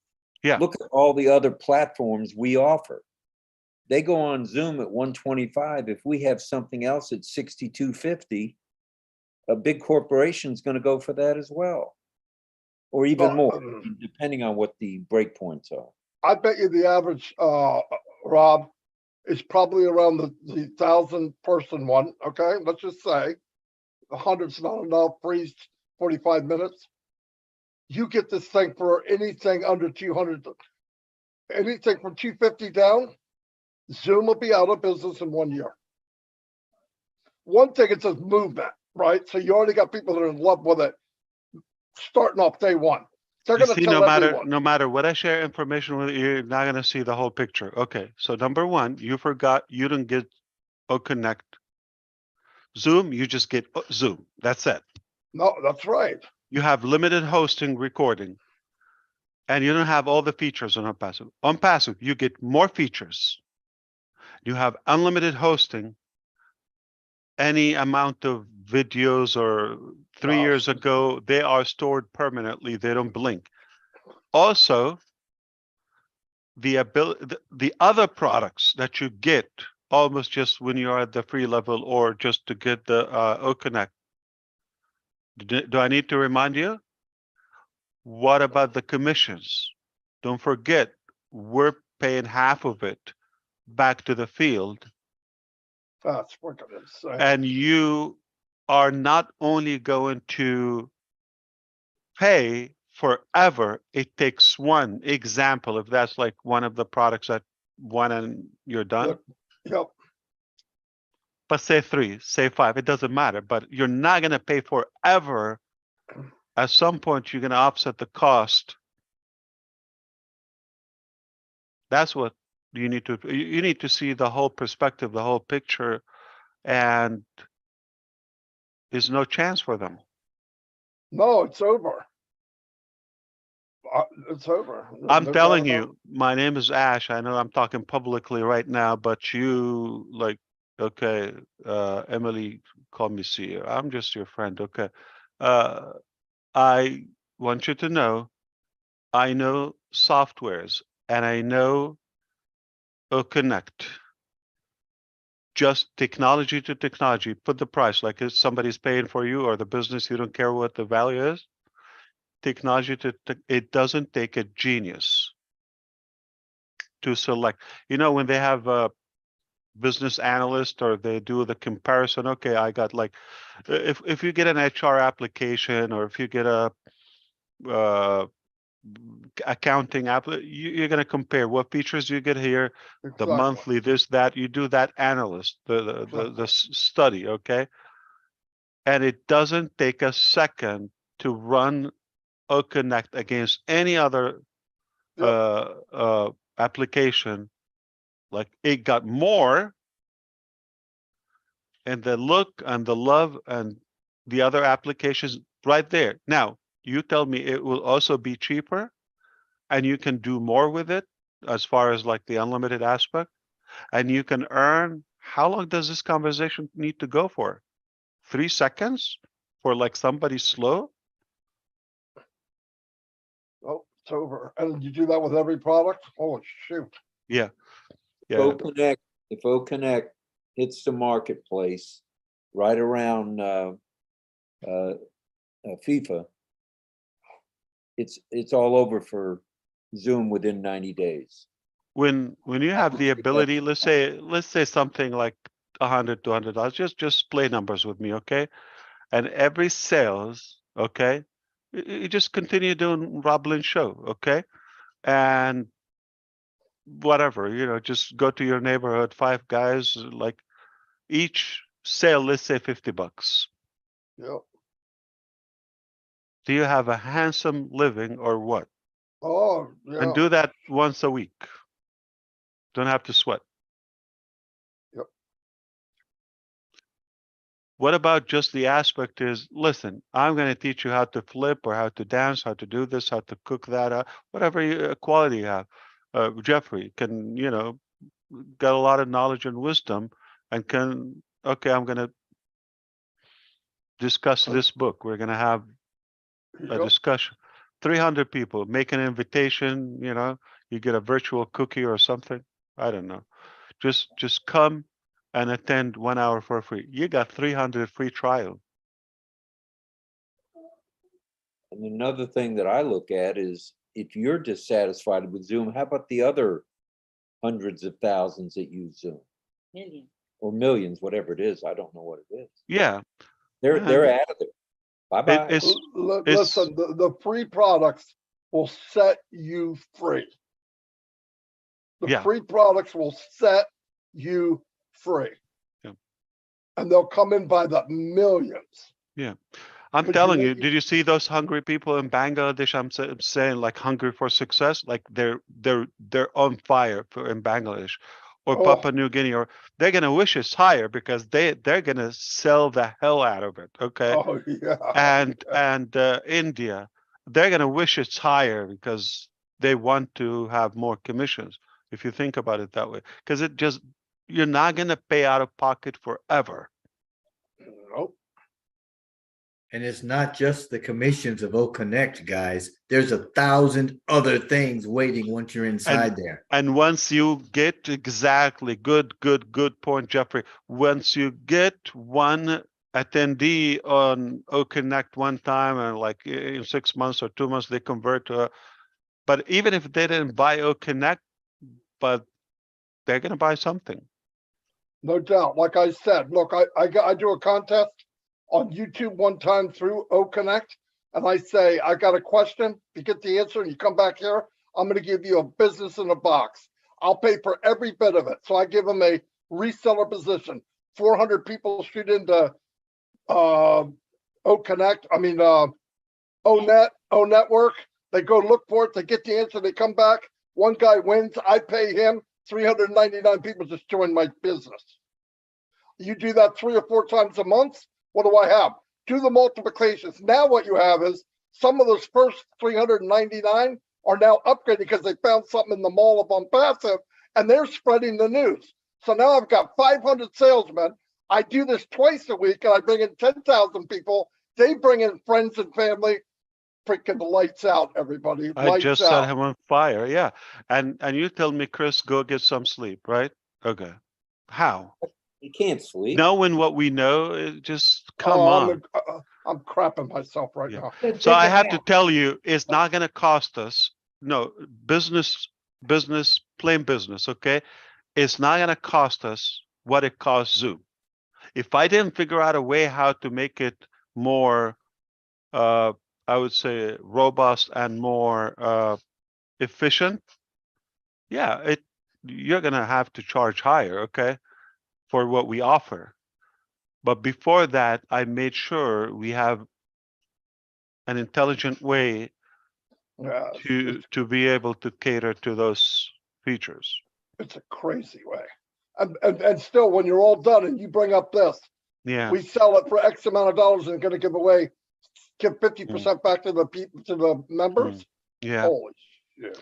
Yeah. Look at all the other platforms we offer. They go on Zoom at 125. If we have something else at 62.50, a big corporation's going to go for that as well, or even more, depending on what the breakpoints are. I bet you the average, Rob, is probably around the 1,000-person one. Okay, let's just say 100's not enough. Freeze 45 minutes. You get this thing for anything under 200, anything from 250 down. Zoom will be out of business in 1 year. One thing, it says movement, right? So you already got people that are in love with it, starting off day one. They're You going to see, tell everyone. no matter what I share information with you, you're not going to see the whole picture. Okay, so number one, you forgot you didn't get Connect Zoom. You just get Zoom. That's it. No, that's right. You have limited hosting, recording, and you don't have all the features on OnPassive. OnPassive, you get more features. You have unlimited hosting. Any amount of videos or 3 years ago, they are stored permanently. They don't blink. Also, the other products that you get almost just when you are at the free level or just to get the Connect. Do I need to remind you? What about the commissions? Don't forget, we're paying half of it back to the field. That's freaking insane. And you are not only going to pay forever, it takes one example. If that's like one of the products that one and you're done. Yep. But say 3, say 5, it doesn't matter. But you're not going to pay forever. At some point, you're going to offset the cost. That's what you need to see the whole perspective, the whole picture, and there's no chance for them. No, it's over. It's over. I'm No telling doubt about you, my name is Ash. I know I'm talking publicly right now, but you like, okay, Emily called me CEO. I'm just your friend. Okay. I want you to know, I know softwares and I know Connect. Just technology to technology, put the price, like if somebody's paying for you or the business, you don't care what the value is. Technology it doesn't take a genius to select. You know, when they have a business analyst or they do the comparison, okay, I got like, if you get an HR application or if you get a accounting app, you're going to compare what features you get here, the monthly, this, that, you do that analyst, the study, okay? And it doesn't take a second to run Connect against any other application. Like it got more, and the look and the love and the other applications right there. Now, you tell me it will also be cheaper and you can do more with it as far as like the unlimited aspect, and you can earn. How long does this conversation need to go for? 3 seconds for like somebody slow? Oh, it's over. And you do that with every product? Holy shoot. Yeah. Yeah. If Connect hits the marketplace right around FIFA, it's all over for Zoom within 90 days. When you have the ability, let's say something like $100, $200, just play numbers with me, okay? And every sales, okay, you just continue doing Rob Lynn show, okay? And whatever, you know, just go to your neighborhood, 5 guys, like each sale, let's say $50. Yep. Do you have a handsome living or what? Oh, yeah. And do that once a week. Don't have to sweat. Yep. What about just the aspect is, listen, I'm going to teach you how to flip or how to dance, how to do this, how to cook that, whatever quality you have. Jeffrey can, got a lot of knowledge and wisdom and can, okay, I'm going to discuss this book. We're going to have a discussion. 300 people, make an invitation, you get a virtual cookie or something. I don't know. Just come and attend 1 hour for free. You got 300 free trial. And another thing that I look at is if you're dissatisfied with Zoom, how about the other hundreds of thousands that use Zoom? Million. Or millions, whatever it is. I don't know what it is. Yeah. They're out of there. Bye-bye. Listen, the free products will set you free. The free products will set you free. Yeah. And they'll come in by the millions. Yeah. I'm telling you, did you see those hungry people in Bangladesh? I'm saying like hungry for success, like they're on fire in Bangladesh or Papua New Guinea, or they're gonna wish it's higher because they're gonna sell the hell out of it. Okay. Oh yeah. And India, they're gonna wish it's higher because they want to have more commissions. If you think about it that way, because you're not gonna pay out of pocket forever. Nope. And it's not just the commissions of OConnect, guys. There's 1,000 other things waiting once you're inside there. And once you get exactly good point, Jeffrey. Once you get one attendee on OConnect one time, and like in 6 months or 2 months, they convert to but even if they didn't buy OConnect, but they're gonna buy something. No doubt. Like I said, look, I do a contest on YouTube one time through OConnect, and I say, I got a question. You get the answer and you come back here, I'm going to give you a business in a box. I'll pay for every bit of it. So I give them a reseller position. 400 people shoot into OConnect, O-Network. They go look for it, they get the answer, they come back. One guy wins, I pay him. 399 people just joined my business. You do that 3 or 4 times a month. What do I have? Do the multiplications. Now what you have is some of those first 399 are now upgraded because they found something in the mall of OnPassive and they're spreading the news. So now I've got 500 salesmen. I do this twice a week and I bring in 10,000 people. They bring in friends and family. Freaking lights out, everybody. I Lights just out. set him on fire. Yeah. And you tell me, Chris, go get some sleep, right? Okay. How? You can't sleep. Knowing what we know, just come on. I'm crapping myself right now. So I have to tell you, it's not going to cost us. No, business, plain business, okay? It's not going to cost us what it costs Zoom. If I didn't figure out a way how to make it more, I would say, robust and more efficient, yeah, you're going to have to charge higher, okay, for what we offer. But before that, I made sure we have an intelligent way to be able to cater to those features. It's a crazy way. And still, when you're all done and you bring up this, we sell it for X amount of dollars and going to give 50% back to the people, to the members. Yeah. Holy shit.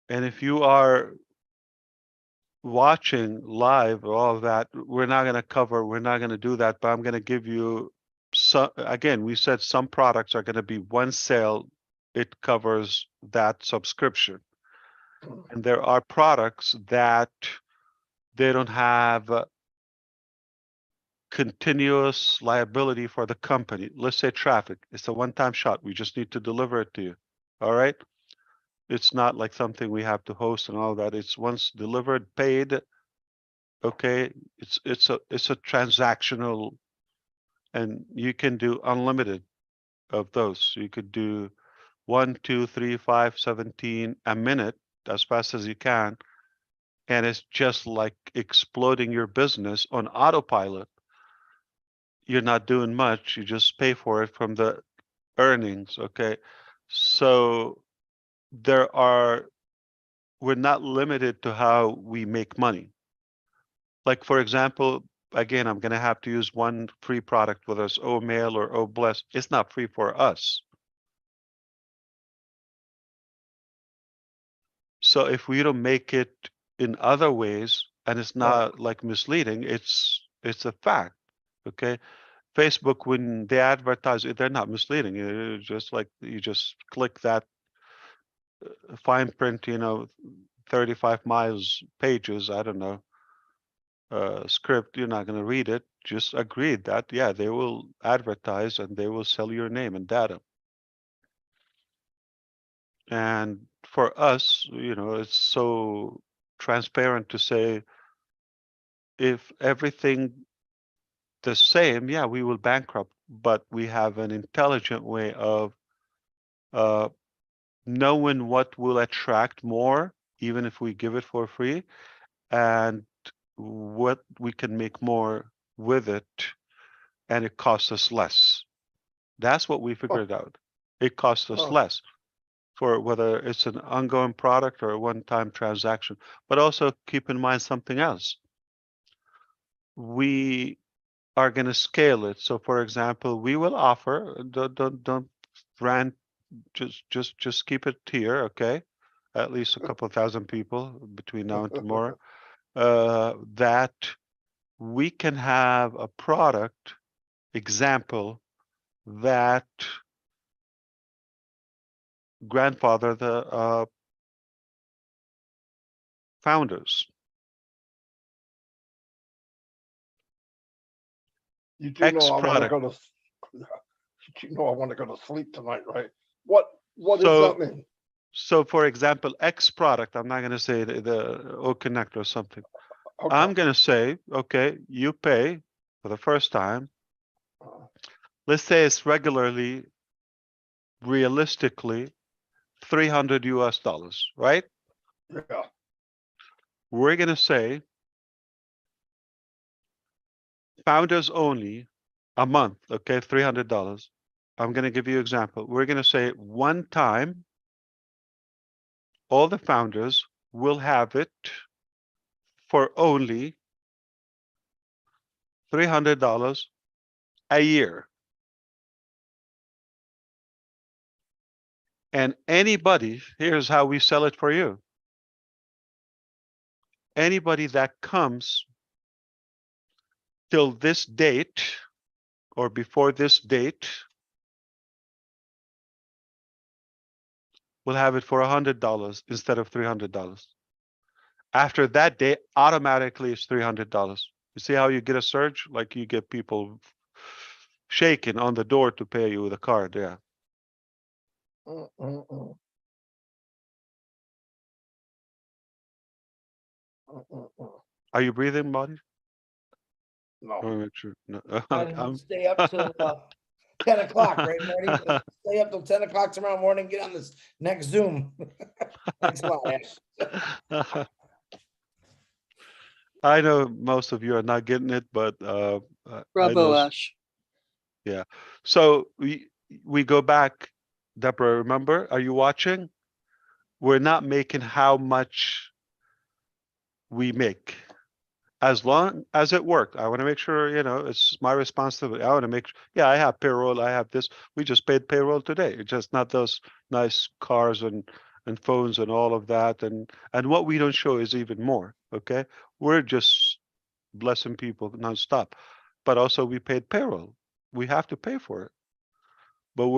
And if you are watching live, all of that, we're not going to do that, but I'm going to give you some. Again, we said some products are going to be one sale. It covers that subscription. And there are products that they don't have continuous liability for the company. Let's say traffic. It's a one-time shot. We just need to deliver it to you. All right. It's not like something we have to host and all that. It's once delivered, paid. Okay. It's a transactional, and you can do unlimited of those. You could do 1, 2, 3, 5, 17 a minute as fast as you can. and it's just like exploding your business on autopilot. You're not doing much. You just pay for it from the earnings. Okay. So we're not limited to how we make money. Like, for example, again, I'm going to have to use one free product, whether it's O Mail or O Bless. It's not free for us. So if we don't make it in other ways, and it's not like misleading, it's a fact. Okay. Facebook, when they advertise it, they're not misleading. It's just like you just click that fine print, 35 miles pages, I don't know, script, you're not going to read it. Just agree that, yeah, they will advertise and they will sell your name and data. And for us, it's so transparent to say, if everything the same, yeah, we will bankrupt, but we have an intelligent way of knowing what will attract more, even if we give it for free, and what we can make more with it, and it costs us less. That's what we figured out. It costs us less for whether it's an ongoing product or a one-time transaction. But also keep in mind something else. We are going to scale it. So for example, we will offer, don't brand, just keep it here, okay? At least a couple thousand people between now and tomorrow. That we can have a product example that grandfather the founders. You do know I want to go to. You know I want to go to sleep tonight, right? What does that mean? So for example, X product, I'm not going to say the O Connect or something. Okay. I'm going to say, okay, you pay for the first time. Let's say it's realistically $300 US, right? Yeah. We're going to say founders only a month, okay, $300. I'm going to give you an example. We're going to say one time, all the founders will have it for only $300 a year. And anybody, here's how we sell it for you. Anybody that comes till this date or before this date will have it for $100 instead of $300. After that day, automatically it's $300. You see how you get a surge? Like you get people shaking on the door to pay you with a card, yeah. Are you breathing, Marty? No. Make sure. No. Stay up till 10 o'clock, right, Marty? Stay up till 10 o'clock tomorrow morning. Get on this next Zoom. Thanks a lot, Ash. I know most of you are not getting it, but Bravo, Ash. Yeah. So we go back, Deborah, remember? Are you watching? We're not making how much we make. As long as it worked. I want to make sure, it's my responsibility. I want to make sure, yeah, I have payroll, I have this. We just paid payroll today. It's just not those nice cars and phones and all of that. And what we don't show is even more. Okay. We're just blessing people nonstop. But also we paid payroll. We have to pay for it. But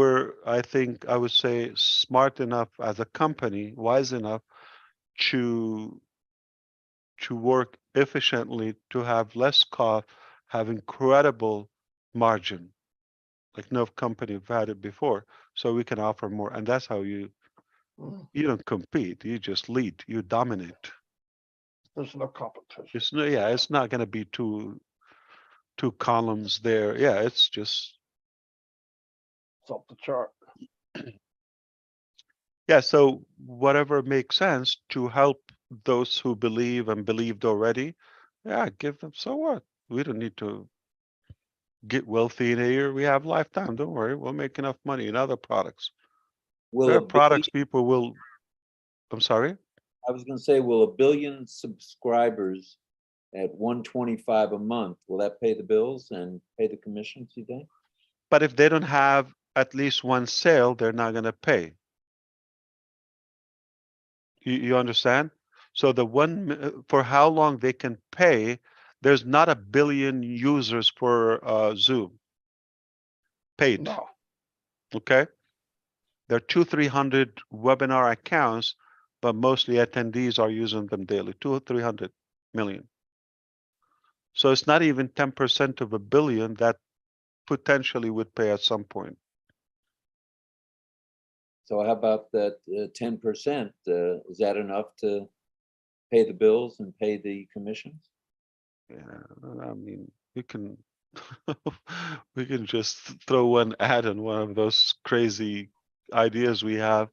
I think I would say smart enough as a company, wise enough to work efficiently, to have less cost, have incredible margin, like no company have had it before. So we can offer more, and that's how you don't compete. You just lead. You dominate. There's no competition. It's not going to be two columns there. Yeah, it's just off the chart. Yeah, so whatever makes sense to help those who believe and believed already, yeah, give them. So what? We don't need to get wealthy in a year. We have lifetime. Don't worry, we'll make enough money in other products. Will There a are products billion, people will. I'm sorry. I was gonna say, will 1 billion subscribers at 125 a month, will that pay the bills and pay the commissions, you think? But if they don't have at least one sale, they're not going to pay. You understand? So the for how long they can pay, there's not 1 billion users for Zoom paid. No. Okay. There are 200-300 webinar accounts, but mostly attendees are using them daily, 200-300 million. So it's not even 10% of 1 billion that potentially would pay at some point. So how about that 10%? Is that enough to pay the bills and pay the commissions? Yeah, I mean, we can we can just throw one ad on one of those crazy ideas we have.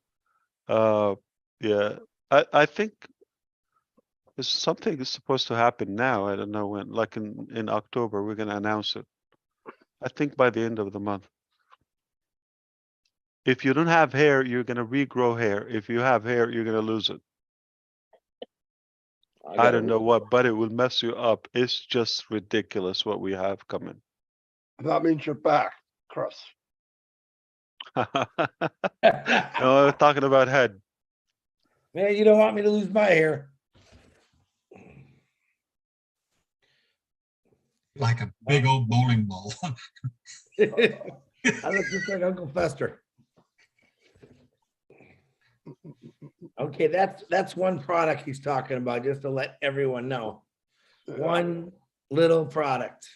Yeah, I think there's something is supposed to happen now. I don't know when, like in October, we're gonna announce it. I think by the end of the month. If you don't have hair, you're gonna regrow hair. If you have hair, you're gonna lose it. I don't know what, but it will mess you up. It's just ridiculous what we have coming. That means you're back, Chris. No, I'm talking about head. Man, you don't want me to lose my hair. Like a big old bowling ball. I look just like Uncle Fester. Okay, that's one product he's talking about, just to let everyone know. One little product.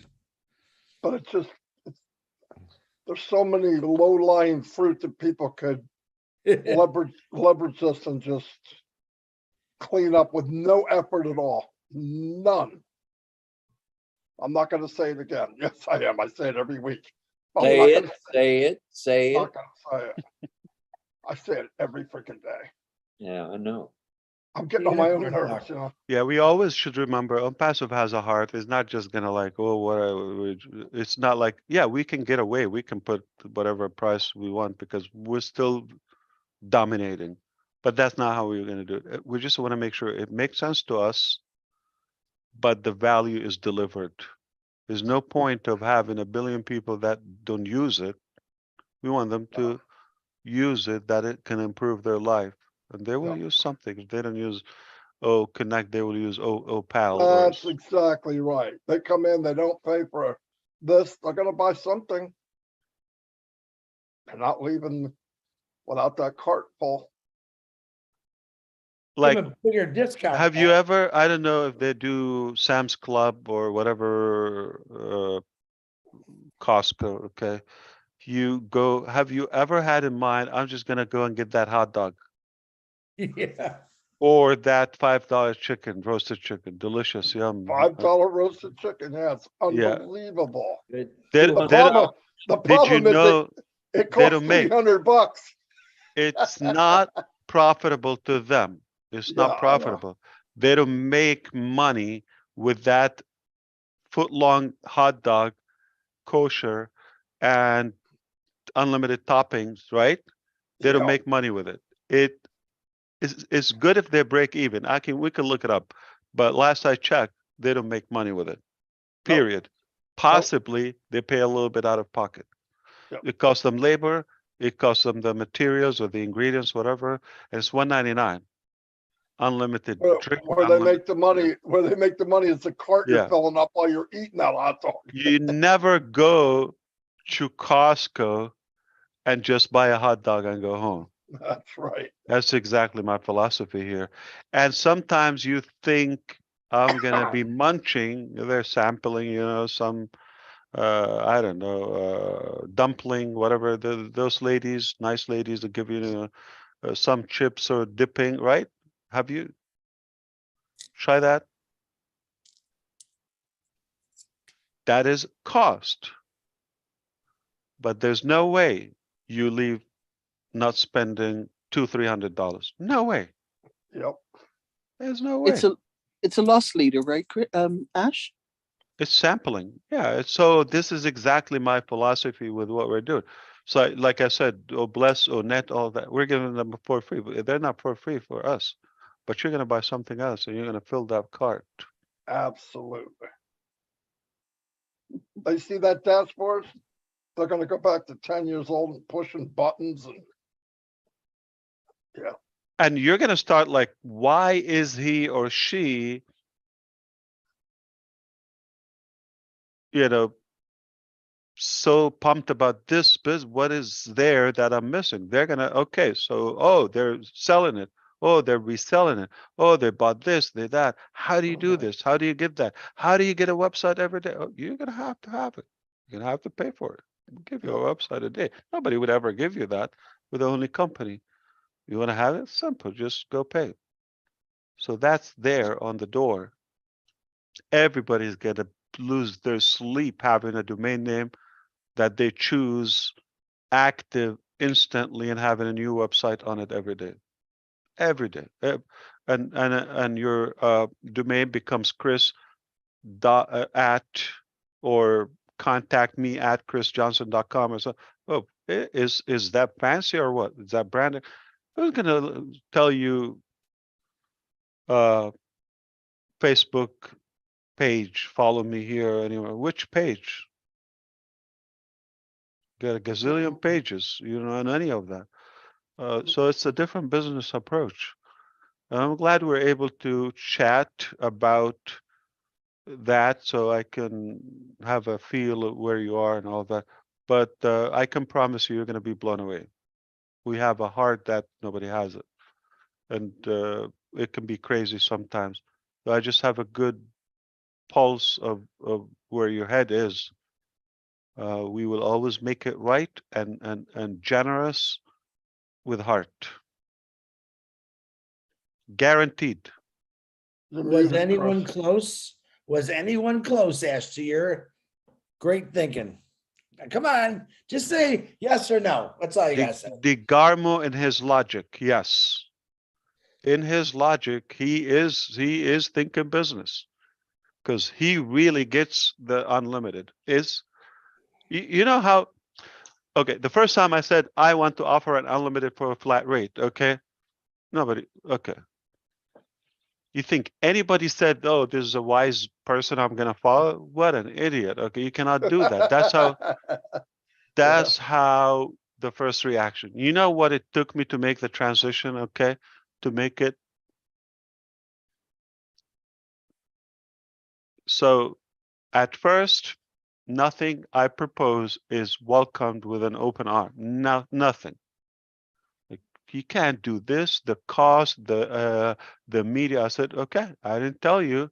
But it's just, there's so many low-lying fruit that people could leverage this and just clean up with no effort at all. None. I'm not going to say it again. Yes, I am. I say it every week. Say it, say it, say it. I'm not going to say it. I say it every freaking day. Yeah, I know. I'm getting on my own nerves, you know. Yeah, we always should remember OnPassive has a heart. It's not just gonna like, oh, it's not like, yeah, we can get away. We can put whatever price we want because we're still dominating. But that's not how we're gonna do it. We just want to make sure it makes sense to us, but the value is delivered. There's no point of having 1 billion people that don't use it. We want them to use it, that it can improve their life. And they will use something. If they don't use Connect, they will use Pal. That's exactly right. They come in, they don't pay for this, they're gonna buy something. They're not leaving without that cart full. Like, Give 'em a bigger discount. have you ever, I don't know if they do Sam's Club or whatever, Costco, okay? You go, have you ever had in mind, I'm just gonna go and get that hot dog Yeah. or that $5 chicken, roasted chicken, delicious, yum. $5 roasted chicken, yeah, it's Yeah. unbelievable. They The don't, problem did you is know it they costs don't make, $300. it's not profitable to them. It's Yeah, I know. not profitable. They don't make money with that foot-long hot dog, kosher, and unlimited toppings, right? They don't Yeah. make money with it. It's good if they break even. We can look it up, but last I checked, they don't make money with it. Period. Possibly they pay a little bit out of pocket. Yep. It costs them labor, it costs them the materials or the ingredients, whatever, and it's $1.99. Unlimited drink. Where they make the money is the cart Yeah. you're filling up while you're eating that hot dog. You never go to Costco and just buy a hot dog and go home. That's right. That's exactly my philosophy here. And sometimes you think I'm gonna be munching, they're sampling, some I don't know, dumpling, whatever, those ladies, nice ladies that give you some chips or dipping, right? Have you tried that? That is cost. But there's no way you leave not spending $200-300. No way. Yep. There's no way. It's a loss leader, right, Ash? It's sampling. Yeah. So this is exactly my philosophy with what we're doing. So like I said, bless, net, all that, we're giving them for free. But they're not for free for us. But you're going to buy something else and you're going to fill that cart. Absolutely. They see that dashboard, they're gonna go back to 10 years old and pushing buttons and yeah. And you're going to start like, why is he or she, so pumped about this business? What is there that I'm missing? They're going to, okay, so, oh, they're selling it. Oh, they're reselling it. Oh, they bought this, they that. How do you do this? How do you get that? How do you get a website every day? Oh, you're going to have it. You're going to have to pay for it. We'll give you a website a day. Nobody would ever give you that with the only company. You want to have it? Simple. Just go pay. So that's there on the door. Everybody's going to lose their sleep having a domain name that they choose active instantly and having a new website on it every day. Every day. And your domain becomes Chris at or contact me at chrisjohnson.com or so. Oh, is that fancy or what? Is that branded? Who's gonna tell you Facebook page, follow me here anywhere? Which page? Got a gazillion pages, on any of that. So it's a different business approach. And I'm glad we're able to chat about that so I can have a feel of where you are and all that. But I can promise you're going to be blown away. We have a heart that nobody has it. And it can be crazy sometimes. So I just have a good pulse of where your head is. We will always make it right and generous with heart. Guaranteed. Was anyone close? Was anyone close, Ash, to your great thinking? Come on, just say yes or no. That's all you gotta say. DeGarmo in his logic, yes. In his logic, he is thinking business because he really gets the unlimited. You know how? Okay, the first time I said I want to offer an unlimited for a flat rate. Okay, nobody. Okay. You think anybody said, "Oh, this is a wise person I'm gonna follow"? What an idiot! Okay, you cannot do that. That's how. That's how the first reaction. You know what it took me to make the transition? Okay, to make it. So, at first, nothing I propose is welcomed with an open arm. No, nothing. You can't do this, the cost, the media. I said, okay, I didn't tell you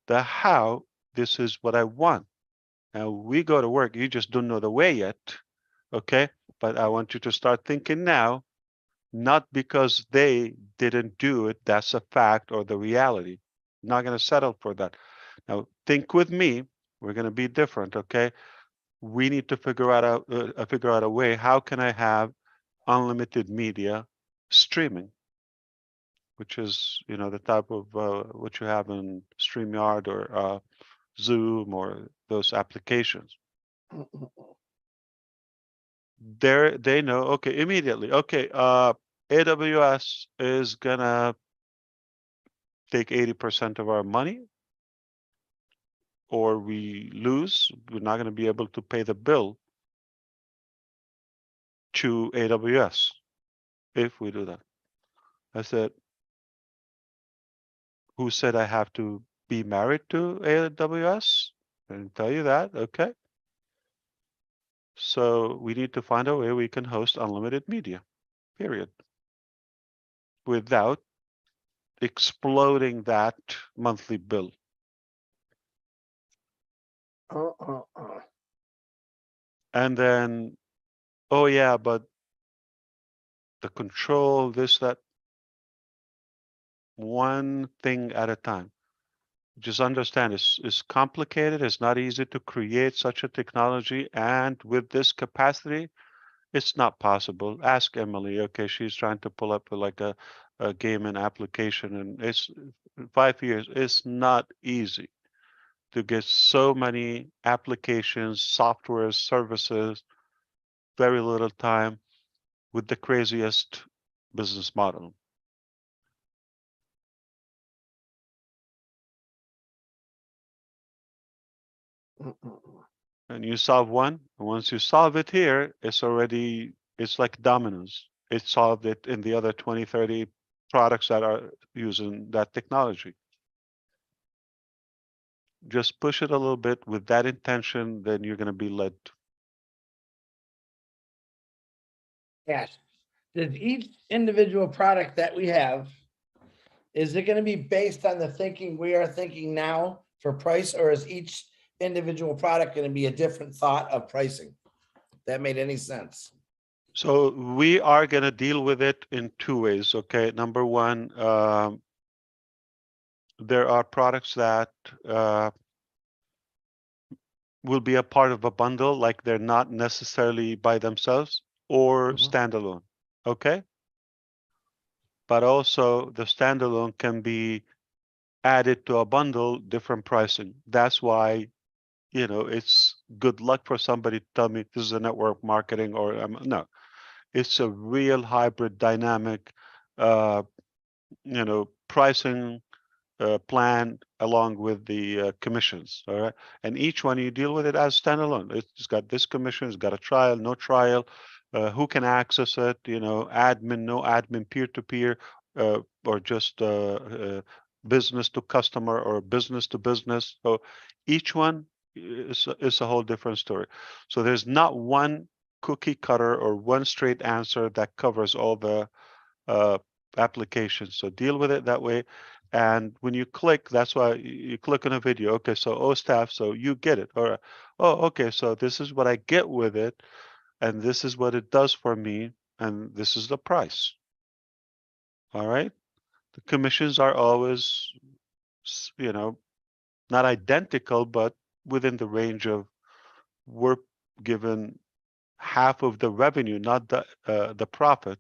the how. This is what I want. Now we go to work. You just don't know the way yet. Okay. But I want you to start thinking now, not because they didn't do it. That's a fact or the reality. I'm not going to settle for that. Now think with me. We're going to be different. Okay. We need to figure out a way. How can I have unlimited media streaming, which is the type of what you have in StreamYard or Zoom or those applications. They know, okay, immediately, okay, AWS is gonna take 80% of our money, or we lose. We're not gonna be able to pay the bill to AWS if we do that. I said, who said I have to be married to AWS? I didn't tell you that. Okay. So we need to find a way we can host unlimited media, period, without exploding that monthly bill. And then, oh yeah, but the control, this, that, one thing at a time. Just understand it's complicated. It's not easy to create such a technology. And with this capacity, It's not possible. Ask Emily. Okay, she's trying to pull up like a gaming application, and it's 5 years. It's not easy to get so many applications, software, services, very little time with the craziest business model. And you solve one, and once you solve it here, it's like dominoes. It solved it in the other 20, 30 products that are using that technology. Just push it a little bit with that intention, then you're going to be led. Yes. Does each individual product that we have, is it going to be based on the thinking we are thinking now for price, or is each individual product going to be a different thought of pricing? That made any sense? So we are going to deal with it in two ways. Okay. Number one, there are products that will be a part of a bundle, like they're not necessarily by themselves or standalone. Okay. But also the standalone can be added to a bundle, different pricing. That's why, you know, it's good luck for somebody to tell me this is a network marketing or no. It's a real hybrid dynamic, you know, pricing plan along with the commissions. All right. And each one you deal with it as standalone. It's got this commission, it's got a trial, no trial, who can access it, you know, admin, no admin, peer-to-peer, or just business to customer or business to business. So each one is a whole different story. So there's not one cookie cutter or one straight answer that covers all the applications. So deal with it that way. And when you click, that's why you click on a video. Okay, so staff, so you get it. Or okay, so this is what I get with it, and this is what it does for me, and this is the price. All right. The commissions are always, you know, not identical, but within the range of we're given half of the revenue, not the profit,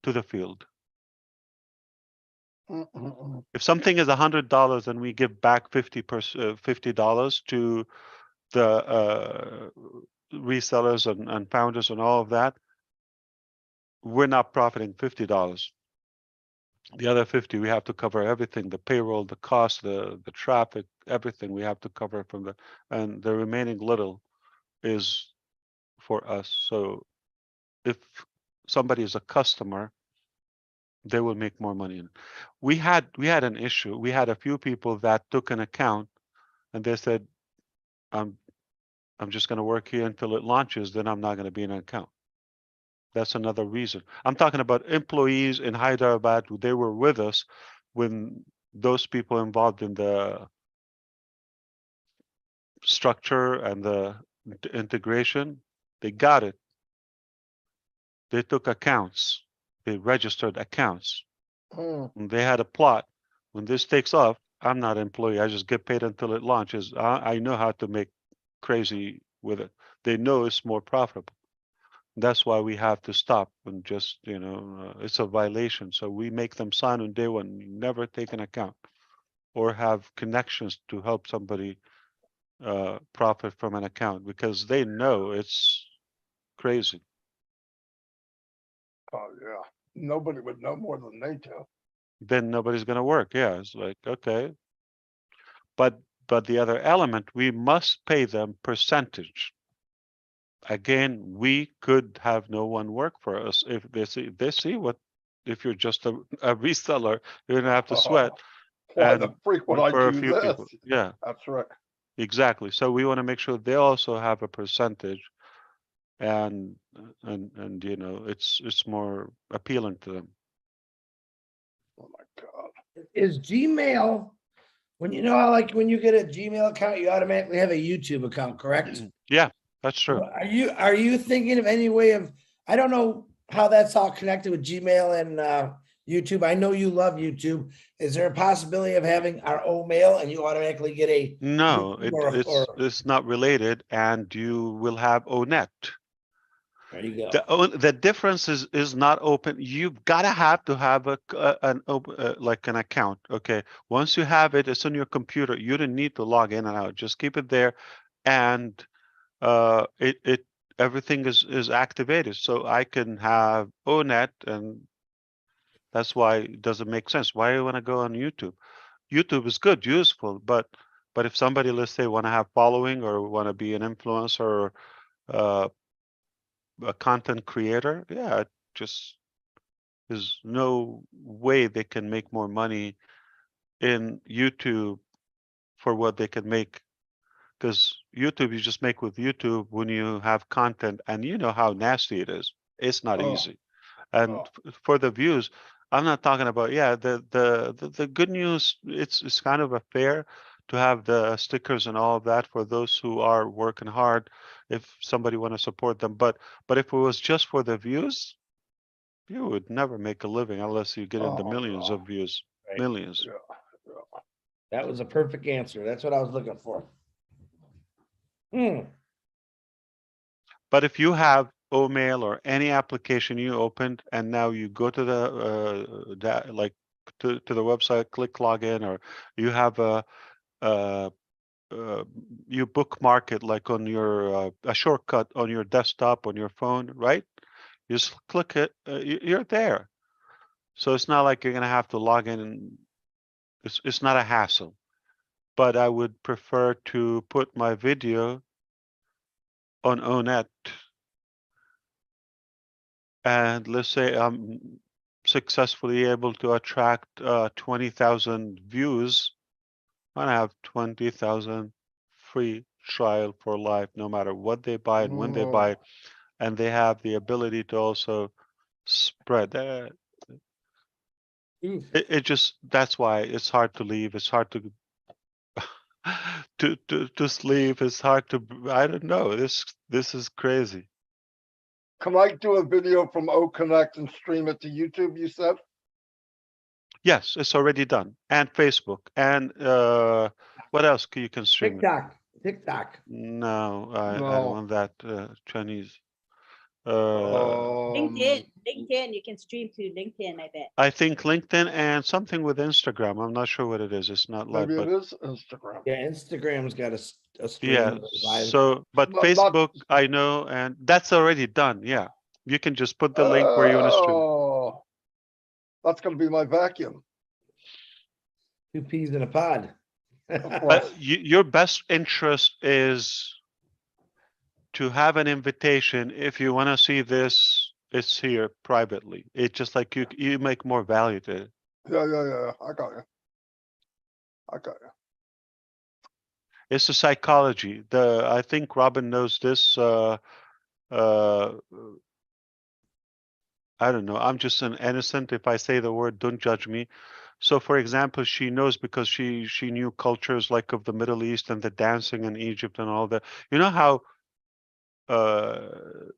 to the field. If something is $100 and we give back $50 to the resellers and founders and all of that, we're not profiting $50. The other 50, we have to cover everything, the payroll, the cost, the traffic, everything we have to cover from the, and the remaining little is for us. So if somebody is a customer, they will make more money. We had an issue. We had a few people that took an account and they said, I'm just going to work here until it launches, then I'm not going to be in an account. That's another reason. I'm talking about employees in Hyderabad who they were with us when those people involved in the structure and the integration, they got it. They took accounts. They registered accounts. They had a plot. When this takes off, I'm not an employee. I just get paid until it launches. I know how to make crazy with it. They know it's more profitable. That's why we have to stop and just, you know, it's a violation. So we make them sign on day one, never take an account or have connections to help somebody profit from an account because they know it's crazy. Oh, yeah. Nobody would know more than they do. Then nobody's going to work. Yeah, it's like, okay. But the other element, we must pay them percentage. Again, we could have no one work for us if they see what, if you're just a reseller, you're gonna have to sweat. Why and the freak would I for a do few this? people, yeah, That's right. exactly. So we want to make sure they also have a percentage, and you know, it's more appealing to them. Oh my God. Is Gmail, when you know how like when you get a Gmail account, you automatically have a YouTube account, correct? Yeah, that's true. Are you thinking of any way of, I don't know how that's all connected with Gmail and YouTube. I know you love YouTube. Is there a possibility of having our own mail and you automatically get a No, YouTube it's not related, and you will have ONET. There you go. The difference is not open. You've got to have an open like an account. Okay. Once you have it, it's on your computer. You don't need to log in and out. Just keep it there, and it everything is activated. So I can have ONET, and that's why it doesn't make sense. Why do you want to go on YouTube? YouTube is good, useful, but if somebody, let's say, want to have following or want to be an influencer or a content creator, yeah, it just there's no way they can make more money in YouTube for what they can make, because YouTube, you just make with YouTube when you have content, and you know how nasty it is. It's not easy. And for the views, I'm not talking about, yeah, the good news, it's kind of a fair to have the stickers and all of that for those who are working hard, if somebody want to support them. But if it was just for the views, you would never make a living unless you get into millions of views. Right. Millions. That was a perfect answer. That's what I was looking for. But if you have OMail or any application you opened, and now you go to the like to the website, click login, or you have you bookmark it like on your a shortcut on your desktop on your phone, right? You just click it, you're there. So it's not like you're gonna have to log in, and it's not a hassle. But I would prefer to put my video on ONET, and let's say I'm successfully able to attract 20,000 views, and I have 20,000 free trial for life, no matter what they buy and when they buy it, and they have the ability to also spread that. It just, that's why it's hard to leave. It's hard to to sleep. It's hard to, I don't know. This is crazy. Can I do a video from OConnect and stream it to YouTube, you said? Yes, it's already done, and Facebook, and what else you can stream? TikTok. No, I No. don't want that Chinese. LinkedIn, you can stream to LinkedIn, I bet. I think LinkedIn and something with Instagram. I'm not sure what it is. It's not live, Maybe but it is Instagram. Yeah, Instagram's got a stream. yeah. live. So, but Not- Facebook, I know, and that's already done. Yeah, you can just put the link where you want to stream. Oh, that's gonna be my vacuum. 2 peas in a pod. Your best interest is to have an invitation. If you want to see this, it's here privately. It's just like you make more value to it. Yeah. I got you. It's the psychology. I think Robin knows this. I don't know. I'm just an innocent. If I say the word, don't judge me. So, for example, she knows because she knew cultures like of the Middle East and the dancing in Egypt and all that. You know how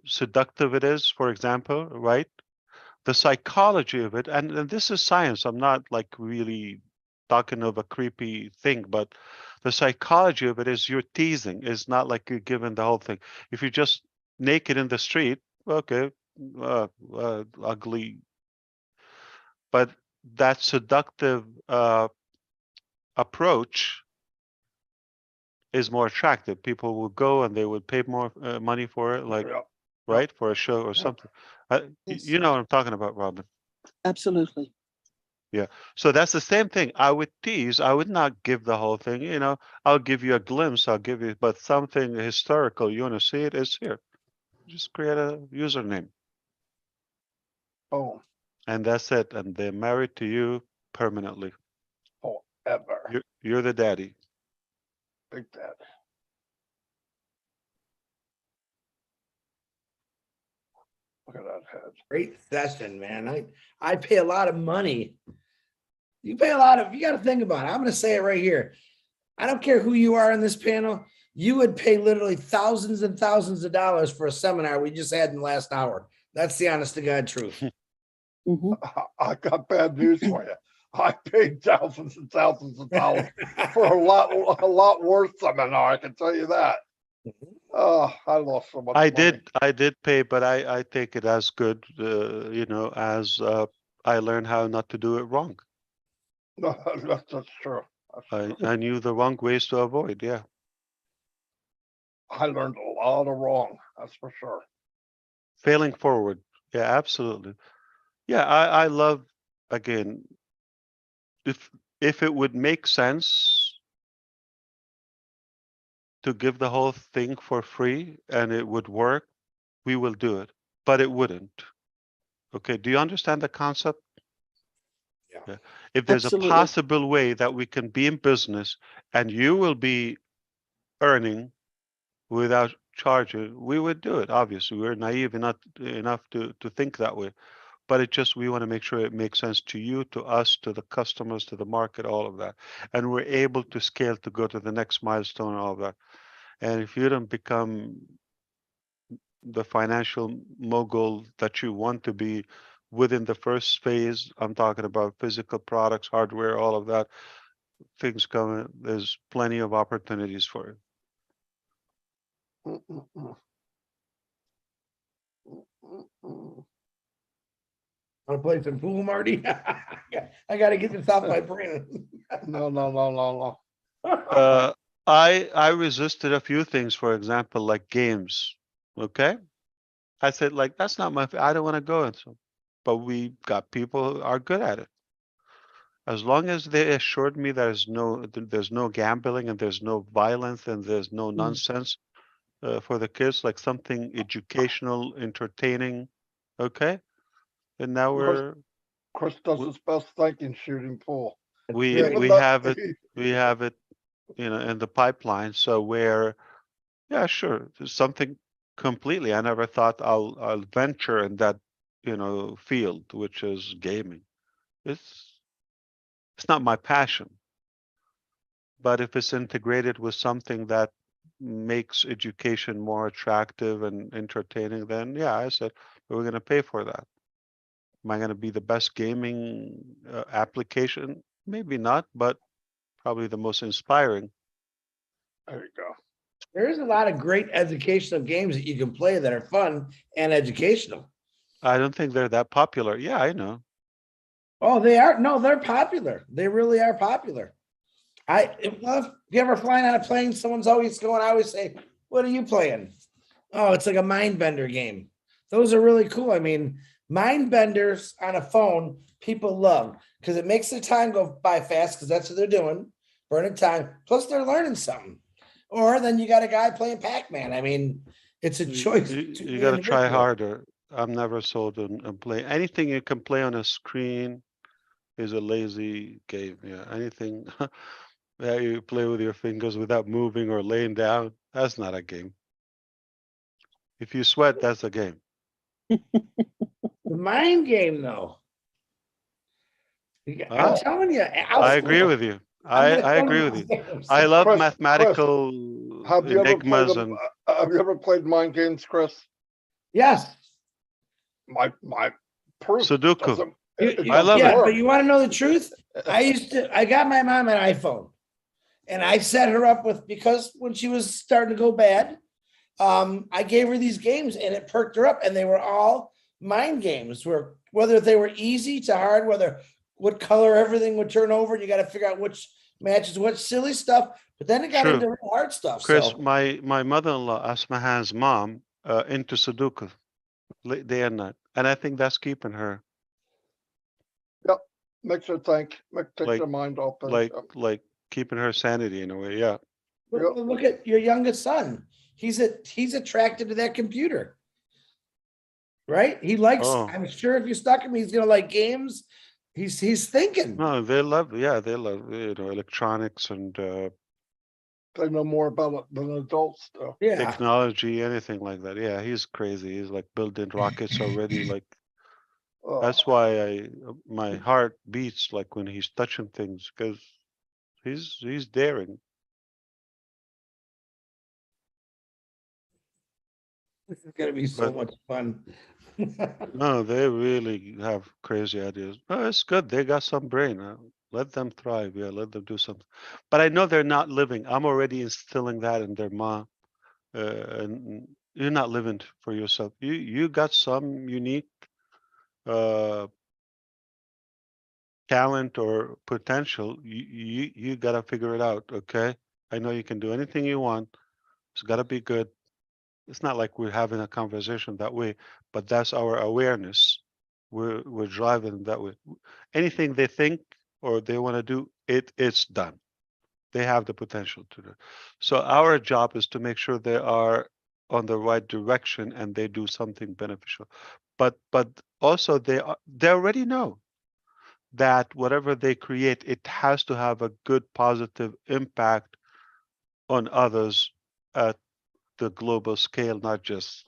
seductive it is, for example, right? The psychology of it, and this is science. I'm not like really talking of a creepy thing, but the psychology of it is you're teasing. It's not like you're giving the whole thing. If you're just naked in the street, okay, ugly, but that seductive approach is more attractive. People will go and they would pay more money for it, like right, for a show or something. You know what I'm talking about, Robin? Absolutely. Yeah. So that's the same thing. I would tease. I would not give the whole thing. You know, I'll give you a glimpse. I'll give you, but something historical. You want to see it? It's here. Just create a username. Oh. And that's it. And they're married to you permanently. Forever. You're the daddy. Big Dad. Look at that head. Great session, man. I pay a lot of money. You pay a lot of, you got to think about it. I'm going to say it right here. I don't care who you are in this panel. You would pay literally thousands and thousands of dollars for a seminar we just had in the last hour. That's the honest to God truth. I got bad news for you. I paid thousands and thousands of dollars for a lot worse seminar. I can tell you that. Oh, I lost so much I money. did pay, but I take it as good, you know, as I learned how not to do it wrong. No, that's true. I knew the wrong ways to avoid. Yeah. I learned a lot of wrong. That's for sure. Failing forward. Yeah, absolutely. Yeah, I love, again, if it would make sense to give the whole thing for free and it would work, we will do it, but it wouldn't. Okay, do you understand the concept? Yeah. If there's Absolutely. a possible way that we can be in business and you will be earning without charging, we would do it. Obviously, we're naive enough to think that way. But it just, we want to make sure it makes sense to you, to us, to the customers, to the market, all of that. And we're able to scale to go to the next milestone, all of that. And if you don't become the financial mogul that you want to be within the first phase, I'm talking about physical products, hardware, all of that, things coming, there's plenty of opportunities for it. Want to play some pool, Marty? I got to get this off my brain. No. I resisted a few things, for example, like games. Okay, I said, like, that's not my. I don't want to go into. But we got people who are good at it. As long as they assured me there's no gambling and there's no violence and there's no nonsense for the kids, like something educational, entertaining. Okay, and now Chris does his best thinking shooting pool. we have it you know, in the pipeline. So where, yeah, sure, there's something completely. I never thought I'll venture in that, you know, field, which is gaming. It's not my passion, but if it's integrated with something that makes education more attractive and entertaining, then yeah, I said, we're going to pay for that. Am I going to be the best gaming application? Maybe not, but probably the most inspiring. There you go. There is a lot of great educational games that you can play that are fun and educational. I don't think they're that popular. Yeah, I know. Oh, they are. No, they're popular. They really are popular. If you ever flying on a plane, someone's always going, I always say, what are you playing? Oh, it's like a mind bender game. Those are really cool. I mean, mind benders on a phone, people love because it makes their time go by fast because that's what they're doing, burning time. Plus, they're learning something. Or then you got a guy playing Pac-Man. I mean, it's a choice. You got to try harder. I'm never sold on play. Anything you can play on a screen is a lazy game. Yeah, anything that you play with your fingers without moving or laying down, that's not a game. If you sweat, that's a game. The mind game, though. I'm telling you. I agree with you. I agree with you. I love mathematical enigmas and. Have you ever played mind games, Chris? Yes. My proof. Sudoku. I love it. But you want to know the truth? I got my mom an iPhone and I set her up with, because when she was starting to go bad, I gave her these games and it perked her up, and they were all mind games, whether they were easy to hard, whether what color everything would turn over, and you got to figure out which matches what, silly stuff. But then it got into real hard stuff. Chris, so. my mother-in-law, Asmahan's mom, into Sudoku day and night, and I think that's keeping her. Yep, makes her think, takes her mind off. Like keeping her sanity in a way. Yeah. Look at your youngest son. He's attracted to that computer, right? He likes. I'm sure if you stuck him, he's gonna like games. He's thinking. No, they love. Yeah, they love electronics and. They know more about it than adults do. Yeah. Technology, anything like that. Yeah, he's crazy. He's like building rockets already. Like that's why my heart beats like when he's touching things, because he's daring. This is gonna be so much fun. No, they really have crazy ideas. Oh, it's good. They got some brain. Let them thrive. Yeah, let them do something. But I know they're not living. I'm already instilling that in their mom. and you're not living for yourself. You got some unique talent or potential. You gotta figure it out. Okay, I know you can do anything you want. It's gotta be good. It's not like we're having a conversation that way, but that's our awareness. We're driving that way. Anything they think or they want to do, it's done. They have the potential to do. So our job is to make sure they are on the right direction and they do something beneficial. But also they already know that whatever they create, it has to have a good positive impact on others at the global scale, not just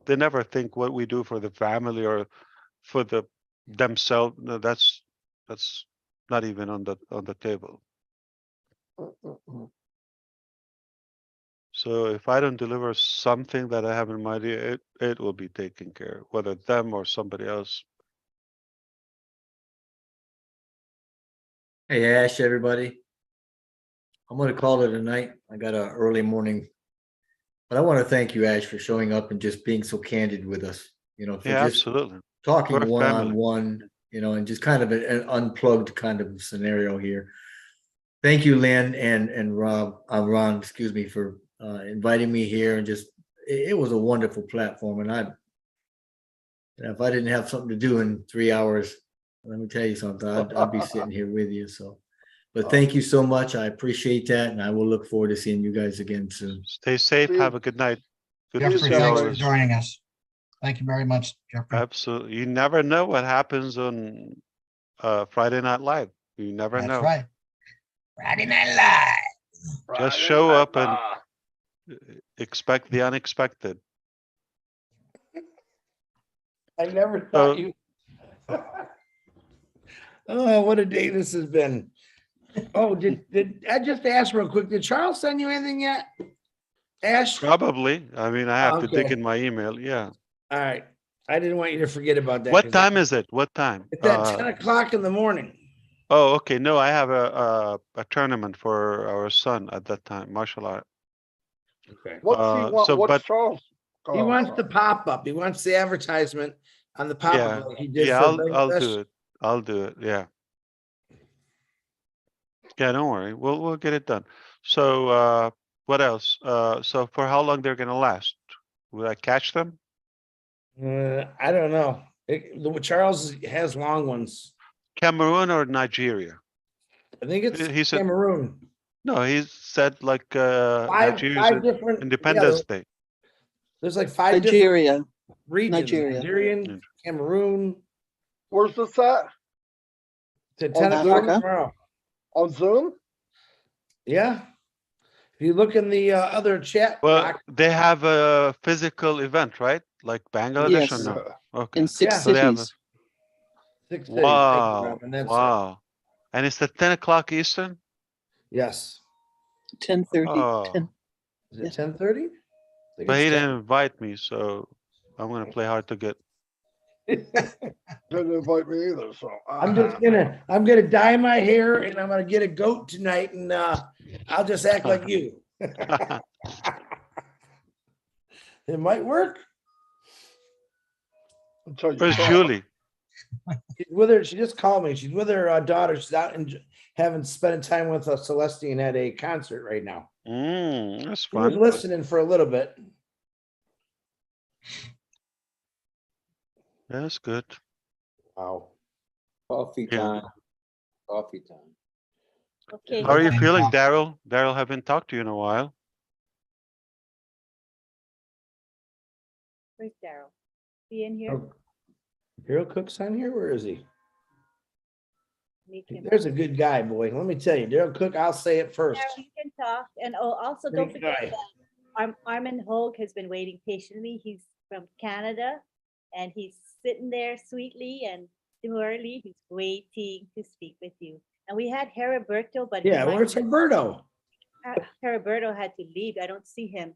they never think what we do for the family or for themselves. No, that's not even on the table. So if I don't deliver something that I have in mind, it will be taken care of, whether them or somebody else. Hey, Ash, everybody. I'm going to call it a night. I got an early morning, but I want to thank you, Ash, for showing up and just being so candid with us, for Yeah, just absolutely. talking We're a family. one-on-one, and just kind of an unplugged kind of scenario here. Thank you, Lynn and Ron, excuse me, for inviting me here, and just, it was a wonderful platform. And if I didn't have something to do in 3 hours, let me tell you something, I'd be sitting here with you. So, but thank you so much. I appreciate that. And I will look forward to seeing you guys again soon. Stay safe. Have a good night. Good to Jeffrey, see you thanks for always. joining us. Thank you very much, Jeffrey. Absolutely. You never know what happens on Friday Night Live. You never know. That's right. Friday Night Live. Just show up and expect the unexpected. I never thought you. Oh, what a day this has been. Oh, did I just ask real quick? Did Charles send you anything yet? Ash? Probably. I mean, I have to dig Okay. in my email. Yeah. All right. I didn't want you to forget about that. What 'cause time is it? What time? It's at 10 o'clock in the morning. Oh, okay. No, I have a tournament for our son at that time. Martial art. Okay. What's he want? So, What's but Charles? He wants the pop-up. He wants the advertisement on the yeah, pop-up like he did yeah, for I'll Bangladesh. do it. I'll do it. Yeah. Yeah, don't worry. We'll get it done. So, what else? So for how long they're gonna last? Will I catch them? I don't know. Charles has long ones. Cameroon or Nigeria? I think it's He said Cameroon. no. He said like Five Nigeria's different Independence Day. There's like 5 Nigeria. different regions. Nigeria. Nigerian, Cameroon. Where's this at? To On 10 o'clock Africa? tomorrow. On Zoom? Yeah. If you look in the other chat Well, box, they have a physical event, right? Like Bangladesh or Yes. no? Okay. In 6 Yeah. So they have a cities. 6 cities. Thank you, wow, Rob, and that's it. wow. And it's at 10 o'clock Eastern? Yes. 10:30. Oh, 10. Is it 10:30? but he didn't invite me, so I'm gonna play hard to get. Didn't invite me either, so. I'm gonna dye my hair and I'm gonna get a goat tonight and I'll just act like you. It might work. Until you Where's try. Julie? She's with her. She just called me. She's with her daughter. She's out and spending time with Celestine at a concert right now. That's She was fun. listening for a little bit. That's good. Wow. Coffee Yeah. time. Coffee time. Okay. How are you feeling, Daryl? Daryl, haven't talked to you in a while. Where's Daryl? He in here? Daryl Cook's on here. Where is he? Make him. There's a good guy, boy. Let me tell you, Daryl Cook. I'll say it first. Daryl, you can talk. And also don't Great forget guy. that Armin Hogue has been waiting patiently. He's from Canada and he's sitting there sweetly and demurely. He's waiting to speak with you. And we had Heriberto, but Yeah, where's Heriberto? Heriberto had to leave. I don't see him.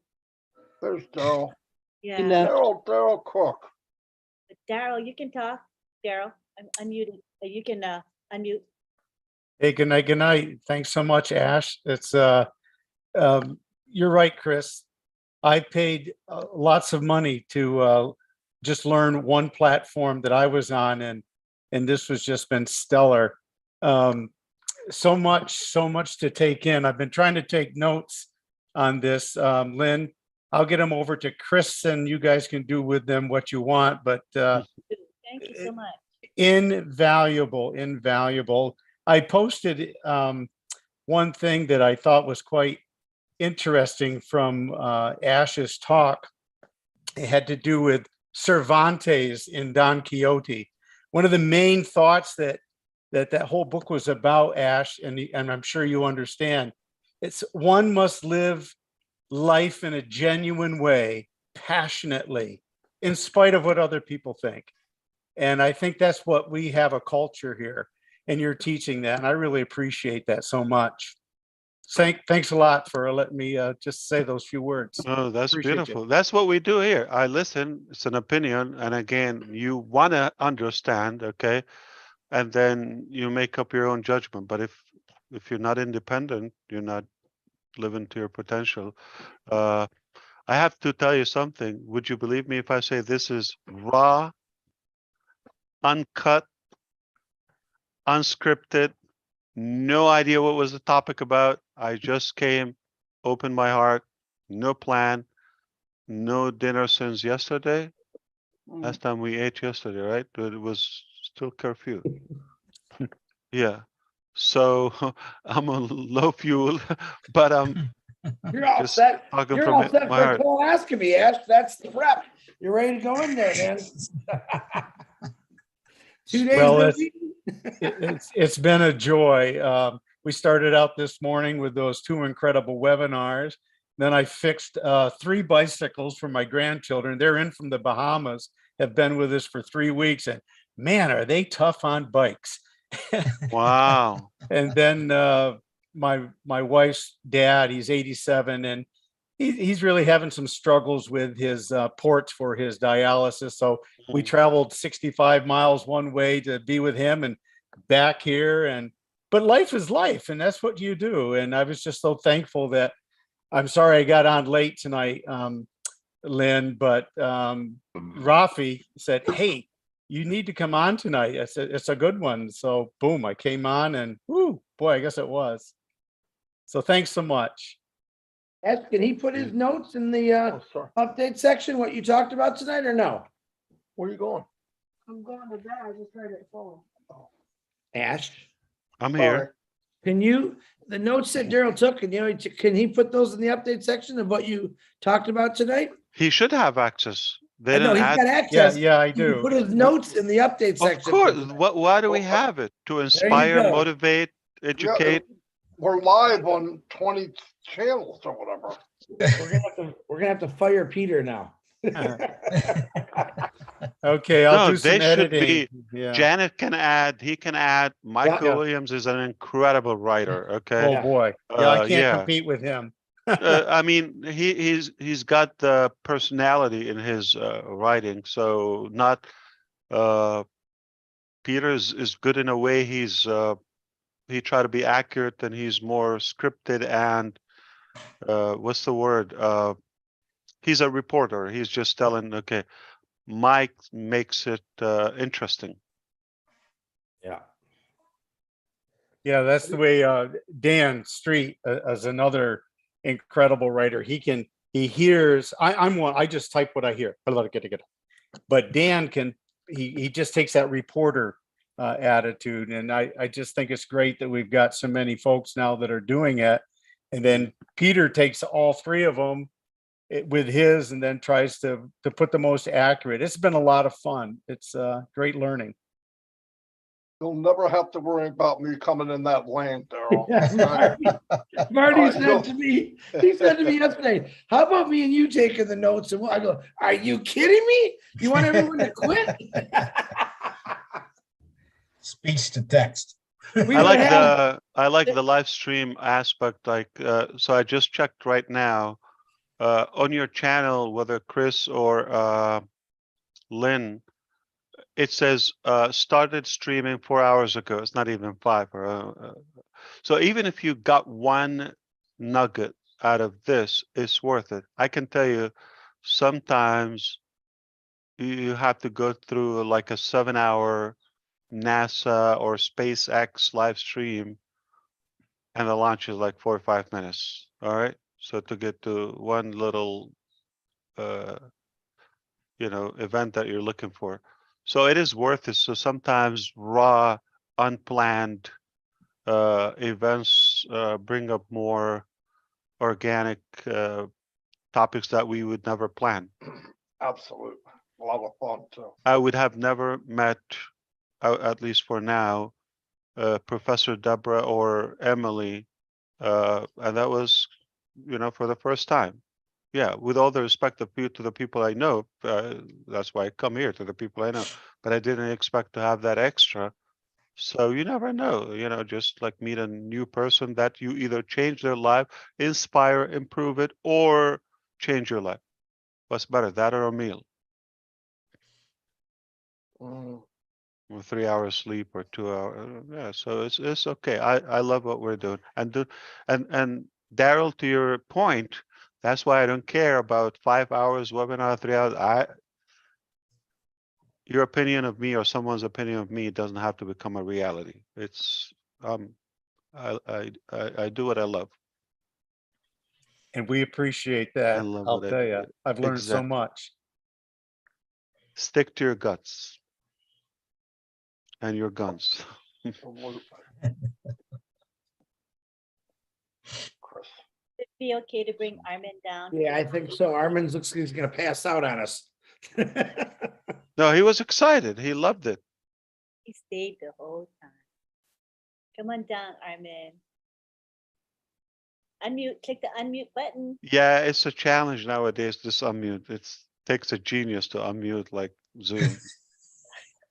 There's Daryl. Yeah. Daryl Cook. But Daryl, you can talk. Daryl, I'm unmuted. You can unmute. Hey, good night. Good night. Thanks so much, Ash. It's you're right, Chris. I paid lots of money to just learn one platform that I was on, and this was just been stellar. So much to take in. I've been trying to take notes on this. Lynn, I'll get them over to Chris, and you guys can do with them what you want. But Thank you so much. invaluable. I posted one thing that I thought was quite interesting from Ash's talk. It had to do with Cervantes in Don Quixote. One of the main thoughts that whole book was about, Ash, and I'm sure you understand, it's one must live life in a genuine way, passionately, in spite of what other people think. And I think that's what we have a culture here, and you're teaching that, and I really appreciate that so much. Thanks a lot for letting me just say those few words. Oh, that's Appreciate beautiful. you. That's what we do here. I listen, it's an opinion. And again, you want to understand, okay? And then you make up your own judgment. But if you're not independent, you're not living to your potential. I have to tell you something. Would you believe me if I say this is raw, uncut, unscripted, no idea what was the topic about? I just came, opened my heart, no plan, no dinner since yesterday. Last time we ate yesterday, right? But it was still curfew. Yeah. So I'm on low fuel, but You're all just set. talking You're from all set my for heart. colonoscopy, Ash. That's the prep. You're ready to go in there, man. 2 days. Well, no it's, eating? it's been a joy. We started out this morning with those 2 incredible webinars. Then I fixed 3 bicycles for my grandchildren. They're in from the Bahamas, have been with us for 3 weeks, and man, are they tough on bikes. Wow. And then my wife's dad, he's 87, and he's really having some struggles with his ports for his dialysis. So we traveled 65 miles one way to be with him and back here. But life is life, and that's what you do. And I was just so thankful that, I'm sorry I got on late tonight, Lynn, but Rafi said, hey, you need to come on tonight. I said, it's a good one. So boom, I came on, and whoo, boy, I guess it was. So thanks so much. Ash, can he put his notes in the update section, what you talked about tonight, or no? Where are you going? I'm going to bed. I just heard it fall. Ash, I'm here. can you, the notes that Daryl took, can he put those in the update section of what you talked about tonight? He should have access. They I know didn't he's add. got access. Yeah, I He can do. put his notes in the update section. Of course. Why do we have it? To inspire, go. motivate, educate. We're live on 20 channels or whatever. We're gonna have to fire Peter now. Okay, I'll No, do some they should editing. be. Yeah. Janet can add. He can add. Michael Yeah. Williams is an incredible writer. Okay. Oh boy. Yeah, I can't yeah. compete with him. I mean, he's got the personality in his writing. So not Peter is good in a way. He tried to be accurate, and he's more scripted and what's the word? He's a reporter. He's just telling. Okay, Mike makes it interesting. Yeah. Yeah, that's the way Dan Street is another incredible writer. He hears, I'm one, I just type what I hear. But Dan he just takes that reporter attitude. And I just think it's great that we've got so many folks now that are doing it. And then Peter takes all 3 of them with his, and then tries to put the most accurate. It's been a lot of fun. It's great learning. You'll never have to worry about me coming in that lane, Daryl. Marty said to me, he said to me yesterday, how about me and you taking the notes? And I go, are you kidding me? You want everyone to quit? Speech to text. I like the live stream aspect. Like, so I just checked right now on your channel, whether Chris or Lynn, it says started streaming 4 hours ago. It's not even 5. So even if you got one nugget out of this, it's worth it. I can tell you, sometimes you have to go through like a 7-hour NASA or SpaceX live stream, and the launch is like 4 or 5 minutes. All right. So to get to one little, event that you're looking for. So it is worth it. So sometimes raw, unplanned events bring up more organic topics that we would never plan. Absolutely. A lot of fun too. I would have never met, at least for now, Professor Deborah or Emily, and that was, for the first time. Yeah, with all the respect of to the people I know, that's why I come here, to the people I know. But I didn't expect to have that extra. So you never know, just like meet a new person that you either change their life, inspire, improve it, or change your life. What's better, that or a meal? Or 3 hours sleep or 2 hours. Yeah, so it's okay. I love what we're doing. And Daryl, to your point, that's why I don't care about 5 hours webinar, 3 hours. Your opinion of me or someone's opinion of me doesn't have to become a reality. It's I do what I love. And we appreciate that. love I'll what I tell do. you, I've learned so Exactly. much. Stick to your guts and your guns. It'd be okay to bring Armin down. Yeah, I think so. Armin looks like he's gonna pass out on us. No, he was excited. He loved it. He stayed the whole time. Come on down, Armin. Unmute, click the unmute button. Yeah, it's a challenge nowadays, this unmute. It takes a genius to unmute like Zoom.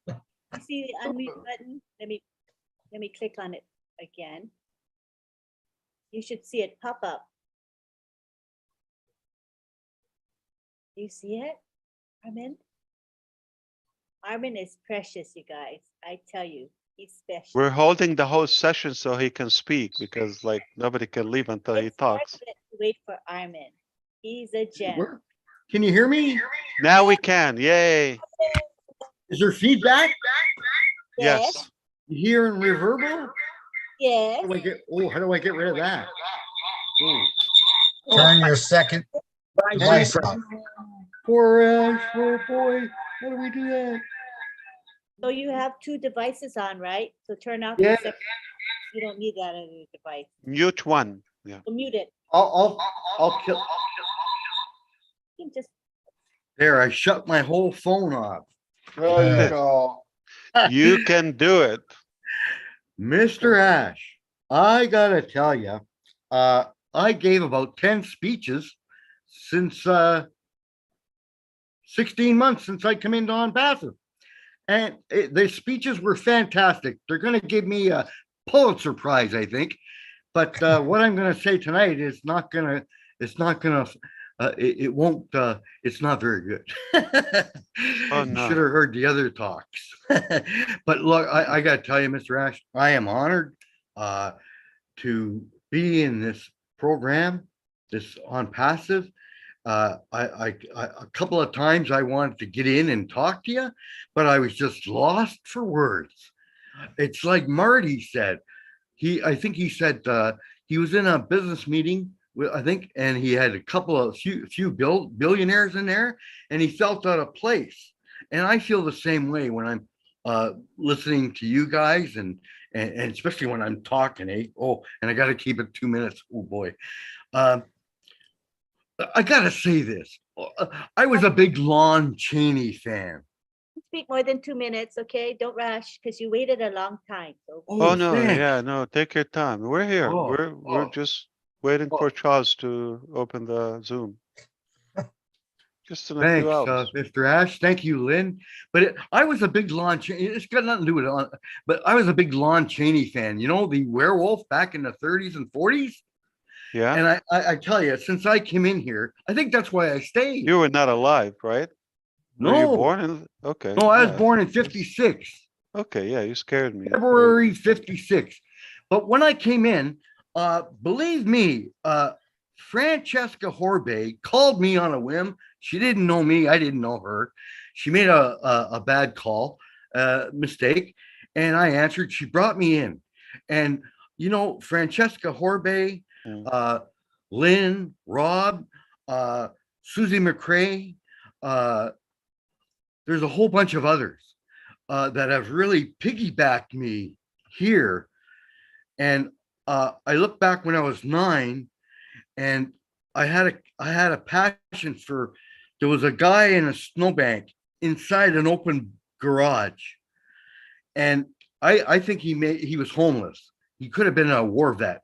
You see the unmute button? Let me click on it again. You should see it pop up. You see it, Armin? Armin is precious, you guys. I tell you, he's special. We're holding the whole session so he can speak, because like nobody can leave until he talks. Wait for Armin. He's a gem. Can you hear me? Now we can. Yay. Is there feedback? Yes. You hear in reverber? Yes. How do I get rid of that? Turn your second device off. Poor Ash, poor boy. How do we do that? So you have 2 devices on, right? So turn off Yeah. your second. You don't need that other device. Mute one. Yeah. So mute it. I'll kill. You can just There, I shut my whole phone off. There you go. You can do it. Mr. Ash, I gotta tell you, I gave about 10 speeches since 16 months since I come into OnPassive. And the speeches were fantastic. They're gonna give me a Pulitzer Prize, I think. But what I'm gonna say tonight is not gonna, it's not very good. Oh, You no. should have heard the other talks. But look, I got to tell you, Mr. Ash, I am honored to be in this program, this OnPassive. A couple of times I wanted to get in and talk to you, but I was just lost for words. It's like Marty said. I think he said he was in a business meeting, I think, and he had a few billionaires in there, and he felt out of place. And I feel the same way when I'm listening to you guys, and especially when I'm talking. Oh, and I got to keep it 2 minutes. Oh boy, I got to say this. I was a big Lon Chaney fan. speak more than 2 minutes, okay? Don't rush because you waited a long time. So. Oh no, yeah, no, take your time. We're here. Oh, We're just waiting for Charles to open the Zoom. Just in a Thanks, few hours. Mr. Ash. Thank you, Lynn. But I was a big Lon Chaney. It's got nothing to do with it. But I was a big Lon Chaney fan. You know, the werewolf back in the 30s and 40s. Yeah. And I tell you, since I came in here, I think that's why I stayed. You were not alive, right? Were you No. born in? Okay. No, I was yeah. born in 56. Okay, yeah, you scared me. February 56. But when I came in, believe me, Francesca Horbay called me on a whim. She didn't know me. I didn't know her. She made a bad call, mistake, and I answered. She brought me in. And, you know, Francesca Horbay, Lynn, Rob, Susie McCrae, there's a whole bunch of others that have really piggybacked me here. And I look back when I was 9, and I had a passion for, there was a guy in a snowbank inside an open garage. And I think he was homeless. He could have been a war vet.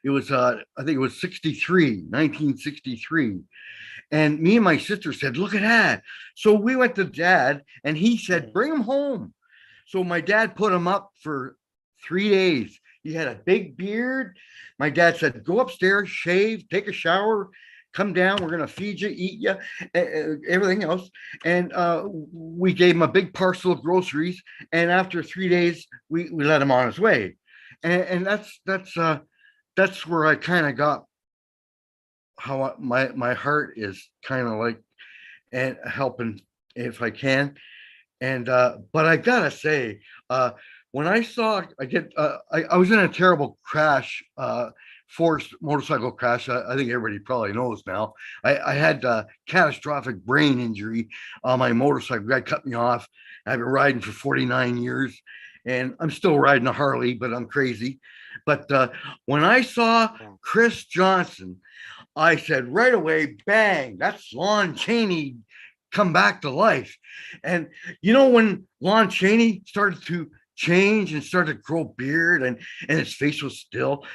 It was, I think it was 1963. And me and my sister said, look at that. So we went to Dad, and he said, bring him home. So my dad put him up for 3 days. He had a big beard. My dad said, go upstairs, shave, take a shower, come down. We're going to feed you, eat you, everything else. And we gave him a big parcel of groceries. And after 3 days, we let him on his way. And that's where I kind of got how my heart is kind of like, and helping if I can. And but I gotta say, when I saw I was in a terrible crash, forced motorcycle crash. I think everybody probably knows now. I had catastrophic brain injury on my motorcycle. Guy cut me off. I've been riding for 49 years, and I'm still riding a Harley, but I'm crazy. But when I saw Chris Johnson, I said right away, bang, that's Lon Chaney come back to life. And you know, when Lon Chaney started to change and started to grow beard, and his face was still,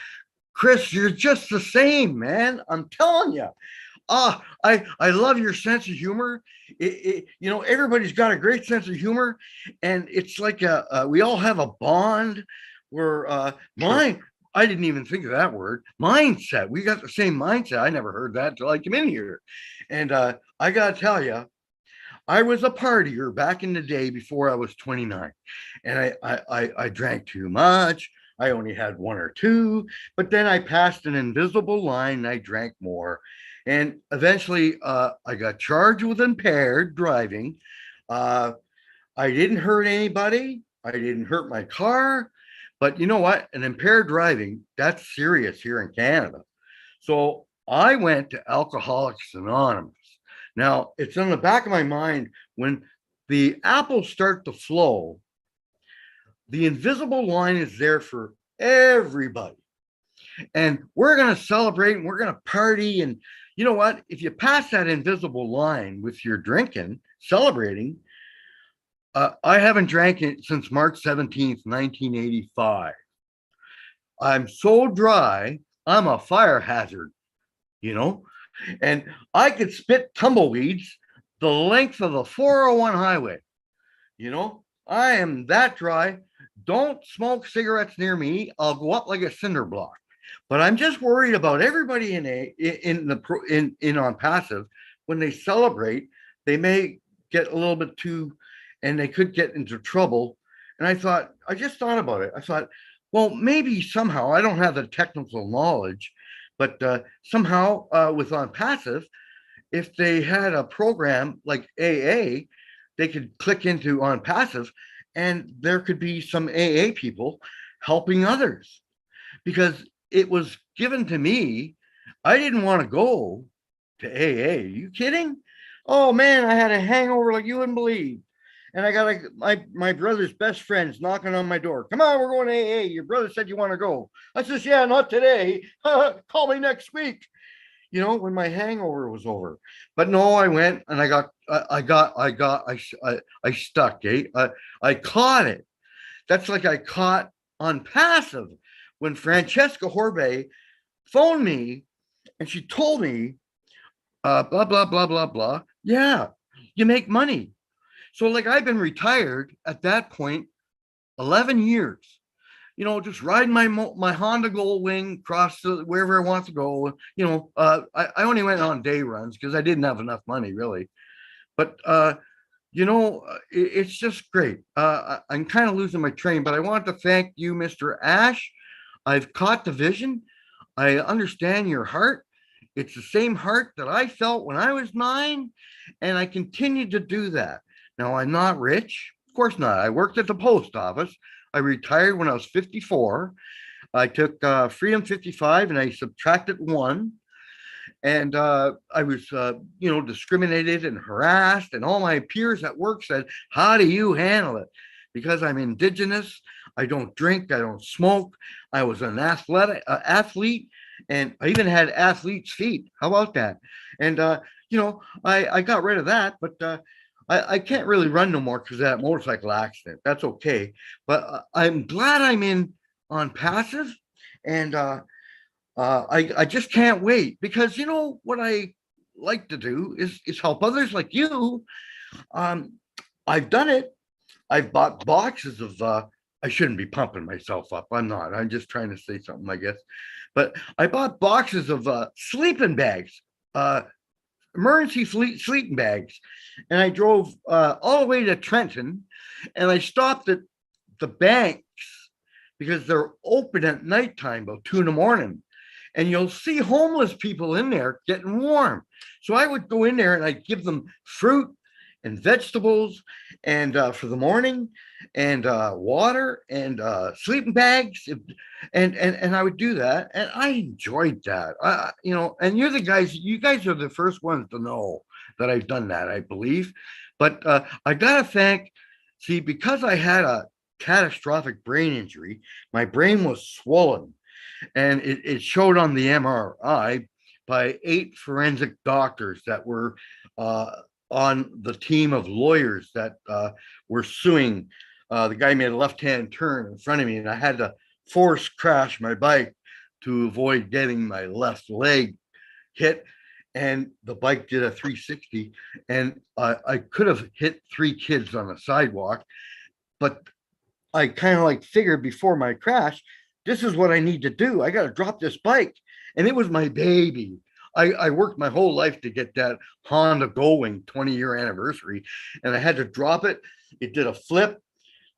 Chris, you're just the same, man. I'm telling you. I love your sense of humor. You know, everybody's got a great sense of humor, and it's like we all have a bond where mine. I didn't even think of that word. Mindset. We got the same mindset. I never heard that until I came in here. And I got to tell you, I was a partier back in the day before I was 29. And I drank too much. I only had 1 or 2. But then I passed an invisible line and I drank more. And eventually I got charged with impaired driving. I didn't hurt anybody. I didn't hurt my car. But you know what? An impaired driving, that's serious here in Canada. So I went to Alcoholics Anonymous. Now, it's on the back of my mind, when the apples start to flow, the invisible line is there for everybody. And we're going to celebrate and we're going to party. And you know what? If you pass that invisible line with your drinking, celebrating, I haven't drank it since March 17th, 1985. I'm so dry, I'm a fire hazard, you know, and I could spit tumbleweeds the length of the 401 highway. You know, I am that dry. Don't smoke cigarettes near me. I'll go up like a cinder block. But I'm just worried about everybody in OnPassive. When they celebrate, they may get a little bit too, and they could get into trouble. And I just thought about it. I thought, well, maybe somehow, I don't have the technical knowledge, but somehow with OnPassive, if they had a program like AA, they could click into OnPassive and there could be some AA people helping others. Because it was given to me, I didn't want to go to AA. Are you kidding? Oh man, I had a hangover like you wouldn't believe. And I got my brother's best friends knocking on my door. Come on, we're going to AA. Your brother said you want to go. I says, yeah, not today. Call me next week. You know, when my hangover was over. But no, I went and I stuck. I caught it. That's like I caught OnPassive when Francesca Horbay phoned me and she told me, blah, blah, blah, blah, blah. Yeah, you make money. So like I've been retired at that point 11 years, you know, just riding my Honda Goldwing across wherever I want to go. You know, I only went on day runs because I didn't have enough money really. But, you know, it's just great. I'm kind of losing my train, but I want to thank you, Mr. Ash. I've caught the vision. I understand your heart. It's the same heart that I felt when I was 9, and I continue to do that. Now, I'm not rich. Of course not. I worked at the post office. I retired when I was 54. I took Freedom 55 and I subtracted 1. And I was, discriminated and harassed. And all my peers at work said, how do you handle it? Because I'm Indigenous. I don't drink. I don't smoke. I was an athlete. And I even had athlete's feet. How about that? And, I got rid of that. But I can't really run no more because of that motorcycle accident. That's okay. But I'm glad I'm in OnPassive. And I just can't wait, because what I like to do is help others like you. I've done it. I've bought boxes of I shouldn't be pumping myself up. I'm not. I'm just trying to say something, I guess. But I bought boxes of sleeping bags, emergency sleeping bags, and I drove all the way to Trenton, and I stopped at the banks because they're open at nighttime, about 2 in the morning. And you'll see homeless people in there getting warm. So I would go in there and I'd give them fruit and vegetables and for the morning, and water and sleeping bags. And I would do that. And I enjoyed that. And you guys are the first ones to know that I've done that, I believe. But I got to because I had a catastrophic brain injury, my brain was swollen. And it showed on the MRI by 8 forensic doctors that were on the team of lawyers that were suing. The guy made a left-hand turn in front of me, and I had to force crash my bike to avoid getting my left leg hit. And the bike did a 360, and I could have hit 3 kids on the sidewalk, but I kind of figured before my crash, this is what I need to do. I got to drop this bike. And it was my baby. I worked my whole life to get that Honda going 20-year anniversary. And I had to drop it. It did a flip.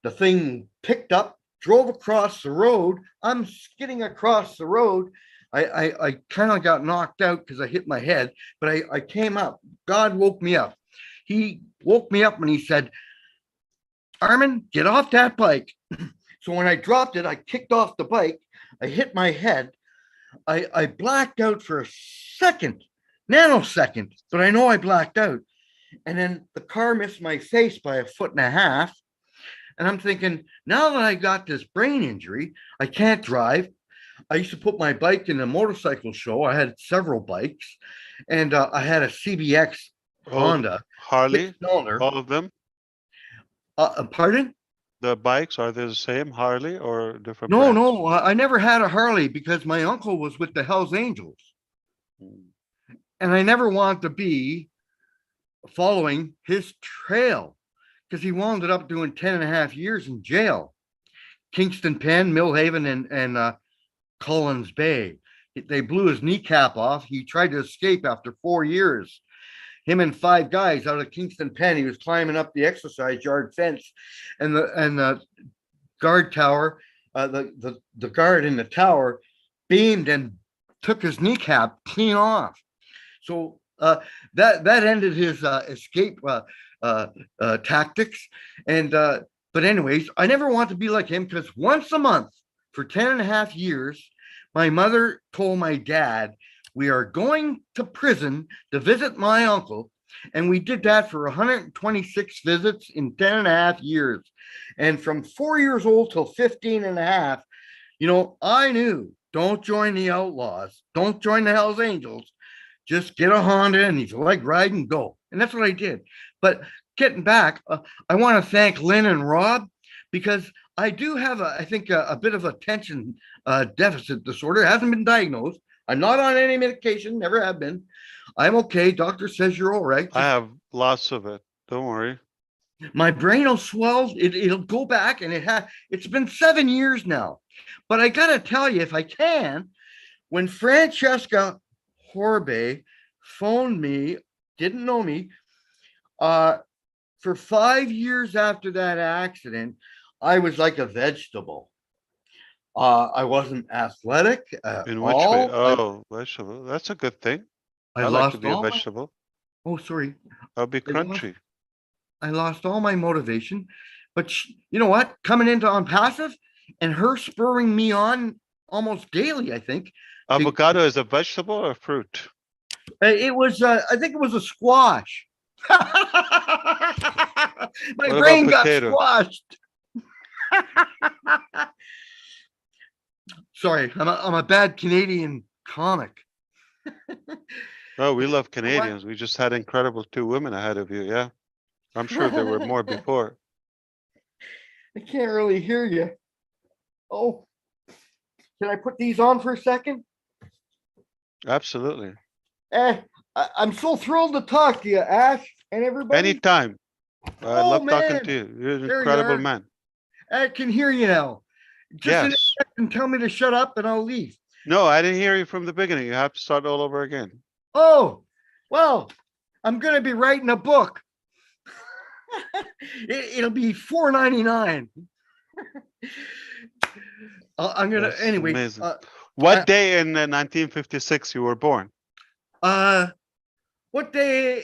The thing picked up, drove across the road. I'm skidding across the road. I kind of got knocked out because I hit my head, but I came up. God woke me up. He woke me up and he said, Armin, get off that bike. So when I dropped it, I kicked off the bike. I hit my head. I blacked out for a second, nanosecond, but I know I blacked out. And then the car missed my face by 1.5 feet. And I'm thinking, now that I got this brain injury, I can't drive. I used to put my bike in a motorcycle show. I had several bikes, and I had a CBX Honda. Harley, all of them? Pardon? The bikes, are they the same Harley or different? No, I never had a Harley because my uncle was with the Hells Angels. And I never wanted to be following his trail because he wound up doing 10.5 years in jail. Kingston Pen, Millhaven, and Collins Bay. They blew his kneecap off. He tried to escape after 4 years. Him and 5 guys out of Kingston Pen. He was climbing up the exercise yard fence, and the guard tower, the guard in the tower beamed and took his kneecap clean off. So that ended his escape tactics. And but anyways, I never want to be like him because once a month for 10.5 years, my mother told my dad, we are going to prison to visit my uncle. And we did that for 126 visits in 10.5 years. And from 4 years old till 15.5, I knew, don't join the outlaws. Don't join the Hells Angels. Just get a Honda, and if you like riding, go. And that's what I did. But getting back, I want to thank Lynn and Rob, because I do have, I think, a bit of attention deficit disorder. It hasn't been diagnosed. I'm not on any medication, never have been. I'm okay. Doctor says you're all right. I have lots of it. Don't worry. My brain will swell. It'll go back, and it's been 7 years now. But I got to tell you, if I can, when Francesca Horbe phoned me, didn't know me, for 5 years after that accident, I was like a vegetable. I wasn't athletic at In which way? all. Oh, vegetable. That's a good thing. I I like to lost be a all my, vegetable. oh, sorry. I'll be I lost, crunchy. I lost all my motivation. But you know what? Coming into OnPassive and her spurring me on almost daily, I think. Avocado is a vegetable or fruit? It was, I think it was a squash. My What brain about got potato? squashed. Sorry, I'm a bad Canadian comic. Oh, we love Canadians. We just had incredible 2 women ahead of you. Yeah. I'm sure there were more before. I can't really hear you. Oh, can I put these on for a second? Absolutely. I'm so thrilled to talk to you, Ash, and everybody. Anytime. I Oh, love talking man. to you. You're an There you incredible are. man. I can hear you now. Just Yes. and tell me to shut up and I'll leave. No, I didn't hear you from the beginning. You have to start all over again. Oh, well, I'm going to be writing a book. It'll be $4.99. I'm going to, That's anyway. amazing. What day in 1956 you were born? What day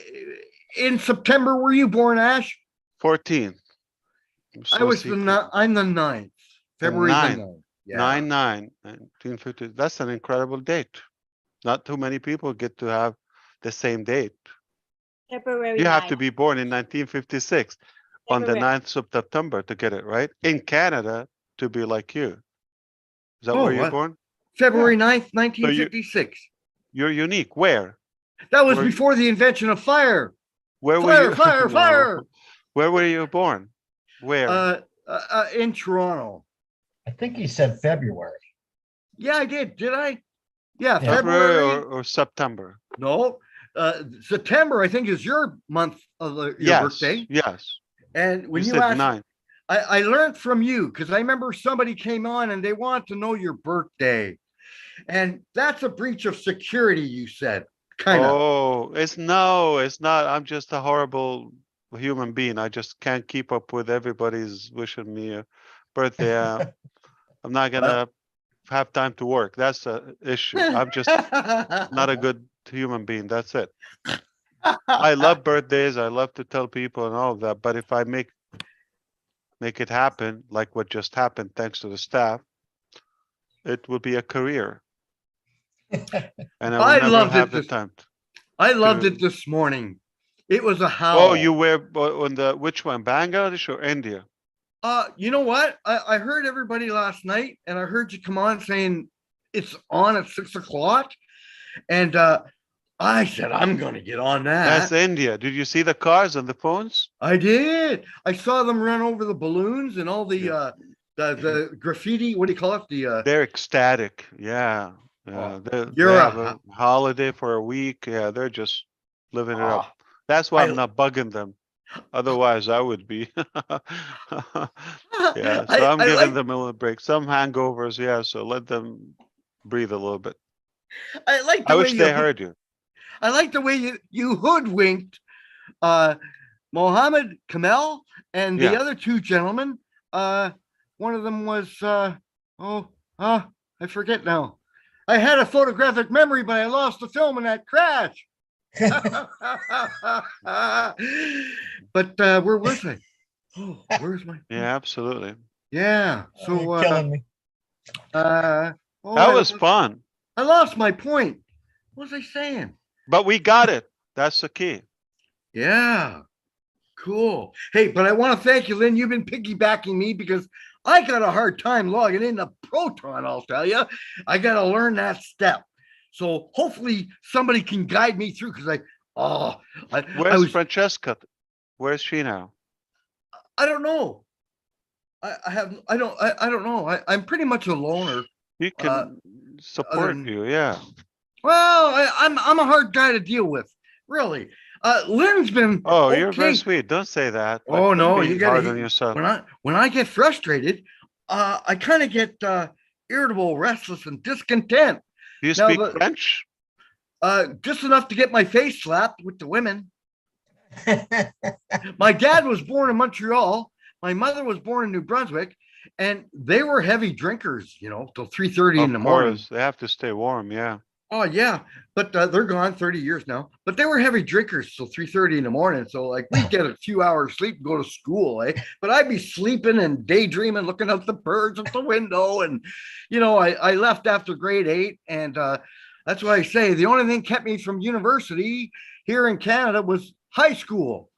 in September were you born, Ash? 14. I'm the 9th. February the 9th. Yeah. 1950. That's an incredible date. Not too many people get to have the same date. February You have 9th. to be born in 1956 on the February. 9th of September to get it, right? In Canada to be like you. Is that Oh, where you're what? born? February Yeah. 9th, 1956. You're unique. Where? That was before the invention of fire. Where were Fire, you? fire, No. fire. Where were you born? Where? In Toronto. I think he said February. Yeah, I did. Did I? Yeah, February February. or September? No, September, I think, is your month of your Yes. birthday. Yes. And when you said asked, 9. I learned from you because I remember somebody came on and they want to know your birthday. And that's a breach of security, you said. Kind of. Oh, it's not. I'm just a horrible human being. I just can't keep up with everybody's wishing me a birthday. I'm not gonna have time to work. That's the issue. I'm just not a good human being. That's it. I love birthdays. I love to tell people and all of that. But if I make it happen, like what just happened, thanks to the staff, it will be a career. And I will never have the time. I loved it this morning. It was a howl. Oh, you were on the which one, Bangladesh or India? You know what? I heard everybody last night, and I heard you come on saying it's on at 6 o'clock, and I said I'm going to get on that. That's India. Did you see the cars and the phones? I did. I saw them run over the balloons and all the graffiti. What do you call it? They're ecstatic. Yeah. They You're have a holiday for a week. Yeah, they're just living it up. That's why I'm not bugging them. Otherwise, I would be. Yeah, so I'm giving them a little break. Some hangovers, yeah. So let them breathe a little bit. I wish they heard you. I like the way you hoodwinked Mohammed Kamel and the other 2 gentlemen. One of them was I forget now. I had a photographic memory, but I lost the film in that crash. But where was I? Oh, where's my? Yeah, absolutely. Yeah. So You're killing me. That was fun. I lost my point. What was I saying? But we got it. That's the key. Yeah. Cool. Hey, but I want to thank you, Lynn. You've been piggybacking me because I got a hard time logging into Proton, I'll tell you. I got to learn that step. So hopefully somebody can guide me through because Where's Francesca? Where's she now? I don't know. I don't know. I'm pretty much a loner. He can support you, yeah. Well, I'm a hard guy to deal with, really. Lynn's been You're very sweet. Don't say that. Oh no, you got hard on yourself. When I get frustrated, I kind of get irritable, restless, and discontent. Do you speak French? Just enough to get my face slapped with the women. My dad was born in Montreal. My mother was born in New Brunswick, and they were heavy drinkers, till 3:30 in the morning. They have to stay warm. Yeah. Oh yeah, but they're gone 30 years now. But they were heavy drinkers till 3:30 in the morning. So like we'd get a few hours sleep and go to school, eh? But I'd be sleeping and daydreaming, looking out the birds at the window. And I left after grade 8, and that's why I say the only thing kept me from university here in Canada was high school,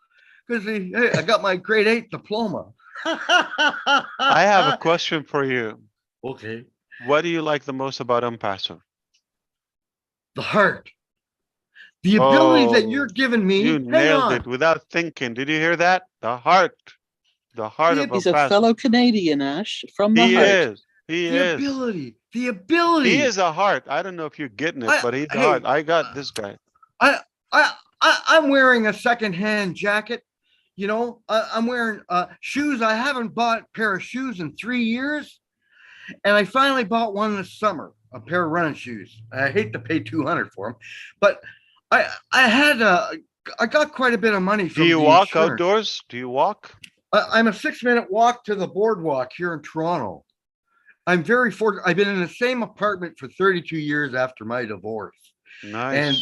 because I got my grade 8 diploma. I have a question for you. Okay. What do you like the most about OnPassive? The heart. The ability that you're giving me. You Hang nailed on. it without thinking. Did you hear that? The heart. The heart of He's a OnPassive. fellow Canadian, Ash, from the He heart. is. He The is. ability. The ability. He is a heart. I don't know if you're getting it, but he's a hey, heart. I got this guy. I'm wearing a secondhand jacket. I'm wearing shoes. I haven't bought a pair of shoes in 3 years, and I finally bought one this summer, a pair of running shoes. I hate to pay $200 for them, but I got quite a bit of money from. Do you the walk insurance. outdoors? Do you walk? I'm a 6-minute walk to the boardwalk here in Toronto. I'm very fortunate. I've been in the same apartment for 32 years after my divorce. Nice. And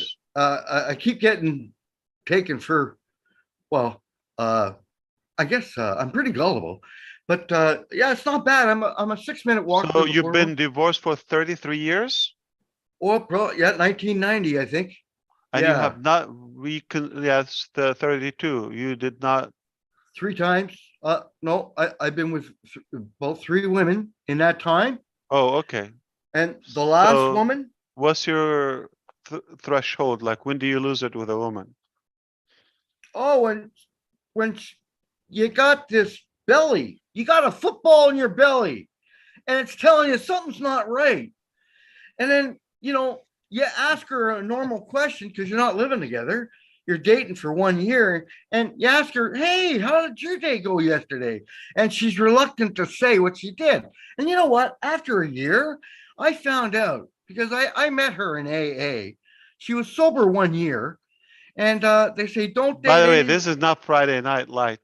I keep getting taken for, well, I guess I'm pretty gullible, but yeah, it's not bad. I'm a 6-minute walk. So you've been divorced for 33 years? Oh, bro, yeah, 1990, I think. And you have not yes, the 32. You did not. 3 times. No, I've been with both 3 women in that time. Oh, okay. And the last woman. What's your threshold? Like, when do you lose it with a woman? Oh, when you got this belly, you got a football in your belly, and it's telling you something's not right. And then, you ask her a normal question because you're not living together. You're dating for 1 year, and you ask her, hey, how did your day go yesterday? And she's reluctant to say what she did. And you know what? After a year, I found out, because I met her in AA. She was sober 1 year, and they say, don't date. By the way, this is not Friday Night Live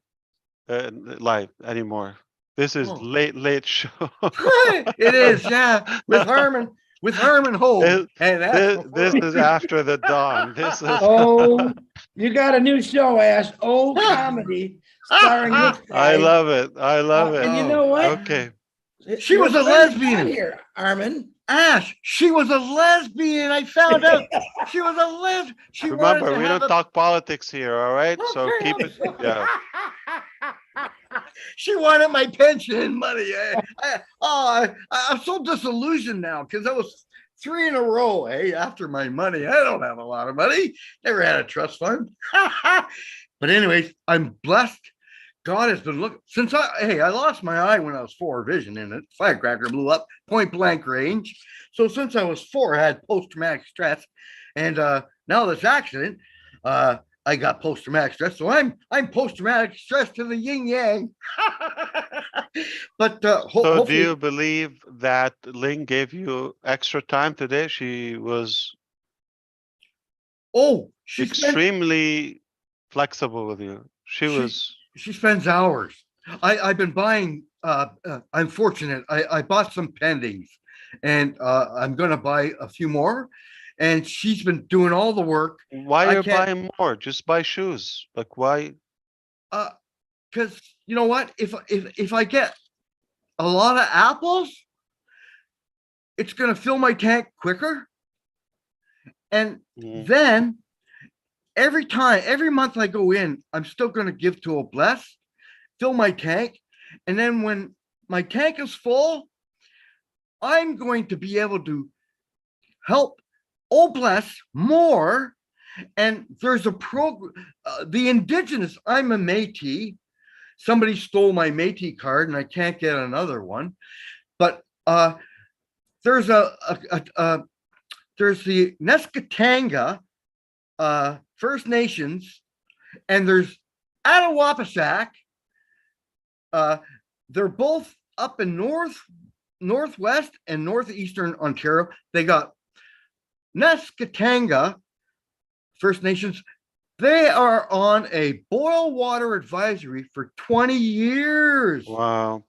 anymore. This is late show. It is, yeah, with Herman Holt. This is after the dawn. This is. Oh, you got a new show, Ash. Old comedy starring this guy. I love it. I love it. And you know what? Okay. She was a lesbian. Here, Armin. Ash, she was a lesbian. I found out she was a lesbian. She Remember, we don't talk politics here, all right? So keep it. Yeah. She wanted my pension money. I'm so disillusioned now because I was 3 in a row, after my money. I don't have a lot of money. Never had a trust fund. But anyways, I'm blessed. God has been looking since I lost my eye when I was 4, vision in it. Firecracker blew up, point blank range. So since I was 4, I had post-traumatic stress. And now this accident, I got post-traumatic stress. So I'm post-traumatic stress to the yin yang. But so do you believe that Lynn gave you extra time today? She was extremely flexible with you. She spends hours. I've been buying, I'm fortunate. I bought some pendings, and I'm going to buy a few more. And she's been doing all the work. Why are you buying more? Just buy shoes. Like, why? Because you know what? If I get a lot of apples, it's going to fill my tank quicker. And then every month I go in, I'm still going to give to a bless, fill my tank. And then when my tank is full, I'm going to be able to help bless more. And there's a program, the indigenous, I'm a Métis. Somebody stole my Métis card and I can't get another one. But there's there's the Neskatanga First Nations, and there's Attawapasack. They're both up in northwest and northeastern Ontario. They got Neskatanga First Nations. They are on a boil water advisory for 20 years. Wow.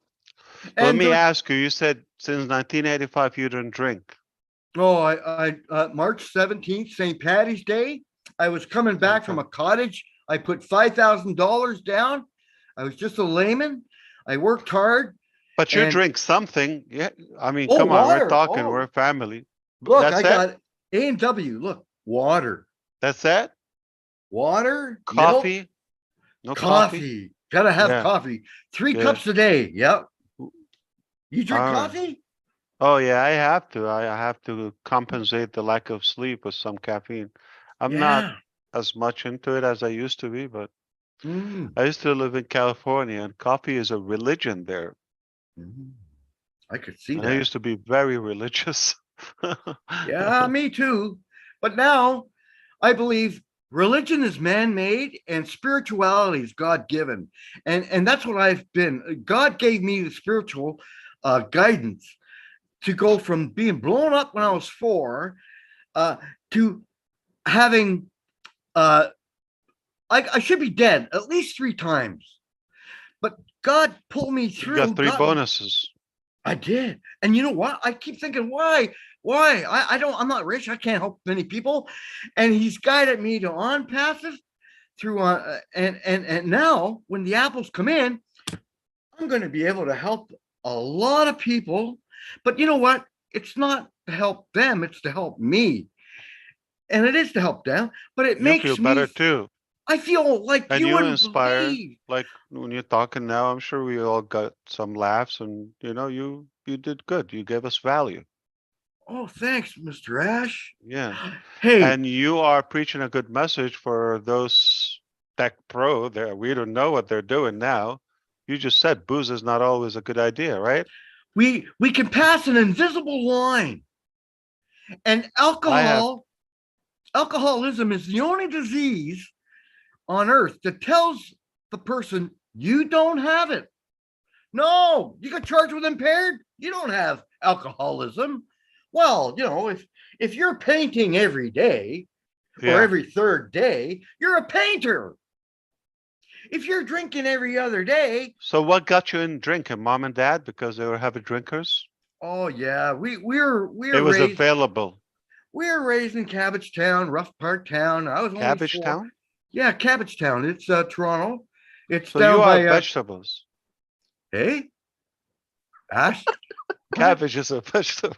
Let And me those- ask you, you said since 1985 you didn't drink. Oh, March 17th, St. Patty's Day, I was coming back from a cottage. I put $5,000 down. I was just a layman. I worked hard. But you and- drink something. Yeah. I mean, Oh, come on, water. we're talking, Oh. we're a family. Look, That's I it? got A&W. Look, water, That's it? water, Coffee? milk, No coffee. Gotta have Yeah. coffee. 3 Good. cups a day. Yep. You drink All right. coffee? Oh yeah, I have to. I have to compensate the lack of sleep with some caffeine. I'm not Yeah. as much into it as I used to be, but Mm, I used to live in California and coffee is a religion there. I could see And I that. used to be very religious. Yeah, me too. But now I believe religion is man-made and spirituality is God-given. And that's what I've been. God gave me the spiritual guidance to go from being blown up when I was 4 to having I should be dead at least 3 times. But God pulled me You through. got 3 God- bonuses. I did. And you know what? I keep thinking, why? Why? I'm not rich. I can't help many people. And he's guided me to OnPassive through and now when the apples come in, I'm going to be able to help a lot of people. But you know what? It's not to help them, it's to help me. And it is to help them, but it You makes feel me better too. I feel like And you you wouldn't inspire, believe. like when you're talking now, I'm sure we all got some laughs and you did good. You gave us value. Oh, thanks, Mr. Ash. Yeah. Hey, And you are preaching a good message for those tech pro there. We don't know what they're doing now. You just said booze is not always a good idea, right? we can pass an invisible line. And alcoholism is the only disease on earth that tells the person you don't have it. No, you got charged with impaired. You don't have alcoholism. Well, if you're painting every day or Yeah. every 3rd day, you're a painter. If you're drinking every other day, So what got you in drinking, mom and dad, because they were heavy drinkers? oh yeah, we're It was raised. available. We were raised in Cabbagetown, Rough Park Town. I was only 4. Cabbagetown? Yeah, Cabbagetown. It's Toronto. It's So down you by are vegetables. Hey, Ash. Cabbage is a vegetable.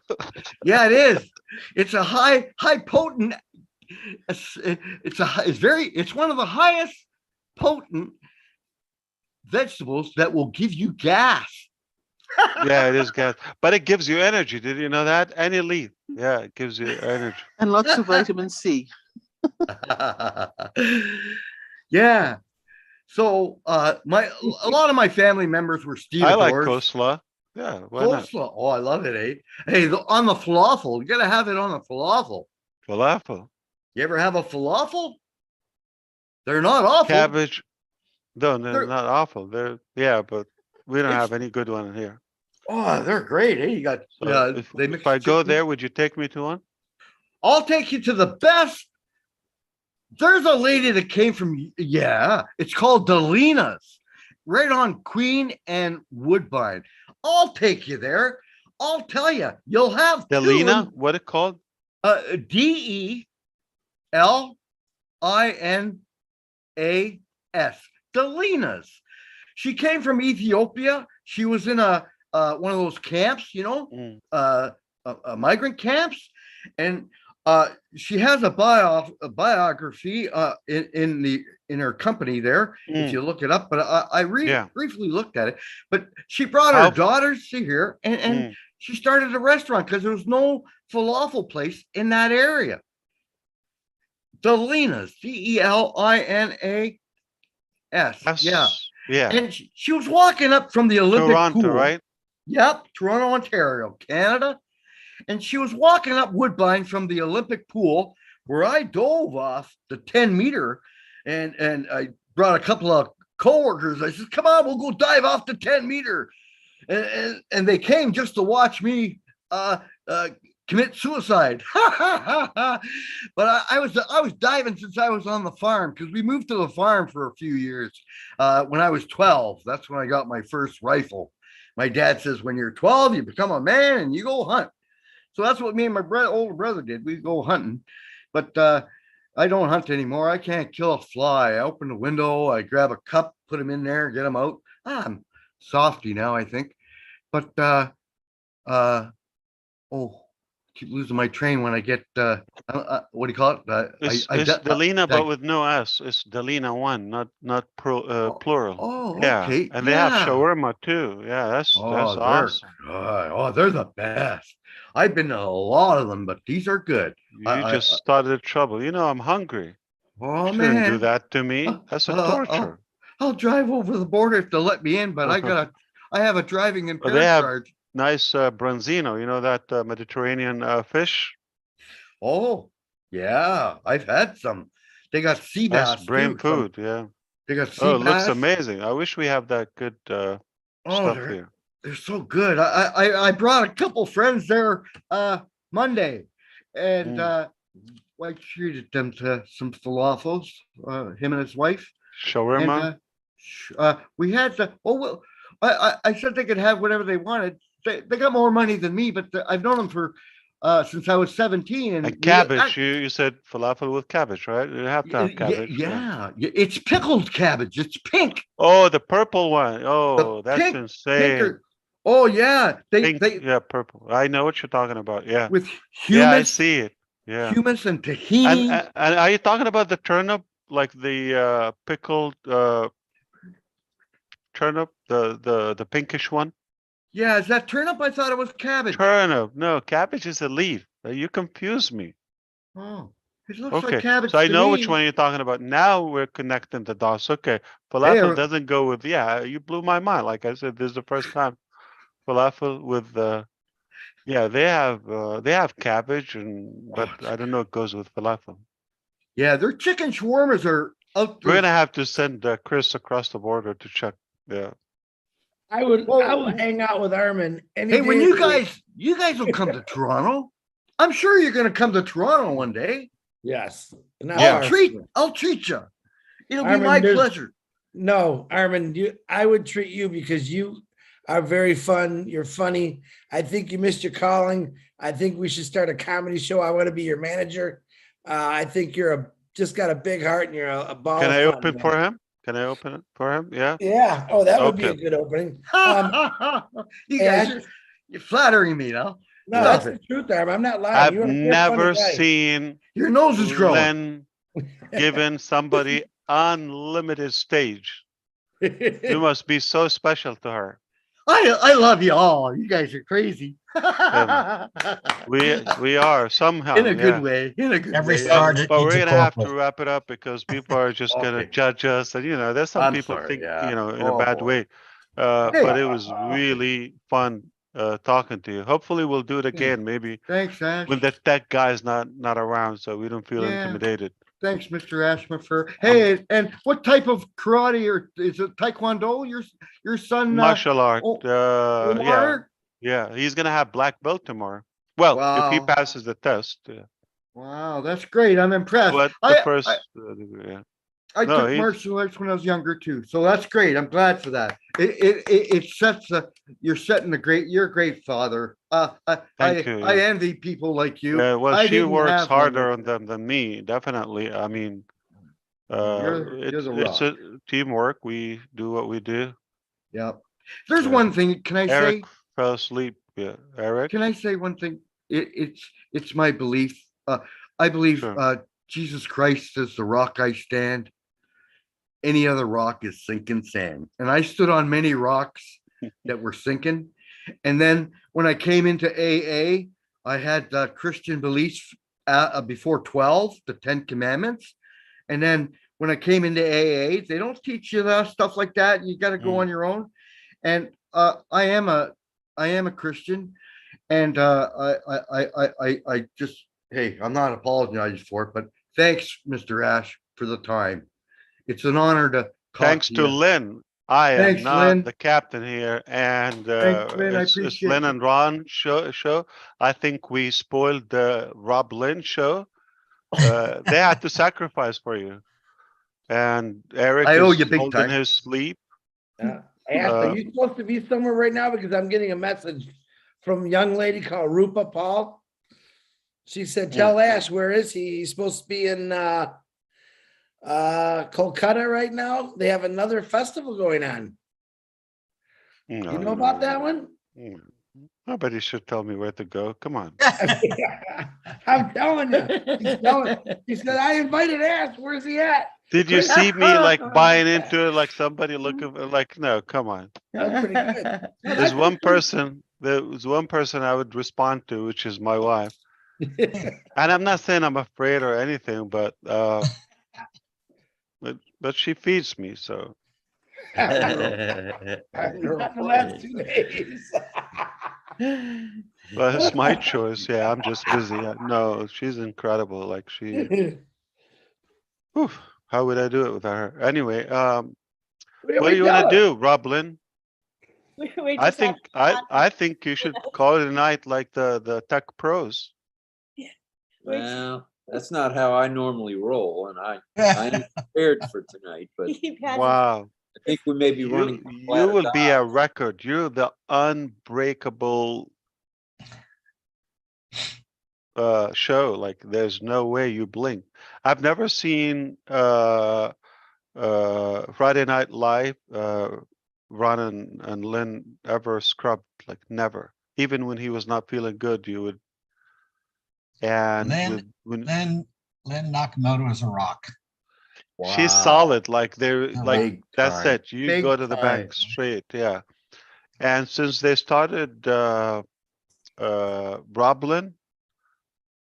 Yeah, it is. It's a high potent. It's one of the highest potent vegetables that will give you gas. Yeah, it is gas, but it gives you energy. Did you know that? Any leaf. Yeah, it gives you energy. And lots of vitamin C. Yeah. So a lot of my family members were I stevedores. like coleslaw. Yeah, why not? Coleslaw. Oh, I love it, eh? Hey, on the falafel, you gotta have it on the falafel. Falafel. You ever have a falafel? They're not awful. Cabbage. No, they're They're- not awful. Yeah, but we don't It's- have any good one here. Oh, they're great, eh? You got So if I go there, would you take me to one? I'll take you to the best. There's a lady that came from, it's called Delina's, right on Queen and Woodbine. I'll take you there. I'll tell you, you'll have Delina, what it called? DELINAS. Delina's. She came from Ethiopia. She was in one of those camps, migrant camps, and she has a biography in her company there. If you look it up, but I briefly looked at it. But she brought her daughters to here, and she started a restaurant because there was no falafel place in that area. Delina's, DELINAS. Yeah. Yeah. And she was walking up from the Olympic Toronto, pool. right? Yep, Toronto, Ontario, Canada. And she was walking up Woodbine from the Olympic pool where I dove off the 10-meter and I brought a couple of coworkers. I said, come on, we'll go dive off the 10-meter. And they came just to watch me commit suicide. But I was diving since I was on the farm, because we moved to the farm for a few years. When I was 12, that's when I got my first rifle, my dad says, when you're 12, you become a man and you go hunt. So that's what me and my older brother did. We go hunting, but I don't hunt anymore. I can't kill a fly. I open the window, I grab a cup, put them in there, get them out. I'm softy now, I think. But oh, keep losing my train when I get what do you call it? It's Delina, but with no S. It's Delina one, not plural. Oh, Yeah, okay. and they have Yeah. shawarma too. Yeah, that's Oh, they're awesome. good. Oh, they're the best. I've been to a lot of them, but these are good. You just started trouble. You know, I'm hungry. Oh Shouldn't do man, that to me. That's a torture. I'll drive over the border if they'll let me in, but I have a driving Well, impaired they have charge. nice branzino. You know that Mediterranean fish. Oh, yeah, I've had some. They got sea That's bass brain too. food. Yeah. They got sea Oh, it looks bass. amazing. I wish we have that good Oh, stuff they're here. they're so good. I brought a couple friends there Monday, and I treated them to some falafels. Him and his wife. Shawarma. And we had the I said they could have whatever they wanted. They got more money than me, but I've known them for since I was 17. And cabbage. You said falafel with cabbage, right? You have to have cabbage. Yeah, it's pickled cabbage. It's pink. Oh, the purple one. Oh, that's pink- insane. Oh yeah, Yeah, purple. I know what you're talking about. Yeah. with Yeah, I hummus, see it. Yeah. hummus and tahini. And are you talking about the turnip, like the pickled turnip, the pinkish one? Yeah, is that turnip? I thought it was cabbage. Turnip. No, cabbage is a leaf. You confuse me. Oh, it looks Okay, like cabbage. so I to know me. which one you're talking about. Now we're connecting the dots. Okay, Hey, falafel doesn't go with. Yeah, you blew my mind. Like I said, this is the first time falafel with. Yeah, they have cabbage, but I don't know it goes with falafel. Yeah, their chicken shawarmas are out We're there. gonna have to send Chris across the border to check. Yeah. I will hang out with Armin any Hey, when day you of the week. guys will come to Toronto. I'm sure you're going to come to Toronto one day. Yes. I'll treat you. It'll be my pleasure. No, Armin, I would treat you because you are very fun. You're funny. I think you missed your calling. I think we should start a comedy show. I want to be your manager. I think you're just got a big heart and you're a ball. Can of I fun, open man. for him? Can I open it for him? Yeah. Yeah. Oh, that would be a Okay. good opening. You Hey, guys, you're flattering me now. No, that's the truth, Armin. I'm not lying. I've You're a never funny guy. seen your nose is growing. Len giving somebody unlimited stage. You must be so special to her. I love you all. You guys are crazy. We are somehow In a good yeah. way. In a good Every way. sergeant But needs we're a gonna have to corporal. wrap it up because people are just gonna judge us, and there's some I'm people sorry, think yeah. in Oh, a bad boy. way. Hey. But it was really fun talking to you. Hopefully we'll do it again, maybe Thanks, Ash. when the tech guy's not around, so we don't feel Yeah. intimidated. Thanks, Mr. Ash Mufareh. Hey, and what type of karate or is it Taekwondo? Your son? Martial art. Yeah, Omar? yeah. He's gonna have black belt tomorrow. Well, if he Wow. passes the test. Yeah. Wow, that's great. I'm impressed. But the first, yeah. I No, took he's- martial arts when I was younger too, so that's great. I'm glad for that. It sets you're setting you're a great father. Thank you. I envy people like you. Yeah, well, I she didn't works have one harder like on them than me, definitely. I mean, You're the it's a teamwork. We do what we do. Yep. There's one thing. Can I Eric say? fell asleep. Yeah, Eric. Can I say one thing? It's my belief. I believe Sure. Jesus Christ is the rock I stand. Any other rock is sinking sand. And I stood on many rocks that were sinking. And then when I came into AA, I had Christian beliefs before 12, the 10 Commandments. And then when I came into AA, they don't teach you that stuff like that. You got to go on your own. And I am a Christian. And I just, hey, I'm not apologizing for it, but thanks, Mr. Ash, for the time. It's an honor to talk Thanks to to you. Lynn. I Thanks, am not Lynn. the captain here, and Thanks, Lynn. I it's appreciate Lynn you. and Ron show. I think we spoiled the Rob Lynn show. They had to sacrifice for you, and Eric I owe is you big holding time. his sleep. Ash, are you supposed to be somewhere right now? Because I'm getting a message from a young lady called Rupa Paul. She said, tell Ash, where is he? He's supposed to be in Kolkata right now. They have another festival going on. You know about that one? Nobody should tell me where to go. Come on. I'm telling you. She said, I invited Ash. Where's he at? Did you see me like buying into it like somebody looking like, no, come on. That's pretty good. There's one person I would respond to, which is my wife. And I'm not saying I'm afraid or anything, but she feeds me, so. The last 2 days. But it's my choice. Yeah, I'm just busy. No, she's incredible. Like she. Whew, how would I do it without her? Anyway, what do you want to do, Roblin? I think you should call it a night like the tech pros. Well, that's not how I normally roll, and I'm prepared for tonight. But wow, I think we may be running. You will be a record. You're the unbreakable show. Like there's no way you blink. I've never seen Friday Night Live. Ron and Lynn ever scrubbed, like never. Even when he was not feeling good, you would. And Lynn NAKAMOTO is a rock. She's solid. Like they're like Big that's time. it. You Big go to the bank time. straight, yeah. And since they started Roblin,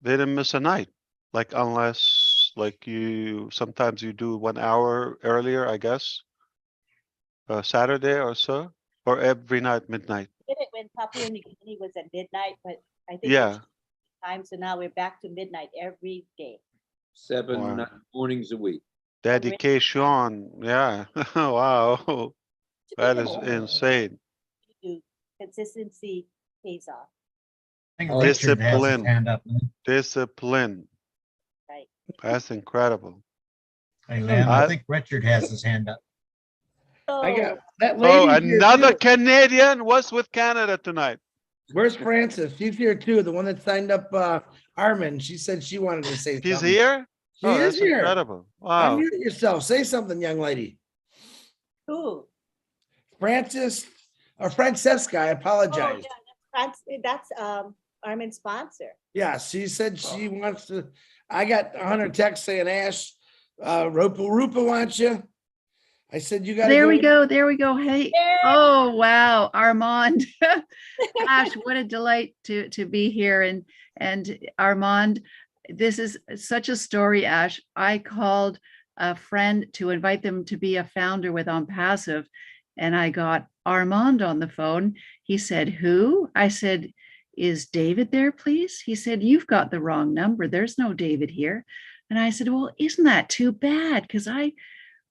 they didn't miss a night. Like unless like sometimes you do 1 hour earlier, I guess. Saturday or so, or every night midnight. Did it when Papua New Guinea was at midnight, but I think Yeah. time, so now we're back to midnight every day. 7 mornings a week. Dedication, yeah. Wow, that is insane. Consistency pays off. I think Richard has his Discipline, hand up. discipline. Right. That's incredible. Hey, Lynn, I think Richard has his hand up. I got that lady. Oh, here, another too. Canadian. What's with Canada tonight? Where's Frances? She's here too. The one that signed up Armin. She said she wanted to say something. He's here? She Oh, is that's here. incredible. Wow. Unmute yourself. Say something, young lady. Who? Frances or Francesca. I apologize. Oh, yeah, that's Armin's sponsor. Yeah, she said she wants to. I got 100 texts saying Ash, Rupa wants you. I said you got. There we go. There we go. Hey. Oh wow, Armand. Gosh, what a delight to be here. And Armand, this is such a story, Ash. I called a friend to invite them to be a founder with OnPassive, and I got Armand on the phone. He said, "Who?" I said, "Is David there, please?" He said, "You've got the wrong number. There's no David here." And I said, "Well, isn't that too bad? Because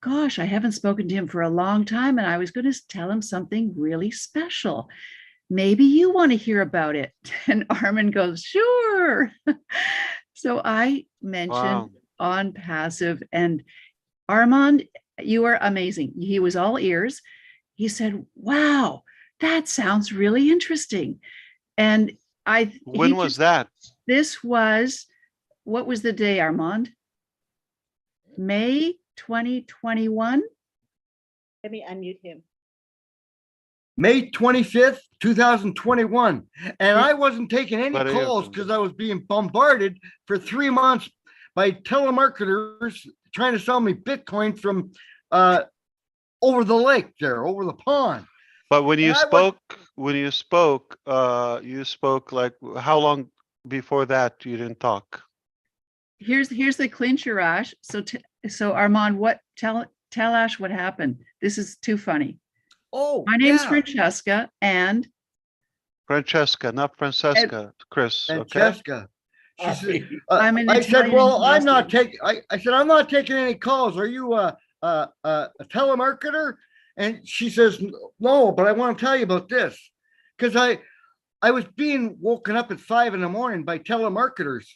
gosh, I haven't spoken to him for a long time, and I was going to tell him something really special. Maybe you want to hear about it." And Armin goes, "Sure." So I mentioned OnPassive, and Armand, you are amazing. He was all ears. He said, "Wow, that sounds really interesting." And when was that? This was, what was the day, Armand? May 2021. Let me unmute him. May 25th, 2021. And I wasn't taking any calls because I was being bombarded for 3 months by telemarketers trying to sell me Bitcoin from over the lake there, over the pond. But when you spoke, you spoke like how long before that you didn't talk? Here's the clincher, Ash. So Armand, tell Ash what happened. This is too funny. Oh, my name's Francesca, and Francesca, not Francesca, Chris. Francesca. Okay. She said, I'm an I said, Italian well, I'm not Boston. taking. I said, I'm not taking any calls. Are you a telemarketer? And she says, no, but I want to tell you about this because I was being woken up at 5 a.m. by telemarketers,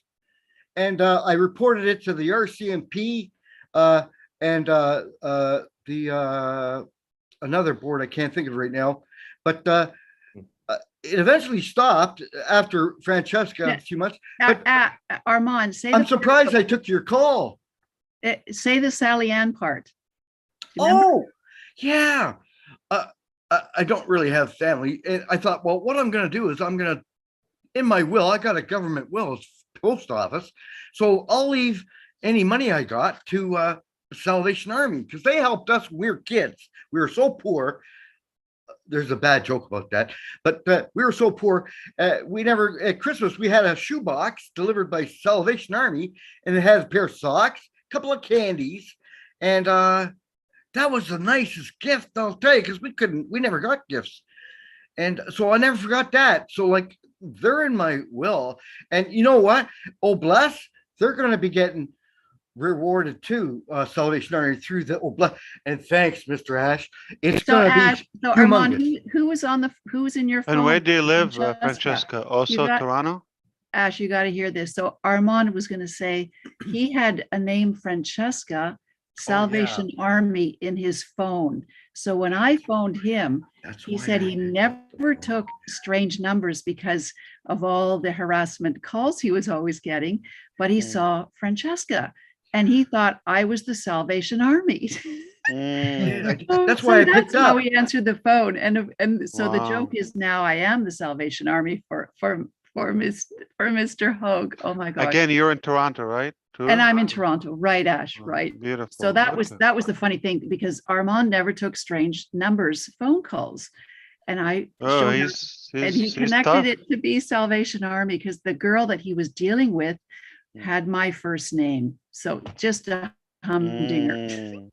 and I reported it to the RCMP and the another board. I can't think of it right now, but it eventually stopped after Francesca a few months. But Armand, say I'm surprised I took your call. Say the Sally Ann part. Oh, yeah. I don't really have family. And I thought, well, what I'm going to do is in my will, I got a government will, it's post office. So I'll leave any money I got to Salvation Army because they helped us when we were kids. We were so poor. There's a bad joke about that, but we were so poor. We never, at Christmas, we had a shoebox delivered by Salvation Army, and it had a pair of socks, a couple of candies, and that was the nicest gift, I'll tell you, because we never got gifts. And so I never forgot that. So like, they're in my will. And you know what? Oh, bless, they're going to be getting rewarded too, Salvation Army through the bless. And thanks, Mr. Ash. It's so going to Ash, be so humongous. Armand, who was in your phone? And where do you live, Francesca? Also You got- Toronto? Ash, you got to hear this. So Armand was going to say he had a name Francesca Salvation Army in his phone. So when I phoned him, he said he never took strange numbers because of all the harassment calls he was always getting, but he saw Francesca and he thought I was the Salvation Army. That's why I picked how up. he answered the phone. And so the Wow. joke is now I am the Salvation Army for Mr. Hogue. Oh my God. Again, you're in Toronto, right? Too? And I'm in Toronto, right, Ash, right. Beautiful. So that was Okay. the funny thing because Armand never took strange numbers phone calls. And I Oh, showed him, and he he's connected tough. it to be Salvation Army because the girl that he was dealing with had my first name. So just a humdinger.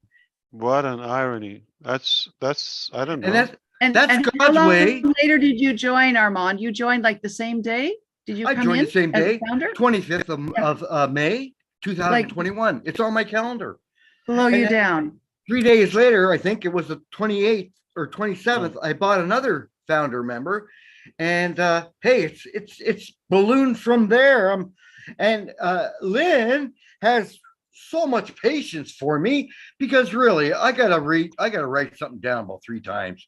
What an irony. That's I don't know. And that's how God's long way. later did you join, Armand? You joined like the same day? Did you I come joined in the same as a day, founder? 25th of May, 2021. It's on my calendar. Blow And you then down. 3 days later, I think it was the 28th or 27th, I bought another founder member. And hey, it's ballooned from there. And Lynn has so much patience for me because really I gotta write something down about 3 times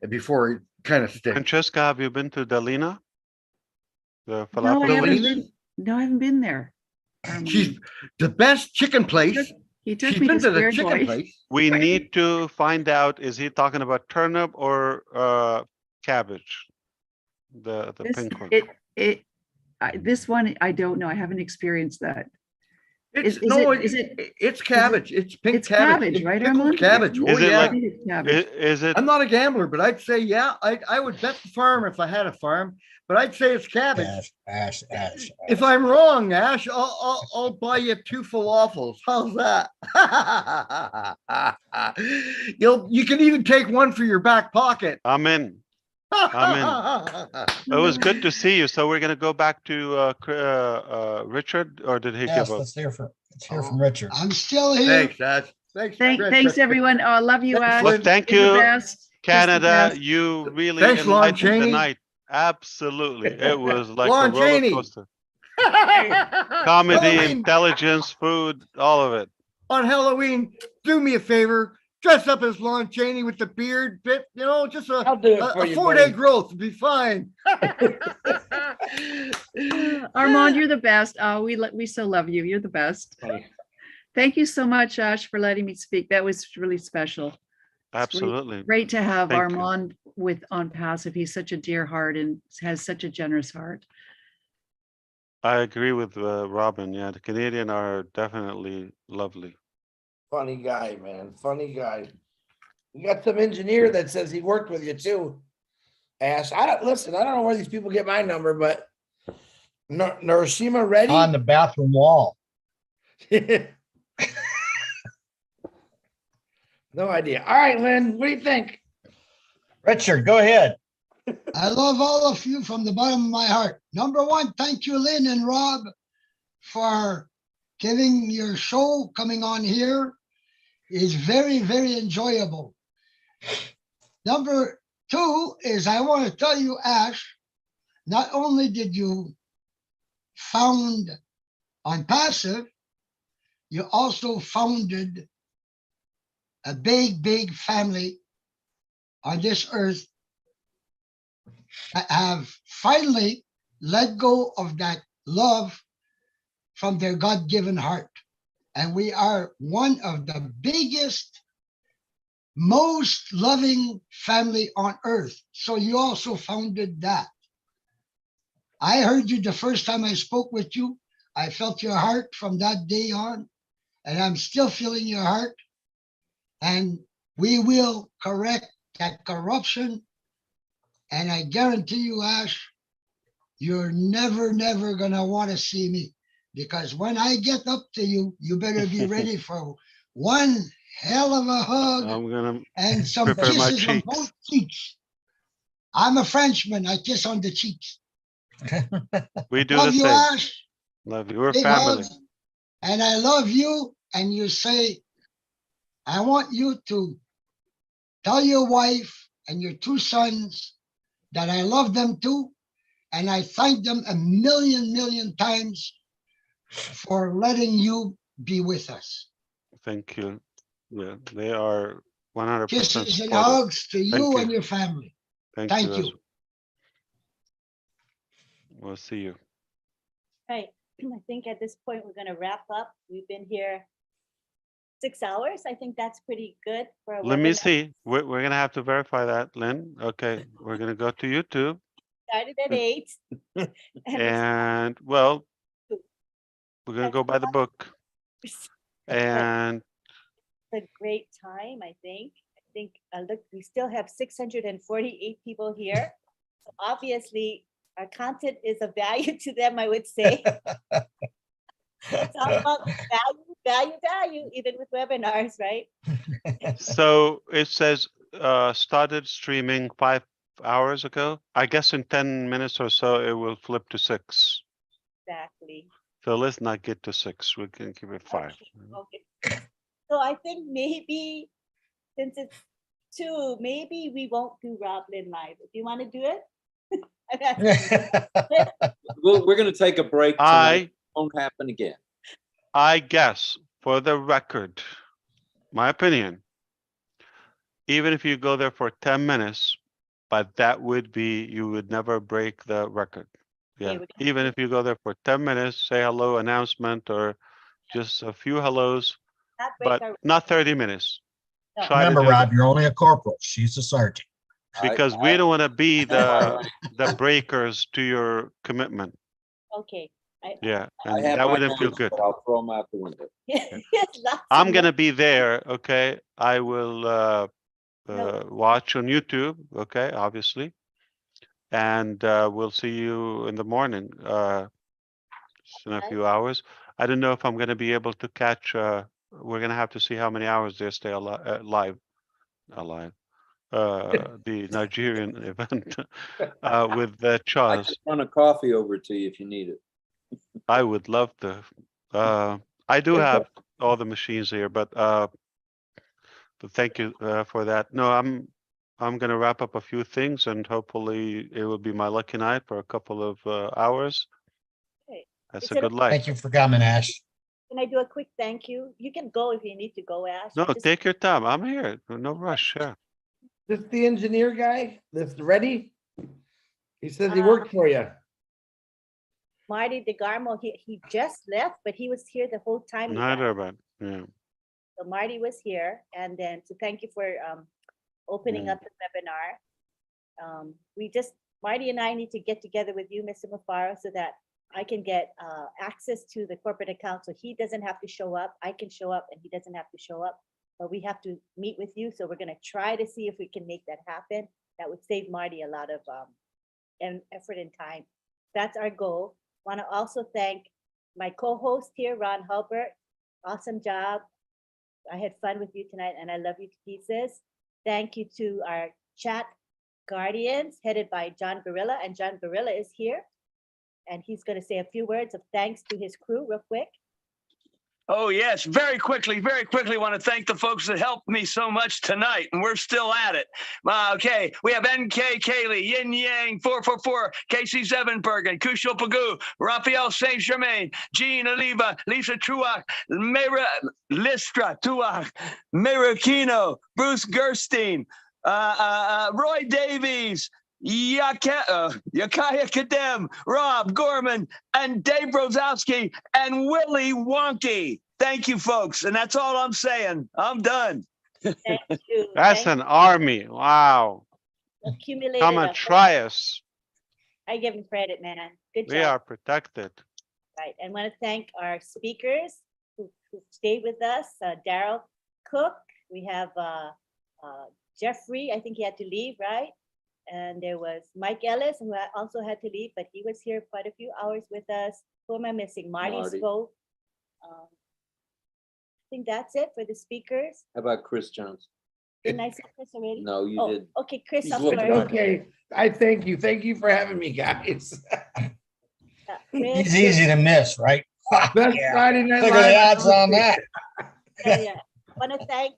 before it kind of sticks. Francesca, have you been to Dalina? The No, I falafel haven't place? been. No, I haven't been there. She's the best chicken place. He took She's me been to to the Spirit chicken Boy. place. We need to find out, is he talking about turnip or cabbage? The pink one. This one, I don't know. I haven't experienced that. It's Is cabbage. It's pink it's cabbage, It's right, pickled Armand? cabbage. Is Oh, it yeah. like- I think it's cabbage. Is it? I'm not a gambler, but I'd say, yeah, I would bet the farm if I had a farm, but I'd say it's cabbage. Ash. If I'm wrong, Ash, I'll buy you 2 falafels. How's that? You can even take one for your back pocket. I'm in. It was good to see you. So we're gonna go back to Richard, or did he Yes, give up? let's hear from Richard. I'm still here. Thanks, Ash. Thanks, everyone. Oh, I love you, Ash. Well, thank You're the you, best. Just the Canada. best. You really Thanks, Lon enlightened the Chaney. night. Absolutely, it was like Lon a roller Chaney. coaster. Comedy, Halloween. intelligence, food, all of it. On Halloween, do me a favor. Dress up as Lon Chaney with the beard bit, just I'll do it for a you, 4-day buddy. growth would be fine. Armand, you're the best. Oh, we so love you. You're the best. Thank you so much, Ash, for letting me speak. That was really special. It's really Absolutely. great to have Thank you. Armand with OnPassive. He's such a dear heart and has such a generous heart. I agree with Robin. Yeah, the Canadian are definitely lovely. Funny guy, man. Funny guy. You got some engineer that says he worked with you too. Ash, I don't know where these people get my number, but Hiroshima ready? On the bathroom wall. No idea. All right, Lynn, what do you think? Richard, go ahead. I love all of you from the bottom of my heart. Number one, thank you, Lynn and Rob, for giving your show coming on here. Is very, very enjoyable. Number two is I want to tell you, Ash, not only did you found OnPassive, you also founded a big, big family on this earth that have finally let go of that love from their God-given heart. And we are one of the biggest, most loving family on earth. So you also founded that. I heard you the first time I spoke with you. I felt your heart from that day on, and I'm still feeling your heart. And we will correct that corruption. And I guarantee you, Ash, you're never gonna want to see me, because when I get up to you, you better be ready for one hell of a hug I'm gonna and some prepare my kisses on cheeks. both cheeks. I'm a Frenchman. I kiss on the cheeks. We do Love the you, same. Ash. Love you. We're Big family. hugs. And I love you. And you say, I want you to tell your wife and your two sons that I love them too. And I thank them a million times for letting you be with us. Thank you. Yeah, they are 100% Kisses and supportive. hugs to you Thank and your family. Thank Thank you. you. We'll see you. Right. I think at this point, we're going to wrap up. We've been here 6 hours. I think that's pretty good for a Let me webinar. see. We're going to have to verify that, Lynn. Okay, we're going to go to YouTube. Started at 8. And, well, we're going to go by the book. And It's a great time, I think. Look, we still have 648 people here. So obviously, our content is of value to them, I would say. It's all about value, even with webinars, right? so it says started streaming 5 hours ago. I guess in 10 minutes or so, it will flip to 6. Exactly. So let's not get to 6. We can keep it 5. Okay. So I think maybe since it's 2, maybe we won't do LYNN live. Do you want to do it? We're going to take a break tonight. It won't happen again. I guess, for the record, my opinion, even if you go there for 10 minutes, but that would be, you would never break the record. Yeah, even if you go there for 10 minutes, say hello, announcement, or just a few hellos, but not 30 minutes. Try Remember, to do Rob, you're only a corporal. She's a sergeant. because we don't want to be the breakers to your commitment. Okay. Yeah, I and have that my wouldn't feel hands, good. but I'll throw them out the window. I'm gonna be there. Okay, I will watch on YouTube. Okay, obviously, and we'll see you in the morning. In a few hours. I don't know if I'm gonna be able to catch. We're gonna have to see how many hours they stay alive. The Nigerian event with the I Chaz. can run a coffee over to you if you need it. I would love to. I do have all the machines here, but thank you for that. No, I'm gonna wrap up a few things, and hopefully it will be my lucky night for a couple of hours. Okay. That's a good life. Thank you for coming, Ash. Can I do a quick thank you? You can go if you need to go, Ash. No, Just- take your time. I'm here. No rush. Yeah. This the engineer guy that's ready? He says he worked for you. Marty DeGarmo, he just left, but he was here the whole time. you Neither guys. bad. Yeah. So Marty was here, and then to thank you for opening up the webinar. Marty and I need to get together with you, Mr. Mufareh, so that I can get access to the corporate account, so he doesn't have to show up. I can show up, and he doesn't have to show up. But we have to meet with you, so we're gonna try to see if we can make that happen. That would save Marty a lot of effort and time. That's our goal. Want to also thank my co-host here, Ron Hulbert. Awesome job. I had fun with you tonight, and I love you to pieces. Thank you to our chat guardians headed by John Gorilla, and John Gorilla is here, and he's going to say a few words of thanks to his crew real quick. Oh, yes. Very quickly want to thank the folks that helped me so much tonight, and we're still at it. Okay, we have NK Kaylee, Yin Yang 444, Casey Zevenbergen, Kushal Pagoo, Raphael Saint Germain, Jean ALLEVA, Lisa Truach, Mera Listra Tuach, Mera Kino, Bruce Gerstein, Roy Davies, Yakaya Kadem, Rob Gorman, and Dave Brozowski, and Willie Wonky. Thank you, folks. And that's all I'm saying. I'm done. Thank you. That's Thank an army. Wow. you. Accumulated. Come and a- try us. I give him credit, man. Good We job. are protected. Right. And want to thank our speakers who stayed with us. Daryl Cook. We have Jeffrey. I think he had to leave, right? And there was Mike Ellis, who also had to leave, but he was here quite a few hours with us. Who am I missing? Marty spoke. I think that's it for the speakers. How about Chris Johnson? Didn't I say Chris already? No, you Oh, didn't. okay, Chris. He's I'll looking start. up. Okay, I thank you. Thank you for having me, guys. Chris. He's easy to miss, right? Best Friday Night Look at the Live odds on that. Yeah. Want to thank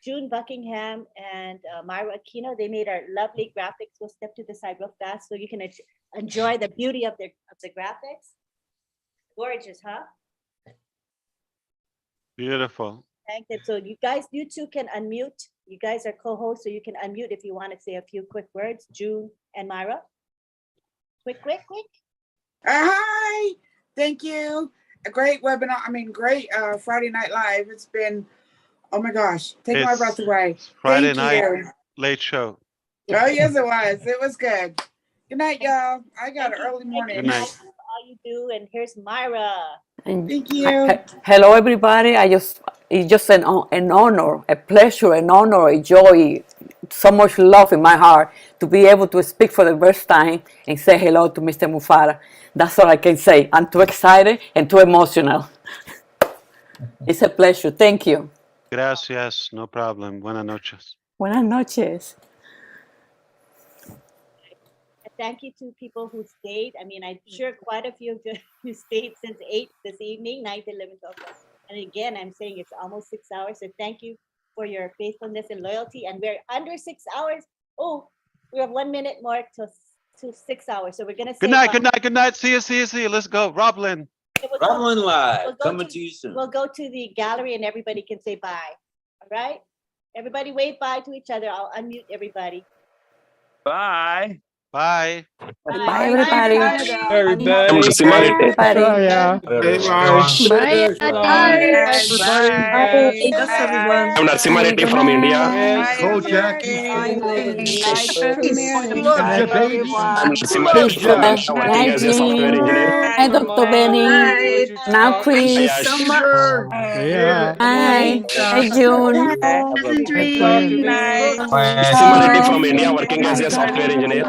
June Buckingham and Myra Aquino. They made our lovely graphics. We'll step to the side real fast so you can enjoy the beauty of the graphics. Gorgeous, huh? Beautiful. Thank you. So you guys, you two can unmute. You guys are co-hosts, so you can unmute if you want to say a few quick words. June and Myra. Quick. Hi, thank you. A great webinar. I mean, great Friday Night Live. It's been, oh my gosh, take my It's breath away. Friday Thank night you. late show. Oh, yes, it was. It was good. Good night, y'all. I got an early morning. Good night. All you do, and here's Myra. Thank you. Hello, everybody. It's just an honor, a pleasure, an honor, a joy, so much love in my heart to be able to speak for the first time and say hello to Mr. Mufareh. That's all I can say. I'm too excited and too emotional. It's a pleasure. Thank you. Gracias. No problem. Buenas noches. Buenas noches. Thank you to people who stayed. I mean, I'm sure quite a few of you who stayed since 8 this evening, 9, 11, 12. And again, I'm saying it's almost 6 hours. So thank you for your faithfulness and loyalty. And we're under 6 hours. Oh, we have 1 minute more to 6 hours. So we're going to say Good night. Good night. Good night. See you. Let's go. Roblin. Roblin Live, we'll go coming to- to you soon. We'll go to the gallery and everybody can say bye. All right? Everybody wave bye to each other. I'll unmute everybody. Bye. Bye. Bye, everybody. Everybody. That's everyone. I'm Narsimha Reddy from India. I'm Narsimha Reddy from India, working as a software engineer. Hi, Dr. Benny. Now, Chris. Yeah. Hi. Hi, June. Pleasant dreams. Narsimha Reddy from India, working as a software engineer.